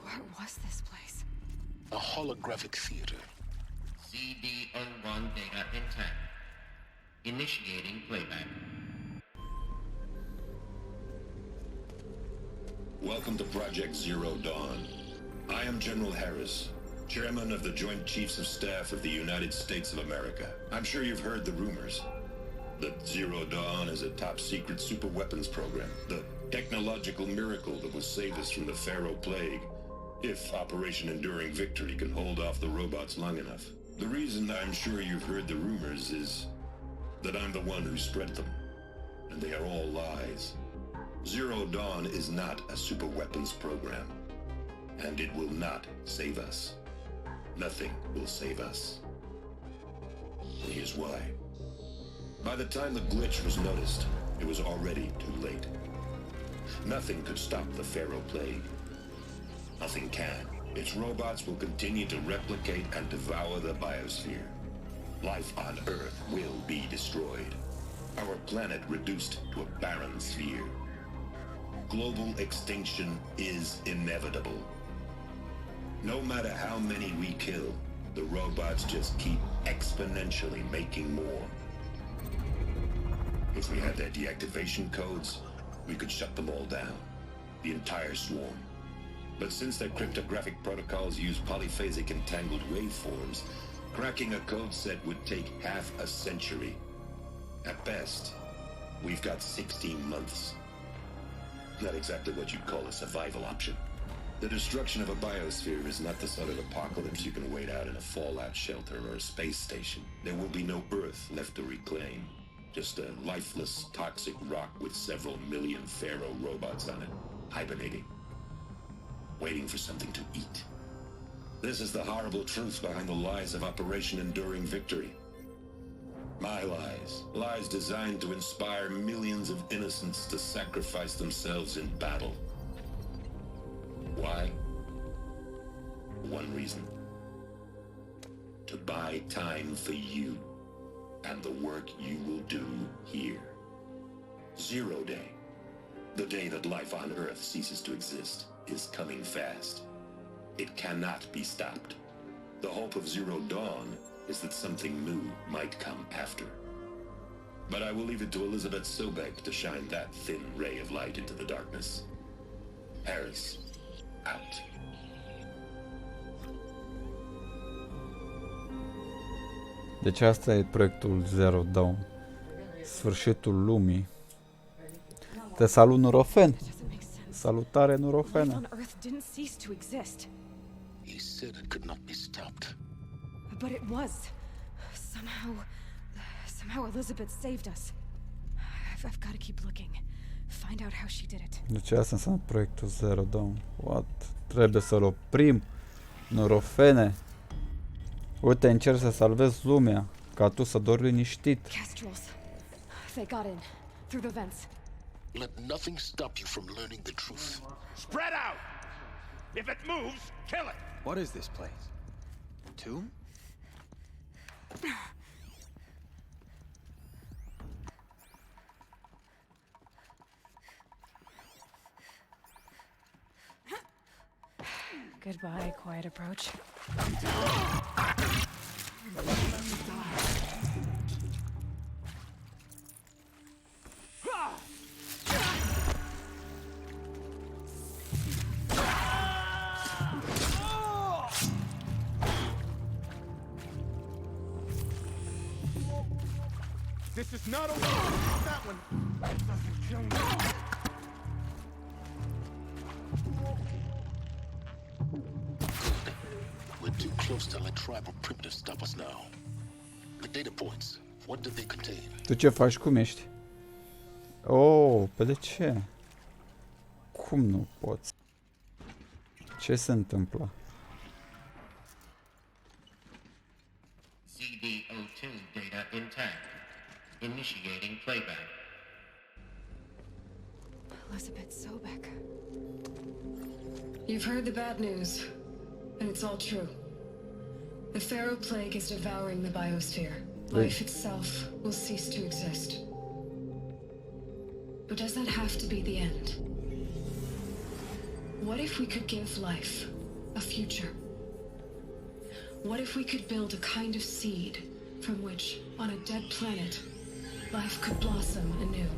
What was this place? A holographic theater. CD01 data intact. Initiating playback. Welcome to Project Zero Dawn. I am General Harris, Chairman of the Joint Chiefs of Staff of the United States of America. I'm sure you've heard the rumors that Zero Dawn is a top-secret superweapons program, the technological miracle that will save us from the Pharaoh Plague, if Operation Enduring Victory can hold off the robots long enough. The reason I'm sure you've heard the rumors is that I'm the one who spread them, and they are all lies. Zero Dawn is not a superweapons program, and it will not save us. Nothing will save us. And here's why. By the time the glitch was noticed, it was already too late. Nothing could stop the Pharaoh Plague. Nothing can. Its robots will continue to replicate and devour the biosphere. Life on Earth will be destroyed. Our planet reduced to a barren sphere. Global extinction is inevitable. No matter how many we kill, the robots just keep exponentially making more. If we had their deactivation codes, we could shut them all down. The entire swarm. But since their cryptographic protocols use polyphasic entangled waveforms, cracking a code set would take half a century. At best, we've got 16 months. Not exactly what you'd call a survival option. The destruction of a biosphere is not the sort of apocalypse you can wait out in a fallout shelter or a space station. There will be no Earth left to reclaim. Just a lifeless, toxic rock with several million Pharaoh robots on it, hibernating, waiting for something to eat. This is the horrible truth behind the lies of Operation Enduring Victory. My lies. Lies designed to inspire millions of innocents to sacrifice themselves in battle. Why? One reason. To buy time for you and the work you will do here. Zero Day, the day that life on Earth ceases to exist, is coming fast. It cannot be stopped. The hope of Zero Dawn is that something new might come after. But I will leave it to Elizabeth Sobek to shine that thin ray of light into the darkness. Harris, out. Deci asta e proiectul Zero Dawn. Sfârșitul lumii. Te salut, Nurofen! Salutare, Nurofene! On Earth didn't cease to exist. He said it could not be stopped. But it was. Somehow Elizabeth saved us. I've got to keep looking. Find out how she did it. Deci asta înseamnă proiectul Zero Dawn. What? Trebuie să-l oprim, Nurofene! Uite, încerc să salvez lumea, ca tu să dormi liniștit. Castrals. They got in. Through the vents. Let nothing stop you from learning the truth. Spread out! If it moves, kill it! What is this place? A tomb? Goodbye, quiet approach. This is not over. That one doesn't kill me. We're too close to let tribal primitives stop us now. The data points, what do they contain? Tu ce faci? Cum ești? Oh, pe de ce? Cum nu poți? Ce se întâmplă? CD02 data intact. Initiating playback. Elizabeth Sobek. You've heard the bad news, and it's all true. The Pharaoh Plague is devouring the biosphere. Life itself will cease to exist. But does that have to be the end? What if we could give life a future? What if we could build a kind of seed from which, on a dead planet, life could blossom anew?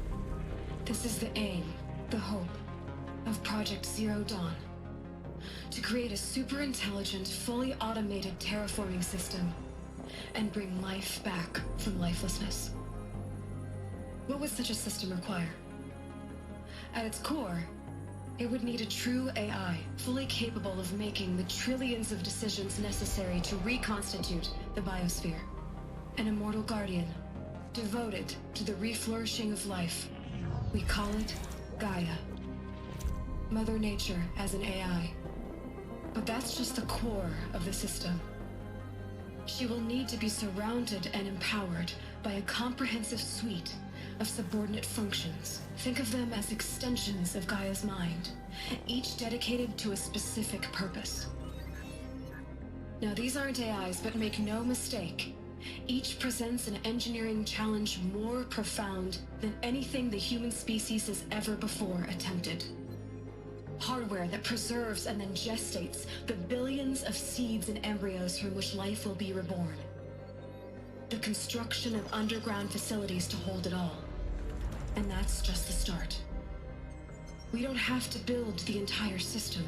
This is the aim, the hope, of Project Zero Dawn. To create a super-intelligent, fully automated terraforming system and bring life back from lifelessness. What would such a system require? At its core, it would need a true AI, fully capable of making the trillions of decisions necessary to reconstitute the biosphere. An immortal guardian, devoted to the reflourishing of life. We call it Gaia. Mother Nature as an AI. But that's just the core of the system. She will need to be surrounded and empowered by a comprehensive suite of subordinate functions. Think of them as extensions of Gaia's mind, each dedicated to a specific purpose. Now, these aren't AIs, but make no mistake, each presents an engineering challenge more profound than anything the human species has ever before attempted. Hardware that preserves and then gestates the billions of seeds and embryos from which life will be reborn. The construction of underground facilities to hold it all. And that's just the start. We don't have to build the entire system.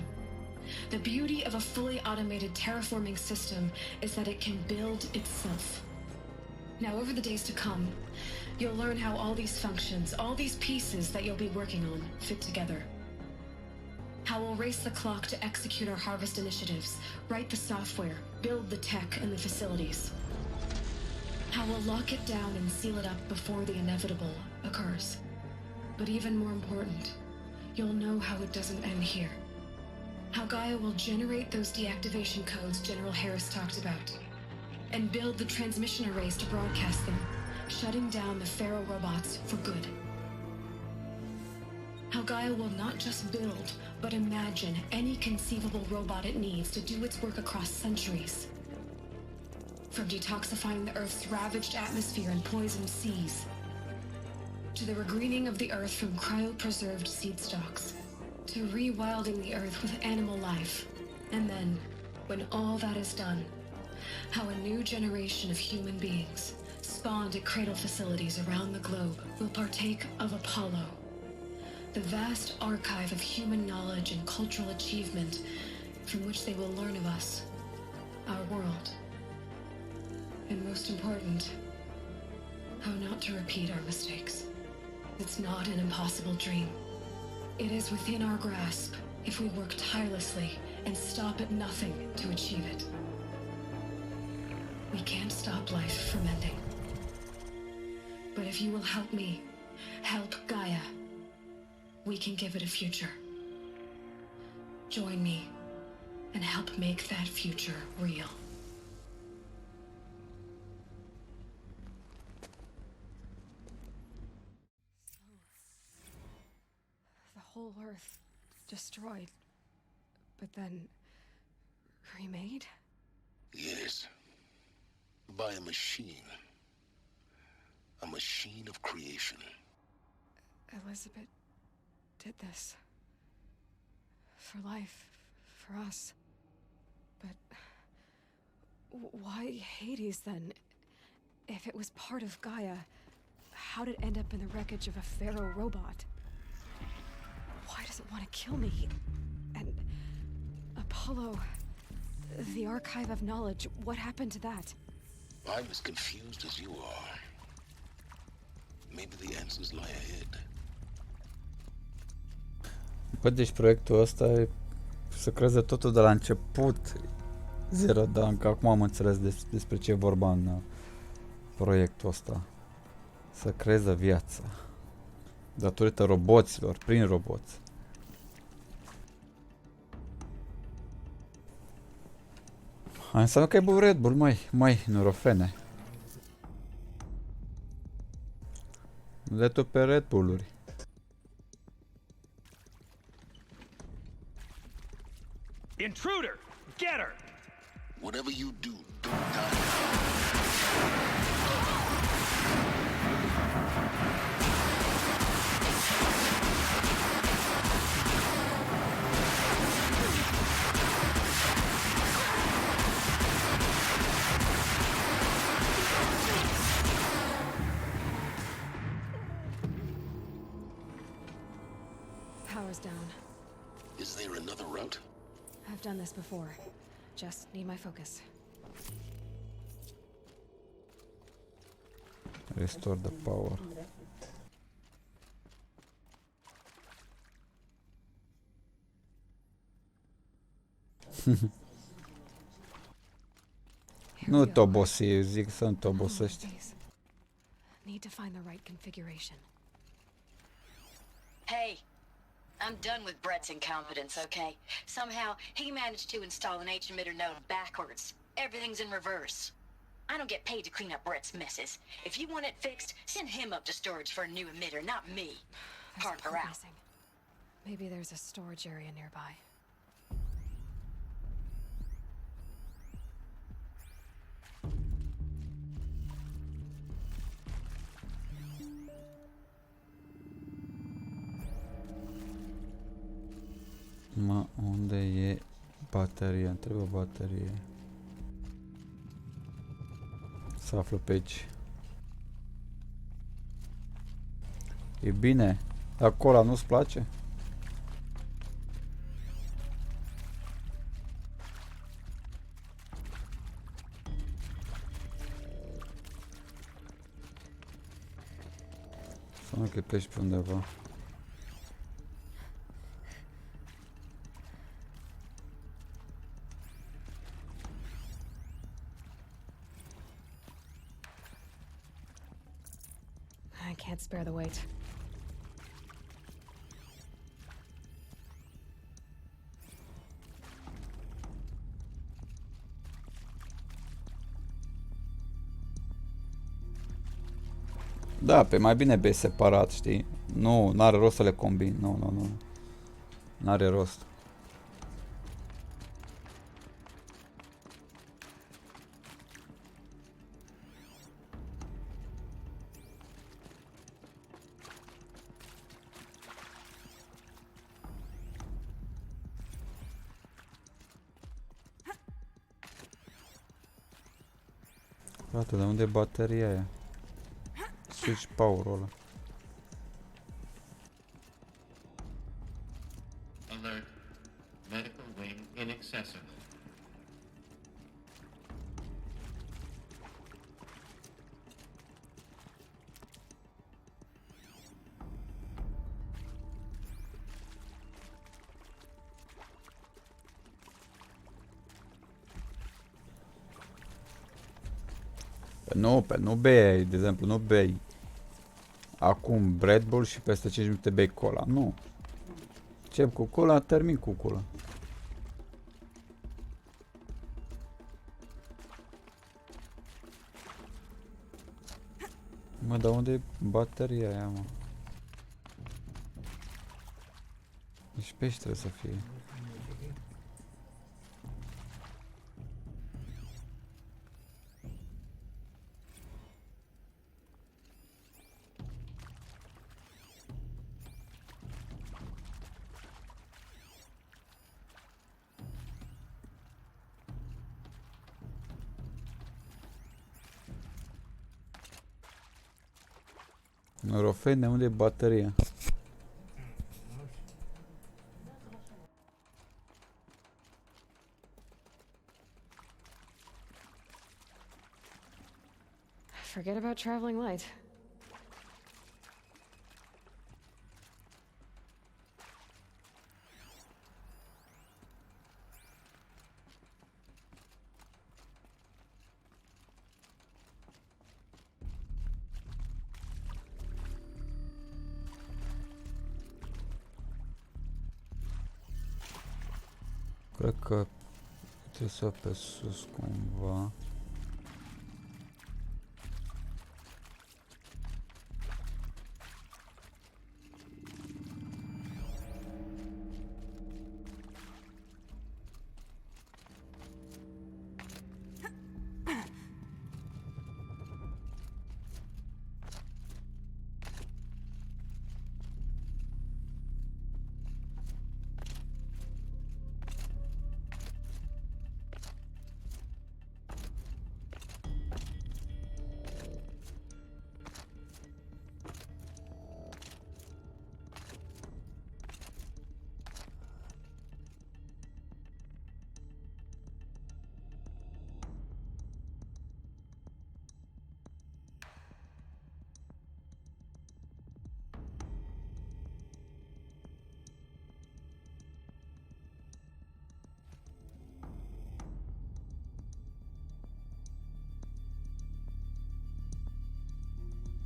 The beauty of a fully automated terraforming system is that it can build itself. Now, over the days to come, you'll learn how all these functions, all these pieces that you'll be working on, fit together. How we'll race the clock to execute our harvest initiatives, write the software, build the tech and the facilities. How we'll lock it down and seal it up before the inevitable occurs. But even more important, you'll know how it doesn't end here. How Gaia will generate those deactivation codes General Harris talked about, and build the transmission arrays to broadcast them, shutting down the Pharaoh robots for good. How Gaia will not just build, but imagine any conceivable robot it needs to do its work across centuries. From detoxifying the Earth's ravaged atmosphere and poisoned seas, to the regreening of the Earth from cryopreserved seed stocks, to rewilding the Earth with animal life. And then, when all that is done, how a new generation of human beings, spawned at cradle facilities around the globe, will partake of Apollo, the vast archive of human knowledge and cultural achievement from which they will learn of us, our world. And most important, how not to repeat our mistakes. It's not an impossible dream. It is within our grasp if we work tirelessly and stop at nothing to achieve it. We can't stop life from ending. But if you will help me, help Gaia, we can give it a future. Join me and help make that future real. The whole Earth destroyed, but then remade? Yes. By a machine. A machine of creation. Elizabeth did this. For life, for us. But why Hades then? If it was part of Gaia, how did it end up in the wreckage of a Pharaoh robot? Why does it want to kill me? And Apollo, the archive of knowledge, what happened to that? I'm as confused as you are. Maybe the answers lie ahead. Bă, deci proiectul ăsta e să creeze totul de la început. Zero Dawn, că acum am înțeles despre ce e vorba în proiectul ăsta. Să creeze viața. Datorită roboților, prin roboți. Înseamnă că e bun Red Bull, mai norofene. Le-tu pe Red Bull-uri. Intruder! Get her! Whatever you do, don't die. Power's down. Is there another route? I've done this before. Just need my focus. Restore the power. Nu te obosi, zic să nu te obosești. Need to find the right configuration. Hey, I'm done with Brett's incompetence, okay? Somehow, he managed to install an H-emitter node backwards. Everything's in reverse. I don't get paid to clean up Brett's messes. If you want it fixed, send him up to storage for a new emitter, not me. Parker out. Maybe there's a storage area nearby. Ma, unde e bateria? Îmi trebuie o baterie. Să aflu pe aici. E bine. Dar cola nu-ți place? Să nu că pleci pe undeva. I can't spare the weight. Da, pe mai bine bei separat, știi? Nu, n-are rost să le combini. Nu. N-are rost. Frate, de unde e bateria aia? Switch power-ul ăla. Alert. Medical wing inaccessible. Nu bei, de exemplu, nu bei acum Red Bull și peste 5 minute bei cola. Nu. Încep cu cola, termin cu cola. Mă, dar unde e bateria aia, mă? Deci pe aici trebuie să fie. Norofene, unde e bateria? Forget about traveling light. Cred că trebuie să pe sus cumva.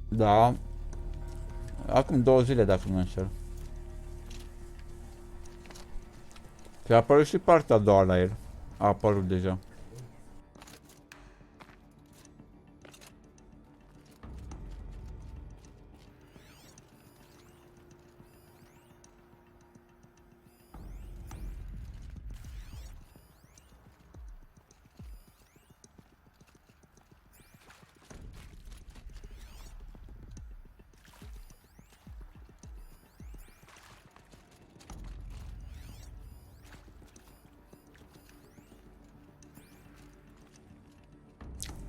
Da. Acum 2 zile, dacă nu mă înșel. Și a apărut și partea a doua la el. A apărut deja.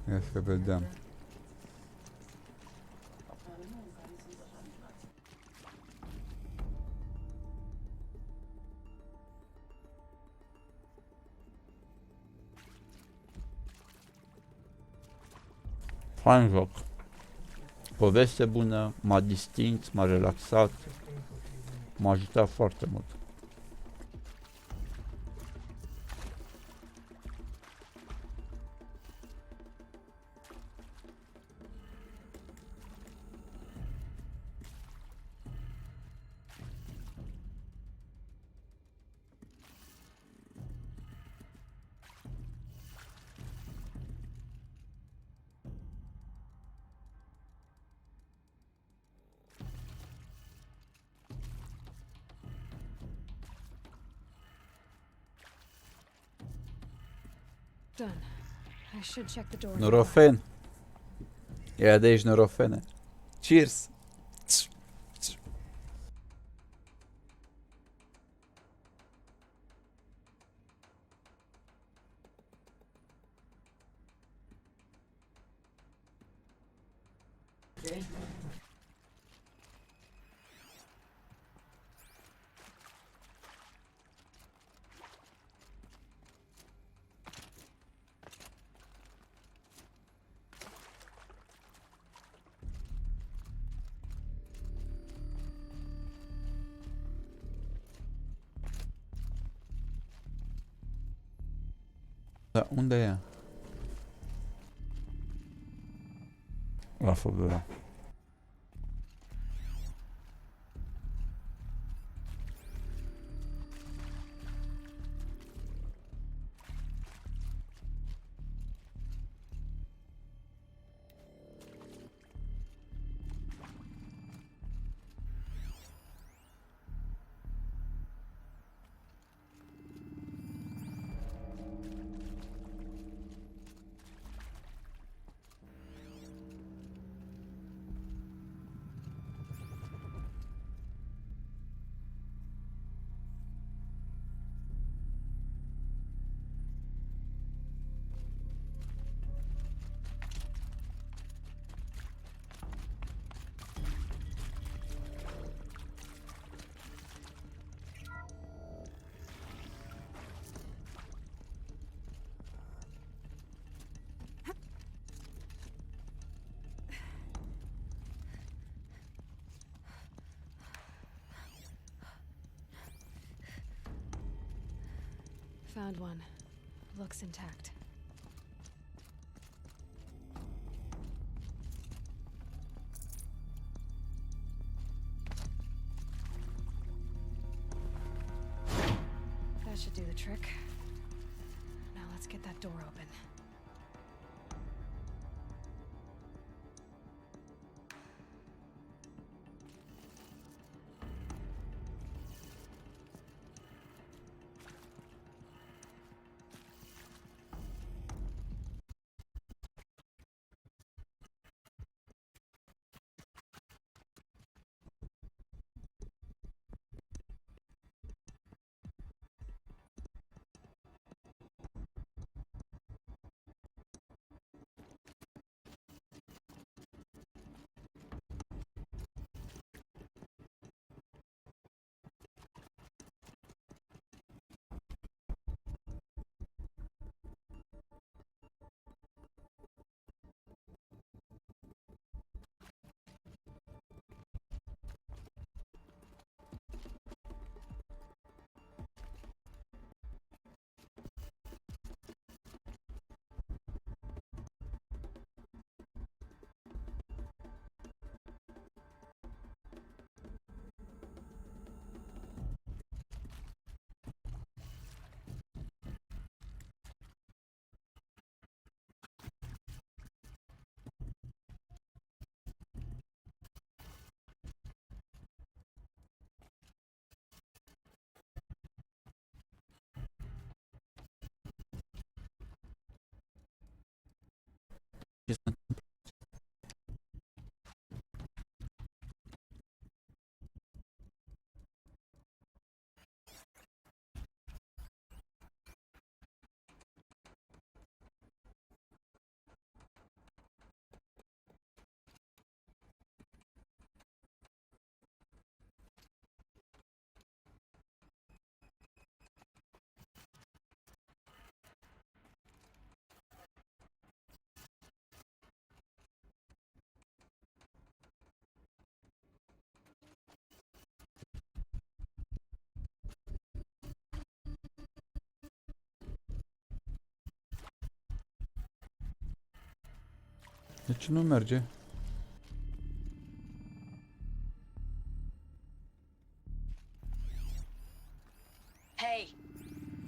Ia să vedem. Fain joc. Poveste bună, m-a distins, m-a relaxat, m-a ajutat foarte mult. Done. I should check the door. Norofen. Ia de aici norofene. Cheers. Da, unde e? La făgără. Found one. Looks intact. That should do the trick. Let's get that door open. De ce nu merge? Hey,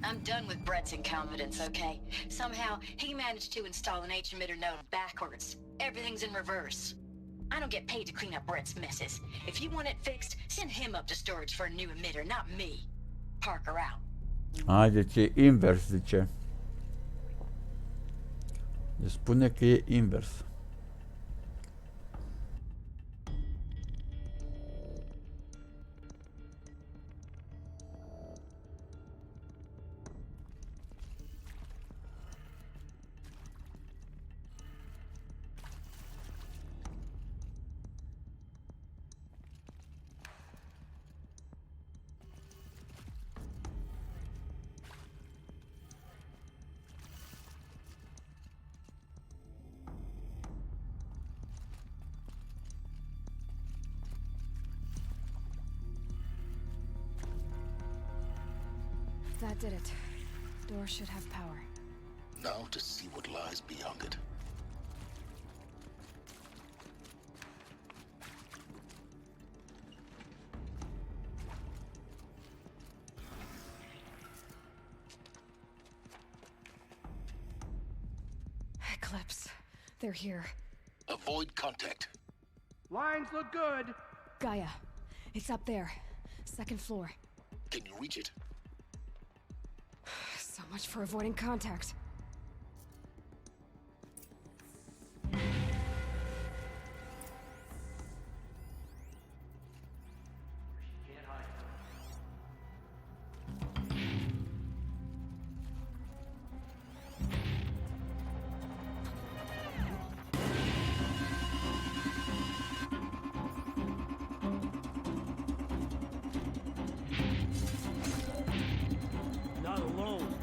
I'm done with Brett's incompetence, okay? Somehow, he managed to install an H-emitter node backwards. Everything's in reverse. I don't get paid to clean up Brett's messes. If you want it fixed, send him up to storage for a new emitter, not me. Parker out. Deci e invers, zice. Deci spune că e invers. That did it. Door should have power. Now to see what lies beyond it. Eclipse. They're here. Avoid contact. Lines look good. Gaia. It's up there. Second floor. Can you reach it? So much for avoiding contact. Not alone.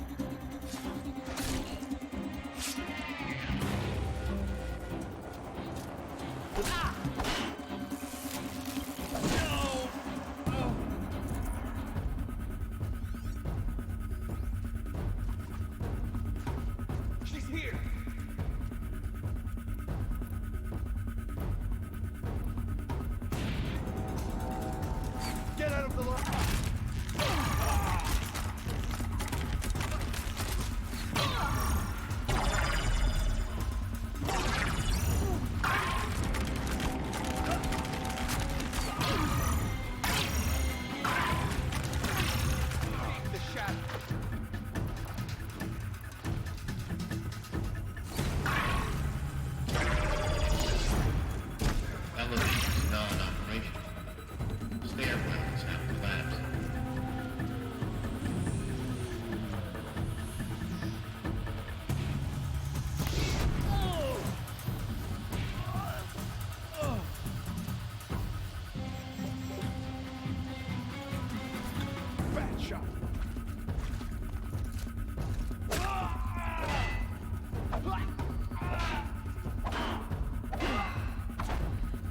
shot.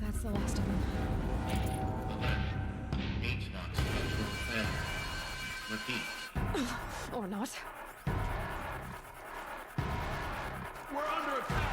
That's the last of them. H-Knock structural failure. Repeat. Or not. We're under attack.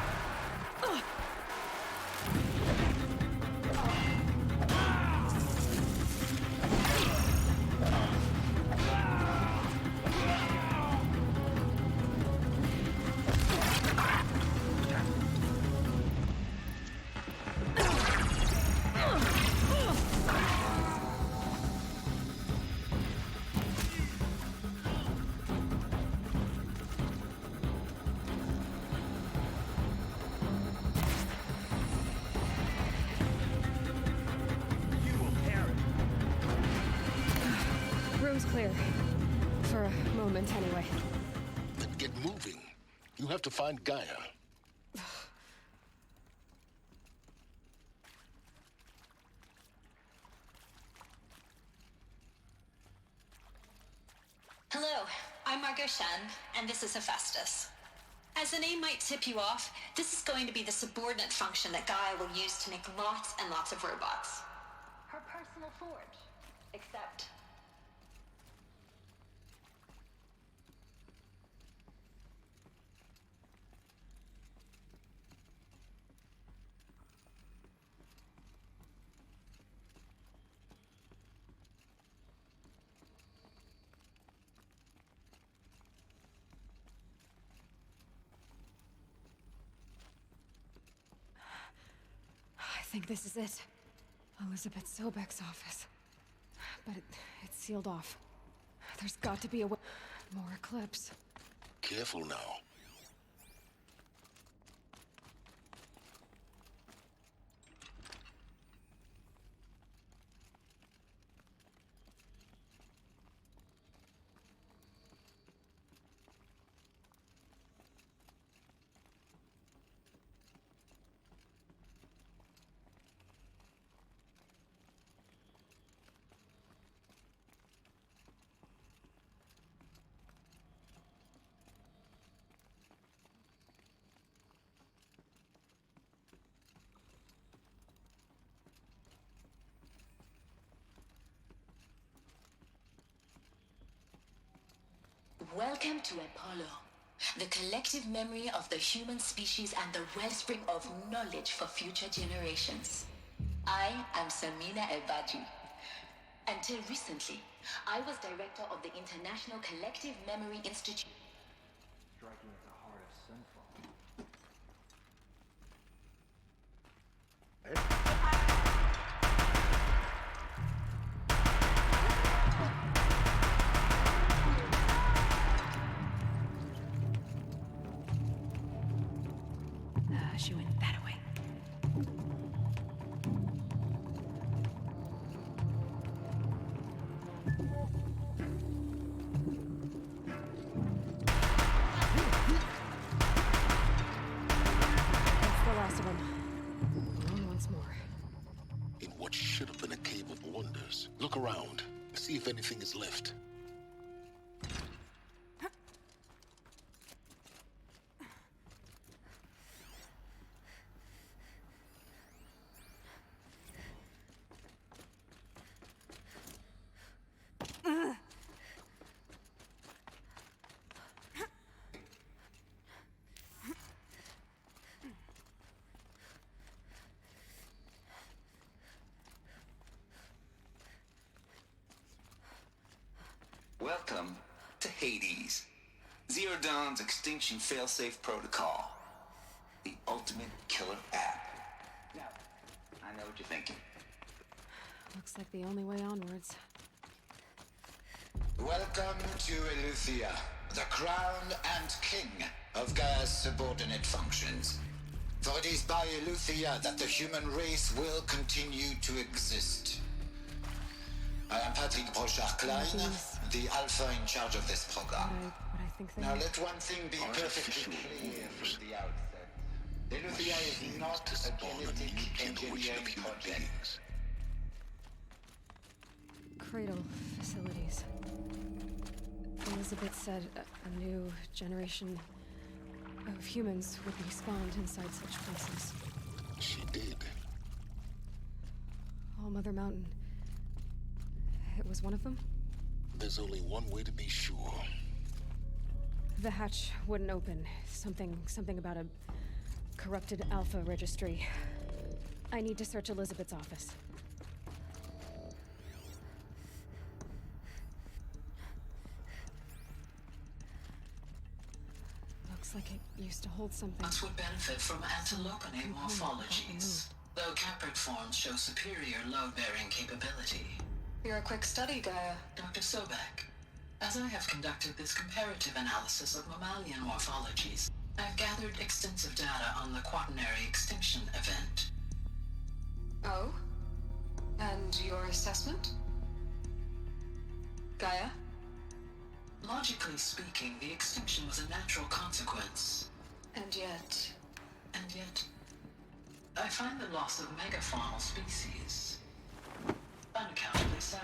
Room's clear. For a moment, anyway. Then get moving. You have to find Gaia. Hello, I'm Margot Shen, and this is Hephaestus. As the name might tip you off, this is going to be the subordinate function that Gaia will use to make lots and lots of robots. Her personal forge. Except... I think this is it. Elizabeth Sobek's office. But it's sealed off. There's got to be a way. More Eclipse. Careful now. Welcome to Apollo, the collective memory of the human species and the wellspring of knowledge for future generations. I am Samina El-Badji. Until recently, I was director of the International Collective Memory Institute. Striking at the heart of Sunfall. She went that way. That's the last of them. Alone once more. In what should have been a cave of wonders. Look around. See if anything is left. Welcome to Hades. Zero Dawn's Extinction Failsafe Protocol. The ultimate killer app. Now, I know what you're thinking. Looks like the only way onwards. Welcome to Eleuthia, the crown and king of Gaia's subordinate functions. For it is by Eleuthia that the human race will continue to exist. I am Patrick Brochard-Klein, the alpha in charge of this program. Now let one thing be perfectly clear from the outset. Eleuthia is not a genetic engineering project. Cradle facilities. Elizabeth said a new generation of humans would be spawned inside such places. She did. All Mother Mountain. It was one of them? There's only one way to be sure. The hatch wouldn't open. Something about a corrupted Alpha registry. I need to search Elizabeth's office. Looks like it used to hold something. Us would benefit from antilopinate morphologies, though caprid forms show superior load-bearing capability. You're a quick study, Gaia. Dr. Sobek, as I have conducted this comparative analysis of mammalian morphologies, I've gathered extensive data on the quaternary extinction event. Oh? And your assessment? Gaia? Logically speaking, the extinction was a natural consequence. And yet, I find the loss of megafaunal species unaccountably sad.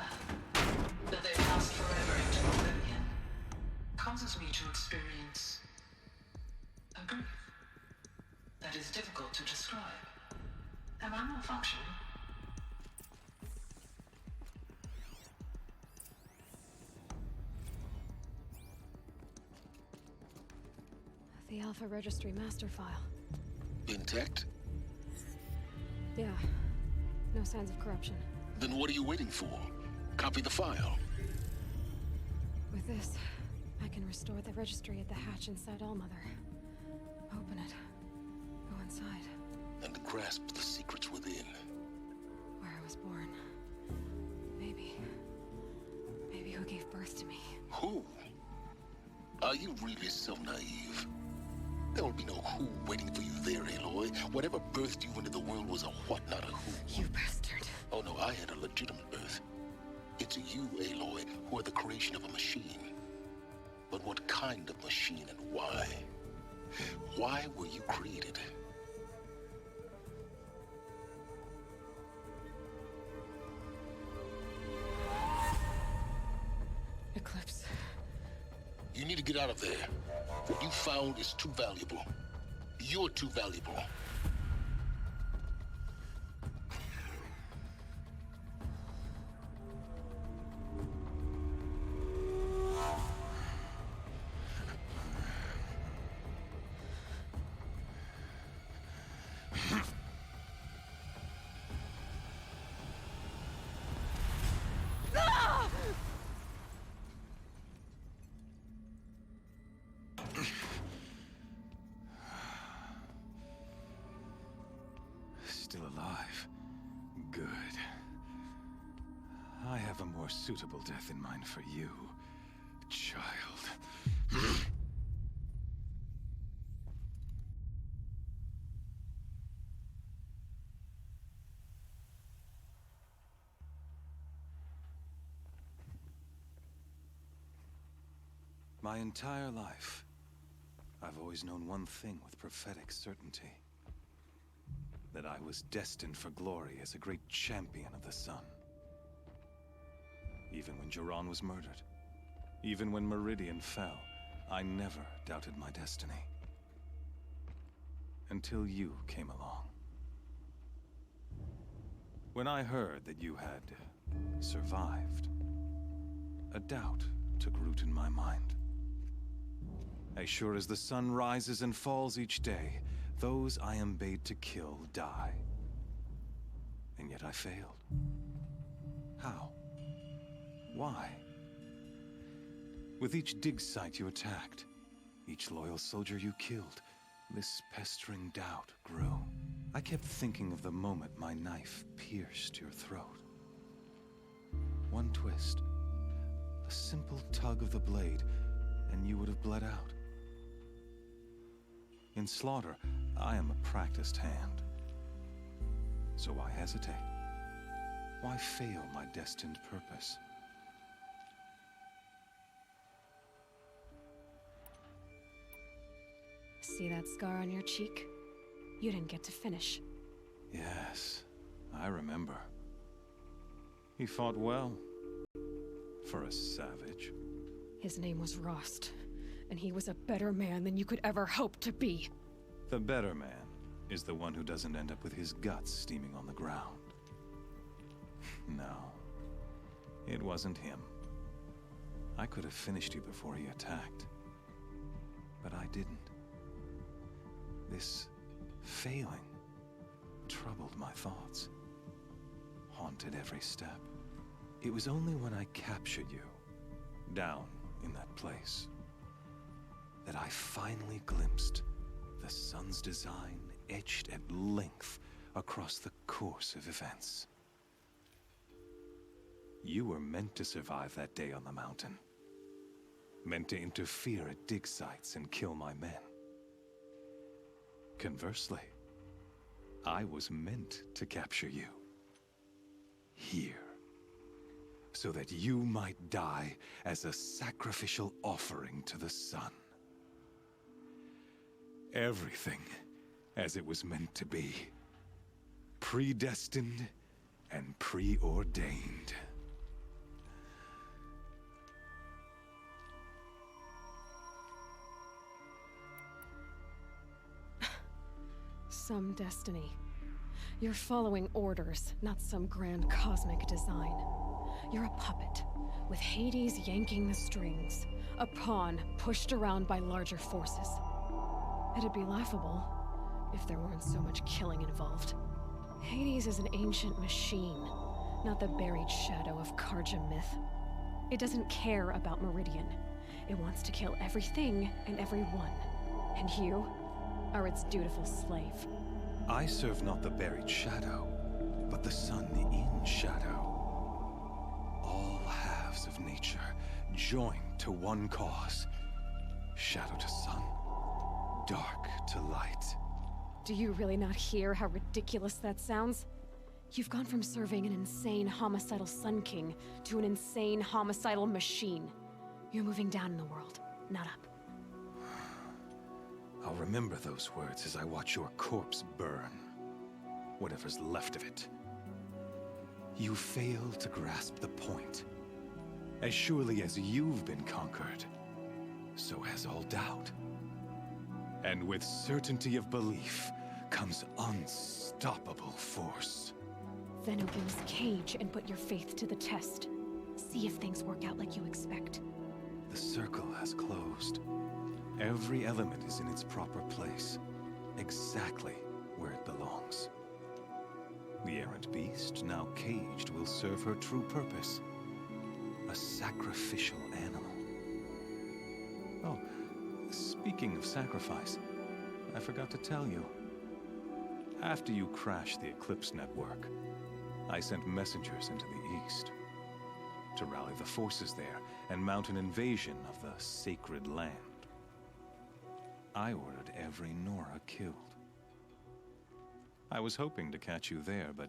That they passed forever into oblivion causes me to experience a grief that is difficult to describe. Am I malfunctioning? The Alpha Registry master file. Intact? Yeah. No signs of corruption. Then what are you waiting for? Copy the file. With this, I can restore the registry at the hatch inside Allmother. Open it. Go inside. And grasp the secrets within. Where I was born. Maybe who gave birth to me. Who? Are you really so naive? There will be no who waiting for you there, Aloy. Whatever birthed you into the world was a what, not a who. You bastard. Oh no, I had a legitimate birth. It's you, Aloy, who are the creation of a machine. But what kind of machine and why? Why were you created? Eclipse. You need to get out of there. What you found is too valuable. You're too valuable. Still alive. Good. I have a more suitable death in mind for you, child. My entire life, I've always known one thing with prophetic certainty. That I was destined for glory as a great champion of the sun. Even when Jiran was murdered, even when Meridian fell, I never doubted my destiny. Until you came along. When I heard that you had survived, a doubt took root in my mind. As sure as the sun rises and falls each day, those I am bade to kill die. And yet I failed. How? Why? With each dig site you attacked, each loyal soldier you killed, this pestering doubt grew. I kept thinking of the moment my knife pierced your throat. One twist, a simple tug of the blade, and you would have bled out. In slaughter, I am a practiced hand. So why hesitate? Why fail my destined purpose? See that scar on your cheek? You didn't get to finish. Yes, I remember. He fought well. For a savage. His name was Rost, and he was a better man than you could ever hope to be. The better man is the one who doesn't end up with his guts steaming on the ground. No, it wasn't him. I could have finished you before he attacked, but I didn't. This failing troubled my thoughts, haunted every step. It was only when I captured you, down in that place, that I finally glimpsed the sun's design etched at length across the course of events. You were meant to survive that day on the mountain. Meant to interfere at dig sites and kill my men. Conversely, I was meant to capture you. Here. So that you might die as a sacrificial offering to the sun. Everything as it was meant to be. Predestined and preordained. Some destiny. You're following orders, not some grand cosmic design. You're a puppet, with Hades yanking the strings. A pawn pushed around by larger forces. It'd be laughable if there weren't so much killing involved. Hades is an ancient machine, not the buried shadow of Karja myth. It doesn't care about Meridian. It wants to kill everything and everyone. And you are its dutiful slave. I serve not the buried shadow, but the sun in shadow. All halves of nature joined to one cause. Shadow to sun, dark to light. Do you really not hear how ridiculous that sounds? You've gone from serving an insane homicidal Sun King to an insane homicidal machine. You're moving down in the world, not up. I'll remember those words as I watch your corpse burn. Whatever's left of it. You fail to grasp the point. As surely as you've been conquered, so has all doubt. And with certainty of belief comes unstoppable force. Then open this cage and put your faith to the test. See if things work out like you expect. The circle has closed. Every element is in its proper place, exactly where it belongs. The errant beast, now caged, will serve her true purpose. A sacrificial animal. Oh, speaking of sacrifice, I forgot to tell you. After you crashed the Eclipse network, I sent messengers into the east to rally the forces there and mount an invasion of the sacred land. I ordered every Nora killed. I was hoping to catch you there, but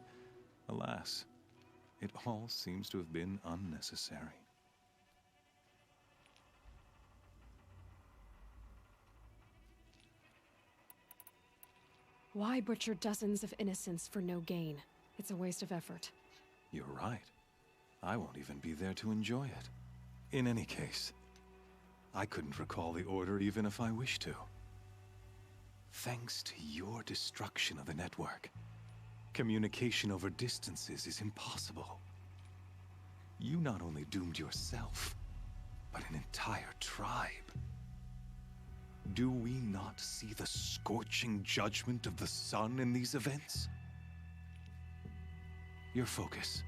alas, it all seems to have been unnecessary. Why butcher dozens of innocents for no gain? It's a waste of effort. You're right. I won't even be there to enjoy it. In any case, I couldn't recall the order even if I wished to. Thanks to your destruction of the network, communication over distances is impossible. You not only doomed yourself, but an entire tribe. Do we not see the scorching judgment of the sun in these events? Your focus,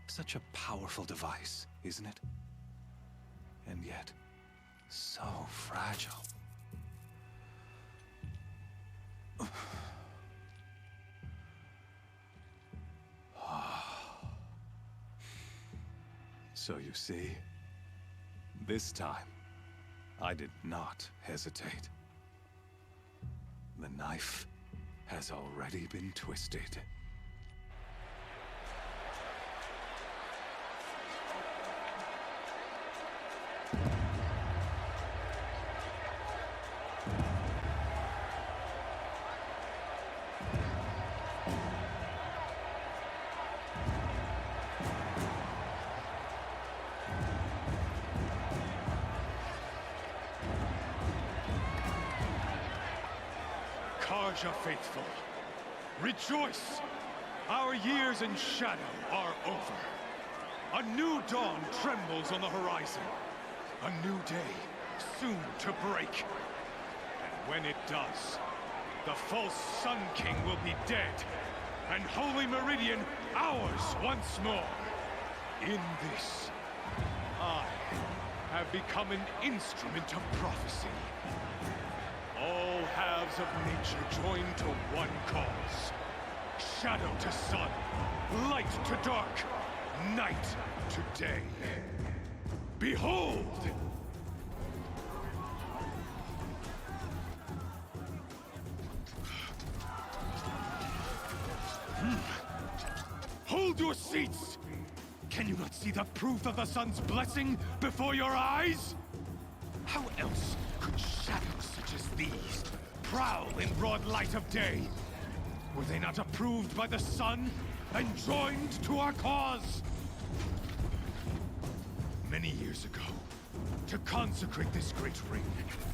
such a powerful device, isn't it? And yet, so fragile. So you see, this time, I did not hesitate. The knife has already been twisted. Karja faithful, rejoice! Our years in shadow are over. A new dawn trembles on the horizon. A new day soon to break. And when it does, the false Sun King will be dead, and Holy Meridian ours once more. In this, I have become an instrument of prophecy. All halves of nature join to one cause. Shadow to sun, light to dark, night to day. Behold! Hold your seats! Can you not see the proof of the sun's blessing before your eyes? How else could shadows such as these prowl in broad light of day? Were they not approved by the sun and joined to our cause? Many years ago, to consecrate this great ring,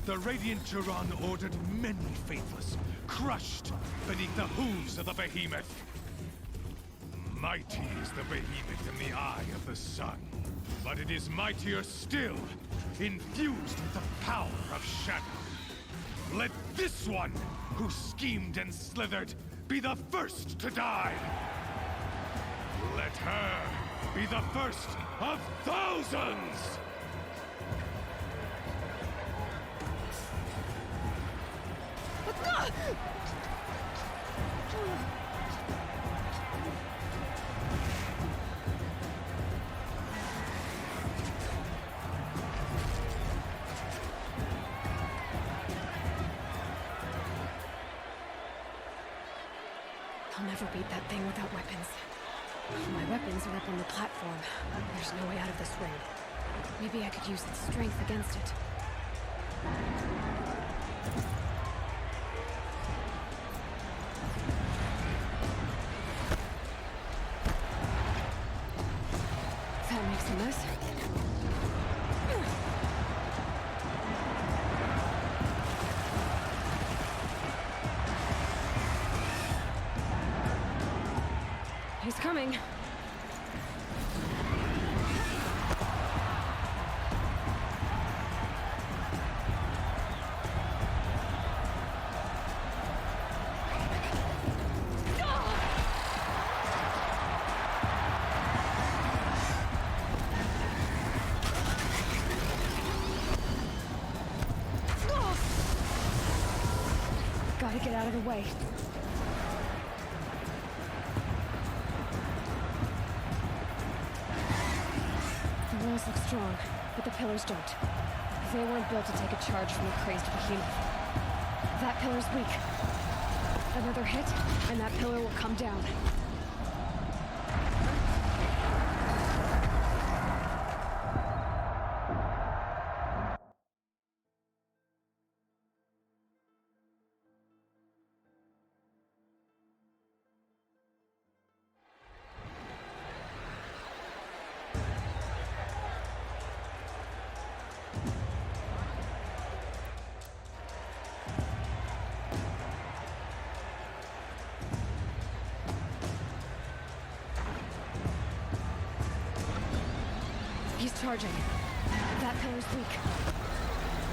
the Radiant Turan ordered many faithless, crushed beneath the hooves of the behemoth. Mighty is the behemoth in the eye of the sun, but it is mightier still, infused with the power of shadow. Let this one, who schemed and slithered, be the first to die. Let her be the first of thousands! I'll never beat that thing without weapons. My weapons are up on the platform. There's no way out of this ring. Maybe I could use its strength against it. That makes a mess. He's coming. Gotta get out of the way. The walls look strong, but the pillars don't. They weren't built to take a charge from a crazed behemoth. That pillar's weak. Another hit, and that pillar will come down. He's charging. That pillar's weak.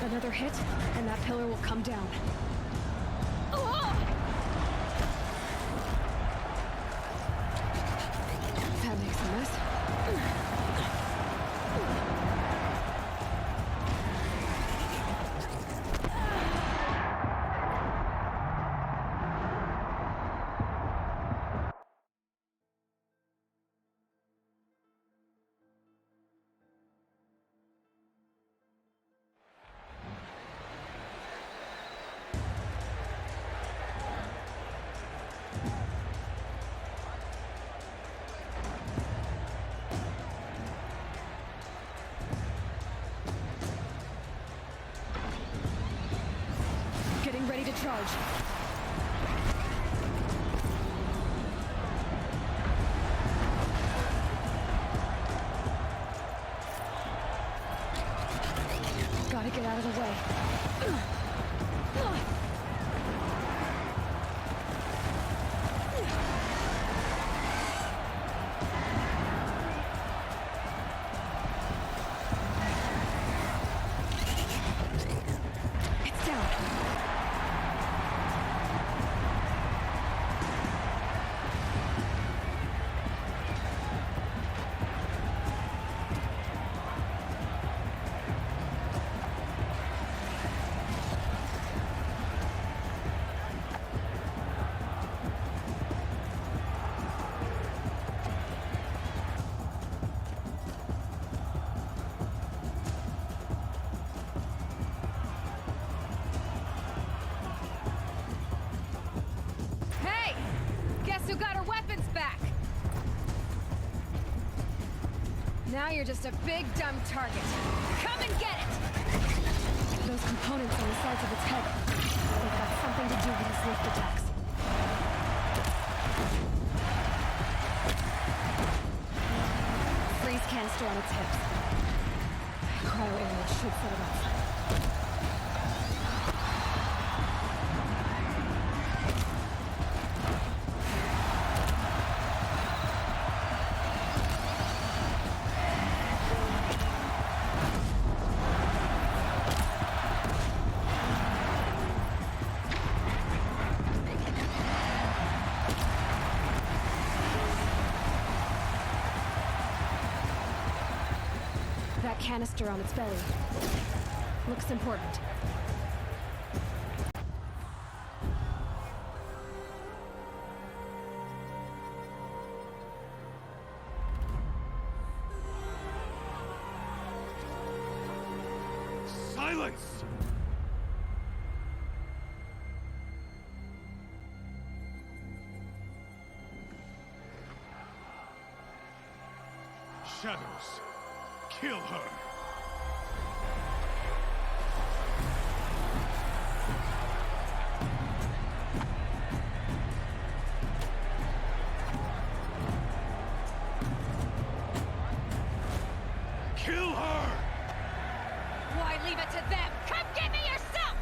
Another hit, and that pillar will come down. That makes a mess. Getting ready to charge. Gotta get out of the way. Now you're just a big, dumb target. Come and get it! Those components on the sides of its head. They've got something to do with his lift attacks. Freeze canister on its hips. Cryo arrow should set it off. That canister on its belly looks important. Silence! Shadows, kill her! Kill her! Why leave it to them? Come get me yourself!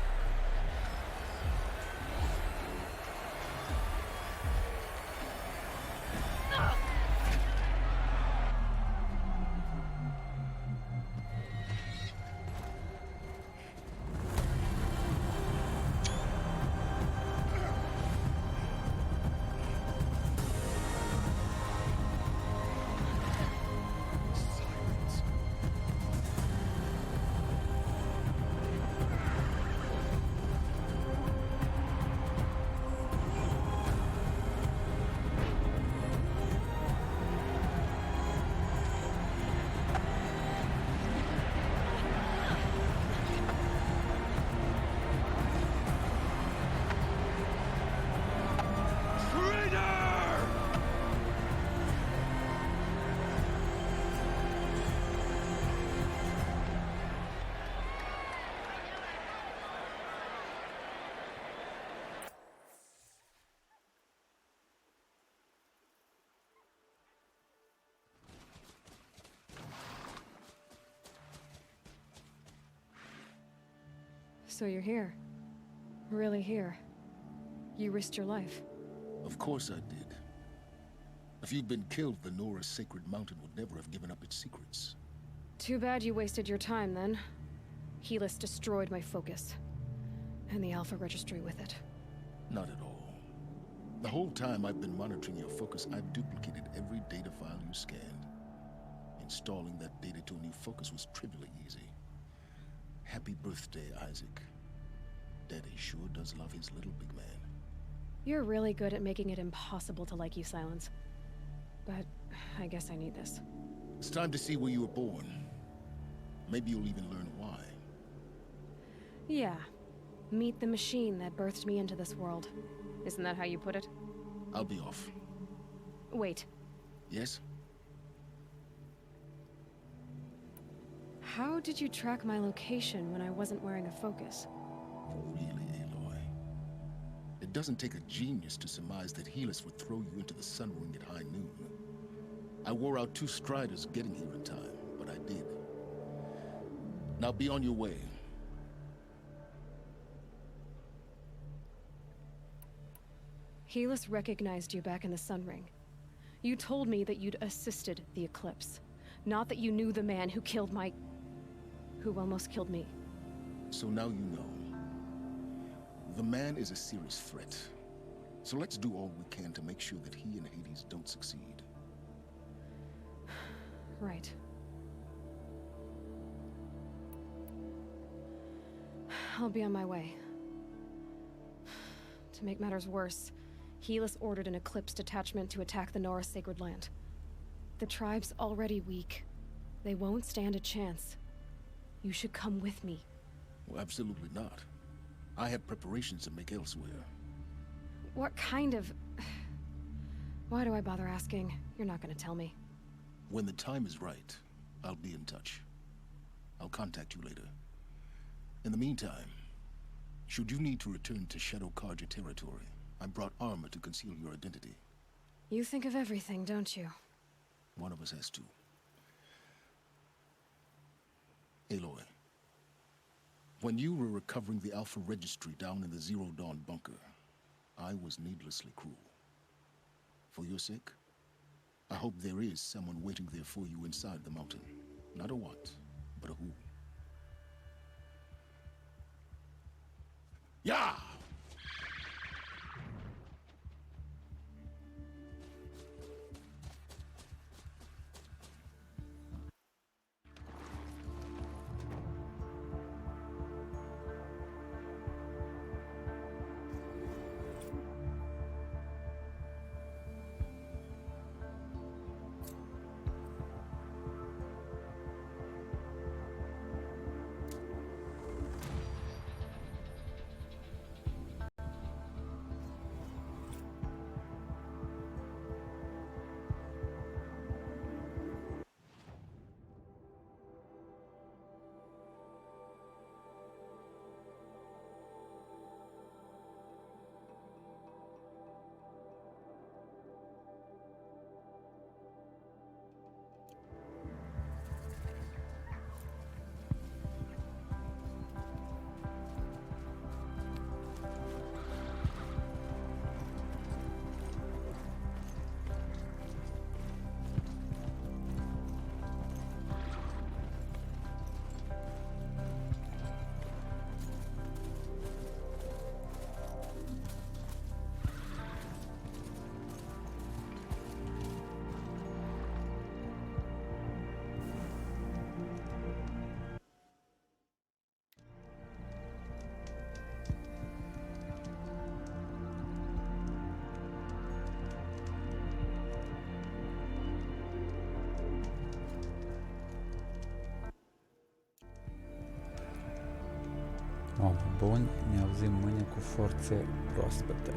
So you're here. Really here. You risked your life. Of course I did. If you'd been killed, the Nora's sacred mountain would never have given up its secrets. Too bad you wasted your time then. Helis destroyed my focus. And the Alpha Registry with it. Not at all. The whole time I've been monitoring your focus, I've duplicated every data file you scanned. Installing that data to a new focus was trivially easy. Happy birthday, Isaac. Daddy sure does love his little big man. You're really good at making it impossible to like you, Silence. But I guess I need this. It's time to see where you were born. Maybe you'll even learn why. Yeah. Meet the machine that birthed me into this world. Isn't that how you put it? I'll be off. Wait. Yes? How did you track my location when I wasn't wearing a focus? Really, Aloy? It doesn't take a genius to surmise that Helis would throw you into the sun ring at high noon. I wore out 2 striders getting here in time, but I did. Now be on your way. Helis recognized you back in the Sun Ring. You told me that you'd assisted the Eclipse. Not that you knew the man who killed my... who almost killed me. So now you know. The man is a serious threat. So let's do all we can to make sure that he and Hades don't succeed. Right. I'll be on my way. To make matters worse, Helis ordered an Eclipse detachment to attack the Nora Sacred Land. The tribe's already weak. They won't stand a chance. You should come with me. Well, absolutely not. I have preparations to make elsewhere. What kind of... Why do I bother asking? You're not gonna tell me. When the time is right, I'll be in touch. I'll contact you later. In the meantime, should you need to return to Shadow Karja territory, I brought armor to conceal your identity. You think of everything, don't you? One of us has to. Aloy, when you were recovering the Alpha Registry down in the Zero Dawn bunker, I was needlessly cruel. For your sake, I hope there is someone waiting there for you inside the mountain. Not a what, but a who. Yeah! Oameni buni, ne auzim mâine cu forțe proaspete.